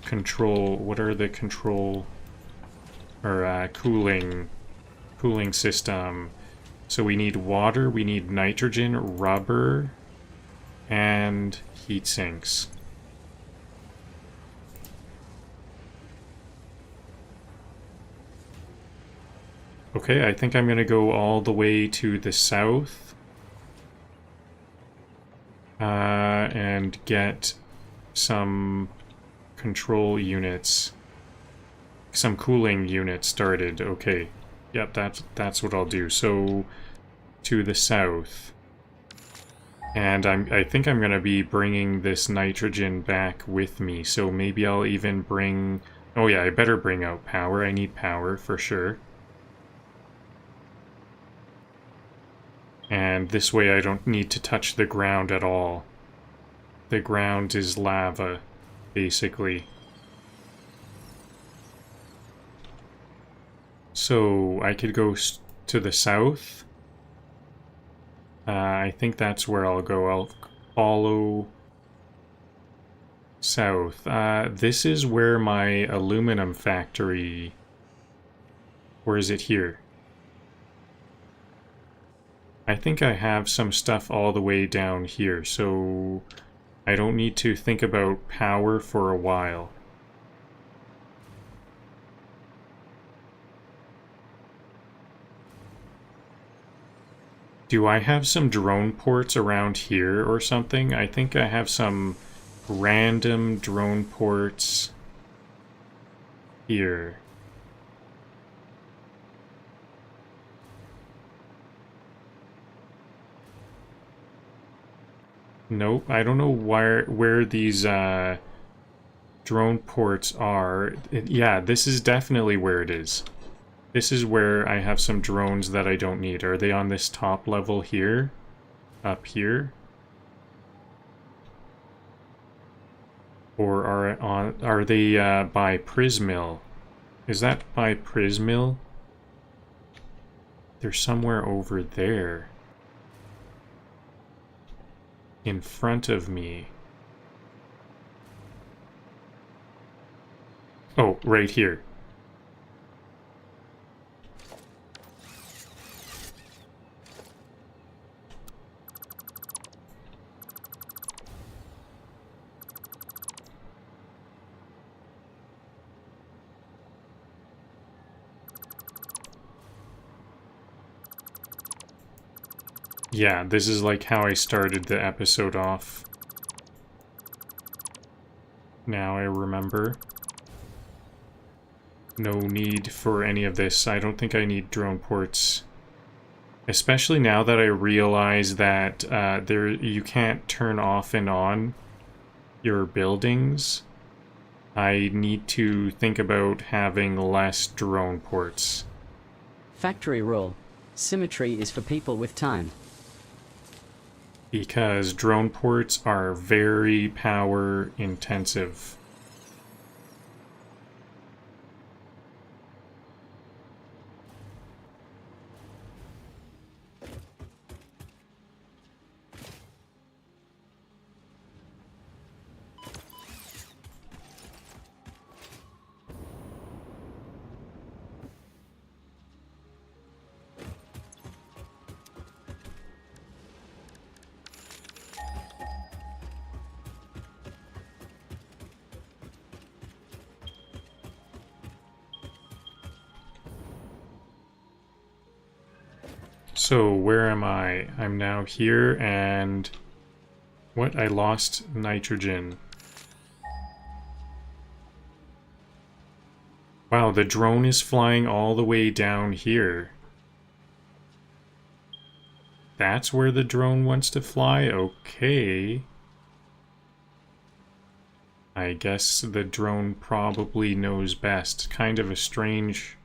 control... What are the control... or, cooling system. So we need water, we need nitrogen, rubber, and heat sinks. Okay, I think I'm going to go all the way to the south. And get some control units. Some cooling units started. Okay. Yep, that's what I'll do. So, to the south. And I think I'm going to be bringing this nitrogen back with me. So maybe I'll even bring... Oh yeah, I better bring out power. I need power for sure. And this way I don't need to touch the ground at all. The ground is lava, basically. So I could go to the south. I think that's where I'll go. I'll follow south. This is where my aluminum factory... Or is it here? I think I have some stuff all the way down here, so I don't need to think about power for a while. Do I have some drone ports around here or something? I think I have some random drone ports here. Nope, I don't know where these drone ports are. Yeah, this is definitely where it is. This is where I have some drones that I don't need. Are they on this top level here? Up here? Or are they by Prismill? Is that by Prismill? They're somewhere over there. In front of me. Oh, right here. Yeah, this is like how I started the episode off. Now I remember. No need for any of this. I don't think I need drone ports Especially now that I realize that you can't turn off and on your buildings. I need to think about having less drone ports. Factory rule. Symmetry is for people with time. Because drone ports are very power intensive. So where am I? I'm now here and... What? I lost nitrogen. Wow, the drone is flying all the way down here. That's where the drone wants to fly? Okay. I guess the drone probably knows best. Kind of a strange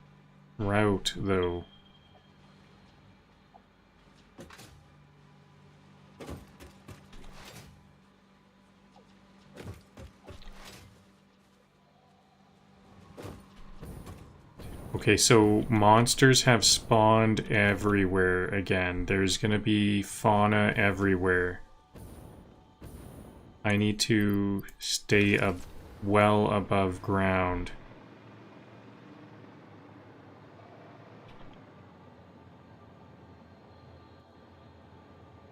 route, though. Okay, so monsters have spawned everywhere again. There's gonna be fauna everywhere. I need to stay up well above ground.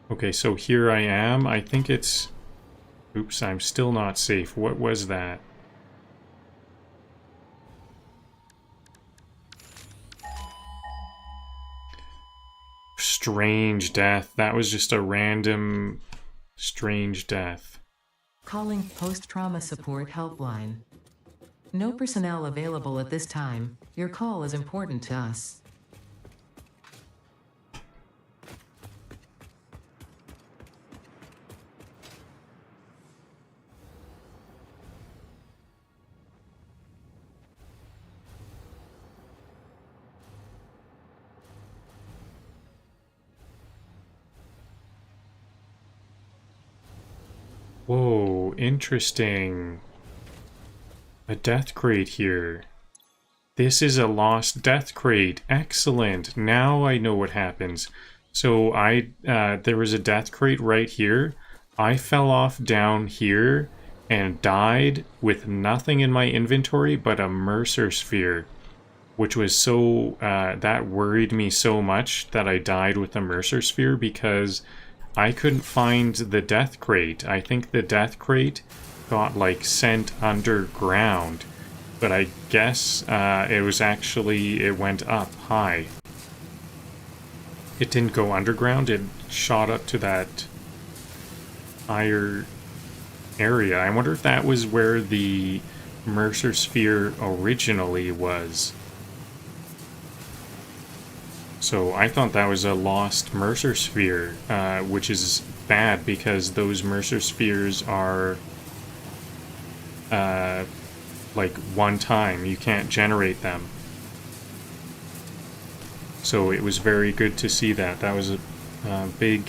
Okay, so here I am. I think it's... Oops, I'm still not safe. What was that? Strange death. That was just a random strange death. Calling post-trauma support helpline. No personnel available at this time. Your call is important to us. Whoa, interesting. A death crate here. This is a lost death crate. Excellent. Now I know what happens. So there was a death crate right here. I fell off down here and died with nothing in my inventory but a Mercer sphere, which was so, that worried me so much that I died with a Mercer sphere because I couldn't find the death crate. I think the death crate got, like, sent underground. But I guess it was actually, it went up high. It didn't go underground, it shot up to that higher area. I wonder if that was where the Mercer sphere originally was. So I thought that was a lost Mercer sphere, which is bad because those Mercer spheres are like one time. You can't generate them. So it was very good to see that. That was a big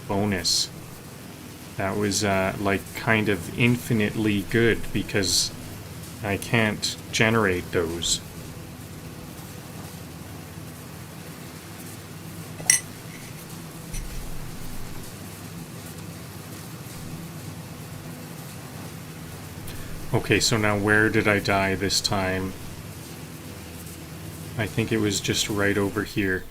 bonus. That was like kind of infinitely good because I can't generate those. Okay, so now where did I die this time? I think it was just right over here.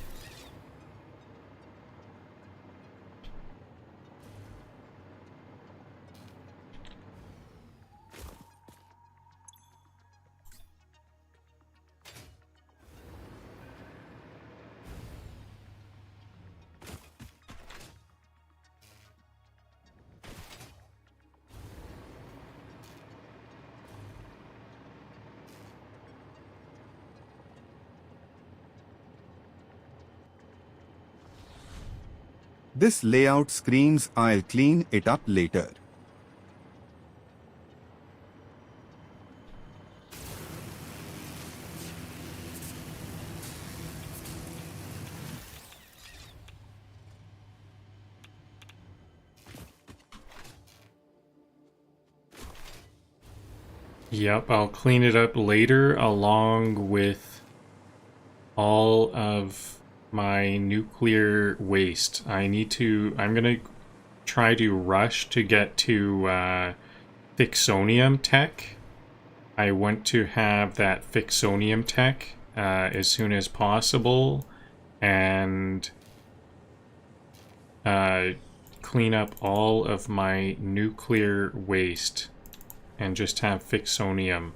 This layout screams I'll clean it up later. Yep, I'll clean it up later along with all of my nuclear waste. I'm gonna try to rush to get to Fixonium tech. I want to have that Fixonium tech as soon as possible and clean up all of my nuclear waste and just have Fixonium.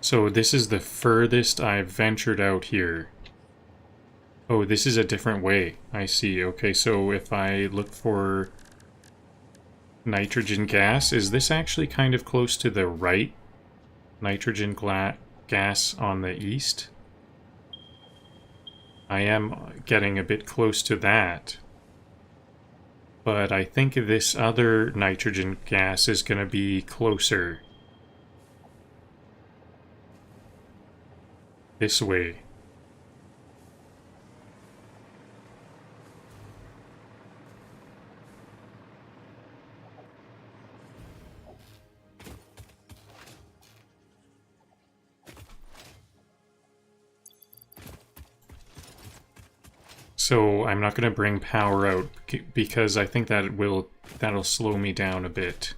So this is the furthest I've ventured out here. Oh, this is a different way. I see. Okay, so if I look for nitrogen gas, is this actually kind of close to the right? Nitrogen gas on the east? I am getting a bit close to that. But I think this other nitrogen gas is going to be closer. This way. So I'm not going to bring power out because I think that'll slow me down a bit.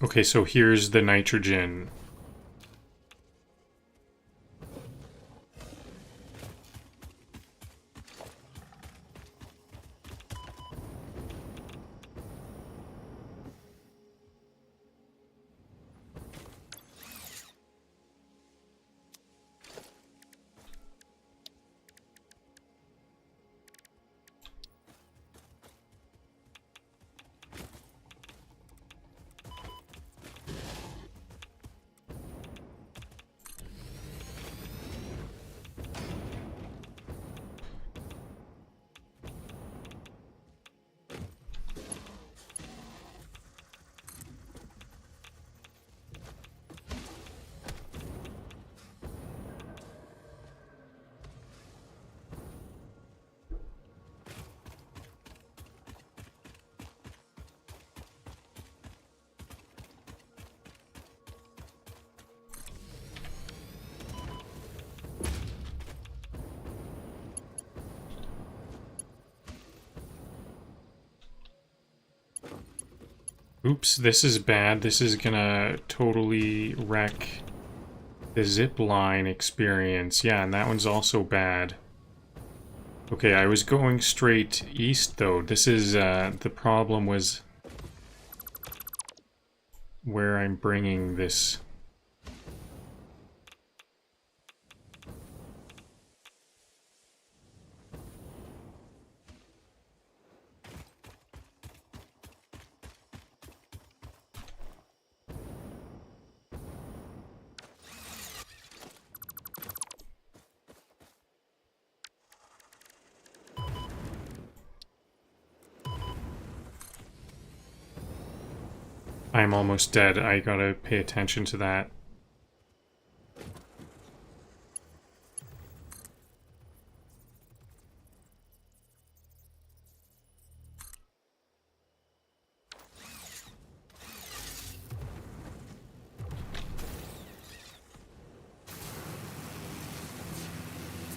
Okay, so here's the nitrogen. Oops, this is bad. This is gonna totally wreck the zip line experience. Yeah, and that one's also bad. Okay, I was going straight east though. This is, the problem was where I'm bringing this. I'm almost dead. I gotta pay attention to that.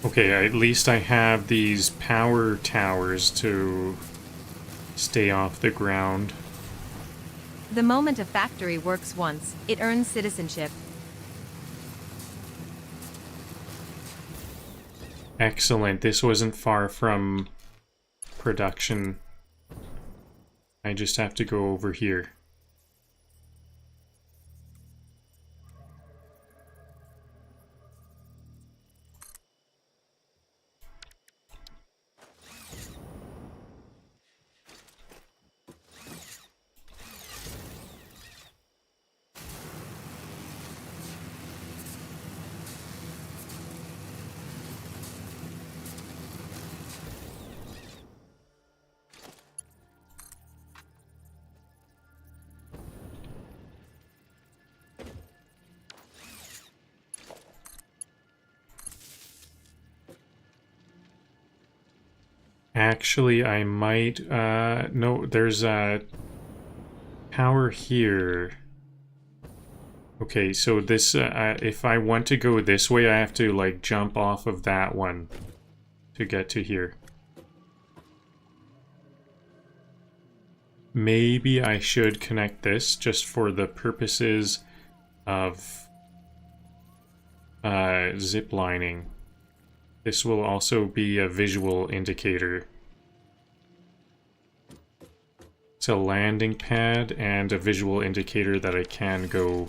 Okay, at least I have these power towers to stay off the ground. The moment a factory works once, it earns citizenship. Excellent. This wasn't far from production. I just have to go over here. Actually, I might, no, there's a power here. Okay, so this, if I want to go this way, I have to, like, jump off of that one to get to here. Maybe I should connect this just for the purposes of zip lining. This will also be a visual indicator. It's a landing pad and a visual indicator that I can go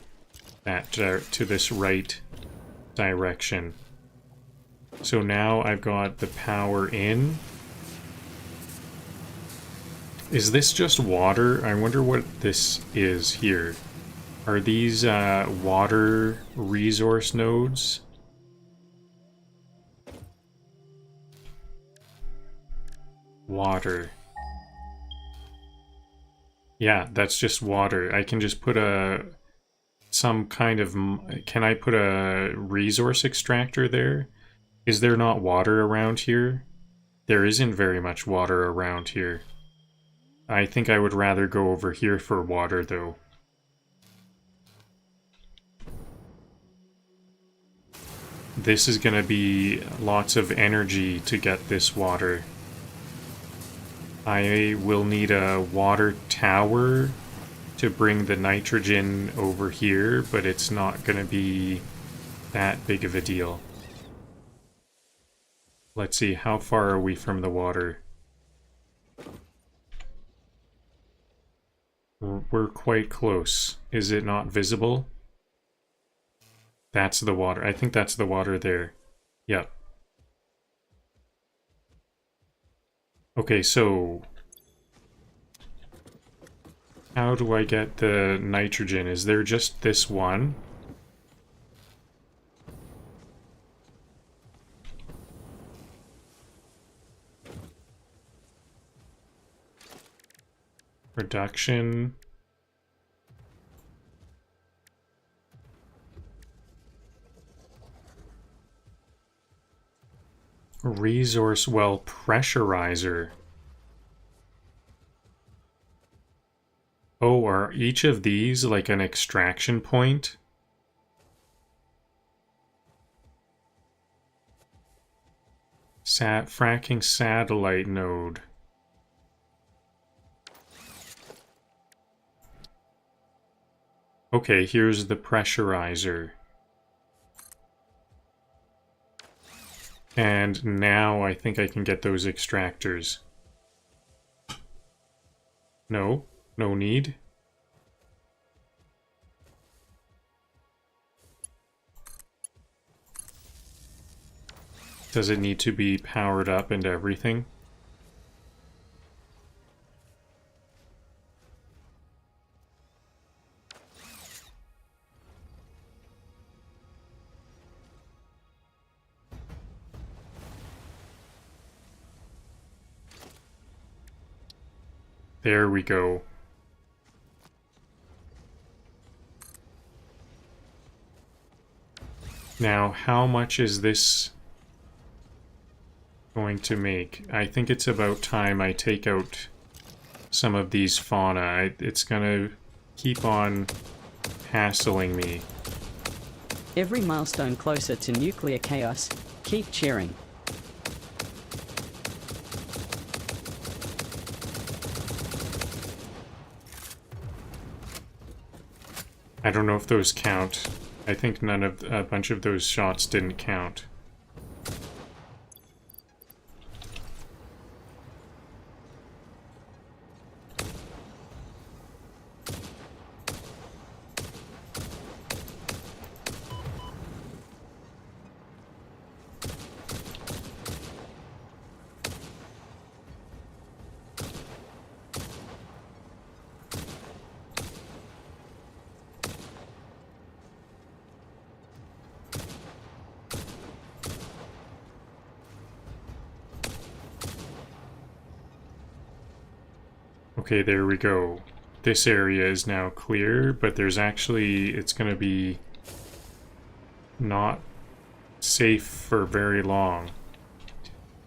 to this right direction. So now I've got the power in. Is this just water? I wonder what this is here. Are these water resource nodes? Water. Yeah, that's just water. I can just put some kind of... Can I put a resource extractor there? Is there not water around here? There isn't very much water around here. I think I would rather go over here for water, though. This is gonna be lots of energy to get this water. I will need a water tower to bring the nitrogen over here, but it's not going to be that big of a deal. Let's see, how far are we from the water? We're quite close. Is it not visible? That's the water. I think that's the water there. Yep. Okay, so how do I get the nitrogen? Is there just this one? Production. Resource well pressurizer. Oh, are each of these like an extraction point? Fracking satellite node. Okay, here's the pressurizer. And now I think I can get those extractors. No, no need. Does it need to be powered up and everything? There we go. Now, how much is this going to make? I think it's about time I take out some of these fauna. It's gonna keep on hassling me. Every milestone closer to nuclear chaos. Keep cheering. I don't know if those count. I think a bunch of those shots didn't count. Okay, there we go. This area is now clear, but there's actually, it's going to be not safe for very long.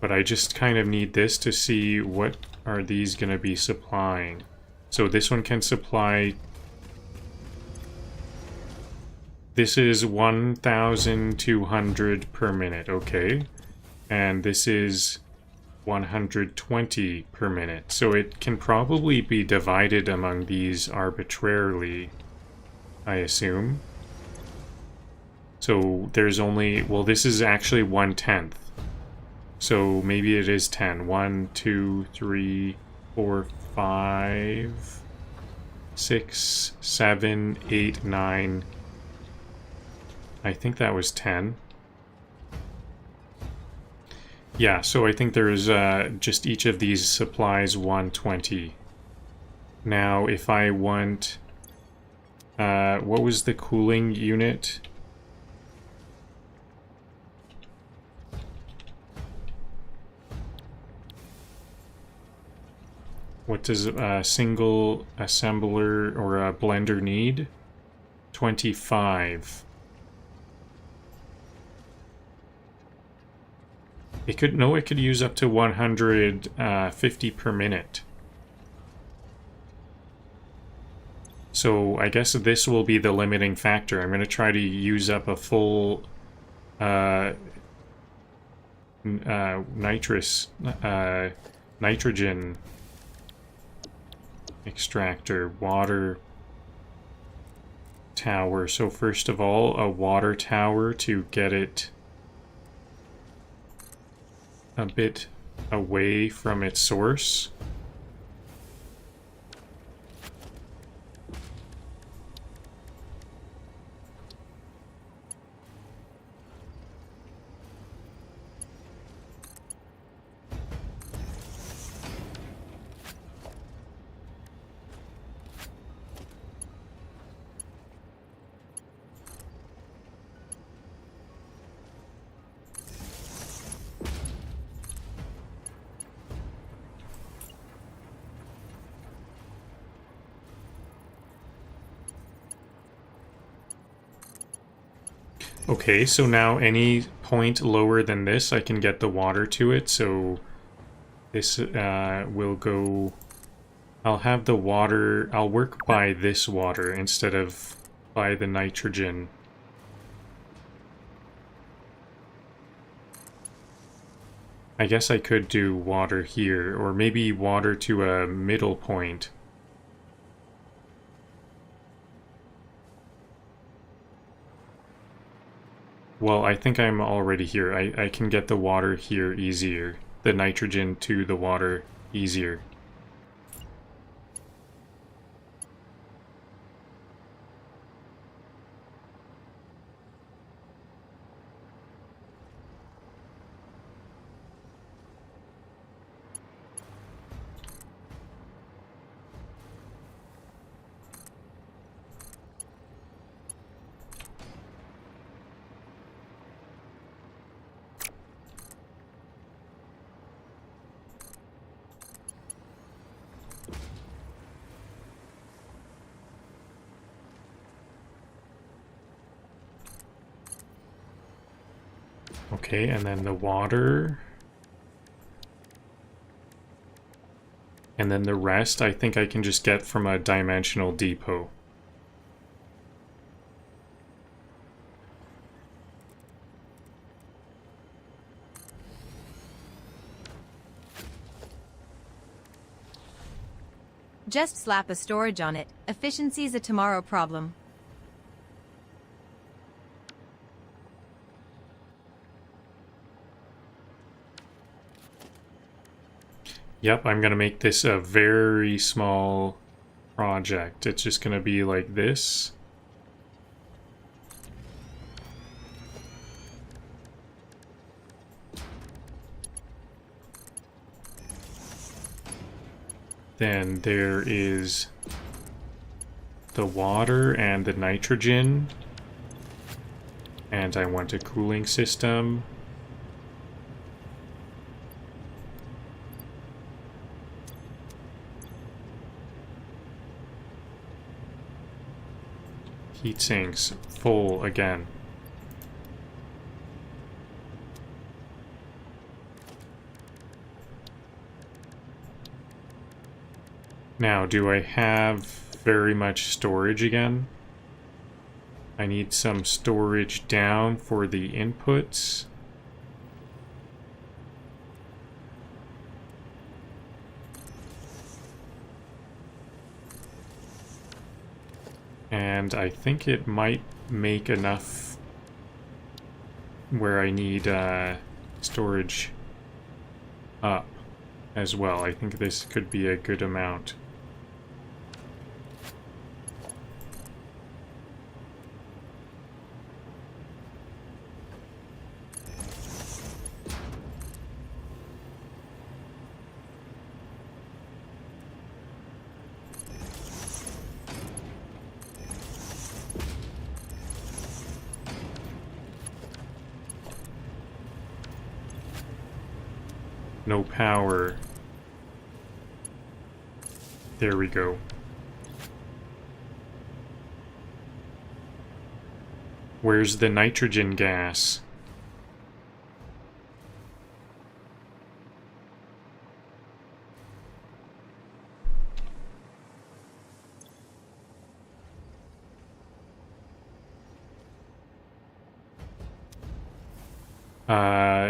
But I just kind of need this to see what are these going to be supplying. So this one can supply... This is 1,200 per minute, okay. And this is 120 per minute. So it can probably be divided among these arbitrarily, I assume. So there's only, well, this is actually 1/10. So maybe it is 10. 1, 2, 3, 4, 5, 6, 7, 8, 9. I think that was 10. Yeah, so I think there's just each of these supplies 120. Now, if I want... what was the cooling unit? What does a single assembler or a blender need? 25. It could use up to 150 per minute. So I guess this will be the limiting factor. I'm going to try to use up a full nitrogen extractor, water tower. So first of all, a water tower to get it a bit away from its source. Okay, so now any point lower than this, I can get the water to it, so this will go... I'll have the water... I'll work by this water instead of by the nitrogen. I guess I could do water here, or maybe water to a middle point. Well, I think I'm already here. I can get the water here easier. The nitrogen to the water easier. Okay, and then the water. And then the rest, I think I can just get from a dimensional depot. Just slap a storage on it. Efficiency's a tomorrow problem. Yep, I'm gonna make this a very small project. It's just gonna be like this. Then there is the water and the nitrogen. And I want a cooling system. Heat sinks full again. Now, do I have very much storage again? I need some storage down for the inputs. And I think it might make enough where I need storage up as well. I think this could be a good amount. No power. There we go. Where's the nitrogen gas?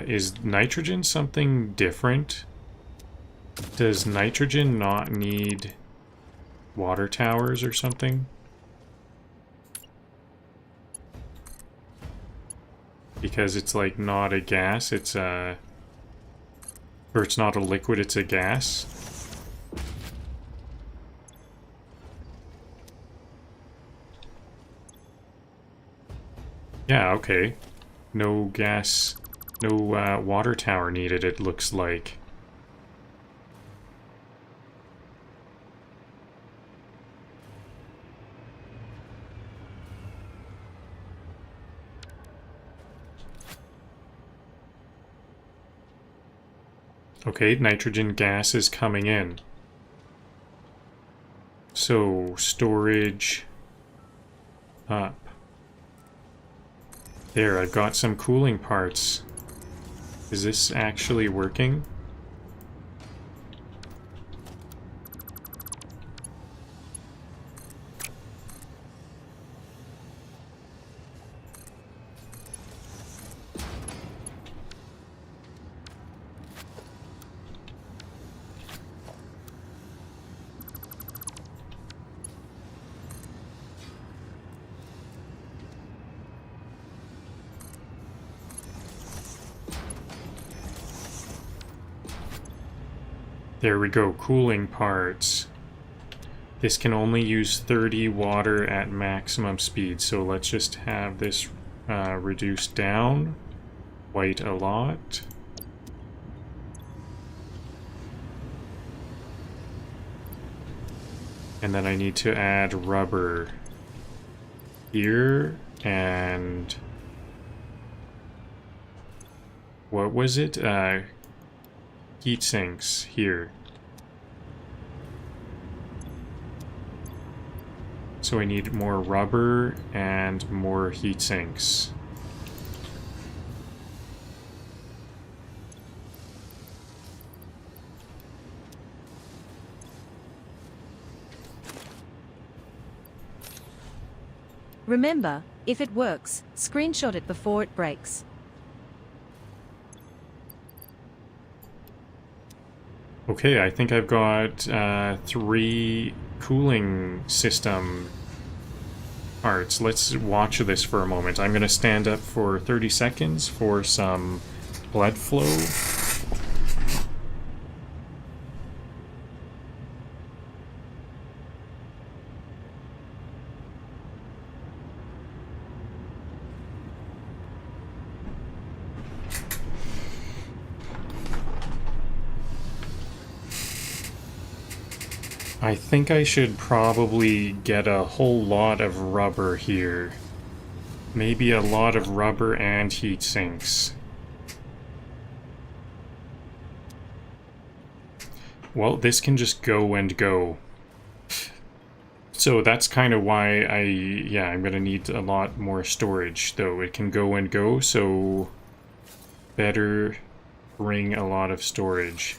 Is nitrogen something different? Does nitrogen not need water towers or something? Because it's like not a gas, it's a... Or it's not a liquid, it's a gas. Yeah, okay. No gas, no water tower needed, it looks like. Okay, nitrogen gas is coming in. So, storage up. There, I've got some cooling parts. Is this actually working? There we go, cooling parts. This can only use 30 water at maximum speed, so let's just have this reduced down quite a lot. And then I need to add rubber here, and what was it? Heat sinks here. So I need more rubber and more heat sinks. Remember, if it works, screenshot it before it breaks. Okay, I think I've got 3 cooling system parts. Let's watch this for a moment. I'm going to stand up for 30 seconds for some blood flow. I think I should probably get a whole lot of rubber here. Maybe a lot of rubber and heat sinks. Well, this can just go and go. So that's kind of why I'm gonna need a lot more storage, though. It can go and go, so better bring a lot of storage.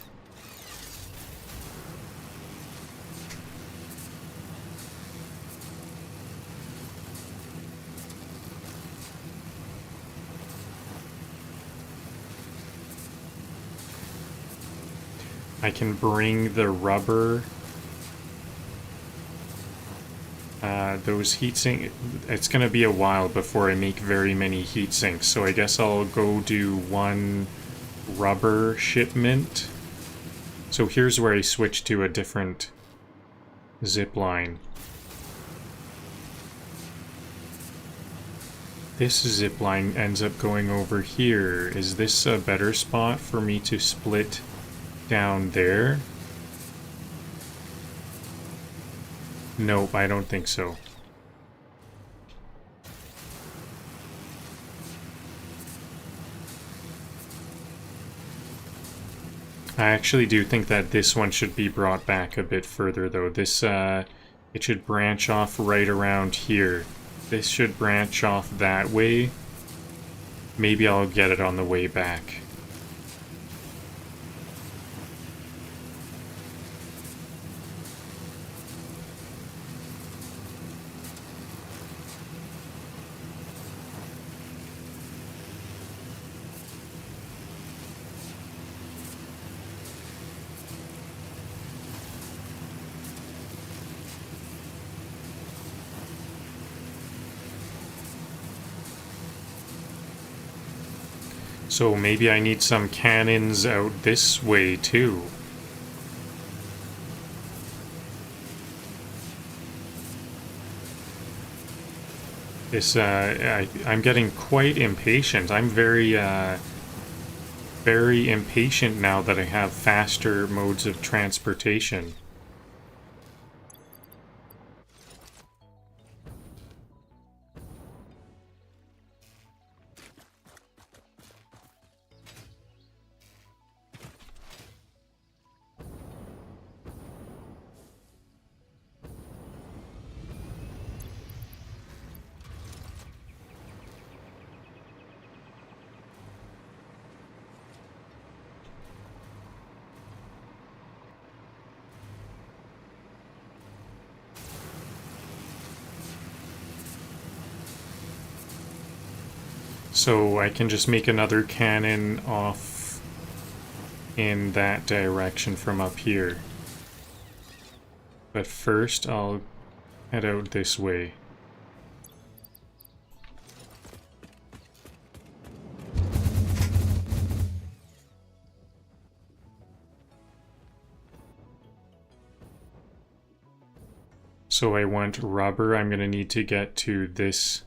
I can bring the rubber. Those heat sinks, it's gonna be a while before I make very many heat sinks, so I guess I'll go do one rubber shipment. So here's where I switch to a different zip line. This zip line ends up going over here. Is this a better spot for me to split down there? Nope, I don't think so. I actually do think that this one should be brought back a bit further, though. This, it should branch off right around here. This should branch off that way. Maybe I'll get it on the way back. So maybe I need some cannons out this way too. This, I'm getting quite impatient. I'm very impatient now that I have faster modes of transportation. So I can just make another cannon off in that direction from up here. But first I'll head out this way. So I want rubber. I'm gonna need to get to this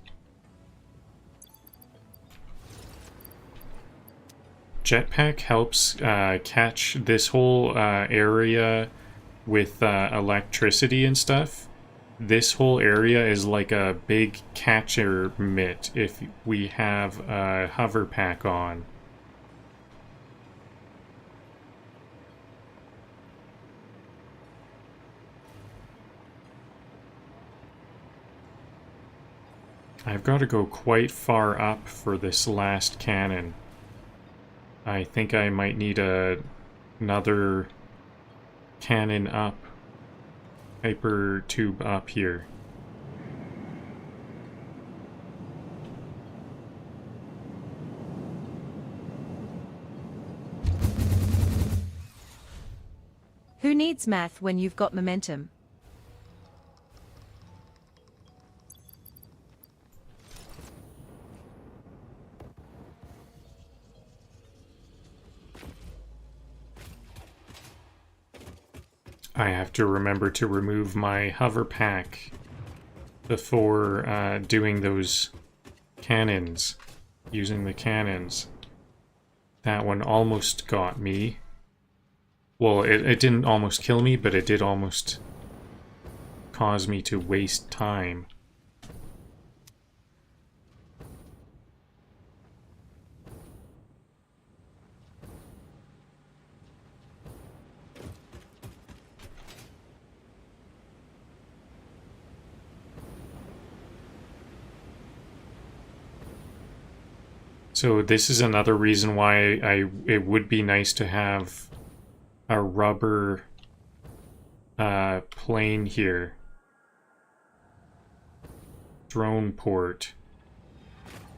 jetpack. Helps catch this whole area with electricity and stuff. This whole area is like a big catcher mitt if we have a hover pack on. I've got to go quite far up for this last cannon. I think I might need another cannon up, hyper tube up here. Who needs math when you've got momentum? I have to remember to remove my hover pack before doing those cannons, using the cannons. That one almost got me. Well, it didn't almost kill me, but it did almost cause me to waste time. So this is another reason why it would be nice to have a rubber plane here. Drone port.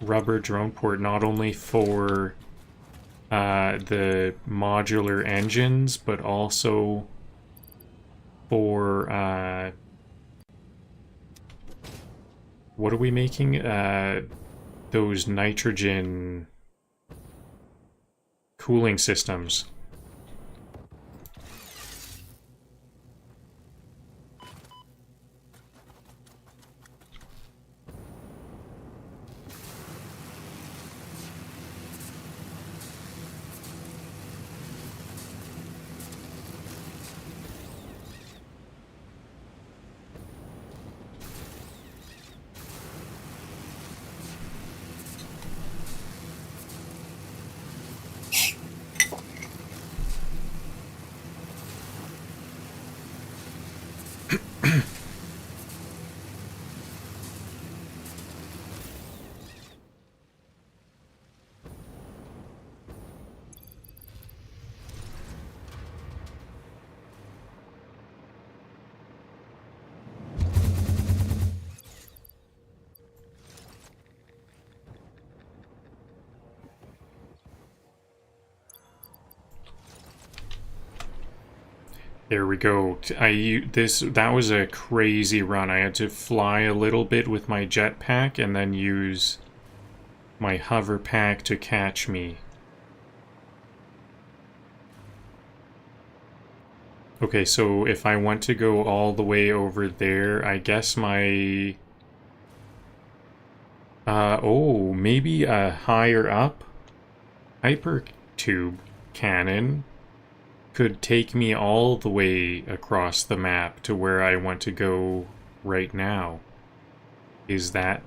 Rubber drone port, not only for the modular engines, but also for what are we making? Those nitrogen cooling systems. There we go. That was a crazy run. I had to fly a little bit with my jetpack and then use my hover pack to catch me. Okay, so if I want to go all the way over there, I guess my... oh, maybe a higher up hyper tube cannon could take me all the way across the map to where I want to go right now. Is that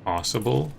possible?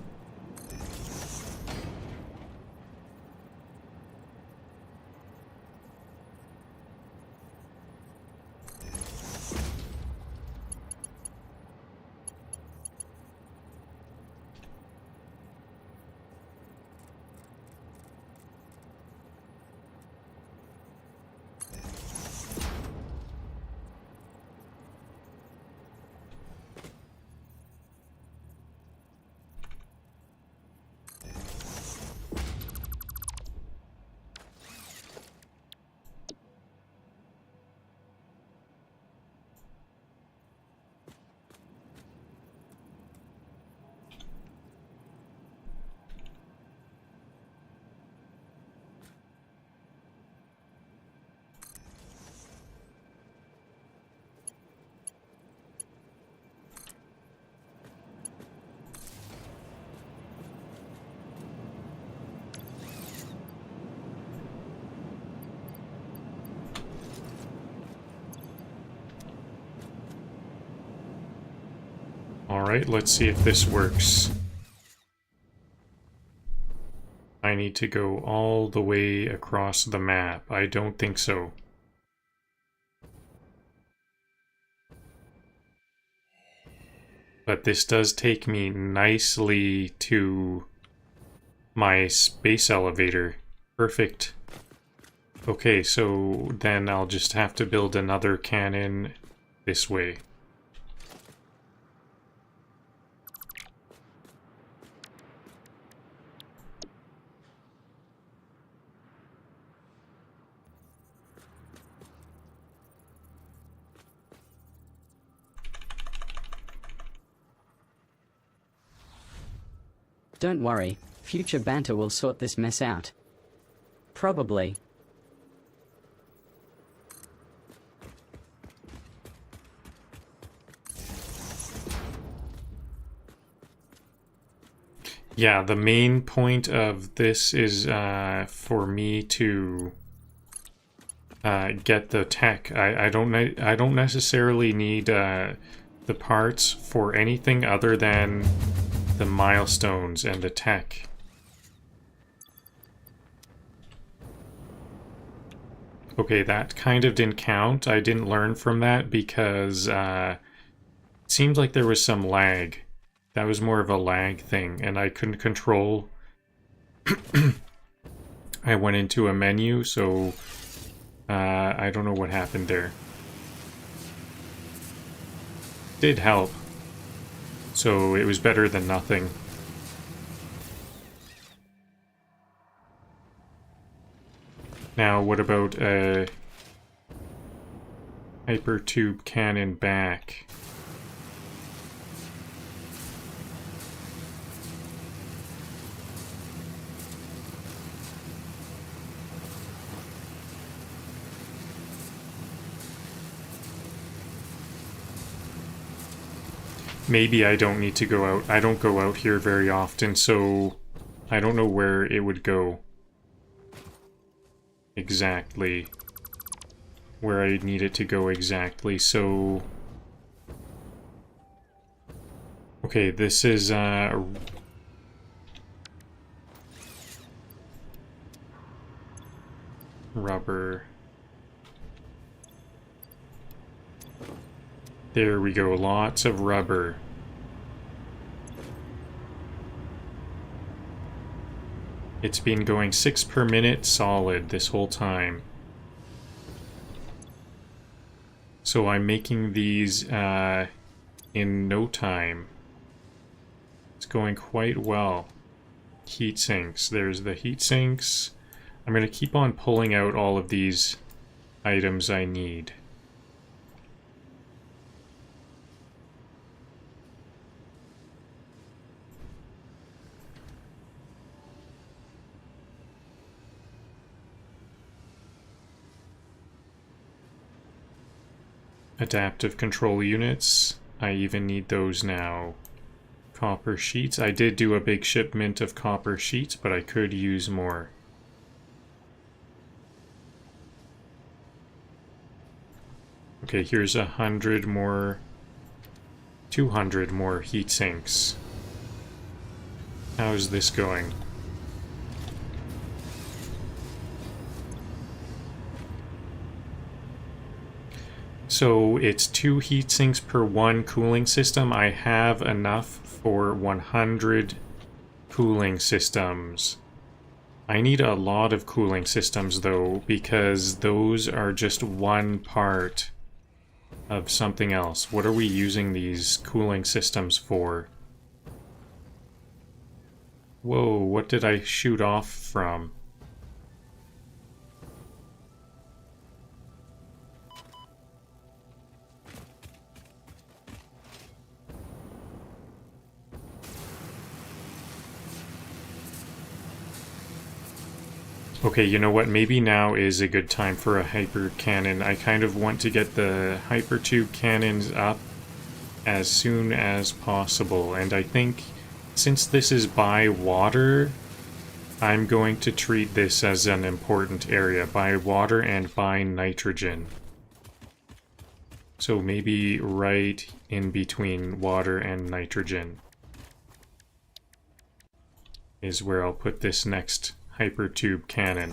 Alright, let's see if this works. I need to go all the way across the map. I don't think so. But this does take me nicely to my space elevator. Perfect. Okay, so then I'll just have to build another cannon this way. Don't worry, future Banter will sort this mess out. Probably. Yeah, the main point of this is for me to get the tech. I don't necessarily need the parts for anything other than the milestones and the tech. Okay, that kind of didn't count. I didn't learn from that because it seemed like there was some lag. That was more of a lag thing, and I couldn't control. I went into a menu, so I don't know what happened there. Did help. So it was better than nothing. Now, what about a hypertube cannon back? Maybe I don't need to go out. I don't go out here very often, so I don't know where it would go. Exactly. Where I need it to go exactly, so... Okay, this is, rubber. There we go, lots of rubber. It's been going 6 per minute solid this whole time. So I'm making these in no time. It's going quite well. Heat sinks. There's the heat sinks. I'm going to keep on pulling out all of these items I need. Adaptive control units. I even need those now. Copper sheets. I did do a big shipment of copper sheets, but I could use more. Okay, here's 100 more, 200 more heat sinks. How's this going? So it's 2 heat sinks per 1 cooling system. I have enough for 100 cooling systems. I need a lot of cooling systems though, because those are just one part of something else. What are we using these cooling systems for? Whoa, what did I shoot off from? Okay, you know what? Maybe now is a good time for a hyper cannon. I kind of want to get the hypertube cannons up as soon as possible. And I think since this is by water, I'm going to treat this as an important area. By water and by nitrogen. So maybe right in between water and nitrogen is where I'll put this next hypertube cannon.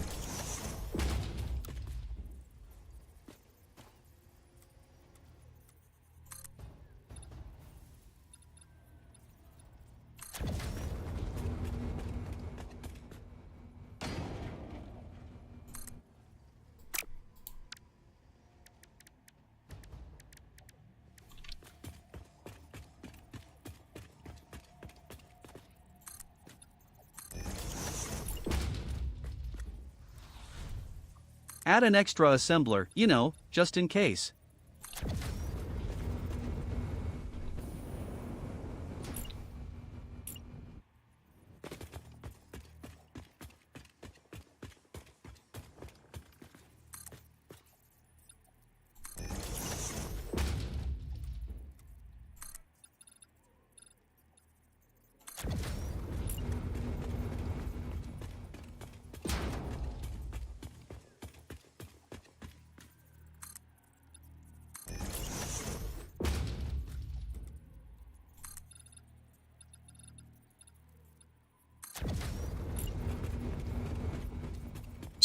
Add an extra assembler, you know, just in case.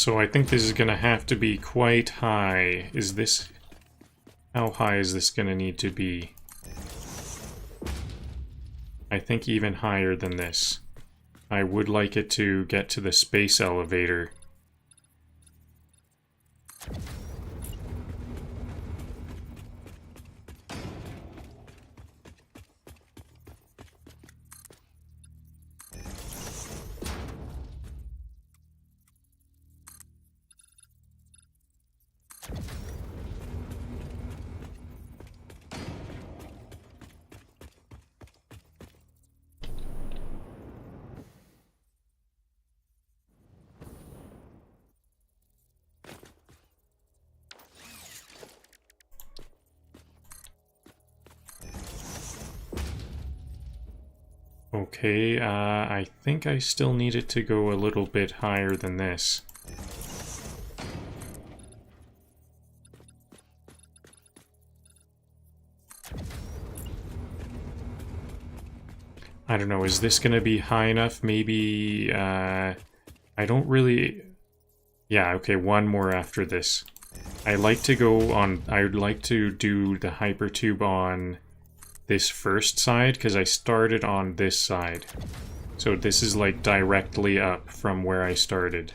So I think this is going to have to be quite high. Is this... How high is this going to need to be? I think even higher than this. I would like it to get to the space elevator. Okay, I think I still need it to go a little bit higher than this. I don't know, is this gonna be high enough? Maybe, I don't really... Yeah, okay, one more after this. I like to go on... I would like to do the hypertube on this first side, because I started on this side. So this is like directly up from where I started.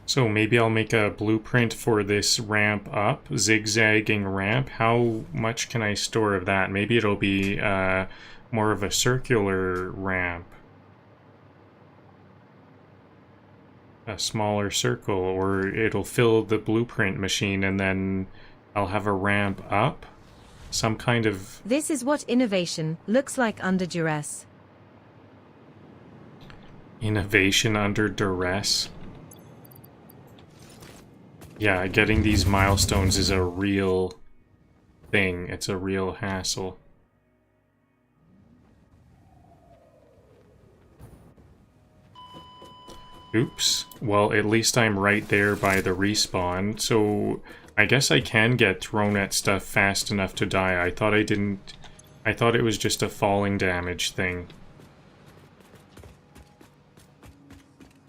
So maybe I'll make a blueprint for this ramp up, zigzagging ramp. How much can I store of that? Maybe it'll be more of a circular ramp. A smaller circle, or it'll fill the blueprint machine and then I'll have a ramp up. Some kind of... This is what innovation looks like under duress. Innovation under duress. Yeah, getting these milestones is a real thing. It's a real hassle. Oops. Well, at least I'm right there by the respawn, so I guess I can get thrown at stuff fast enough to die. I thought I didn't... I thought it was just a falling damage thing.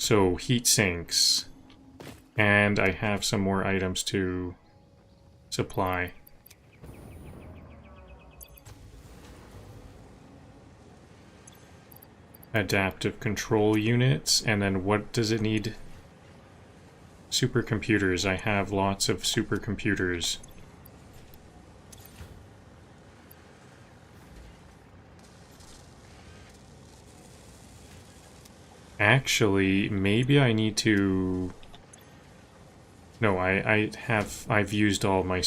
So heat sinks. And I have some more items to supply. Adaptive control units, and then what does it need? Supercomputers. I have lots of supercomputers. Actually, maybe I need to... No, I've used all my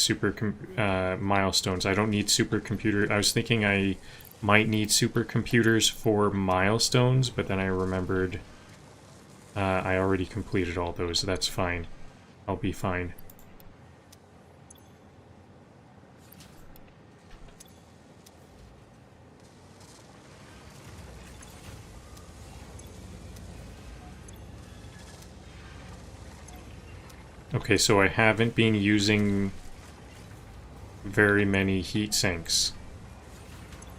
milestones. I don't need supercomputer. I was thinking I might need supercomputers for milestones, but then I remembered I already completed all those. That's fine. I'll be fine. Okay, so I haven't been using very many heat sinks.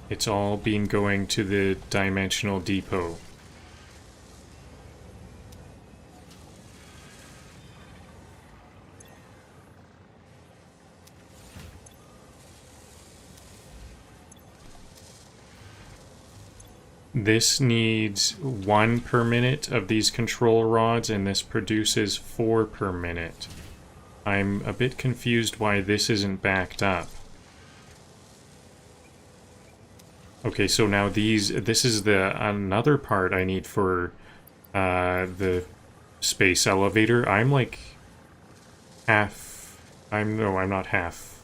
It's all been going to the dimensional depot. This needs 1 per minute of these control rods, and this produces 4 per minute. I'm a bit confused why this isn't backed up. Okay, so now this is another part I need for the space elevator. I'm like half, no, I'm not half.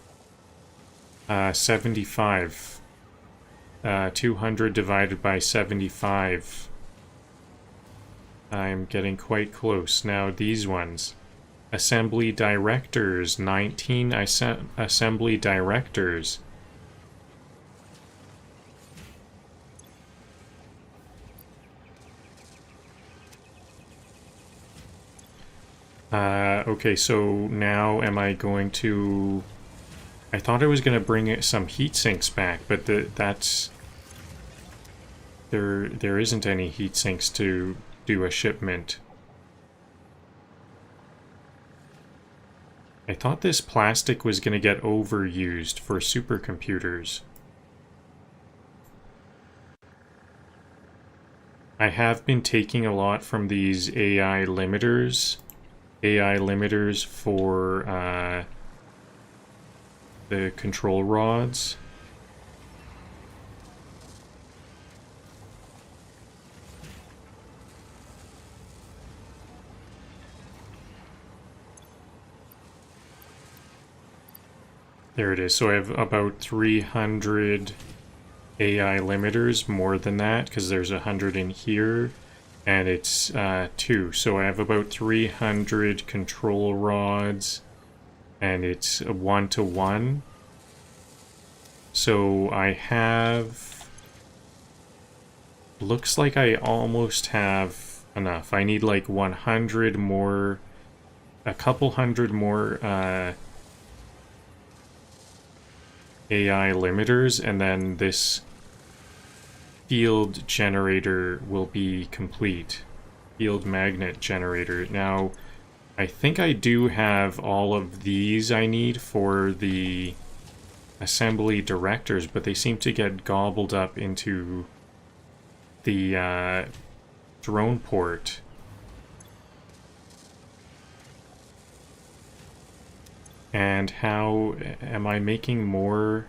75. 200 divided by 75. I'm getting quite close. Now these ones. Assembly directors. 19 assembly directors. Okay, so now am I going to... I thought I was going to bring some heat sinks back, but there isn't any heat sinks to do a shipment. I thought this plastic was going to get overused for supercomputers. I have been taking a lot from these AI limiters for the control rods. There it is. So I have about 300 AI limiters, more than that, because there's 100 in here, and it's 2. So I have about 300 control rods, and it's a 1-to-1. So I have... Looks like I almost have enough. I need like 100 more... A couple hundred more AI limiters, and then this field generator will be complete. Field magnet generator. Now, I think I do have all of these I need for the assembly directors, but they seem to get gobbled up into the drone port. And how am I making more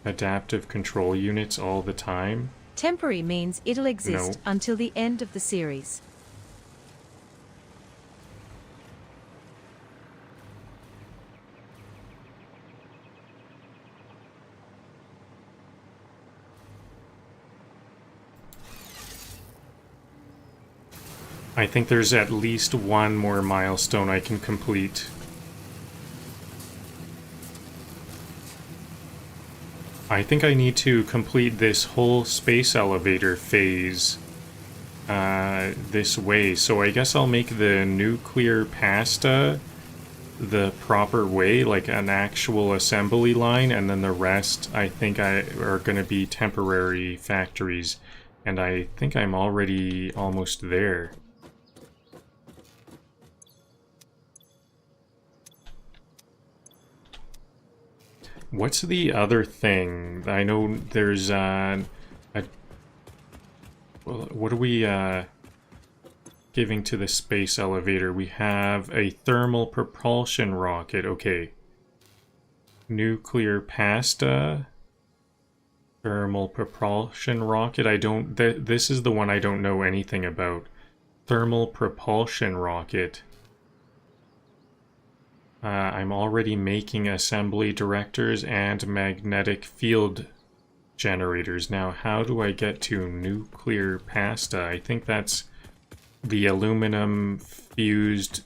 adaptive control units all the time? Temporary means it'll exist until the end of the series. I think there's at least one more milestone I can complete. I think I need to complete this whole space elevator phase this way. So I guess I'll make the nuclear pasta the proper way, like an actual assembly line, and then the rest I think are going to be temporary factories. And I think I'm already almost there. What's the other thing? I know there's well, what are we giving to the space elevator? We have a thermal propulsion rocket. Okay. Nuclear pasta. Thermal propulsion rocket. I don't... this is the one I don't know anything about. Thermal propulsion rocket. I'm already making assembly directors and magnetic field generators. Now, how do I get to nuclear pasta? I think that's the aluminum fused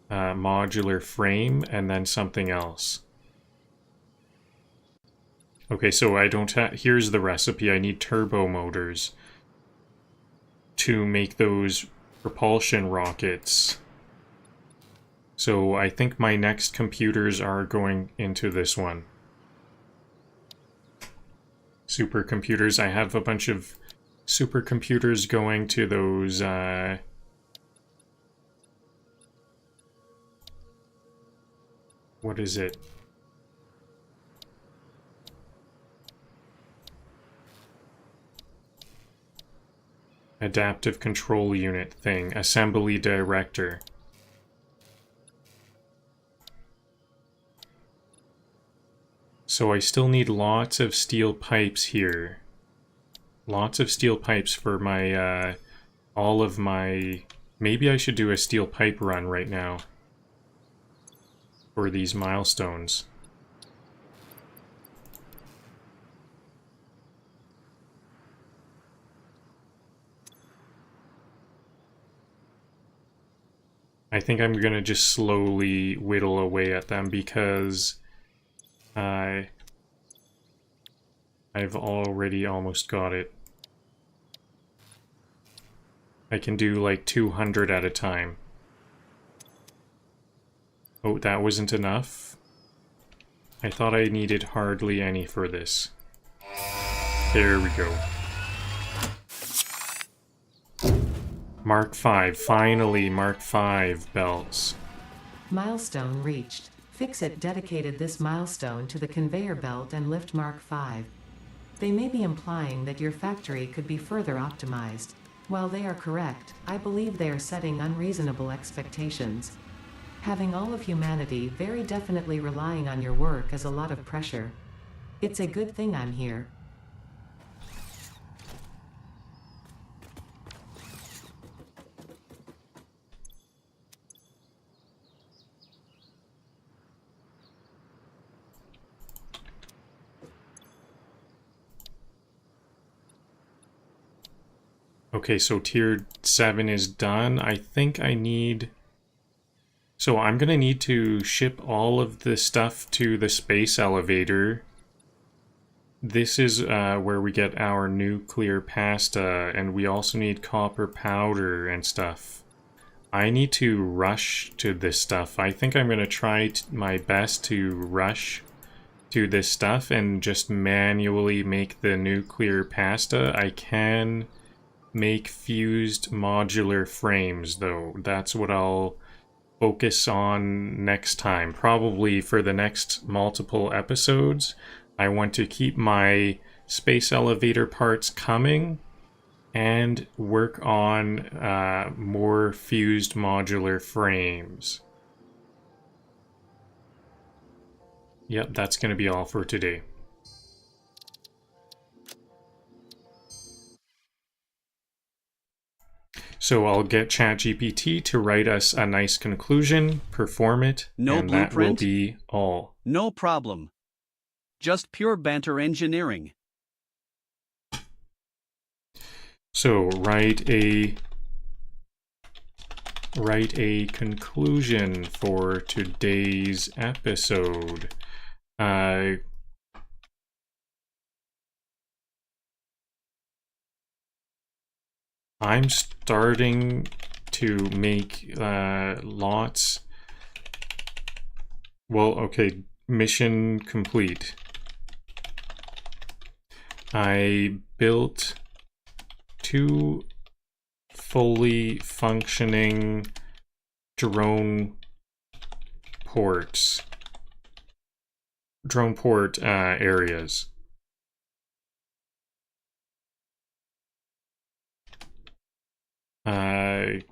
modular frame and then something else. Okay, so I don't have... here's the recipe. I need turbo motors to make those propulsion rockets. So I think my next computers are going into this one. Supercomputers. I have a bunch of supercomputers going to those what is it? Adaptive control unit thing. Assembly director. So I still need lots of steel pipes here. Lots of steel pipes for my, all of my... Maybe I should do a steel pipe run right now for these milestones. I think I'm gonna just slowly whittle away at them because I've already almost got it. I can do like 200 at a time. Oh, that wasn't enough? I thought I needed hardly any for this. There we go. Mark 5. Finally, Mark 5 belts. Milestone reached. Fixit dedicated this milestone to the conveyor belt and lift Mark 5. They may be implying that your factory could be further optimized. While they are correct, I believe they are setting unreasonable expectations. Having all of humanity very definitely relying on your work is a lot of pressure. It's a good thing I'm here. Okay, so tier 7 is done. I think I need... So I'm gonna need to ship all of the stuff to the space elevator. This is where we get our nuclear pasta, and we also need copper powder and stuff. I need to rush to this stuff. I think I'm gonna try my best to rush to this stuff and just manually make the nuclear pasta. I can make fused modular frames, though. That's what I'll focus on next time. Probably for the next multiple episodes. I want to keep my space elevator parts coming and work on more fused modular frames. Yep, that's going to be all for today. So I'll get ChatGPT to write us a nice conclusion, perform it, No and that will blueprint? be all. No problem. Just pure banter engineering. So write a conclusion for today's episode. I'm starting to make lots. Well, okay, mission complete. I built 2 fully functioning drone ports. drone port areas. I'm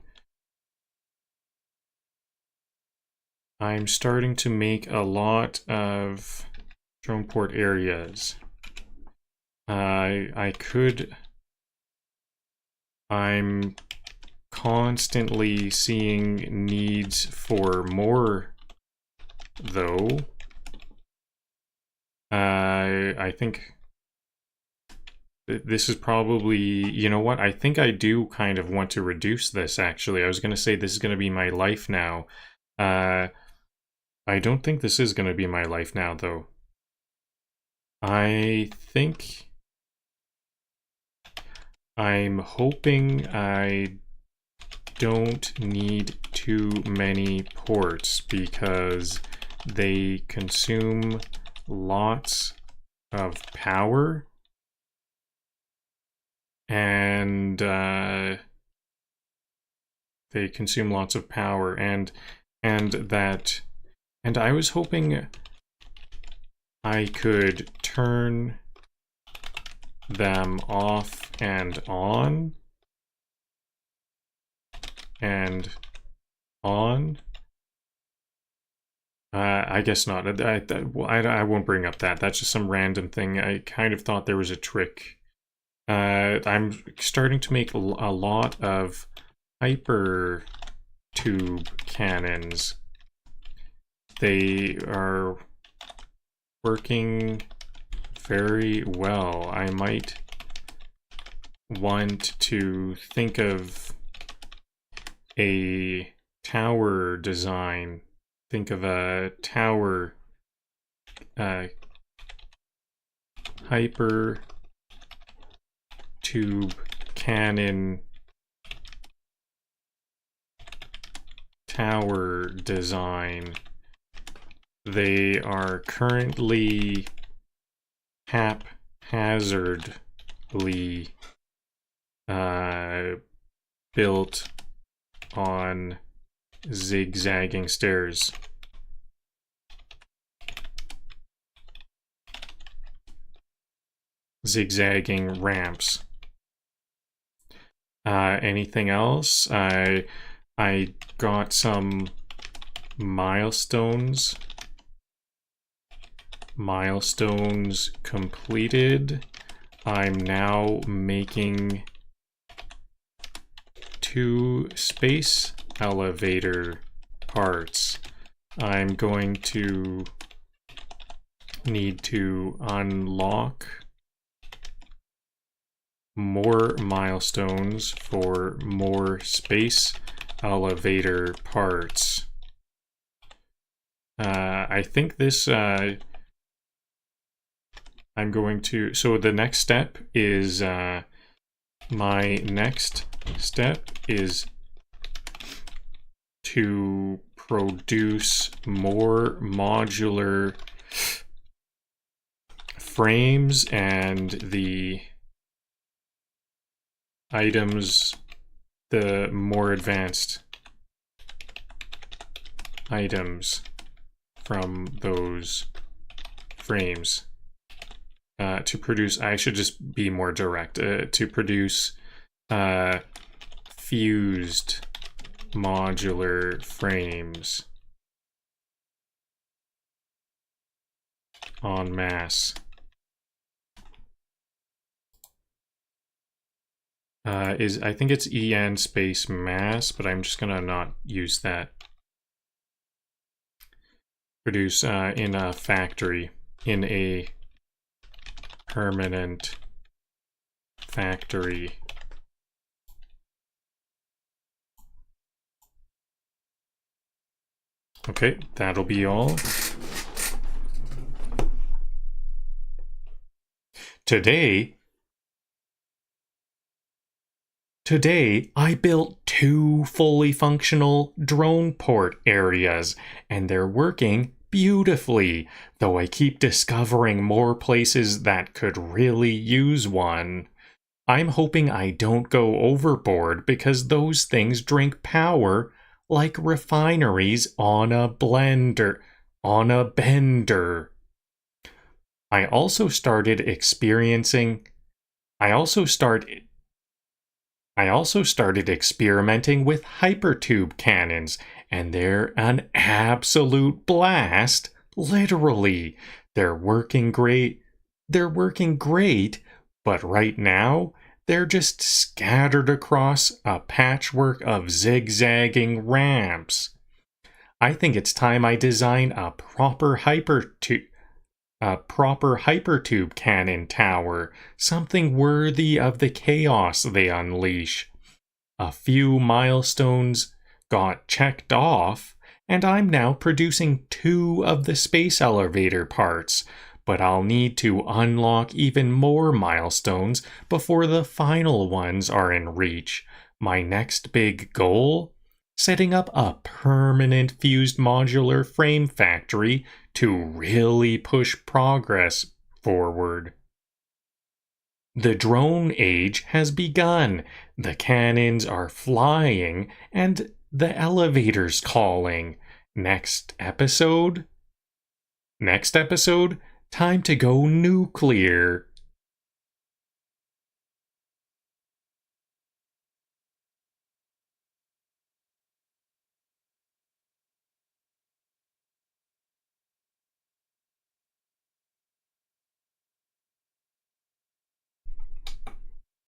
starting to make a lot of drone port areas. I'm constantly seeing needs for more, though. I think this is probably, you know what? I think I do kind of want to reduce this, actually. I was going to say this is going to be my life now. I don't think this is going to be my life now, though. I think I'm hoping I don't need too many ports because they consume lots of power, and they consume lots of power, and I was hoping I could turn them off and on and on. I guess not. I won't bring up that. That's just some random thing. I kind of thought there was a trick. I'm starting to make a lot of hyper tube cannons. They are working very well. I might want to think of a tower design. Think of a tower hyper tube cannon tower design. They are currently haphazardly built on zigzagging stairs. Zigzagging ramps. Anything else? I got some milestones. Milestones completed. I'm now making 2 space elevator parts. I'm going to need to unlock more milestones for more space elevator parts. I think this I'm going to, so the next step is my next step is to produce more modular frames and the items, the more advanced items from those frames. To produce, I should just be more direct, to produce fused modular frames en masse. I think it's en space mass, but I'm just gonna not use that. Produce in a factory, in a permanent factory. Okay, that'll be all. Today I built 2 fully functional drone port areas, and they're working beautifully, though I keep discovering more places that could really use one. I'm hoping I don't go overboard because those things drink power like refineries on a bender. I also started experimenting with hypertube cannons, and they're an absolute blast. Literally. They're working great. But right now, they're just scattered across a patchwork of zigzagging ramps. I think it's time I design a proper hypertube cannon tower, something worthy of the chaos they unleash. A few milestones got checked off, and I'm now producing 2 of the space elevator parts, but I'll need to unlock even more milestones before the final ones are in reach. My next big goal? Setting up a permanent fused modular frame factory to really push progress forward. The drone age has begun. The cannons are flying, and the elevator's calling. Next episode? Time to go nuclear.